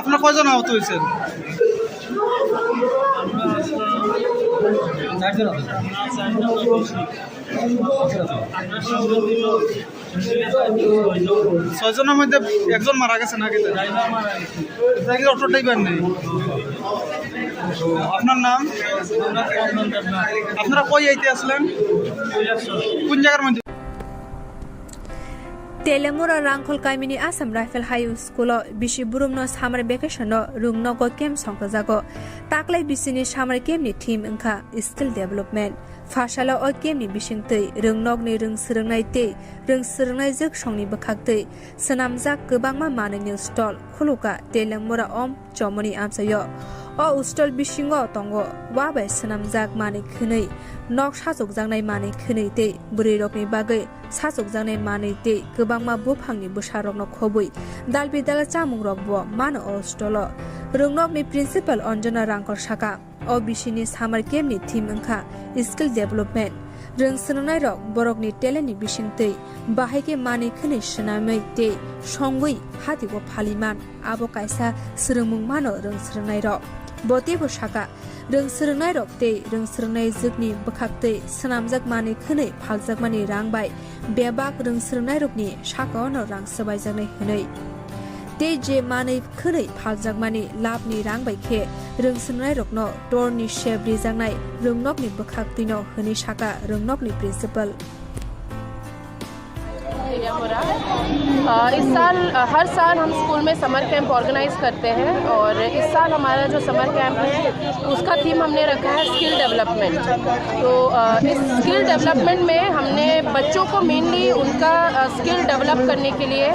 আপনার কয়জন আহত হয়েছেন? আমরা আসলাম 4 জন। আমরা সঙ্গে দিল 6 জনের মধ্যে একজন মারা গেছে নাকি? ড্রাইভার মারা গেছে। অটো ড্রাইভার নেই। আপনার নাম? আপনারা কই আইতে আসলেন? কোন জায়গার মধ্যে? तेलेमुरा रांखल कामिनी आसाम राइफल हाई स्कुल बिसि बुरुमनो सामर भेकेशन रुंगनगो केम संकजागो ताकलाय बिसिनि सामर केमनि टीम ओंखा स्किल डेभलपमेन्ट फाशाला ओ केमनि बिसिंतै रुंगनगनि रोंसोरोंनाय जोग संनि बखागतै सनामजाक गोबांमा मानैनि स्टल खुलुका तेलेमुरा ओम चमनि आमसायो ओ स्टल बिसिंगो तंगो वाबाय सनामजाक मानै खनै नक साजोगजांनाय मानै खनै ते बुरै रकनि बागै साजोगजांनाय मानै ते गोबांमा बुफांनि बोसारकनो खबै दालबिदाल चामुं रकबो मानो ओ स्टल रुंगनगनि प्रिन्सिपाल अन्जना रांखल साका o bishini summer camp ni theme angkha skill development rong srngnai rok borok ni talent ni bisingtei bahai ke mani khani shnamai tei songoi hati bo phaliman abo kaisa srungmung mano rong srngnai rok bote bo shaka rong srngnai rok tei rong srngnai jukni bkhaktei snamjak mani khani phaljak mani rangbai bebak rong srngnai rokni shakaono rang sabaijaknai hwnei te je manai khरै phaljak mani labni rangbai khe rungsnai rokno torni shebri jangnai rungnokni bkhaktino hni shaka rungnokni principal इस साल हर साल हम school में summer camp organise करते हैं और इस साल हमारा जो समर कैंप है उसका थीम हमने रखा है स्किल डेवलपमेंट। तो इस स्किल डेवलपमेंट में हमने बच्चों को मेनली उनका स्किल डेवलप करने के लिए,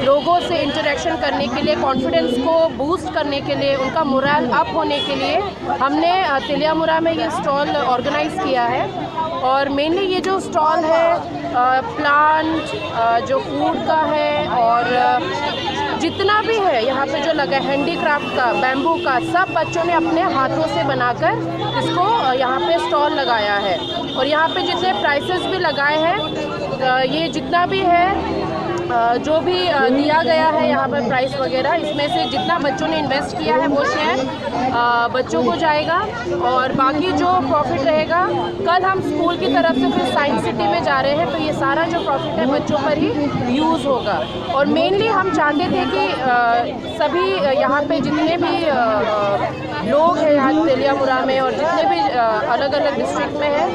लोगों से इंटरेक्शन करने के लिए, कॉन्फिडेंस को बूस्ट करने के लिए, उनका मोरल अप होने के लिए हमने तिलियामुरा में ये स्टॉल ऑर्गेनाइज किया है। और मेनली ये जो स्टॉल है प्लांट जो फूड का है और जितना भी है यहाँ पे जो लगा हैंडीक्राफ्ट का, बैम्बू का, सब बच्चों ने अपने हाथों से बनाकर इसको यहाँ पे स्टॉल लगाया है। और यहाँ पे जितने प्राइसेस भी लगाए हैं, ये जितना भी है जो भी दिया गया है यहाँ पर प्राइस वगैरह, इसमें से जितना बच्चों ने इन्वेस्ट किया है वो शेयर बच्चों को जाएगा और बाकी जो प्रॉफिट रहेगा, कल हम स्कूल की तरफ से फिर साइंस सिटी में जा रहे हैं तो ये सारा जो प्रॉफिट है बच्चों पर ही यूज़ होगा। और मेनली हम चाहते थे कि सभी यहाँ पे जितने भी लोग हैं यहाँ तिलियामुरा में और जितने भी अलग अलग डिस्ट्रिक्ट में हैं,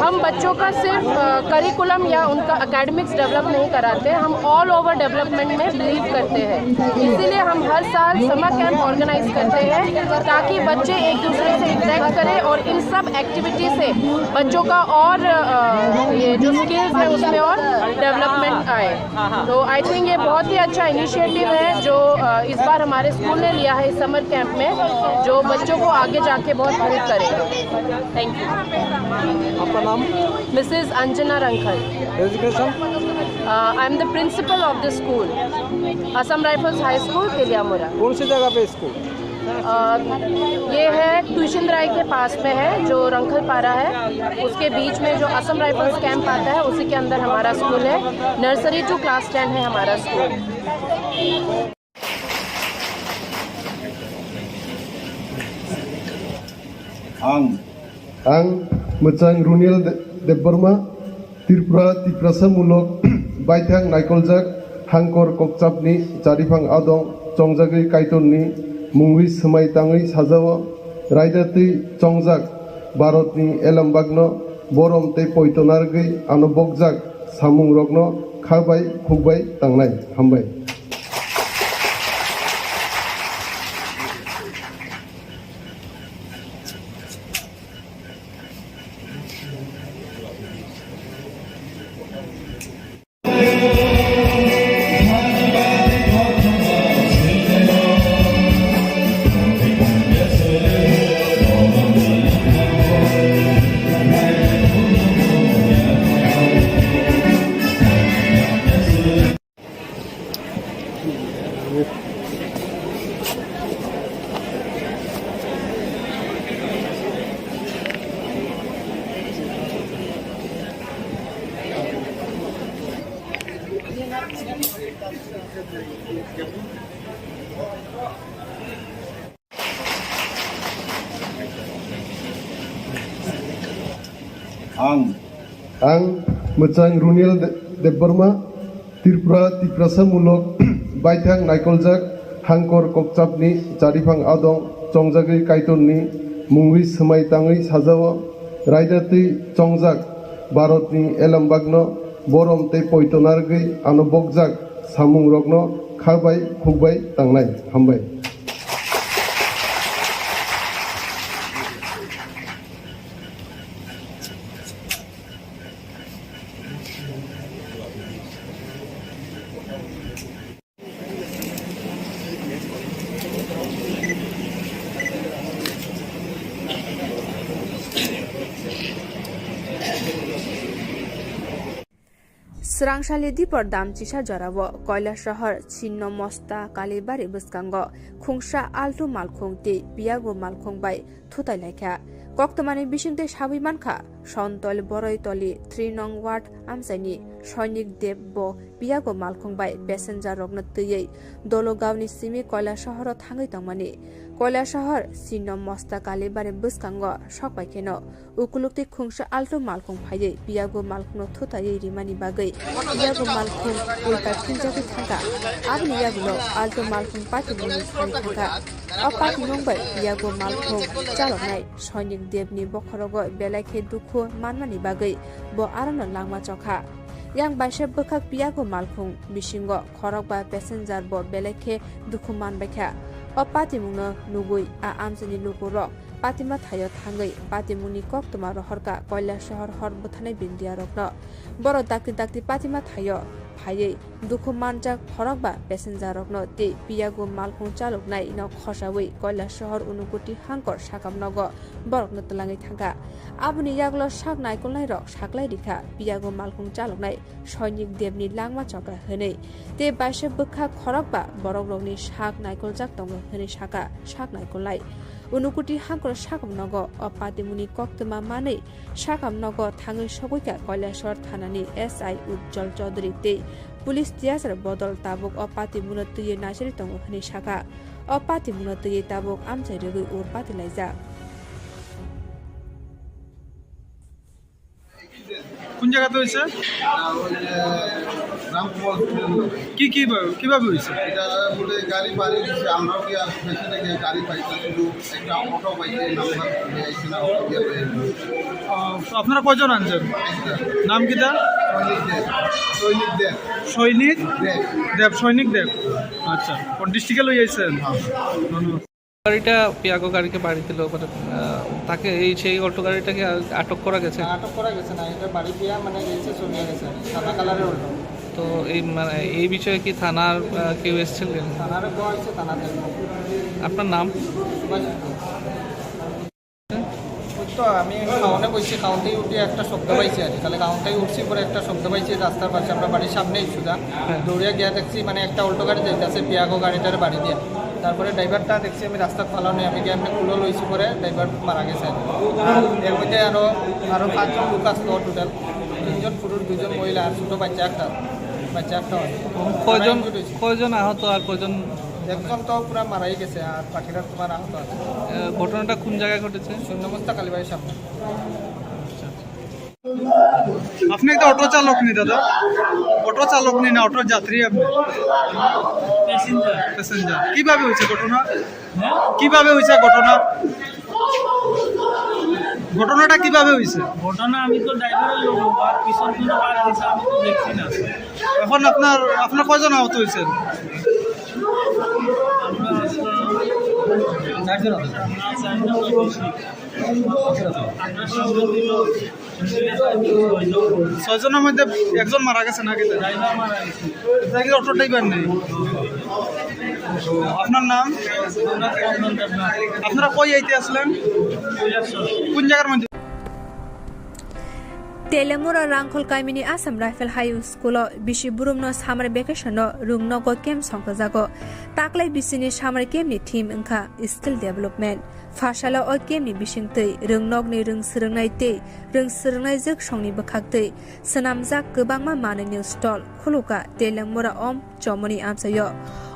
हम बच्चों का सिर्फ करिकुलम या उनका एकेडमिक्स डेवलप नहीं कराते, हम ऑल ओवर डेवलपमेंट में बिलीव करते हैं। इसीलिए हम हर साल समर कैंप ऑर्गेनाइज करते हैं ताकि बच्चे एक दूसरे से इंटरेक्ट करें और इन सब एक्टिविटी से बच्चों का और ये जो स्किल्स है उसमें और डेवलपमेंट आए। तो आई थिंक ये बहुत ही अच्छा इनिशिएटिव है जो इस बार हमारे स्कूल ने लिया है इस समर कैंप में, जो बच्चों को आगे जाके बहुत हेल्प करेगा। Thank you. आपका नाम? Mrs Anjana Rankhal. Education? I am the principal of the school, Assam Rifles High School Teliamura. कौन सी जगह पे स्कूल? ये है ट्यूशन राय के पास में है, जो रंखल पारा है उसके बीच में जो असम राइफल्स कैंप आता है उसी के अंदर हमारा स्कूल है। नर्सरी टू क्लास 10 है हमारा स्कूल। आं मोजां रुनिल देबबर्मा त्रिपुरा तिप्रासामूलक बायथां नायकलजाक हांकर ककचापनि जारिफां आदं चंजागै कायतननि मुंगै समायताङै साजाव रायदातै चंजाक भारतनि एलामबागनो बरम तै पयतनारगै आनबकजाक सामुं रगनो खाबाय खुबाय तांनाय हामबाय। आं मोजां रुनिल देबबर्मा त्रिपुरा तिप्रासामूलक बायथां नायकलजाक हांकर ककचापनि जारिफां आदं चंजागै कायतननि मुंगै समायताङै साजाव रायदातै चंजाक भारतनि एलामबागनो बरम तै पयतनारगै आनबकजाक सामुं रगनो खाबाय खुबाय तांनाय हामबाय। Srangsali dipor dam cisa jarawo koila shahar Chinno Mosta Kalibari Buskango Khungsha Altu Malkhung ti Piago Malkhung bai Thutai Lekha Koktomani Bishingte Shabi Manka Shontol Boroi Toli 3 nong ward Amsani Shonik Debbo Piago Malkhung bai passenger rogna tuyei Dologawni simi koila shaharo thangai tangmani koila shahar Chinno Mosta Kalibari Buskango shokbai keno ukulukti Khungsha Altu Malkhung phaiye Piago Malkhung thutai rimani bagai Piago Malkhung ulta kinjaki thanga abni yagulo Altu Malkhung pati muni thanga apati nongbai Piago Malkhung chalonai Shonik Debni bokhorogo belakhe dukhu manmani bagai bo arano langma chokha yang baise bokak Piago Malkhung bisingo khorok ba passenger bo belakhe dukhu manbaikha apati mungno nugui a amsani lukuro Patima Thayo Thangai Patimuni Koktoma Rohorka Koila Shahar Hor Buthanai Bindia Rokno Boro Dakti Patima Thayo Phaye Dukhu Manjak Horokba Passenger Rokno Te Piago Malkhung Chalok Nai No Khosawi Koila Shahar Unukuti Hangkor Sakam Nogo Borok no Talangai Thanga Abuni Yaglo Sak Naikol Nai Rok Saklai Dikha Piago Malkhung Chalok Nai Shonik Debni Langma Chokra Hene Te Baise Bukha Khorokba Borok Rokni Sak Naikol Jak Tongo Hene Saka Sak Naikol Nai Unukuti Hangkor Sakam Nogo Patimuni Koktoma Mane Sakam Nogo Thangai Sogoika Koilashor Thanani SI Ujjal Chaudhary Te Police Tiasar Bodol Tabuk Patimuna Tuye Nasiri Tongo Hane Saka Patimuna Tuye Tabuk Amchai Regu Ur Pati Laiza কোন জায়গাতে হয়েছে কিভাবে হয়েছে এটা বলে গাড়ি বাড়ি দিচ্ছে আমরাও কি আর পেছনে গিয়ে গাড়ি পাইছি শুধু একটা অটো পাইছে নাম্বার আইছে না অটো দিয়ে আপনারা কয়জন আনছেন নাম কি তার সৈনিক দেব আচ্ছা কোন ডিস্ট্রিক্টে লই আইছেন ধন্যবাদ গাড়িটা পিয়াগো গাড়িকে বাড়ি দিল মানে তাকে এই সেই অটো গাড়িটাকে আটক করা গেছে না এটা বাড়ি দিয়া মানে গেছে চলে গেছে সাদা কালারের অটো তো এই মানে এই বিষয়ে কি থানার কেউ এসেছিলেন থানার কোয়া হয়েছে থানাতে আপনার নাম তো আমি খাওয়ানে বসছি খাওয়াতেই উঠে একটা শব্দ পাইছি আর তাহলে খাওয়াতেই উঠছি পরে একটা শব্দ পাইছি রাস্তার পাশে আমরা বাড়ির সামনেই সুদা দৌড়িয়া গিয়া দেখছি মানে একটা অল্টো গাড়ি যাইতেছে পিয়াগো গাড়িটার বাড়ি দিয়া তারপরে ড্রাইভারটা দেখছি আমি রাস্তা ফালানো আমি গিয়ে আমি কুলো লইছি পরে ড্রাইভার মারা গেছে এর মধ্যে আরও 5জন লোক আসলো টোটাল 3জন পুরুষ 2জন মহিলা আর ছোটো বাচ্চা একটা কয়জন আহত আর কয়জন একজন তো পুরো মারাই গেছে আর বাকিরা তোমার আহত আছে ঘটনাটা কোন জায়গায় ঘটেছে শূন্যমস্তা কালীবাড়ির সামনে আপনি একটা অটো চালক নি দাদা অটো চালক নি না অটোর যাত্রী আপনি প্যাসেঞ্জার কিভাবে হয়েছে ঘটনাটা কিভাবে হয়েছে ঘটনা আমি তো ড্রাইভারের লোক আর পিছন কোনো বার দিছে আমি তো দেখছি না এখন আপনার কয়জন আহত হয়েছেন ছয়জনের মধ্যে একজন মারা গেছে নাকি অটো ড্রাইভার নেই আপনার নাম আপনারা কই আইতে আসলেন কোন জায়গার মধ্যে Telemura Rangkol Kaimini Assam Rifle High School Bishi Burumno Summer Vacation Rungnogo Kem Songkazago Taklai Bisini Summer Kem ni Team Inka Skill Development Fashala o Kem ni Bishingtei Rungnog ni Rung Srungnai Tei Rung Srungnai Zik Shongni Bakhaktei Sanamjak Gobangma Mani New Stall Khuluka Telemura Om Chomoni Amsayo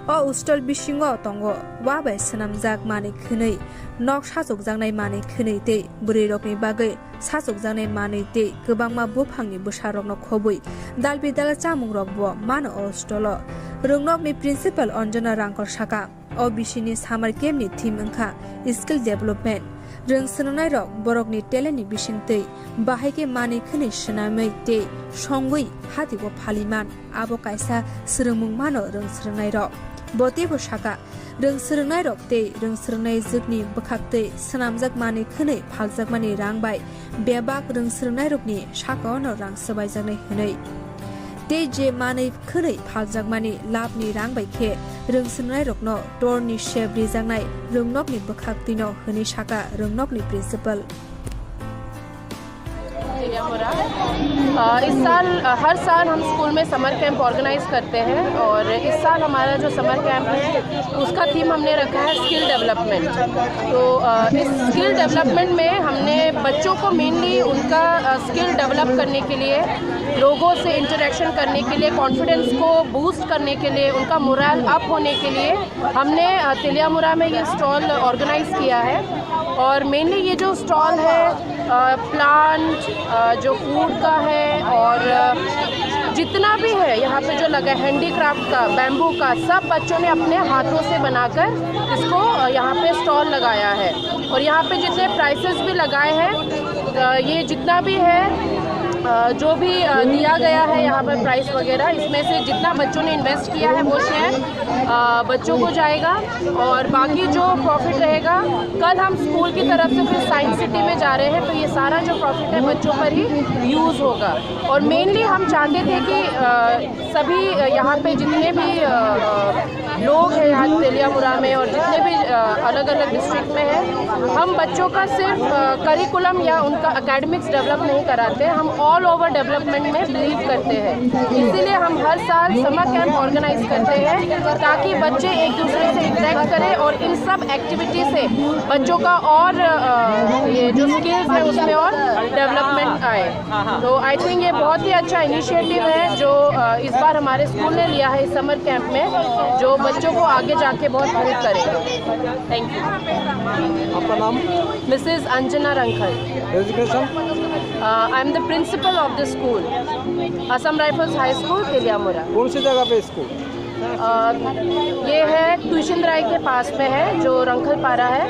O Ustol Bishingo Tongo Wabai Sanamjak Mani Khunei Nok Shasuk Jangnai Mani Khunei Tei Burirokni Bagai Sasuk Jangnai Mani Tei Gobangma Buphangni Busharokno Khobui Dalbi Dala Chamung Rokbo Mano O Stolo Rungnokni Principal Anjana Rangkol Shaka O Bishini Summer Camp ni Team Inka Skill Development Rung Srungnai Rok Borokni Teleni Bishingtei Bahaike Mani Khunei Shnamei Tei Shongui Hatibo Phaliman Abo Kaisa Srungmung Mano Rung Srungnai Rok Botibo Shaka Rung Srungnai Rok Tei Rung Srungnai Zikni Bakhaktei Sanamjak Mani Khunei Phaljak Mani Rangbai Bebak Rung Srungnai Rokni Shakaono Rang Sabaijaknai Hunei Tei je Mani Khunei Phaljak Mani Labni Rangbai Khe Rung Srungnai Rokno Torni Sheb Rijaknai Rungnokni Bakhaktino Hunei Shaka Rungnokni Principal इस साल हर साल हम school में summer camp organise करते हैं और इस साल हमारा जो समर कैंप है उसका थीम हमने रखा है स्किल डेवलपमेंट। तो इस स्किल डेवलपमेंट में हमने बच्चों को मेनली उनका स्किल डेवलप करने के लिए, लोगों से इंटरेक्शन करने के लिए, कॉन्फिडेंस को बूस्ट करने के लिए, उनका मोरल अप होने के लिए हमने तिलियामुरा में ये स्टॉल ऑर्गेनाइज किया है। और मेनली ये जो स्टॉल है प्लांट, जो फूड का है और जितना भी है यहाँ पे जो लगा है हैंडीक्राफ्ट का, बैम्बू का, सब बच्चों ने अपने हाथों से बनाकर इसको यहाँ पे स्टॉल लगाया है। और यहाँ पे जितने प्राइसेस भी लगाए हैं, ये जितना भी है जो भी दिया गया है यहाँ पर प्राइस वगैरह, इसमें से जितना बच्चों ने इन्वेस्ट किया है वो शेयर बच्चों को जाएगा और बाकी जो प्रॉफिट रहेगा, कल हम स्कूल की तरफ से फिर साइंस सिटी में जा रहे हैं तो ये सारा जो प्रॉफिट है बच्चों पर ही यूज़ होगा। और मेनली हम चाहते थे कि सभी यहाँ पे जितने भी लोग हैं यहाँ तिलियामुरा में और जितने भी अलग अलग डिस्ट्रिक्ट में हैं, हम बच्चों का सिर्फ करिकुलम या उनका एकेडमिक्स डेवलप नहीं कराते, हम ऑल ओवर डेवलपमेंट में बिलीव करते हैं। इसीलिए हम हर साल समर कैंप ऑर्गेनाइज करते हैं ताकि बच्चे एक दूसरे से इंटरेक्ट करें और इन सब एक्टिविटी से बच्चों का और ये जो स्किल्स है उसमें और डेवलपमेंट आए। तो आई थिंक ये बहुत ही अच्छा इनिशिएटिव है जो इस बार हमारे स्कूल ने लिया है इस समर कैंप में, जो बच्चों को आगे जाके बहुत हेल्प करेगा। Thank you. आपका नाम? Mrs Anjana Rankhal. Education? I am the principal of the school, Assam Rifles High School Teliamura. कौन सी जगह पे स्कूल? ये है ट्यूशन राय के पास में है, जो रंखल पारा है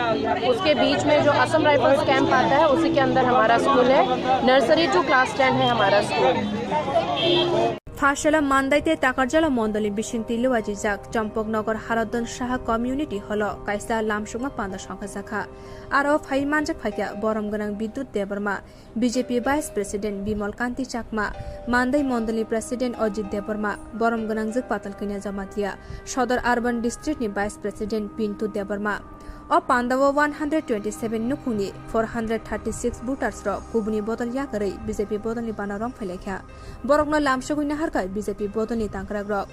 उसके बीच में जो असम राइफल्स कैंप आता है उसी के अंदर हमारा स्कूल है। नर्सरी टू क्लास 10 है हमारा स्कूल। फाशला मानदाइते ताकारजाला मंडली बिशिंगति लुवाजी जाक चम्पकनगर हारदन शाह कम्युनिटी हल काइसा लामसुंगा पांदा संख्या शाखा आरो फाइ मानजाक फाइका बरम गनां Bidyut Debbarma BJP vice president Bimal Kanti Chakma Mandai मंडली प्रेसिडेंट अजित देबरमा बरम गनां जक पातल किना जमातिया सदर अर्बन डिस्ट्रिक्ट नि वाइस प्रेसिडेंट पिंटू देबरमा और पांडव 127 नुखुंगनि 436 भोटार्स र कुबुनि बदल याकरै बीजेपी बदलनि बाना रं फैलाख्या बरकनो लामसगुइना हारका बीजेपी बदलनि तांग्राग रक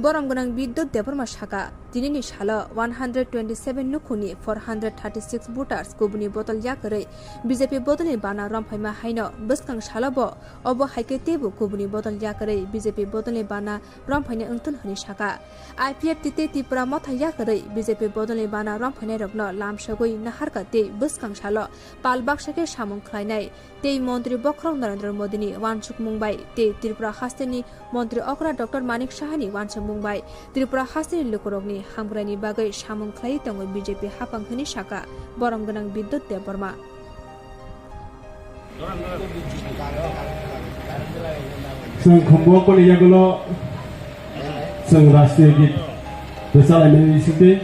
बरम गनां विद्युत देबरमा शाखा दिनैनि साल 127 नुखुंगनि 436 भोटार्स कुबुनि बदल याकरै बीजेपी बदलनि बाना रं फैमा हाइन बसकां सालब अब हाइके तेबु कुबुनि बदल याकरै बीजेपी बदलनि बाना रं फैने अंतुल हनि शाखा आईपीएफ तिते त्रिपुरा मथा याकरै बीजेपी बदलनि बाना रं फैने रक्न लामसगुइ नाहारका ते बसकां साल पालबाक्साके सामुं खलायनाय ते मन्त्री बख्रं नरेन्द्र मोदीनि वानसुक मुंबाई ते त्रिपुरा हास्तेनि मन्त्री अकरा डॉक्टर मानिक साहानि वानसुक मुंबाई त्रिपुरा हास्तेनि लोकरगनि हामग्रानि बागै सामुं खलाय दङ बीजेपी हापांखनि शाखा बरम गनां विद्युत देबरमा जों खम्बुआव पलियागल' जों राष्ट्रीय गीत रोजाबनायनि सिगां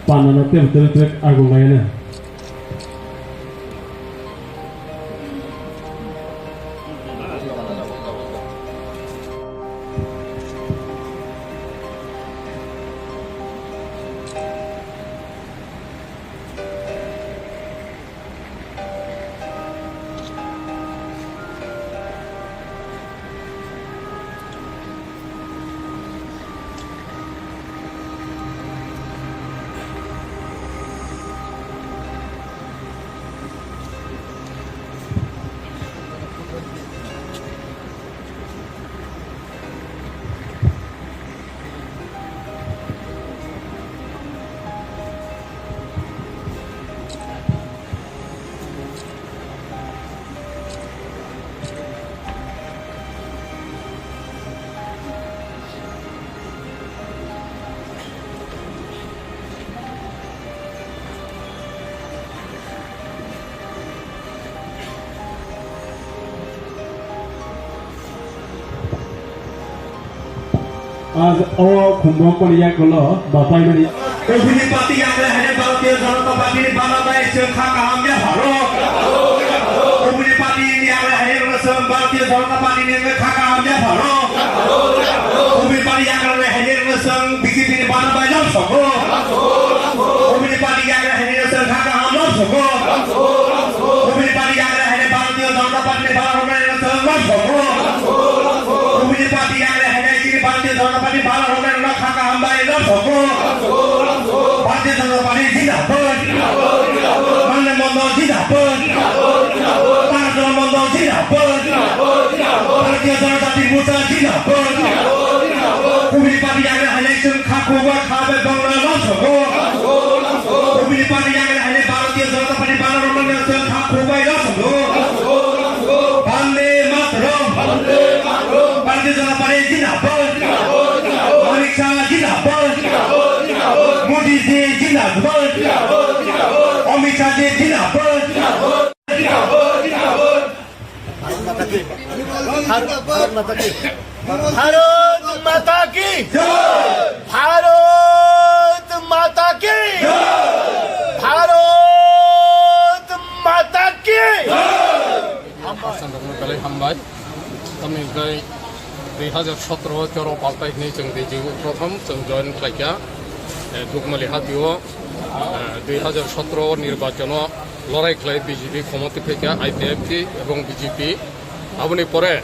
पानानो टेम्पल आगुलायनो आज खुम्बुआव पलियागल' बापायमानि Obuni parti yang lahirnya Bharatiya Janata Party ini bangga baik sengkha kahamnya Borok. Obuni parti ini yang lahirnya Bharatiya Janata Party ini sengkha kahamnya Borok. Obuni parti yang lahirnya BJP ini bangga baik langsung. Obuni parti yang lahirnya sengkha kahamnya langsung. Obuni parti yang lahirnya Bharatiya Janata Party ini bangga baik langsung. Bharatiya Janata party बाला रोमेर न खाका हमबाई न सको Bharatiya Janata party जिंदाबाद मानने मंदो जिंदाबाद तारजन मंदो जिंदाबाद भारतीय जनता त्रिपुरा जिंदाबाद कुबली party आगे इलेक्शन खाकुवा खाबे बंगला न सको कुबली पार्टी आगे हले भारतीय जनता पार्टी बाला रोमेर न खाकुवा न सको वंदे मातरम भारतीय जनता पार्टी जिंदाबाद अमित शाह जिंदाबाद मोदी जी जिंदाबाद अमित शाह जी जिंदाबाद भारत माता की भारत माता की भारत माता की हामबाय तामनिफ्राय 2017 तेर पाल्टायनि जों जिउ प्रथम जों जयन खालायगा दुगमालि हातियाव 2017 निर्वाचन लड़ाई खालाय बीजेपी क्षमता फैया IPFT এবং বিজেপি आबनि परे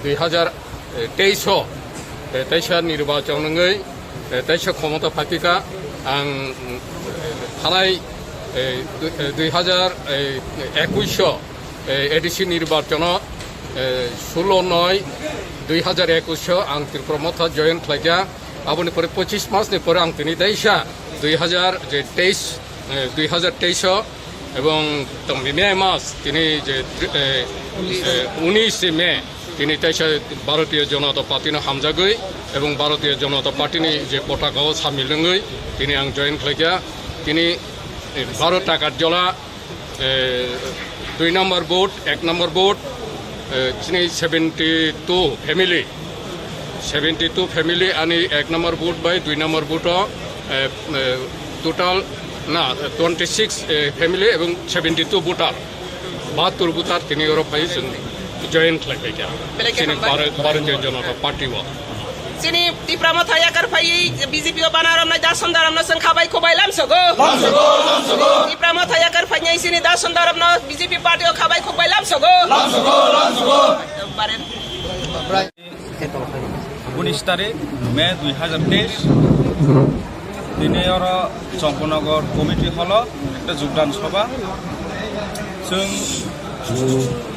2023 निर्वाचन क्षमता फाइका आं थानाय 2021 एडिसि निर्वाचन 16/9/2021 आं त्रिपुरा मथा जयन खालायगा आबनि परे 25 मासनि परे आं दिनै दैसा 2023 এবং মে মাস তিনি যে 19 মে তিনি ভারতীয় জনতা পার্টিनो হামজাগৈ এবং ভারতীয় জনতা পার্টিनि যে পতাকাও সামিলङै তিনি आं जयन खालायगा তিনি 12 টাকার জলা 2 নম্বর ভোট 1 নম্বর ভোট তিনি 72 ফ্যামিলি आणि 1 নম্বর ভোট বাই 2 নম্বর ভোট টোটাল ना 26 फैमिली এবং 72 ভোটার 72 ভোটার তিনি ইউরোপাই জয়েন খালাইगा भारतीय जनता पार्टी सिनी टिप्रामा थाया कर फाइ बीजेपी को बनारम नै दास सन्दरम न संखाबाई खोबाई लामसगो टिप्रामा थाया कर फाइ सिनी दास सन्दरम न बीजेपी पार्टी को खाबाई खोबाई लामसगो 19 तारिख मे 2023 दिनै चम्पनगर कमिटी हल एक योगदान सभा जों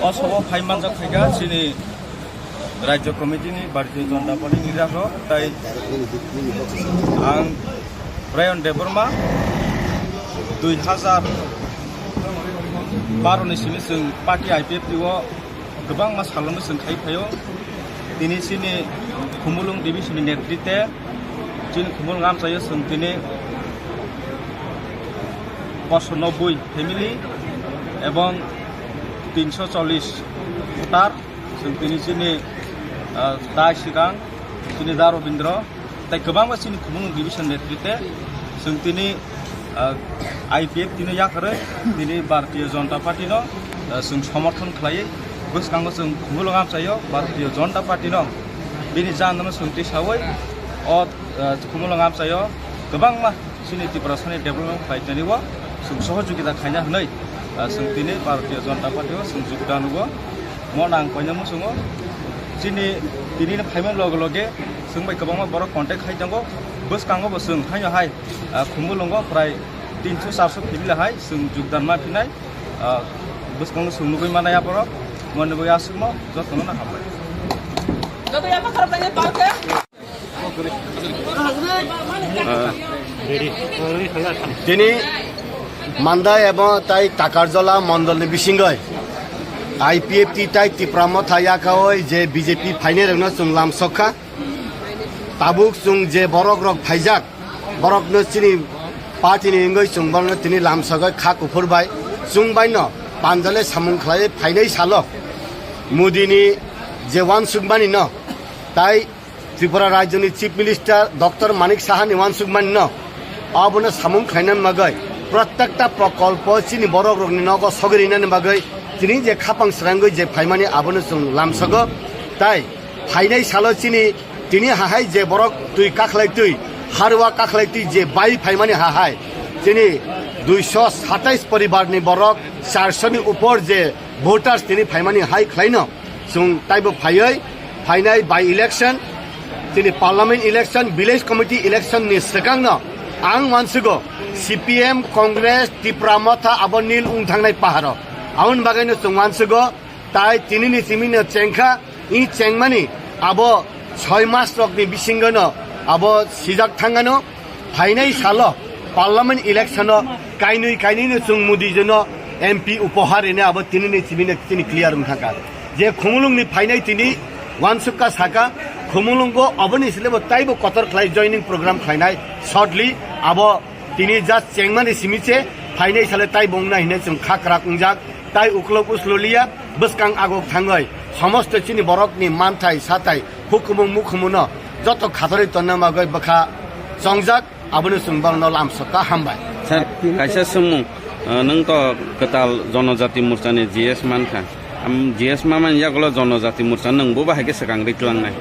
असभा फाइमानजा फैगा जोंनि राज्य कमिटिनि भारतीय जनता पार्टी लिडार ताई आं ब्रायन देबरमा 2012 सिनि जों पार्टी IPFT गोबां मास खालामनो जों खायफायाव दिनैसिनि खुमुलुं डिभिजननि नेतृत्वे जिन खुमुल गाम चाहिए संतिने 590 फैमिली एवं 340 भोटार संतिनि जिनि दाय सिगां जिनि दा रवीन्द्र ताई गोबां मासिनि खुमुल डिभिजन नेतृत्वे संतिनि IPF दिनै याखरै दिनै भारतीय जनता पार्टीनो जों समर्थन खालायो गोसोखांगो जों खुमुल गाम चाहिए भारतीय जनता पार्टीनो बेनि जाननो सोंथि सावै और खुमुलगाम चाहिए गोबां मा सिनि त्रिपुरा सानि डेभलपमेन्ट खालायनानैबो जों सहयोगिता खायना होनाय जों दिनै भारतीय जनता पार्टीआव जों योगदान होबो मन आं कयनामो जोङो दिनै फाइमेन लगे लगे जों बाय गोबां बर' कन्टेक्ट खायनांगौ बोसकांगो जों हाय खुमुलंगो प्राय 300-400 फैमिली हाय जों योगदान मा फिनाय बोसकांगो जों नुबै मानाया बर' मनबो आसुमो जतनो ना हाबाय जतो या पखर बने पाके তিনি मान्दा एवं ताई टाकारजला मंडल बिसिंगय IPFT ताई तिप्राम थायाखावय जे बीजेपी फाइने रंनो जों लामसखा ताबुक जों जे बरक रक फाइजाक बरक न सिनि पार्टीनि इंगै जों बरनो तिनि लामसगय खा कुफुरबाय जों बायनो पांजाले सामुं खलाय फाइनै सालक मोदीनि जे वान सुगमानि न ताई त्रिपुरा राज्य chief minister doctor Manik Saha निवान सुगमान न अब सामुं खायन मगै प्रत्येकटा प्रकल्प चिनी बरक रगनि नग सगरिन मगै चिनी जे खापां स्रांगै जे फाइमानि आबनो जों लामसग ताई फाइनै साल चिनी तिनि हाहाय जे बरक तुई काखलाय तुई हारवा काखलाय तुई जे बाई फाइमानि हाहाय चिनी 227 परिवारनि बरक 400 नि ऊपर जे वोटार्स तिनि फाइमानि हाय खलायनो जों ताइबो फायै फाइनाय बाय इलेक्शन जोंनि parliament election village committee election नि सिगांनो आं मानसिगो CPM कांग्रेस त्रिपुरा मथा आबो नील उंथांनाय पाहारो आउन बागैनो जों मानसिगो ताई तिनिनि सिमिनो चेंखा इ चेंमानि आबो 6 मास रकनि बिसिंगनो आबो सिजाक थांगानो फाइनाय सालो पार्लामेंट इलेक्शनो काइनैनो जों मुदिजोनो MP उपहार एने आबो तिनिनि सिमिनो तिनि क्लियर उंथांका जे खुमुलुंनि फाइनाय तिनि वानसुका साका खुमुलुंगो अबनि सिलेबो ताइबो कतर क्लाइ जॉइनिंग प्रोग्राम खाइनाय शॉर्टली आबो तिनि जास्ट चेंमानि सिमिचे फाइनाय साले ताइ बंना हिने जों खाकरा कुंजाक ताइ उक्लक उसललिया बसकां आगक थांगय समस्त चिनि बरकनि मानथाय साथाय हुकुमुं मुखुमुनो जत खाथरै तन्नामागय बखा संजाक आबनो सुंबांनो लामसका हामबाय सर कायसा सुमुं नों तो कताल जनजाति मोर्चानि GS मानखा GS मामान यागलो जनजाति मोर्चा नोंबो बाहायके सकां रिक्लांनाय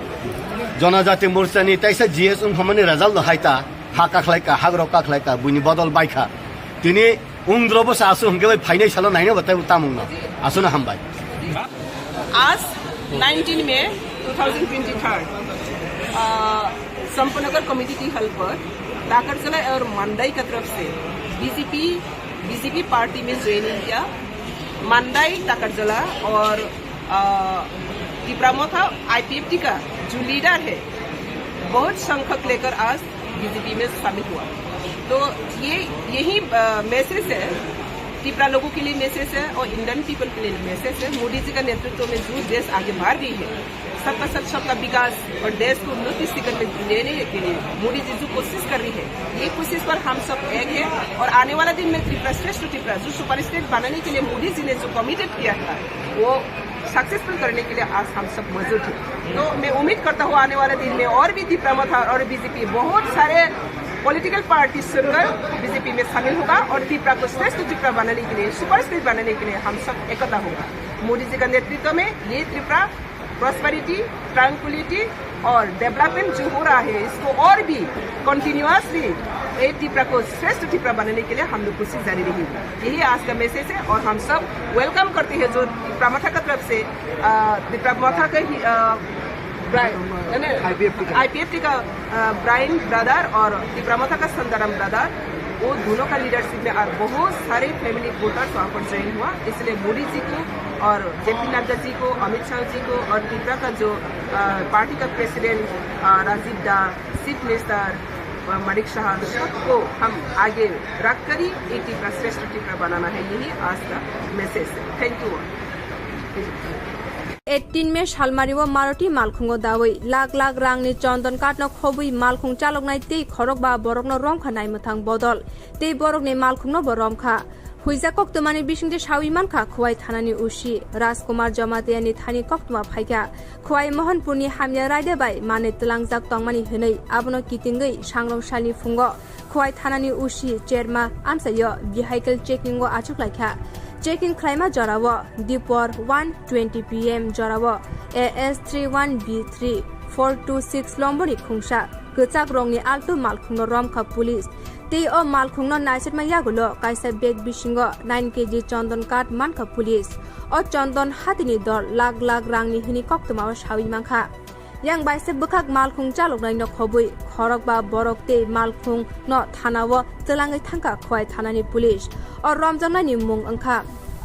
जनजाति मोर्चानि ताइसा GS उमफामानि रिजाल्ट हायता हाकाखलायका हाग्रो काखलायका बुनि बदल बायखा तिनि उंद्रबो सासु हंगे फाइनाय सालो नायनो बताय तामुंनो आसुनो हामबाय आज 19 मई 2023 संपनगर कमेटी की हल पर टाकरजला और मंडाई की तरफ से बीजेपी पार्टी में ज्वाइनिंग किया। मंडाई टाकरजला और त्रिपुरा IPFT का जो लीडर है बहुत संख्यक लेकर आज बीजेपी में शामिल हुआ। तो यही मैसेज है त्रिपुरा लोगों के लिए मैसेज है और इंडियन पीपल के लिए मैसेज है। मोदी जी का नेतृत्व में जो देश आगे बढ़ रही है सबका सबका विकास और देश को उन्नति शिखर में लेने के लिए मोदी जी जो कोशिश कर रही है ये कोशिश पर हम सब एक है और आने वाला दिन में त्रिपुरा श्रेष्ठ त्रिपुरा जो सुपर स्टेट बनाने के लिए मोदी जी ने जो कमिटेड किया था वो सक्सेसफुल करने के लिए आज हम सब मौजूद हैं। तो मैं उम्मीद करता हूँ आने वाले दिन में और भी त्रिपुरा और बीजेपी बहुत सारे पॉलिटिकल पार्टी सुनकर बीजेपी में शामिल होगा और त्रिपुरा को श्रेष्ठ त्रिपुरा बनाने के लिए सुपर स्टेट बनाने के लिए हम सब एकता होगा। मोदी जी का नेतृत्व में ये त्रिपुरा प्रॉस्पेरिटी ट्रैंक्विलिटी और डेवलपमेंट जो हो रहा है इसको और भी कंटिन्यूअसली एक त्रिपुरा को श्रेष्ठ त्रिपुरा बनाने के लिए हम लोग कोशिश जारी रहेगी। यही आज का मैसेज है और हम सब वेलकम करते हैं जो त्रिपुरा मथा की तरफ से त्रिपुरा मथा का IPFT का ब्राइन ब्रदर और त्रिपुरा मथा का संदरम ब्रदर वो दोनों का लीडरशिप में आज बहुत सारे फैमिली वोटर्स वहाँ पर ज्वाइन हुआ। इसलिए मोदी जी को और JP नड्डा जी को अमित शाह जी को और त्रिपुरा का जो पार्टी का प्रेसिडेंट राजीव दा चीफ मिनिस्टर मणिक शाह सबको हम आगे रख कर ही एक त्रिपुरा श्रेष्ठ त्रिपुरा बनाना है। यही आज का मैसेज है। Thank you. 18 मे सालमारिव मारुति मालखुंगो दावै लाख लाख रांनि चन्दन काटनो खबै मालखुं चालकनाय तै खरक बा बरकनो रमखा नायमथां बदल तै बरकनि मालखुंनो बरमखा हुइजा कक्तमानि बिसिंदे सावि मानखा खुवाइ थानानि उसी राजकुमार जमातियानि थानि कक्तमा फाइका खुवाइ मोहनपुरनि हामिया रायदे बाय माने तलांजाक तंमानि हनै आबनो कितिंगै सांग्रंसालि फुंगो खुवाइ थानानि उसी चेरमा आमसायो भेहिकल चेकिंगो आचुकलाइखा चेकिंग खाइमा जराव दिपर 1:20 PM जराव AS 31B3 426 लम्बोनि खुंसा गोचाक रंनि आल्टु मालखुंनो रमखा पुलिस तै ओ मालखुंनो नाइसेटमा यागुलो काइसा बेग बिसिंगो 9 kg चन्दन काट मानखा पुलिस ओ चन्दन हातिनि दर लाख लाख रांनि हिनि कक्तमाव सावि मांखा yang baise bukak malkhung chaloknai no khobui khorok ba borok te malkhung no thanawo telangai thangka khwai thanani police or ramjanani mung angkha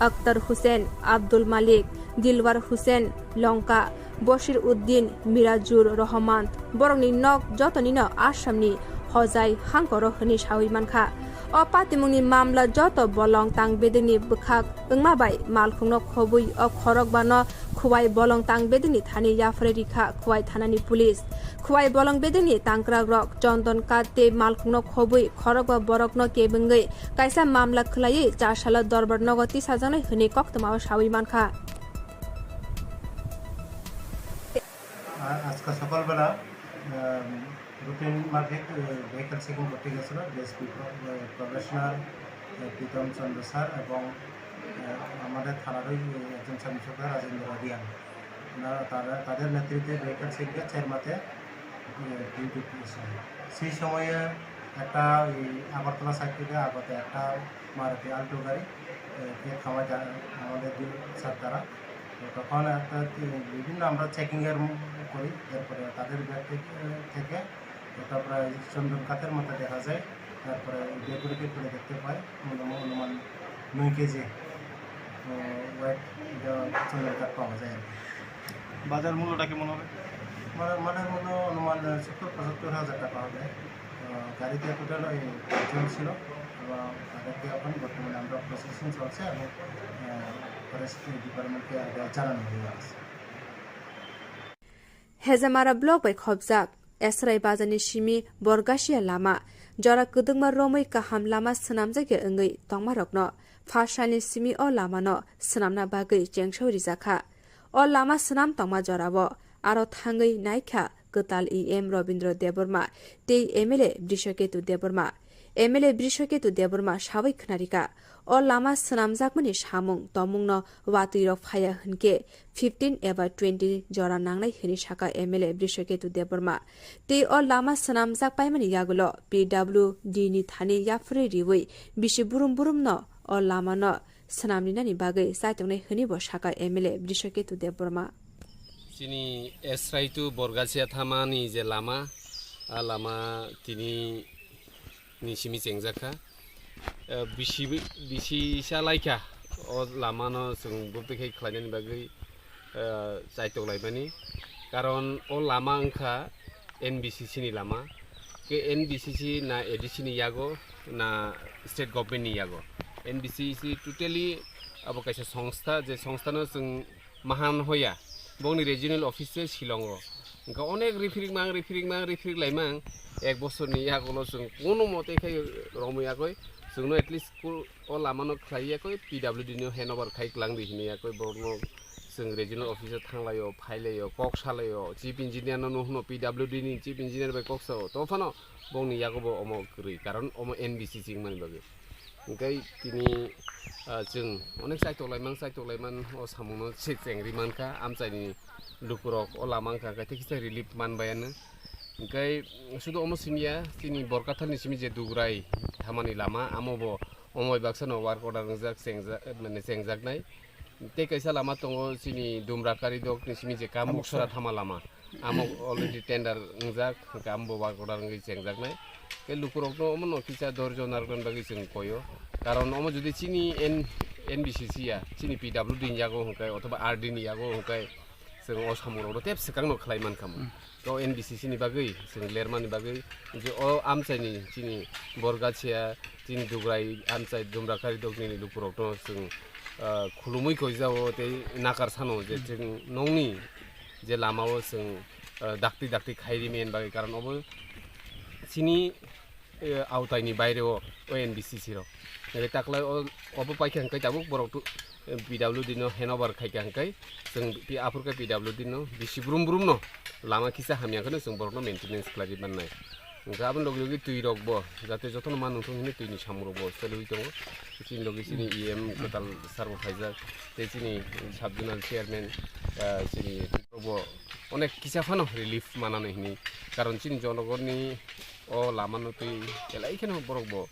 Akhtar Hussain Abdul Malik Dilwar Hussain Lonka Bashir Uddin Mirajur Rahman borongni nok jotoni no Assamni hojai hangkoro hini sawi mankha o patimungni mamla joto bolong tang bedeni bukhak ungma bai malkhungno khobui o khorok bano खुवाई बलंग तांग बेदनी थानी याफरे रिखा खुवाई थानानी police खुवाई बलंग बेदनी तांक्राग रक चन्दन काते मालखुंनो खबुई खरक बा बरकनो केबंगै काइसा मामला खुलायै चारसाला दरबार नगति साजानाय हने कक्तमाव सावि मानखा आज का सकालবেলা রুটিন মাফিক ভেহিকল চেকিং করতে গেছিল ডিএসপি প্রফেশনাল প্রীতম চন্দ্র স্যার এবং আমাদের থানারই একজন সাংসদ রাজেন্দ্র রিয়ান তাদের নেতৃত্বে ভেহিকল চেকিংয়ে চেরমাতে ডিউটি করেছেন। সেই সময়ে একটা আগরতলা সাইড থেকে আগতে একটা মারুতি আল্টো গাড়ি থামায় আমাদের স্যার তারা তো তখন একটা বিভিন্ন আমরা চেকিংয়ের করি, এরপরে তাদের ব্যাগ থেকে একটা প্রায় চন্দন কাঠের মতো দেখা যায়। তারপরে ব্যাগগুলিকে খুলে দেখতে পাই অনুমান 9 কেজি ওয়েট চন্দন কাঠ পাওয়া যায় আর কি। বাজার মূল্যটা কেমন হবে? মানের মূল্য অনুমান 70-75 হাজার টাকা হবে। গাড়িতে টোটাল 5 জন ছিল এবং তাদেরকে এখন বর্তমানে আমরা প্রসেসিং চলছে এবং ফরেস্ট ডিপার্টমেন্টকে জানানো হয়ে আছে। हेजामारा block bai khobjak esrai bazani simi borgasia lama jora kudungma romoi kaham lama snamjage engei tongmarokno phashani simi o lama no snamna bagei jengshori jakha o lama snam tongma jorabo aro thangei naikha gotal em Robindro Deborma tei MLA Brishoketu Deborma MLA Brishoketu Deborma sawai khnarika o lama snamjakmani samung tomungno watuirok phaya hunke 15 एबा 20 जरा नांगनाय हनि साका MLA Brishoketu Deborma tei o lama snamjak paimani yagulo PWD ni thani yafre riwei bisi burum no o lama no snamninani bagai saitongnai hनि bo साका MLA Brishoketu Deborma sini esrai tu borgasia thamani je lama lama tini ni simi jengjaka bisi salaika o lama no sung bupekai khlainani bagai saitok laibani karon o lama angkha NBCC ni lama ke NBCC na ADC ni yago na state government ni yago NBCC totally abo kaisa সংস্থা je সংস্থা no sung mahan hoya bongni regional office Shillongo ga onek referring laimang ek bosor ni yagolo sung kono mote khai romuyakoi sungno at least school o lama no khlaiyakoi PWD no handover khai klang bi hiniyakoi borno sung regional officer thanglayo phailayo kok salayo chief engineer no no PWD ni chief engineer bai koksa Dopha no bongni yagobo omo gri karon omo NBCC mani bagi ngai tini jeng onek saitolaiman o samuno chengri manka amchani lukurok o lamangka gaithikisa relief manbayana ngai sudo omo simia tini borkathani simi je dugrai thamani lama amobo omoi baksano work order njak sengjak nai te kaisa lama tongo sini dumrakari dok ni simi je kam muksara thama lama amo already tender njak kambo work order ngai sengjak nai ke lukurok no omo no kisa dorjo nargon bagi sing koyo karon omo jodi chini NBCC ya chini PWD ni yago hongkai othoba RD ni yago hongkai sing o samuro tep sekang no khlaiman kam to NBCC ni bagai sing lerman ni bagai je o amchani chini borgacia chini dugrai amchai dumrakari dogni lukurok no sing khulumui koi jao te nakar sano je ching nongni je lamao sing dakti khairi men bagai karon obo chini autaini baireo o NBCC ro taklai obo paikhan kai tabuk borok PWD no handover khai kai sing pi apurka PWD no bisi brum no lama kisa hamya khane sing borok no maintenance khlari bannai gabon logi tui rokbo jate jotono manung thong hine tuini samurbo selui tongo chini logi chini EM total sarbo phaijak te chini subdivisional chairman chini robo onek kisa phano relief manano hini karon chini jonogorni o lamano tui elai kheno borokbo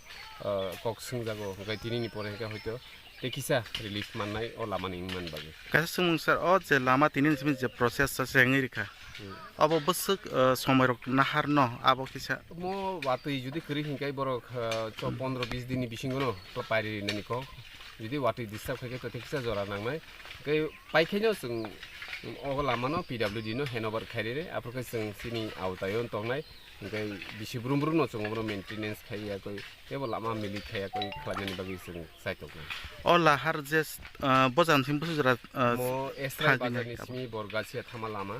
kok singjago gai tinini pore ka hoito te kisa relief mannai o lamani man bagi kaisa sumung sir o je lama tinin simi je process sa sengirika abo busuk somayrok nahar no abo kisa mo watui judi kri hinkai borok 15-20 dini bisingono to pari nani ko judi watui disturb khai to kisa jora nangnai kai paikhaino sung o lamano PWD no handover khaire aprka sung sini autayon tongnai ngai bisi brum no chungobro maintenance khaiya koi tebo lama mili khaiya koi khlani bagi sung saitok o lahar je bojan sim busura mo esra bazani simi borgasia thama lama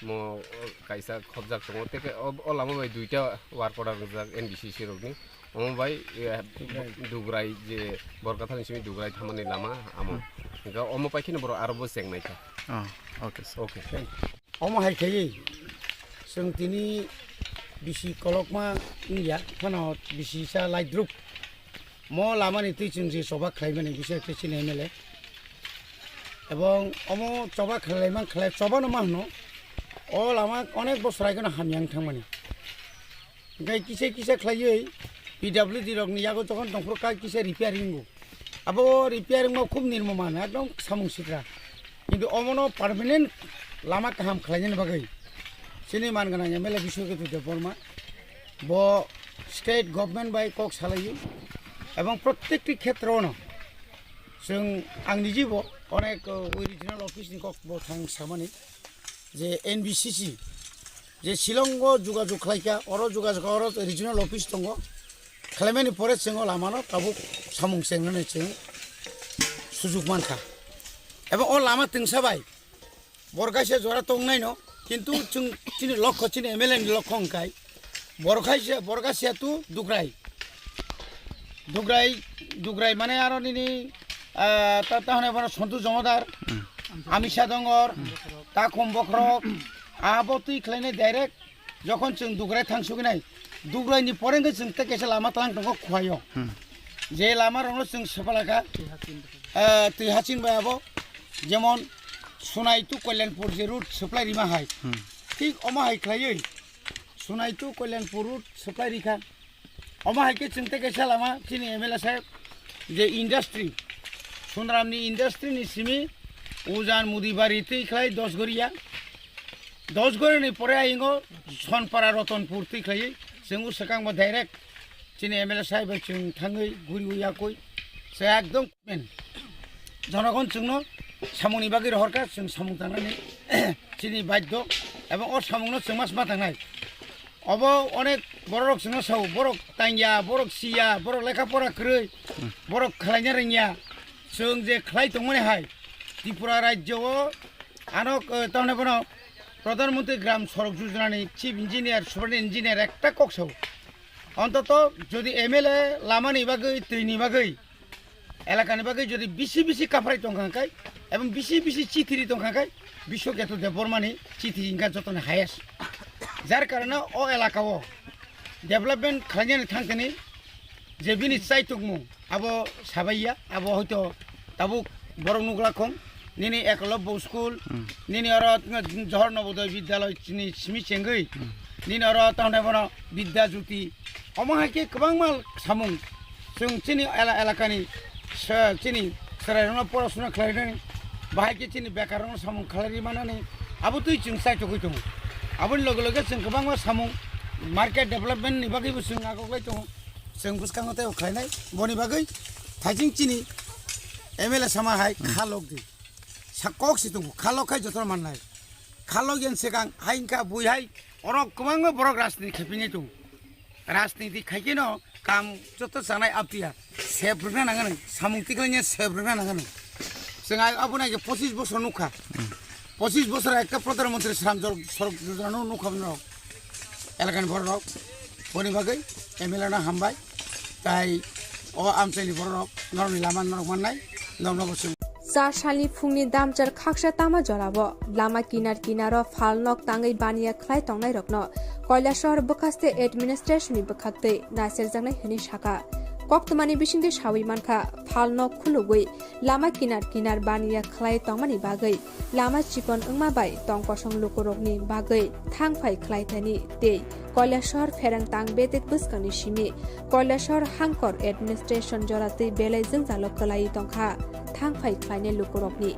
mo kaisa khobjak tongo te o lama bai duita work order jak NBCC rokni omo bai dugrai je borgathani simi dugrai thamani lama amo ga omo paikhin boro arbo sengnai ka okay omo hai khai sung tini bisi kolokma ya phano bisi sa light group mo lamani tui chungji soba khlaimani bisi khisini MLA এবং অমো চবা খেলাইমান খেলাই চবা নমাহনো অ লামা অনেক বছর আগে হামিয়াং থাংমানি গাই কিসে কিসে খেলাই PWD রকনি ইয়াগো তখন দংফর কাই কিসে রিপেয়ারিং আবো রিপেয়ারিং খুব নির্মমান একদম সামুং সিকরা কিন্তু অমনো পার্মানেন্ট লামা কাহাম খালাইनायनि बागै सिनि मानगोनां एमएलए बिश्वकेतु देबबर्मा ब स्टेट गभर्नमेंट बाय कक सालायो এবং প্রত্যেকটি ক্ষেত্রনো जों आंनि जिउ अनेक ओरिजिनल अफिसनि कक थां सामानि जे एनबिसिसि जे शिलंग যোগাযোগ खालायका अरो যোগাযোগ अरो रिजिनल अफिस दङ खालामनायनि परे जों लामानो ताबु सामुं सेंनानै जों सुजुग मानखा এবং ও লামা তিংসাबाय बरगासे जरा तंनाय न किन्तु जों चिनि लक्ष्य चिनि एमएलए नि लक्ष्य अंकाय बरगासे तु दुग्राय माने आरो निनि ताहने बन सन्तु जमदार आमिषा दंगर ता कम्बक्रक आबोतुइ खलायने डाइरेक्ट जखन जों दुग्राय थांसुगिनाय दुग्रायनि परेंगे जों तेकेसे लामा तांग दंग खुवायो जे लामा रंनो जों सफालाका तैहासिन बायाबो जेमन सुनाय टु कल्याणपुर जे रूट सप्लाय रिमा हाय ठीक अमा हाय खलायै Sonai to Kalyanpur route supply रिखा अमा हायके जों तेकेसे लामा चिनि एमएलए साहेब जे इंडस्ट्री सुनरामनि इंडस्ट्री नि सिमी उजान मुदिबारी तैखलाय दसगरिनि परे आइंगो सनपारा रतनपुर तैखलायै जों सकांबा डाइरेक्ट चिनि एमएलए साहेब जों थाङै गुरि उयाकय से एकदम मेन जनगण जोंनो सामुनि बागै हरका जों सामुं थांनानै चिनि बाध्य एबं अ सामुंनो जों मास मा थांनाय अब अनेक बरक जोंनो साव बरक तांया बरक सिया बरक लेखा परा ख्रै बरक खालायनो रोङिया जों जे खालाय दंमोन हाय त्रिपुरा राज्यआव आनो ताहने बन प्रधानमंत्री ग्राम सड़क योजनानि चिफ इंजिनियर सुपार इंजिनियर एकटा कक्साव अंतत যদি एमएलए लामानि बागै दैनि बागै एलाकानि बागै যদি बिसि काफराय दंखांखाय एबं बिसि चिथिरि दंखांखाय बिश्वकेतु देबबर्मानि चिथि इंगा जतन हायेस्ट जार कारणे अ एलाकाव डेभलपमेंट खालायनायनि थांखिनि जे बिनि चाइतुकमु आबो साबाइया आबो हयतो ताबु बरक नुग्लाखं निनि एकलव्य स्कुल निनि अर जहर नवोदय विद्यालय चिनि सिमि चेंगै निनि अर ताहने बन विद्या ज्योति अमाहाके गोबां माल सामुं जों चिनि एलाकानि चिनि सरायरंना पराशुना खालायनानै बाहायके चिनि बेकारनो सामुं खालायरि मानानै आबोतुइ जों चाइतुकै दङ आबोनि लगे लगे जों गोबां मा सामुं मार्केट डेभलपमेन्टनि बागैबो जों आगोलाय दङ जों बुसखांथाय खालायनाय बनि बागै थाइजिं चिनि एमएलए सामाहाय खालक दि साकक सितुं खालखाय जतन माननाय खालक जेन सेगां हाइंका बुइहाय अरक गोबां बरक राजनीति खेपिनि दं राजनीति खायके न काम जत जानाय आपिया सेब्रना नांगोन सामुंतिखौनो सेब्रना नांगोन जों आबोनाय 25 बोसोर नुखा 25 बोसोर एक प्रधानमंत्री श्रामजल सड़क योजना नुखाबनो एलाकानि बरक बनि बागै एमएलए ना हामबाय ताई अ आमसाइनि बरक नरनि लामा नरक माननाय नवनबसु चारसालि फुंनि दामचार खाक्सा तामा जलाबो लामा किनार फालनक ताङै बानिया खलाय तंनाय रक्न कैलाशहर बखास्ते एडमिनिस्ट्रेशननि बखाक्तै नासेर जांनाय हनि शाखा कक्तमानि बिसिंदे सावै मानखा फालनक खुलुगै लामा किनार बानिया खलाय तंमानि बागै लामा चिकन अंमाबाय तंकसं लुकुरकनि बागै थांफाय खलायथानि ते कैलाशहर फेरang तां बेतेक बुस्कनि सिमि कैलाशहर हांकर एडमिनिस्ट्रेशन जरातै बेलायजों जालो कलाई तंखा थांफाय खलायने लुकुरकनि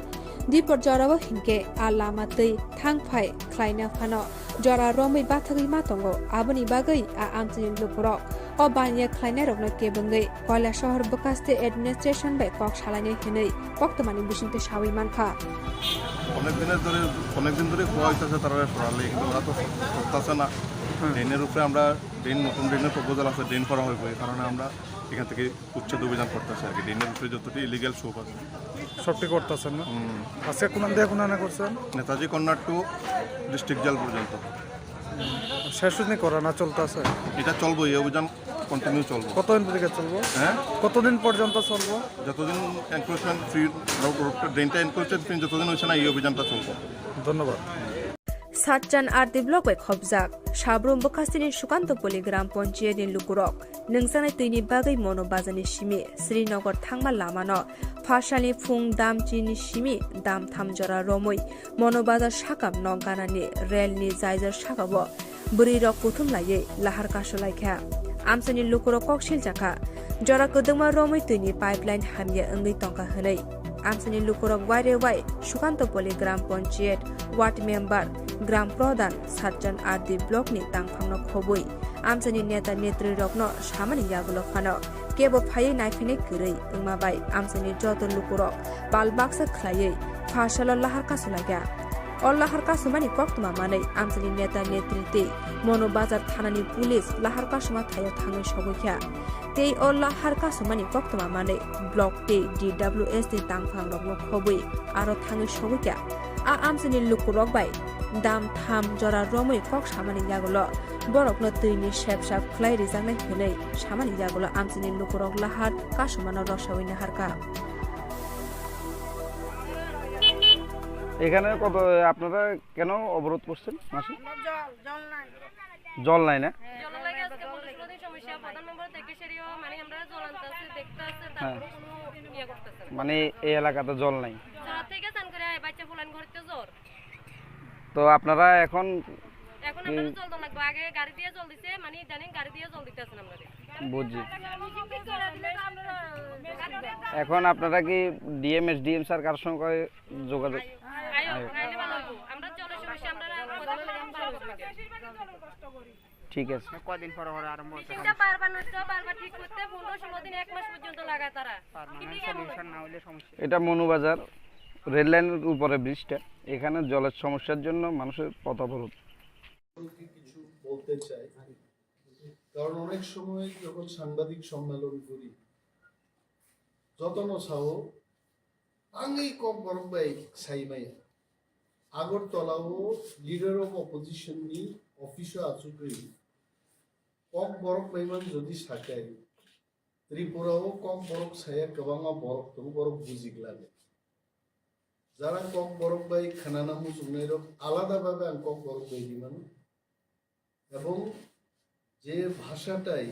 दिपर जराबो हिंके आ लामातै थांफाय खलायना फानो जरा रमै बाथगै मातंगो आबनि बागै आ आमचिनि लुकुरक अ बानिया खलायनाय रगनो केबंगै कैलाशहर बकास्ते एडमिनिस्ट्रेशन बाय कक सालायने हिनै पक्तमानि बिसिंते सावै मानखा অনেক দিন ধরে খোয়া হইতেছে তারা সরালে কিন্তু ওরা তো করতেছে না ড্রেনের উপরে আমরা নতুন ড্রেনের প্রপোজাল আছে ড্রেন করা হইব এই কারণে আমরা এখান থেকে উচ্ছেদ অভিযান করতেছি আর কি ড্রেনের উপরে যতটি ইলিগাল শোপ আছে সবটি করতেছেন না আজকে কোন দিয়ে কোন আনা করছেন Netaji corner to district jail পর্যন্ত শেষ দিন করা না চলতেছে এটা চলবো এই অভিযান কন্টিনিউ চলবো কতদিন থেকে চলবো হ্যাঁ কতদিন পর্যন্ত চলবো যতদিন এনক্রোচমেন্ট ফ্রি ড্রেনটা এনক্রোচমেন্ট ফ্রি যতদিন হইছে না এই অভিযানটা চলবো ধন্যবাদ सातजान आरती ब्लक वे खबजाक साब्रुम बखास्तिनि सुकान्तपल्ली ग्राम पञ्चायतनि लुकुरक नोंसानाय तैनि बागै मनोबाजानि सिमि श्रीनगर थांमा लामानो फासालि फुं दामचिनि सिमि दाम थामजरा रमै मनोबाजार साकाम नगानानि रेलनि जायजार साकाबो बुरि रक कुथुम लायै लाहार कासलायखा आमसानि लुकुरक ककसिल जाखा जरा कदमा रमै तैनि पाइपलाइन हामिया ओंगै टंका हनै আমসানি লুকুরক ওয়াইরে ওয়াই সুকান্তপল্লী গ্রাম পঞ্চায়েত ওয়ার্ড মেম্বার গ্রাম প্রধান 7 জন আর 2 ব্লকনি তাংফাংনো খবই আমসানি নেতা নেত্রী রত্ন সামানি ইয়াগুলো ফানো কেবো ফাयै नायफैनाय गैरै ओंमाबाय আমসানি যত লুকুরক बालबाक्सा ख्लायै फाशाल लाहार कासुलाग्या अल्लाहार कासुमानि कक्तमा मानै আমসাनि नेता नेतृत्वे मनो बाजार थानानि पुलिस लाहार कासुमा थायो थाङै सगैख्या तेई अल्लाहार कासुमानि कक्तमा मानै ब्लक टे DWS नि तांफां रगनो खबै आरो थाङै सगैख्या আমসাनि लुकुरक बाय दाम थाम जरा रमै कक सामानि यागुलो बरकनो तैनि सेबसाब ख्लाय रिजांनाय हनै सामानि यागुलो আমসাनि लुकुरक लाहार कासुमानो रसावैनो हारका এখানে কত আপনারা কেন অবরোধ করছেন মাসি জল নাই না মানে এই এলাকাতে জল নাই তো আপনারা এখন বুঝছি এখন আপনারা কি ডিএম স্যার কার সঙ্গে যোগাযোগ ঠিক আছে কদিন পর আরম্ভ এটা মনুবাজার রেল লাইনের উপরে ব্রিজটা এখানে জলের সমস্যার জন্য মানুষের পথ অবরোধ কিছু বলতে চাই কারণ অনেক সময় যখন সাংবাদিক সম্মেলন করি যতন সাহ আঙ্গি kokborok bai saimai আগরতলাও লিডার অফ অপোজিশন নি অফিসে আচুকরি kokborok বাইমান যদি সাকাই ত্রিপুরাও kokborok সায়া গোবাঙা বরক তো বরক বুজিগলাবে যারা kokborok bai খানানা মুজুনাই রক আলাদাভাবে আং kokborok bai দিমান এবং যে ভাষাটাই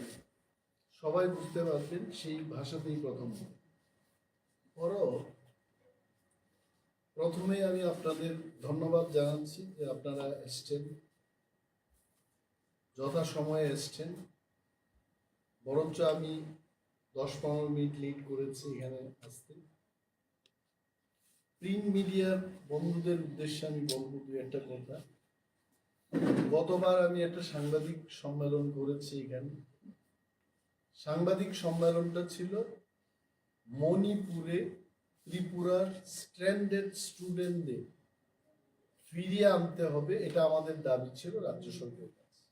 সবাই বুঝতে পারবেন সেই ভাষাতেই প্রথমে আমি আপনাদের ধন্যবাদ জানাচ্ছি যে আপনারা এসছেন যথা সময়ে এসছেন বরঞ্চ আমি 10-15 মিনিট লেট করেছি এখানে আসতে প্রিন্ট মিডিয়ার বন্ধুদের উদ্দেশ্যে আমি বলবো দুই একটা কথা গতবার আমি একটা সাংবাদিক সম্মেলন করেছি এখানে সাংবাদিক সম্মেলনটা ছিল মণিপুরে ত্রিপুরার স্ট্র্যান্ডেড স্টুডেন্টদের ফিরিয়ে আনতে হবে এটা আমাদের দাবি ছিল রাজ্য সরকারের কাছে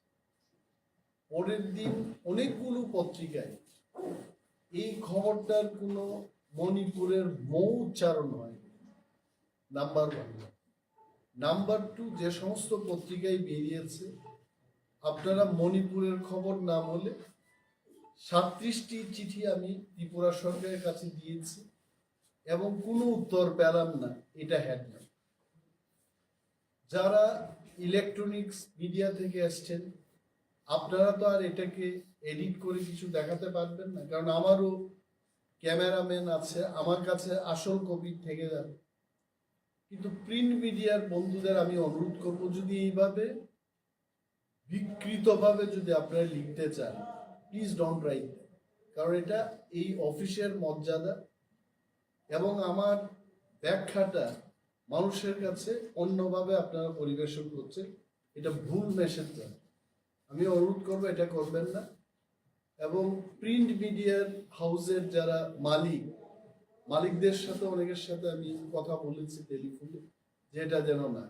পরের দিন অনেকগুলো পত্রিকায় এই খবরটার কোনো মণিপুরের মৌ উচ্চারণ হয় নাম্বার 1 নাম্বার 2 যে সমস্ত পত্রিকায় বেরিয়েছে আপনারা মণিপুরের খবর না বলে 37টি চিঠি আমি ত্রিপুরা সরকারের কাছে দিয়েছি এবং কোনো উত্তর পেলাম না এটা হেডলাইন যারা ইলেকট্রনিক্স মিডিয়া থেকে আসছেন আপনারা তো আর এটাকে এডিট করে কিছু দেখাতে পারবেন না কারণ আমারও ক্যামেরাম্যান আছে আমার কাছে আসল কপি থেকে যাবে কিন্তু প্রিন্ট মিডিয়ার বন্ধুদের আমি অনুরোধ করব যদি এইভাবে বিকৃতভাবে যদি আপনারা লিখতে চান প্লিজ ডোন্ট রাইট কারণ এটা এই অফিসের মর্যাদা এবং আমার ব্যাখ্যাটা মানুষের কাছে অন্যভাবে আপনারা পরিবেশন করছেন এটা ভুল মেসেজ দেন আমি অনুরোধ করবো এটা করবেন না এবং প্রিন্ট মিডিয়ার হাউসের যারা মালিকদের সাথে অনেকের সাথে আমি কথা বলেছি টেলিফোনে যেটা যেন না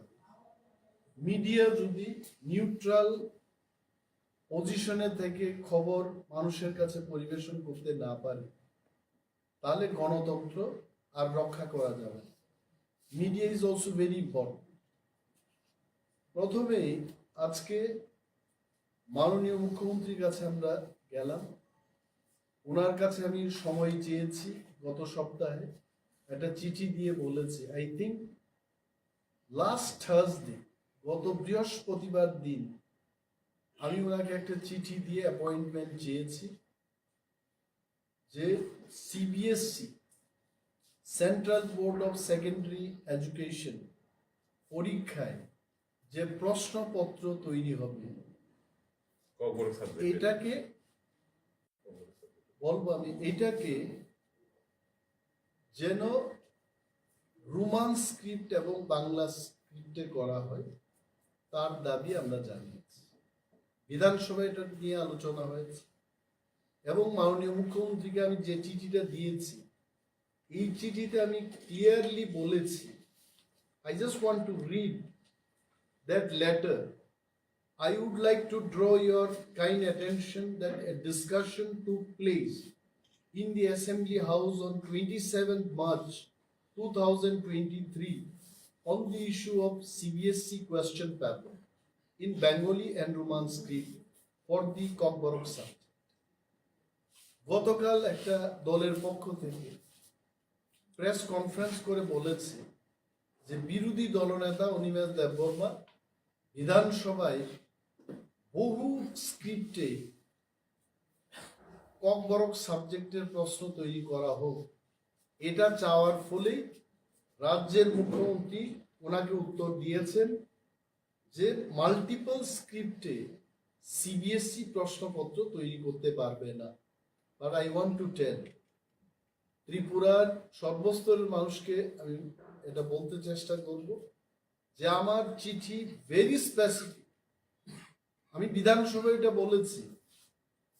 মিডিয়া যদি নিউট্রাল পজিশনে থেকে খবর মানুষের কাছে পরিবেশন করতে না পারে তাহলে গণতন্ত্র আর রক্ষা করা যাবে না media is also very important প্রথমে আজকে মাননীয় মুখ্যমন্ত্রীর কাছে আমরা গেলাম ওনার কাছে আমি সময় চেয়েছি গত সপ্তাহে একটা চিঠি দিয়ে বলেছি আই থিঙ্ক লাস্ট থার্সডে গত বৃহস্পতিবার দিন আমি ওনাকে একটা চিঠি দিয়ে অ্যাপয়েন্টমেন্ট চেয়েছি যে CBSE central board of secondary education পরীক্ষায় যে প্রশ্নপত্র তৈরি হবে এটাকে বলবো আমি এটাকে যেন রোমান স্ক্রিপ্ট এবং বাংলা স্ক্রিপ্টে করা হয় তার দাবি আমরা জানিয়েছি। বিধানসভায় এটা নিয়ে আলোচনা হয়েছে এবং মাননীয় মুখ্যমন্ত্রীকে আমি যে চিঠিটা দিয়েছি এই চিঠিতে আমি ক্লিয়ারলি বলেছি, I just want to read that letter. I would like to draw your kind attention that a discussion took place in the Assembly House on 27th March 2023 on the issue of CBSE question paper in Bengali and Roman script for the Kokborok subject. গতকাল একটা দলের পক্ষ থেকে press conference করে বলেছে যে বিরোধী দলনেতা অনিমেষ দেববর্মা বিধানসভায় বহু স্ক্রিপ্টে ককবরক সাবজেক্টের প্রশ্ন তৈরি করা হোক, এটা চাওয়ার ফলেই রাজ্যের মুখ্যমন্ত্রী ওনাকে উত্তর দিয়েছেন যে মাল্টিপল স্ক্রিপ্টে সিবিএসই প্রশ্নপত্র তৈরি করতে পারবে না। But I want to tell ত্রিপুরার সর্বস্তরের মানুষকে আমি এটা বলতে চেষ্টা করব যে আমার চিঠি ভেরি স্পেসিফিক। আমি বিধানসভায় এটা বলেছি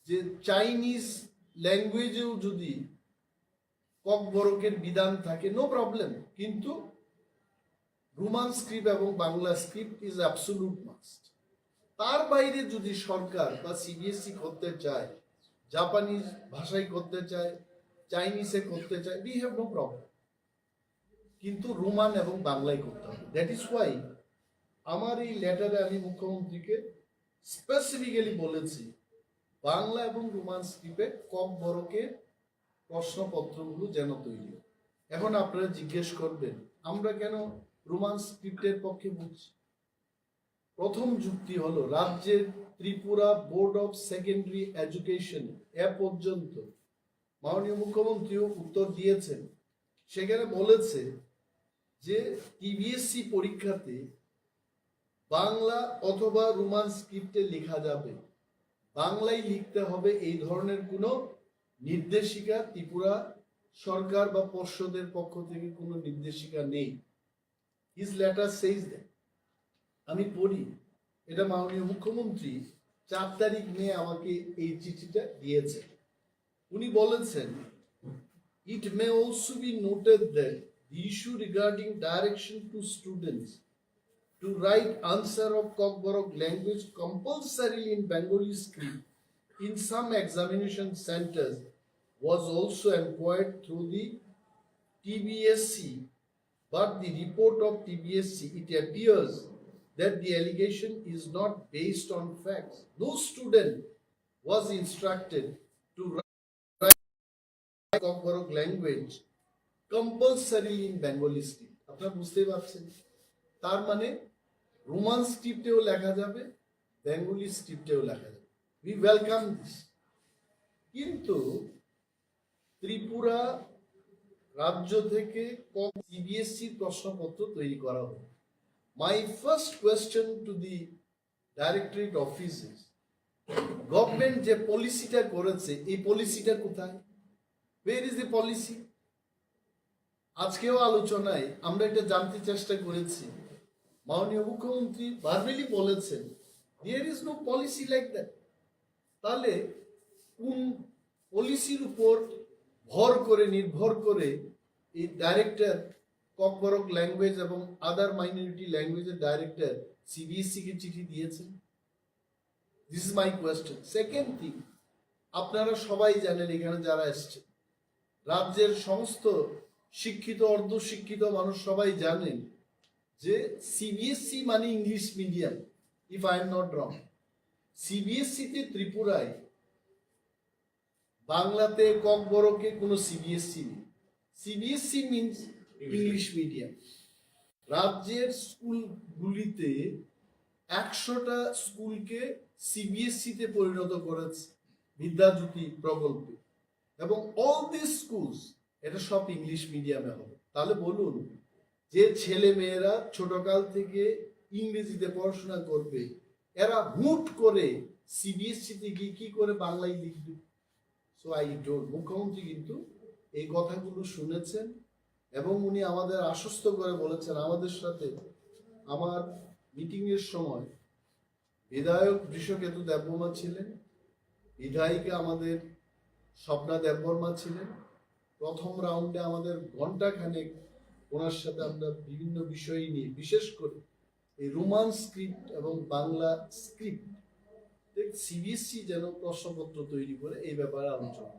যে চাইনিজ ল্যাঙ্গুয়েজেও যদি ককবরকের বিধান থাকে নো প্রবলেম, কিন্তু রোমান স্ক্রিপ্ট এবং Bangla script is absolute must. তার বাইরে যদি সরকার বা সিবিএসই করতে চায়, জাপানিজ ভাষায় করতে চায়, চাইনিজে করতে চায়, উই হ্যাভ নো প্রবলেম, কিন্তু রোমান এবং বাংলায় করতে হবে। দ্যাট ইজ ওয়াই আমার এই লেটারে আমি মুখ্যমন্ত্রীকে স্পেসিফিক্যালি বলেছি বাংলা এবং রোমান স্ক্রিপ্টে ককবরকের প্রশ্নপত্রগুলো যেন তৈরি হয়। এখন আপনারা জিজ্ঞেস করবেন আমরা কেন রোমান স্ক্রিপ্টের পক্ষে বলছি। প্রথম যুক্তি হলো রাজ্যের Tripura board of secondary education এ পর্যন্ত মাননীয় মুখ্যমন্ত্রীও উত্তর দিয়েছেন, সেখানে বলেছে যে টিবিএসসি পরীক্ষাতে বাংলা অথবা রোমান স্ক্রিপ্টে লেখা যাবে, বাংলায় লিখতে হবে এই ধরনের কোনো নির্দেশিকা ত্রিপুরা সরকার বা পর্ষদের পক্ষ থেকে কোনো নির্দেশিকা নেই। His letter সেইজ that. আমি পড়ি, এটা মাননীয় মুখ্যমন্ত্রী 4 তারিখ মে আমাকে এই চিঠিটা দিয়েছেন। উনি বলেছেন it may also be noted that the issue regarding direction to students to write answer of Kokborok language compulsorily in Bengali script in some examination centers was also inquired through the TBSC, but the report of TBSC, it appears that the allegation is not based on facts. No student was instructed to write Kokborok language compulsorily in Bengali script. আপনারা বুঝতে পারছেন, তার মানে Roman স্ক্রিপ্টেও লেখা যাবে, Bengali স্ক্রিপ্টেও লেখা যাবে। We welcome this. কিন্তু ত্রিপুরা রাজ্য থেকে সিবিএসই প্রশ্নপত্র তৈরি করা হবে। My first question to the directorate offices, government যে পলিসিটা করেছে এই পলিসিটা কোথায়? Where is the policy? আজকেও আলোচনায় আমরা এটা জানতে চেষ্টা করেছি। মাননীয় মুখ্যমন্ত্রী ভার্বালি বলেছেন there is no policy like that. তাহলে কোন পলিসির উপর নির্ভর করে এই ডাইরেক্টর ককবরক ল্যাঙ্গুয়েজ এবং আদার মাইনরিটি ল্যাঙ্গুয়েজের ডাইরেক্টর সিবিএসই কে চিঠি দিয়েছেন? This is my question. Second thing, আপনারা সবাই জানেন, এখানে যারা এসছেন রাজ্যের সমস্ত শিক্ষিত অর্ধশিক্ষিত মানুষ সবাই জানেন যে সিবিএসই মানে English medium, if I am not wrong. সিবিএসইতে ত্রিপুরায় বাংলাতে ককবরকে কোনো সিবিএসই নেই। CBSE means English medium. রাজ্যের স্কুলগুলিতে 100টা স্কুলকে সিবিএসইতে পরিণত করেছে বিদ্যাজ্যোতি প্রকল্পে, এবং অল দিস স্কুলস এটা সব ইংলিশ মিডিয়ামে হবে। তাহলে বলুন, যে ছেলে মেয়েরা ছোটকাল থেকে ইংরেজিতে পড়াশোনা করবে এরা হুট করে সিবিএসইতে গিয়ে কি করে বাংলায় লিখবে? So I don't. মুখ্যমন্ত্রী কিন্তু এই কথাগুলো শুনেছেন এবং উনি আমাদের আশ্বস্ত করে বলেছেন আমাদের সাথে আমার মিটিংয়ের সময় বিধায়ক বৃষকেতু দেববর্মা ছিলেন, বিধায়িকা আমাদের স্বপ্না দেববর্মা ছিলেন। প্রথম রাউন্ডে আমাদের ঘণ্টাখানেক ওনার সাথে আমরা বিভিন্ন বিষয় নিয়ে, বিশেষ করে এই রোমান স্ক্রিপ্ট এবং বাংলা স্ক্রিপ্ট সিবিএসই যেন প্রশ্নপত্র তৈরি করে এই ব্যাপারে আলোচনা।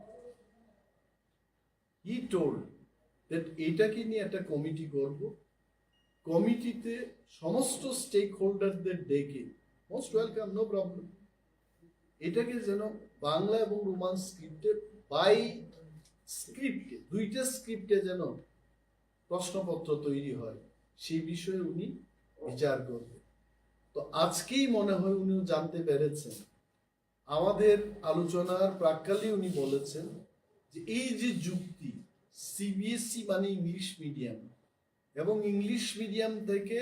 হি টোল্ড দ্যাট এটাকে নিয়ে একটা কমিটি করব, কমিটিতে সমস্ত স্টেক হোল্ডারদের ডেকে, মোস্ট ওয়েলকাম, নো প্রবলেম, এটাকে যেন বাংলা এবং রোমান স্ক্রিপ্টে বাই স্ক্রিপ্টে, দুইটা স্ক্রিপ্টে যেন প্রশ্নপত্র তৈরি হয়, সেই বিষয়ে উনি বিচার করবেন। তো আজকেই মনে হয় উনিও জানতে পেরেছেন, আমাদের আলোচনার প্রাক্কালে উনি বলেছেন যে এই যে যুক্তি সিবিএসই মানে ইংলিশ মিডিয়াম, এবং ইংলিশ মিডিয়াম থেকে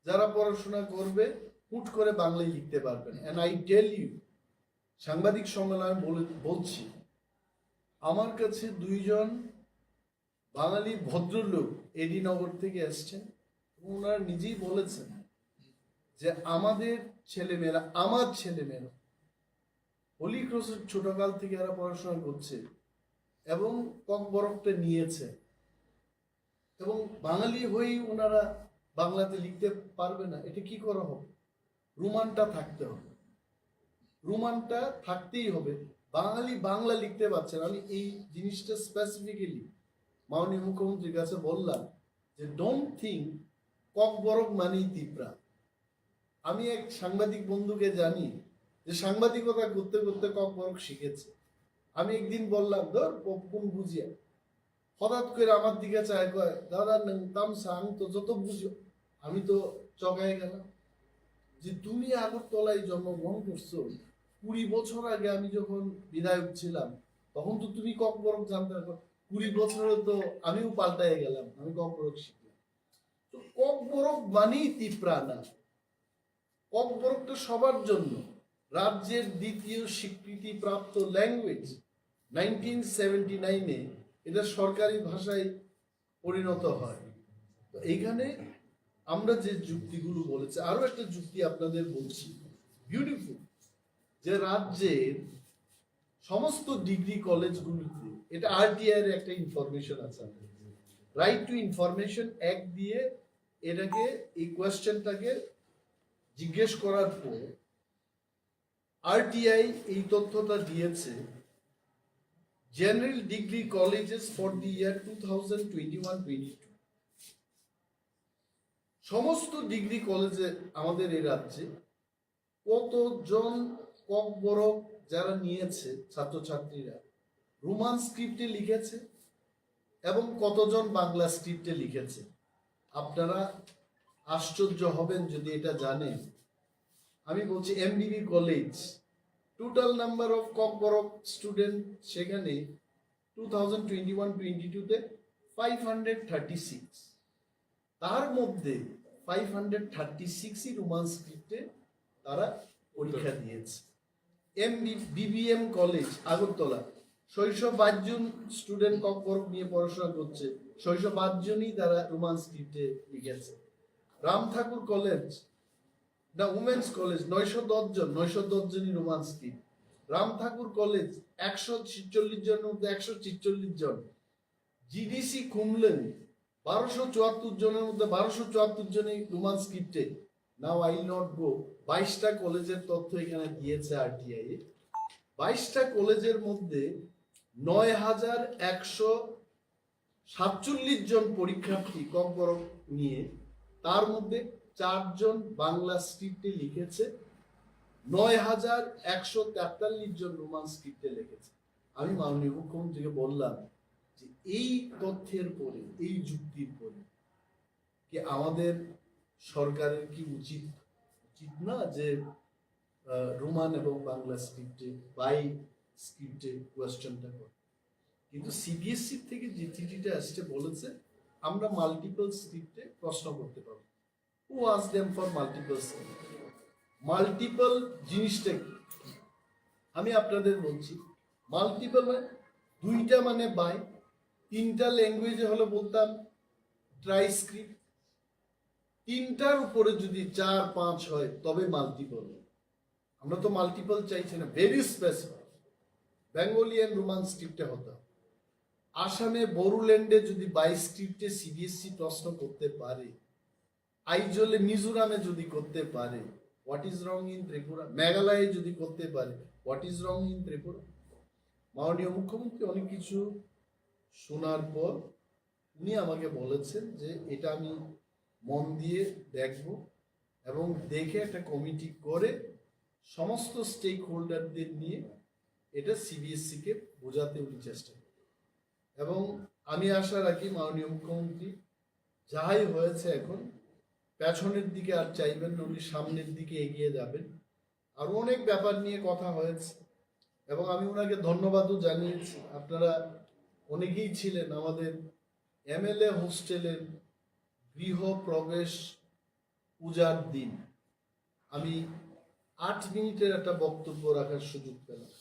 যারা পড়াশোনা করবে হুট করে বাংলায় লিখতে পারবেন। অ্যান্ড আই টেল ইউ, সাংবাদিক সম্মেলনে বলছি, আমার কাছে দুইজন বাঙালি ভদ্রলোক এডিনগর থেকে এসছেন, ওনারা নিজেই বলেছেন যে আমাদের ছেলেমেয়েরা, আমার ছেলেমেয়েরা হোলি ক্রসের ছোটকাল থেকে এরা পড়াশোনা করছে এবং ককবরকটা নিয়েছে, এবং বাঙালি হয়েই ওনারা বাংলাতে লিখতে পারবে না, এটা কি করা হবে? রোমানটা থাকতে হবে, রোমানটা থাকতেই হবে। বাঙালি বাংলা লিখতে পারছেন। আমি এই জিনিসটা স্পেসিফিক্যালি মাননীয় মুখ্যমন্ত্রীর কাছে বললাম যে ডোন্ট থিঙ্ক ককবরক মানেই ত্রিপুরা। আমি এক সাংবাদিক বন্ধুকে জানি যে সাংবাদিকতা করতে করতে ককবরক শিখেছে। আমি একদিন বললাম, ধর কোন বুঝিয়া, হঠাৎ করে আমার দিকে চায়, কয় দাদা তাম সাং তো যত বুঝো। আমি তো চকায় গেলাম যে তুমি আগরতলায় জন্মগ্রহণ করছো, 20 বছর আগে আমি যখন বিধায়ক ছিলাম তখন তো তুমি ককবরক জানতে পারো, 20 বছরে তো আমিও পাল্টায় গেলাম, আমি ককবরক শিখলাম। তো ককবরক মানেই ত্রিপুরা না, ককবরকটা সবার জন্য। রাজ্যের দ্বিতীয় স্বীকৃতিপ্রাপ্ত ল্যাঙ্গুয়েজ, 1979-এ এটা সরকারি ভাষায় পরিণত হয়। তো এইখানে আমরা যে যুক্তিগুলো বলেছি, আরো একটা যুক্তি আপনাদের বলছি, বিউটিফুল, যে রাজ্যের সমস্ত ডিগ্রি কলেজগুলিতে, এটা আরটিআই এর একটা ইনফরমেশন আছে, রাইট টু ইনফরমেশন অ্যাক্ট দিয়ে এটাকে, এই কোয়েশ্চেনটাকে জিজ্ঞেস করার পর আরটিআই এই তথ্যটা দিয়েছে, general degree colleges for the year 2021-22, সমস্ত ডিগ্রি কলেজে আমাদের এই রাজ্যে কতজন ককবরক যারা নিয়েছে ছাত্রছাত্রীরা রোমান স্ক্রিপ্টে লিখেছে এবং কতজন বাংলা স্ক্রিপ্টে লিখেছে। আপনারা আশ্চর্য হবেন যদি এটা জানেন। আমি বলছি এমবিবি college, total number of Kokborok student সেখানে 2021-22-তে 536, তার মধ্যে 536ই রোমান স্ক্রিপ্টে তারা পরীক্ষা দিয়েছে। বিবিএম কলেজ আগরতলা, 605 জন স্টুডেন্ট ককবরক নিয়ে পড়াশোনা করছে, 605 জনই তারা রোমান স্ক্রিপ্টে লিখেছে। রাম ঠাকুর কলেজ না উমেন্স কলেজ, 910 জন, 910 জনই রোমান স্ক্রিপ্ট। রাম ঠাকুর কলেজ 146 জনের মধ্যে 146 জন। জিডিসি কুমলেন 1274 জনের মধ্যে 1274 জনই রোমান স্ক্রিপ্টে। নাও আই নট গো, 22টা কলেজের তথ্য এখানে দিয়েছে আরটিআই। 22টা কলেজের মধ্যে 9147 জন পরীক্ষার্থী ককবরক নিয়ে, তার মধ্যে 4 জন বাংলা স্ক্রিপ্টে লিখেছে, 9143 জন রোমান স্ক্রিপ্টে লিখেছে। আমি মাননীয় মুখ্যমন্ত্রীকে বললাম যে এই তথ্যের পরে, এই যুক্তির পরে কি আমাদের সরকারের কি উচিত না যে রোমান এবং বাংলা স্ক্রিপ্টে বাই স্ক্রিপ্টে কোয়েশ্চেনটা করে? কিন্তু সিবিএসসি থেকে যে চিঠিটা আসছে বলেছে আমরা মাল্টিপল স্ক্রিপ্টে প্রশ্ন করতে পারবো। Who asked them for multiple script? Multiple জিনিসটা কি আমি আপনাদের বলছি। মাল্টিপল মানে 2টা মানে বাই, 3টা ল্যাঙ্গুয়েজে হলে বলতাম ট্রাইস্ক্রিপ্ট, তিনটার উপরে যদি 4-5 হয় তবে মাল্টিপল। আমরা তো মাল্টিপল চাইছি না, very specific Bengali and Roman স্ক্রিপ্টে হতে হবে। আসামে বড়োল্যান্ডে যদি 22 স্ক্রিপ্টে সিবিএসসি প্রশ্ন করতে পারে, আইজলে মিজোরামে যদি করতে পারে, what is wrong in Tripura? মেঘালয়ে যদি করতে পারে, what is wrong in Tripura? মাননীয় মুখ্যমন্ত্রী অনেক কিছু শোনার পর উনি আমাকে বলেছেন যে এটা আমি মন দিয়ে দেখব এবং দেখে একটা কমিটি করে সমস্ত স্টেক হোল্ডারদের নিয়ে এটা সিবিএসসিকে বোঝাতে উনি চেষ্টা করেন। এবং আমি আশা রাখি মাননীয় মুখ্যমন্ত্রী যাই হয়েছে এখন পেছনের দিকে আর চাইবেন না, উনি সামনের দিকে এগিয়ে যাবেন। আরো অনেক ব্যাপার নিয়ে কথা হয়েছে এবং আমি ওনাকে ধন্যবাদও জানিয়েছি। আপনারা অনেকেই ছিলেন আমাদের এমএলএ হোস্টেলের গৃহ প্রবেশ পূজার দিন। আমি 8 মিনিটের একটা বক্তব্য রাখার সুযোগ পেলাম।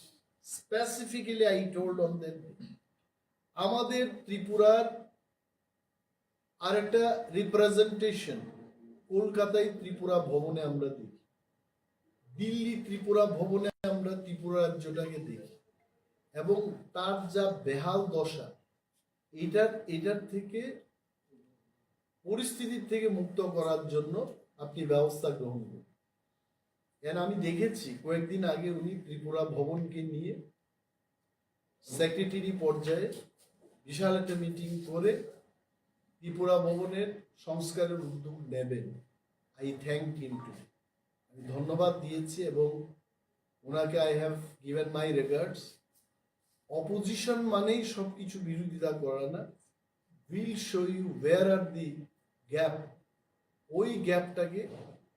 Specifically I told on that আমাদের ত্রিপুরার আরেকটা রিপ্রেজেন্টেশন কলকাতায় ত্রিপুরা ভবনে আমরা দেখি, দিল্লি ত্রিপুরা ভবনে আমরা ত্রিপুরা রাজ্যটাকে দেখি, এবং তার যা বেহাল দশা, এটার থেকে পরিস্থিতির থেকে মুক্ত করার জন্য আপনি ব্যবস্থা গ্রহণ করুন। আমি দেখেছি কয়েকদিন আগে উনি ত্রিপুরা ভবনকে নিয়ে সেক্রেটারি পর্যায়ে বিশাল একটা মিটিং করে ত্রিপুরা ভবনের সংস্কারের উদ্যোগ নেবেন। আই থ্যাংক হিম টু, আমি ধন্যবাদ দিয়েছি এবং ওনাকে I have given my regards. Opposition মানেই সবকিছু বিরোধিতা করা না, will show you where are the gap, ওই গ্যাপটাকে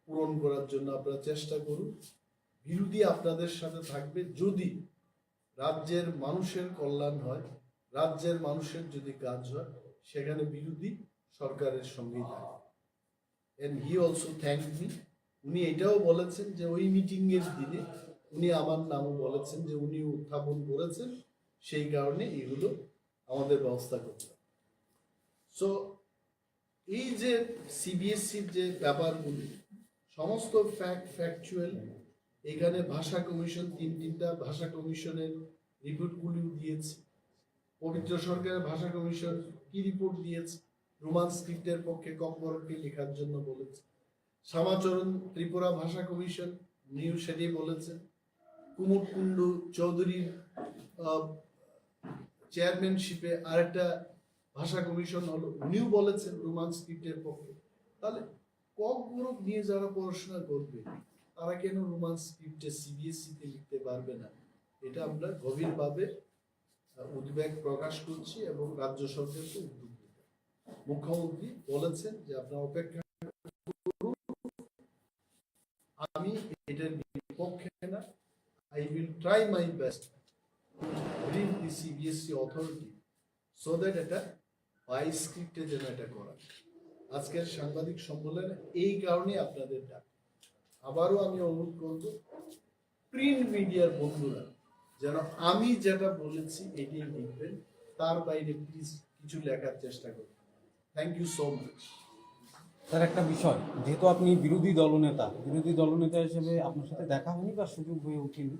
পূরণ করার জন্য আপনারা চেষ্টা করুন। বিরোধী আপনাদের সাথে থাকবে যদি রাজ্যের মানুষের কল্যাণ হয়, রাজ্যের মানুষের যদি কাজ হয়, সেখানে বিরোধী সরকারের সঙ্গেই থাকবে। And he also thank me, উনি এটাও বলেছেন যে ওই মিটিং এর দিনে উনি আমার নামও বলেছেন যে উনি উত্থাপন করেছেন, সেই কারণে এগুলো আমাদের ব্যবস্থা করতে হবে। সো এই যে সিবিএসসির যে ব্যাপারগুলি সমস্ত ফ্যাকচুয়াল, এখানে ভাষা কমিশন 3টা ভাষা কমিশনের রিপোর্টগুলিও দিয়েছে। পবিত্র সরকারের ভাষা কমিশন কি রিপোর্ট দিয়েছে? রোমান স্ক্রিপ্টের পক্ষে kokborokকে লেখার জন্য বলেছে। শ্যামাচরণ ত্রিপুরা ভাষা কমিশন নিউ সেটি বলেছে। কুমুদ কুন্ডু চৌধুরীর চেয়ারম্যানশিপে আরেকটা ভাষা কমিশন হলো, উনিও বলেছেন রোমান স্ক্রিপ্টের পক্ষে। তাহলে kokborok নিয়ে যারা পড়াশোনা করবে তারা কেন রোমান স্ক্রিপ্টে সিবিএসসিতে লিখতে পারবে না? এটা আমরা গভীরভাবে উদ্বেগ প্রকাশ করছি এবং রাজ্য সরকারকে উদ্যোগ দিতে। মুখ্যমন্ত্রী বলেছেন যে আপনারা অপেক্ষা করুন, আমি এটার বিপক্ষে না, I will try my best bring the CBSE authority so that এটা বাই স্ক্রিপ্টে যেন এটা করা। আজকের সাংবাদিক সম্মেলনে এই কারণে আপনাদের ডাক। আবারও আমি অনুরোধ করব প্রিন্ট মিডিয়ার বন্ধুরা যেন আমি যেটা বলেছি এটাই লিখবেন, তার বাইরে প্লিজ কিছু লেখার চেষ্টা করবেন। Thank you so much. Sir, একটা বিষয়, যেহেতু আপনি বিরোধী দলনেতা হিসেবে আপনার সাথে দেখা হয়নি বা সুযোগ হয়ে ওঠেনি,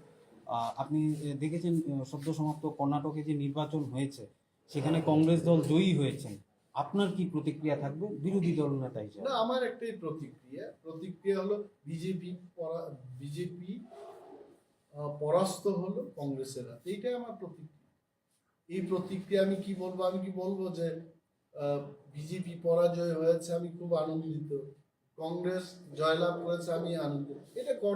আপনি দেখেছেন সদ্য সমাপ্ত কর্ণাটকে যে নির্বাচন হয়েছে সেখানে কংগ্রেস দল জয়ী হয়েছেন, আপনার কি প্রতিক্রিয়া থাকবে বিরোধী দলনেতা হিসেবে? না, আমার একটাই প্রতিক্রিয়া হলো বিজেপি পরাস্ত হলো কংগ্রেসের হাতে, এইটাই আমার প্রতিক্রিয়া। এই প্রতিক্রিয়া আমি কি বলবো যে বিজেপি পরাজয় হয়েছে আমি খুব আনন্দিত, কংগ্রেস জয়লাভ করেছে আমি আনন্দিত, এটা